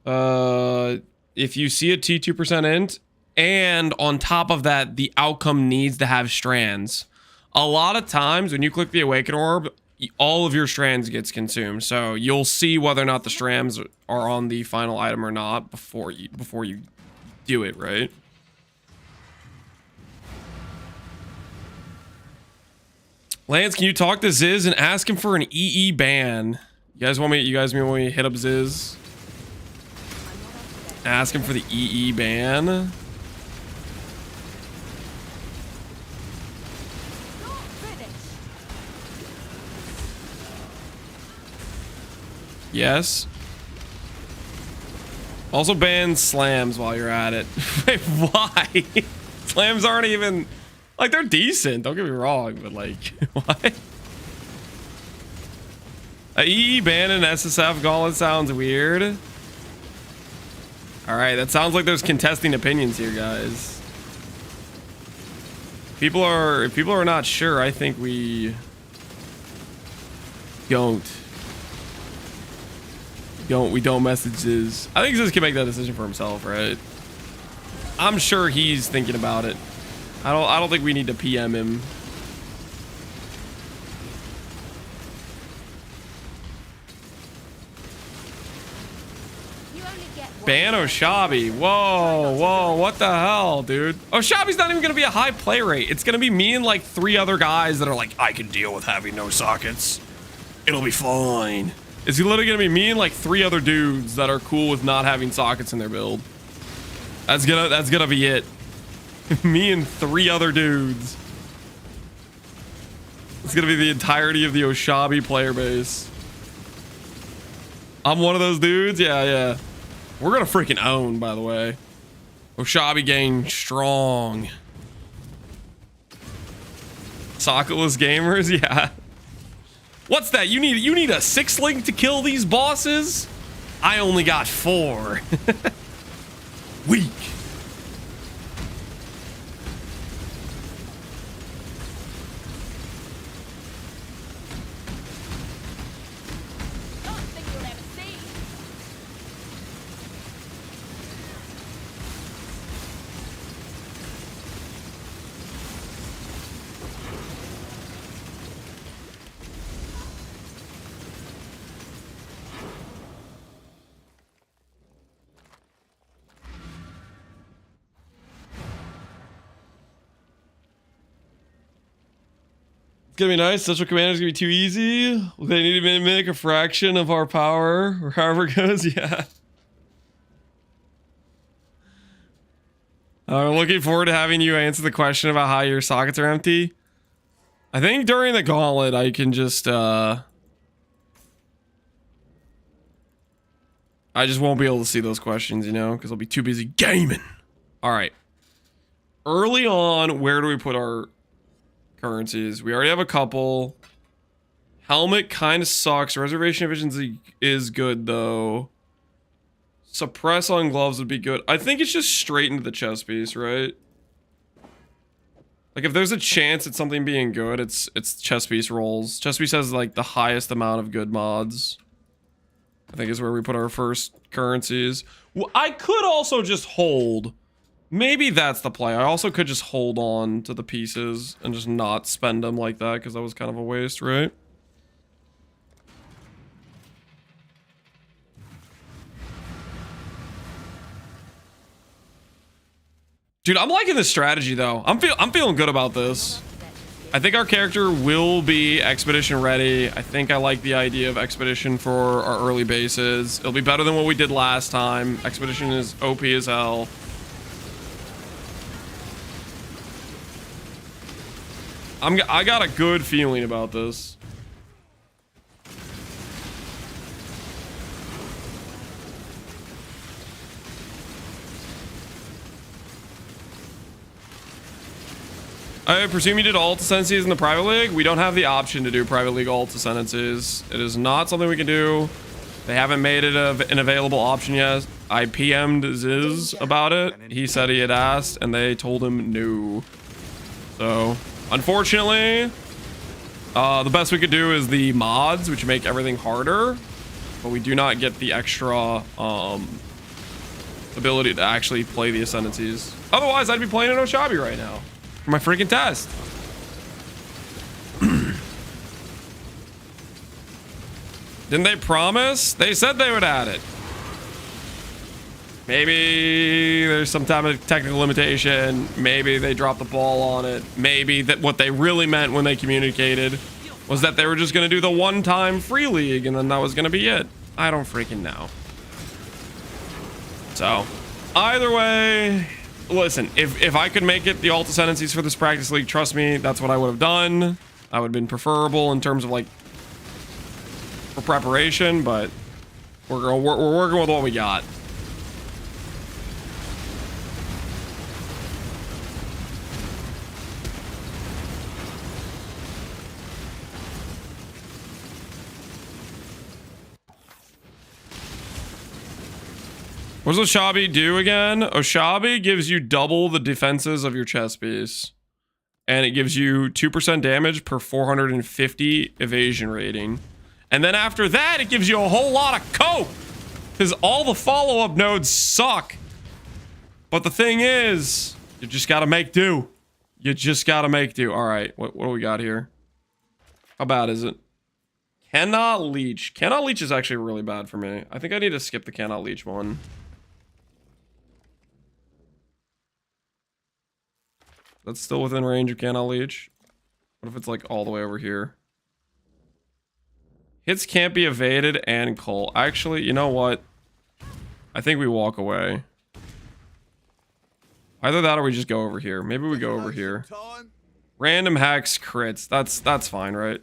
If you see a T2% int, and on top of that, the outcome needs to have strands. A lot of times when you click the Awaken Orb, all of your strands gets consumed. So you'll see whether or not the strands are on the final item or not before you do it, right? Lance, can you talk to Ziz and ask him for an EE ban? You guys want me to hit up Ziz? Ask him for the EE ban. Yes. Also ban slams while you're at it. Wait, why? Slams aren't even... Like, they're decent, don't get me wrong, but like, what? A EE ban in SSF Gauntlet sounds weird. Alright, that sounds like there's contesting opinions here, guys. If people are not sure, I think we don't We don't message Ziz. I think Ziz can make that decision for himself, right? I'm sure he's thinking about it. I don't think we need to PM him. Ban Oshabi. Whoa, what the hell, dude? Oshabi's not even gonna be a high play rate. It's gonna be me and like 3 other guys that are like, I can deal with having no sockets. It'll be fine. It's literally gonna be me and like 3 other dudes that are cool with not having sockets in their build. That's gonna be it. Me and 3 other dudes. It's gonna be the entirety of the Oshabi player base. I'm one of those dudes. Yeah. We're gonna freaking own, by the way. Oshabi gang strong. Sockless gamers, yeah. What's that? You need a 6-link to kill these bosses? I only got 4. Weak. It's gonna be nice. Social command is gonna be too easy. They need to mimic a fraction of our power, or however it goes. Yeah. I'm looking forward to having you answer the question about how your sockets are empty. I think during the gauntlet, I can just I just won't be able to see those questions, you know, because I'll be too busy gaming. All right. Early on, where do we put our currencies? We already have a couple. Helmet kind of sucks. Reservation efficiency is good though. Suppress on gloves would be good. I think it's just straight into the chest piece, right? Like if there's a chance at something being good, it's chest piece rolls. Chest piece has like the highest amount of good mods. I think is where we put our first currencies. Well, I could also just hold. Maybe that's the play. I also could just hold on to the pieces and just not spend them like that because that was kind of a waste, right? Dude, I'm liking this strategy though. I'm feeling good about this. I think our character will be expedition ready. I think I like the idea of expedition for our early bases. It'll be better than what we did last time. Expedition is OP as hell. I got a good feeling about this. I presume you did alt ascendancies in the private league. We don't have the option to do private league alt ascendancies. It is not something we can do. They haven't made it an available option yet. I PM'd Ziz about it. He said he had asked and they told him no. So unfortunately, the best we could do is the mods, which make everything harder, but we do not get the extra ability to actually play the ascendancies. Otherwise, I'd be playing an Oshabi right now for my freaking test. Didn't they promise? They said they would add it. Maybe there's some type of technical limitation. Maybe they dropped the ball on it. Maybe that what they really meant when they communicated was that they were just going to do the one-time free league and then that was going to be it. I don't freaking know. So, either way, listen, if I could make it the alt ascendancies for this practice league, trust me, that's what I would have done. I would have been preferable in terms of like for preparation, but we're working with what we got. What does Oshabi do again? Oshabi gives you double the defenses of your chest piece. And it gives you 2% damage per 450 evasion rating. And then after that, it gives you a whole lot of coke. Because all the follow-up nodes suck. But the thing is, you just gotta make do. You just gotta make do. Alright, what do we got here? How bad is it? Cannot leech. Cannot leech is actually really bad for me. I think I need to skip the cannot leech one. That's still within range of cannot leech. What if it's like all the way over here? Hits can't be evaded and cull. Actually, you know what? I think we walk away. Either that or we just go over here. Maybe we go over here. Random hacks crits. That's fine, right?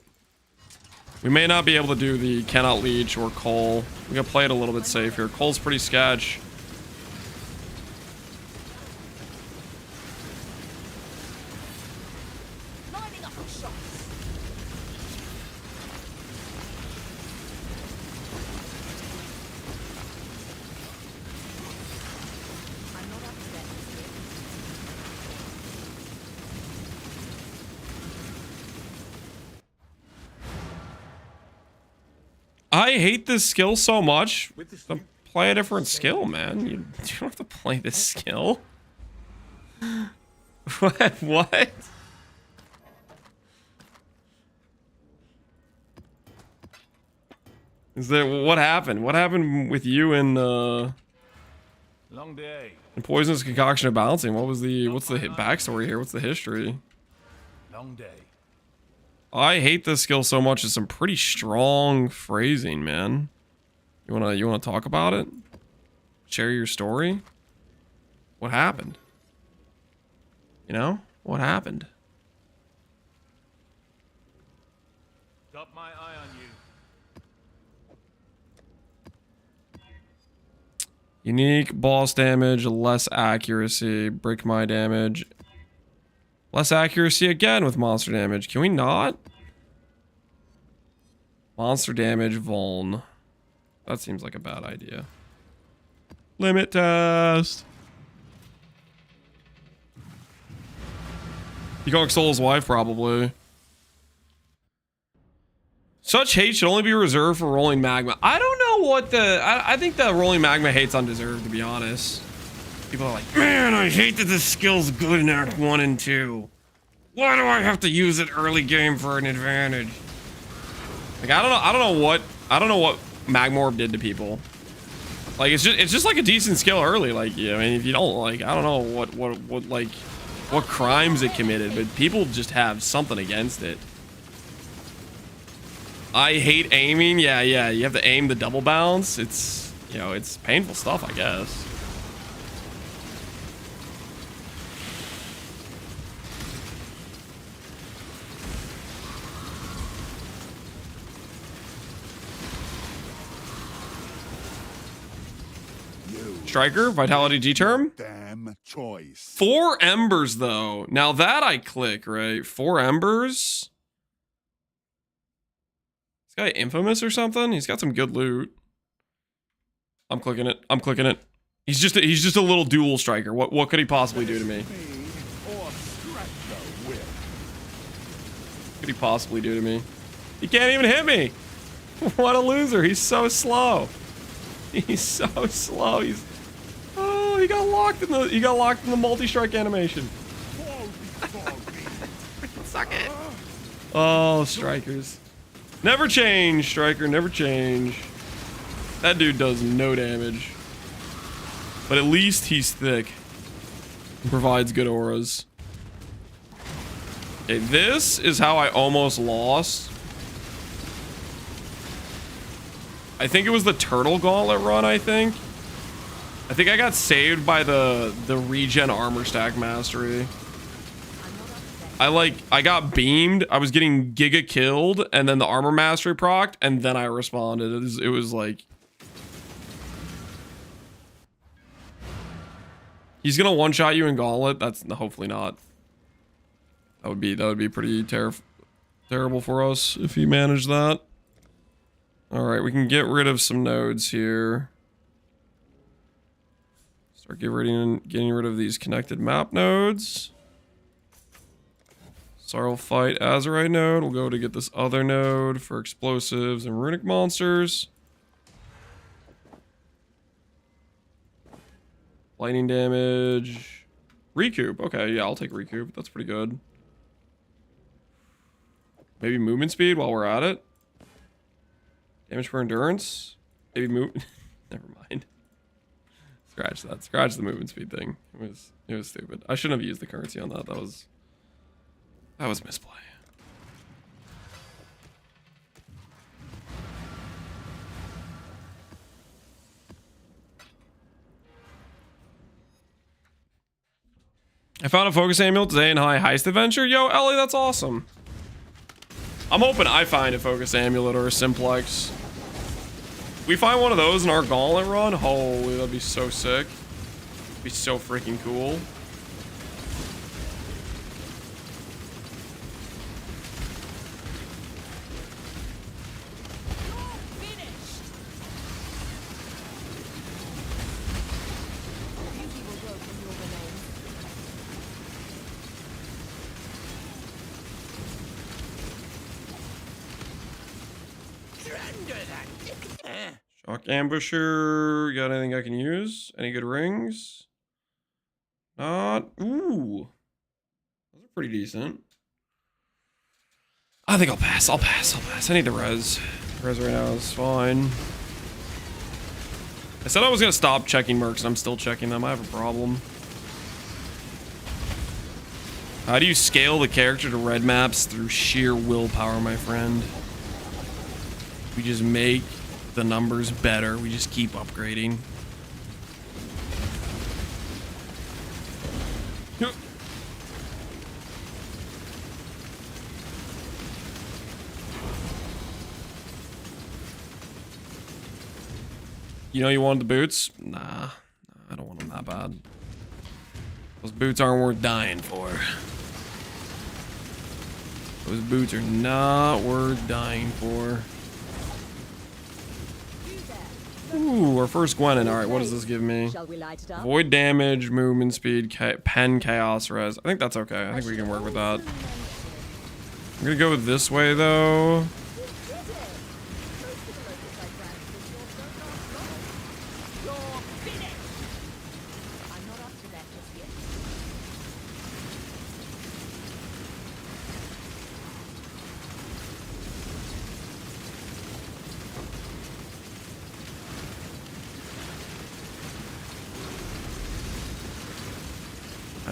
We may not be able to do the cannot leech or cull. We gotta play it a little bit safe here. Cull's pretty sketch. I hate this skill so much. Play a different skill, man. You don't have to play this skill. What? Is there, what happened? What happened with you and Long day. and Poisonous Concoction of Balancing? What's the backstory here? What's the history? Long day. I hate this skill so much. It's some pretty strong phrasing, man. You wanna talk about it? Share your story? What happened? You know? What happened? Got my eye on you. Unique boss damage, less accuracy, break my damage. Less accuracy again with monster damage. Can we not? Monster damage, vuln. That seems like a bad idea. Limit test. You gonna extol his wife, probably. Such hate should only be reserved for rolling magma. I don't know what the... I think the rolling magma hate's undeserved, to be honest. People are like, man, I hate that this skill's good in Act 1 and 2. Why do I have to use it early game for an advantage? Like, I don't know what Magmorb did to people. Like, it's just like a decent skill early. Like, yeah, I mean, if you don't, like, I don't know what crimes it committed, but people just have something against it. I hate aiming. Yeah, you have to aim the double bounce. It's, you know, it's painful stuff, I guess. Striker, Vitality G-Term. Damn choice. 4 embers, though. Now that I click, right? 4 embers. This guy infamous or something? He's got some good loot. I'm clicking it. I'm clicking it. He's just a little dual striker. What could he possibly do to me? What could he possibly do to me? He can't even hit me. What a loser. He's so slow. He's so slow. He got locked in the multi-strike animation. Suck it. Oh, strikers. Never change, striker, never change. That dude does no damage. But at least he's thick. And provides good auras. Okay, this is how I almost lost. I think it was the Turtle Gauntlet run, I think I got saved by the regen armor stack mastery. I got beamed. I was getting giga killed, and then the armor mastery procced, and then I responded. It was like... He's gonna one-shot you in Gauntlet? That's hopefully not. That would be pretty terrible for us if he managed that. Alright, we can get rid of some nodes here. Start getting rid of these connected map nodes. Sorrow fight Azurite node. We'll go to get this other node for explosives and runic monsters. Lightning damage. Recoup. Okay, yeah, I'll take recoup. That's pretty good. Maybe movement speed while we're at it. Damage per endurance. Maybe move. Never mind. Scratch that. Scratch the movement speed thing. It was stupid. I shouldn't have used the currency on that. That was misplay. I found a focus amulet today in High Heist Adventure. Yo, Ellie, that's awesome. I'm hoping I find a focus amulet or a simplex. We find one of those in our Gauntlet run. Holy, that'd be so sick. Be so freaking cool. Shock ambusher. Got anything I can use? Any good rings? Not. Ooh. Those are pretty decent. I think I'll pass. I'll pass. I need the res. Res right now is fine. I said I was going to stop checking mercs and I'm still checking them. I have a problem. How do you scale the character to red maps? Through sheer willpower, my friend. We just make the numbers better. We just keep upgrading. You know you wanted the boots? Nah, I don't want them that bad. Those boots aren't worth dying for. Those boots are not worth dying for. Ooh, our first Gwenin. Alright, what does this give me? Void damage, movement speed, pen, chaos, res. I think that's okay. I think we can work with that. I'm gonna go this way, though.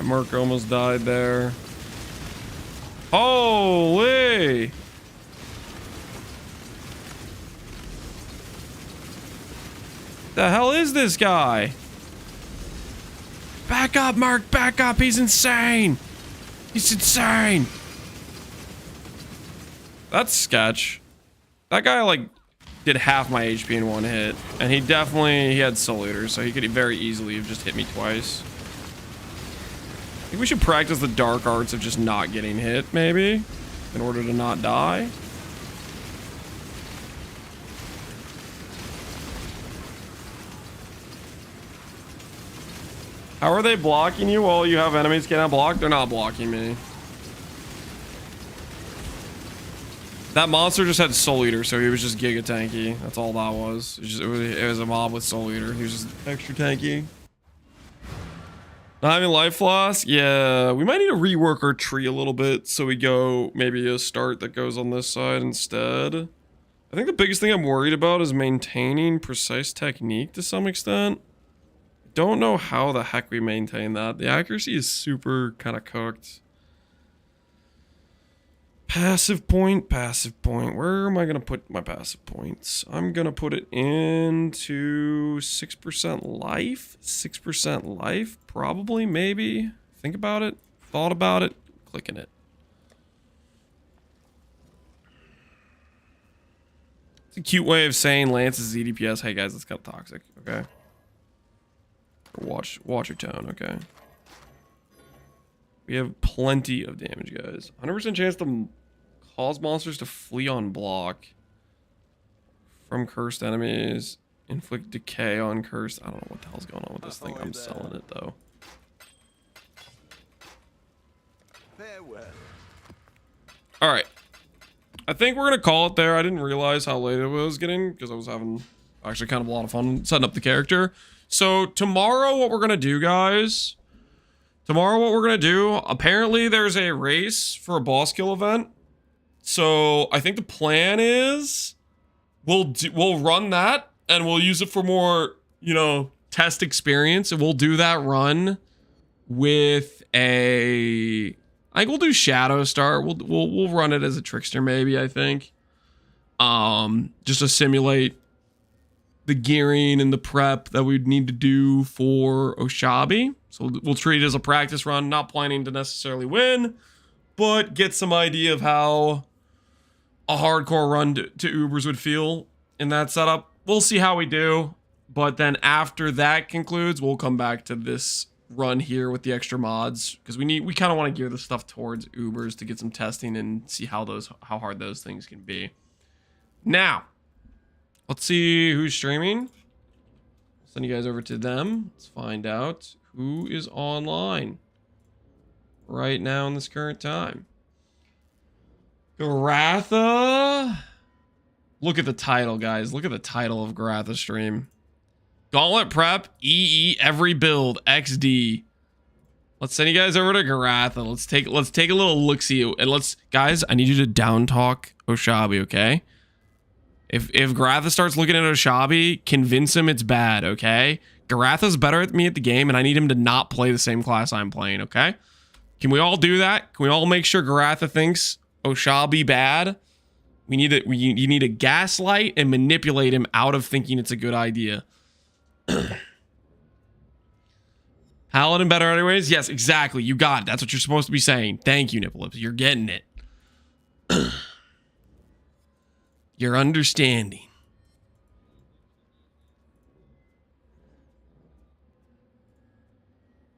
Merc almost died there. Holy! The hell is this guy? Back up, Merc, back up. He's insane. He's insane. That's sketch. That guy, like, did half my HP in one hit. And he had Soul Eater, so he could very easily have just hit me twice. I think we should practice the dark arts of just not getting hit, maybe, in order to not die. How are they blocking you while you have enemies cannot block? They're not blocking me. That monster just had Soul Eater, so he was just giga tanky. That's all that was. It was a mob with Soul Eater. He was just extra tanky. Not having life loss? Yeah, we might need to rework our tree a little bit so we go maybe a start that goes on this side instead. I think the biggest thing I'm worried about is maintaining precise technique to some extent. Don't know how the heck we maintain that. The accuracy is super kind of cooked. Passive point. Where am I going to put my passive points? I'm going to put it into 6% life. 6% life, probably, maybe. Think about it. Thought about it. Clicking it. It's a cute way of saying Lance's ZDPS. Hey guys, that's kind of toxic, okay? Watch your tone, okay? We have plenty of damage, guys. 100% chance to cause monsters to flee on block from cursed enemies. Inflict decay on cursed. I don't know what the hell's going on with this thing. I'm selling it, though. Alright. I think we're going to call it there. I didn't realize how late it was getting because I was having actually kind of a lot of fun setting up the character. So tomorrow, what we're gonna do, guys? Tomorrow, what we're gonna do? Apparently, there's a race for a boss kill event. So I think the plan is we'll run that and we'll use it for more, you know, test experience, and we'll do that run with I think we'll do Shadow Star. We'll run it as a trickster, maybe, I think. Just to simulate the gearing and the prep that we'd need to do for Oshabi. So we'll treat it as a practice run, not planning to necessarily win, but get some idea of how a hardcore run to Ubers would feel in that setup. We'll see how we do, but then after that concludes, we'll come back to this run here with the extra mods, because we kind of want to gear the stuff towards Ubers to get some testing and see how hard those things can be. Now, let's see who's streaming. I'll send you guys over to them. Let's find out who is online right now in this current time. Garatha. Look at the title, guys. Look at the title of Garatha's stream. Gauntlet prep, EE every build, XD. Let's send you guys over to Garatha. Let's take a little look-see, and guys, I need you to down talk Oshabi, okay? If Garatha starts looking at Oshabi, convince him it's bad, okay? Garatha's better at me at the game, and I need him to not play the same class I'm playing, okay? Can we all do that? Can we all make sure Garatha thinks Oshabi bad? You need to gaslight and manipulate him out of thinking it's a good idea. Paladin better anyways? Yes, exactly. You got it. That's what you're supposed to be saying. Thank you, Nipple Lips. You're getting it. You're understanding.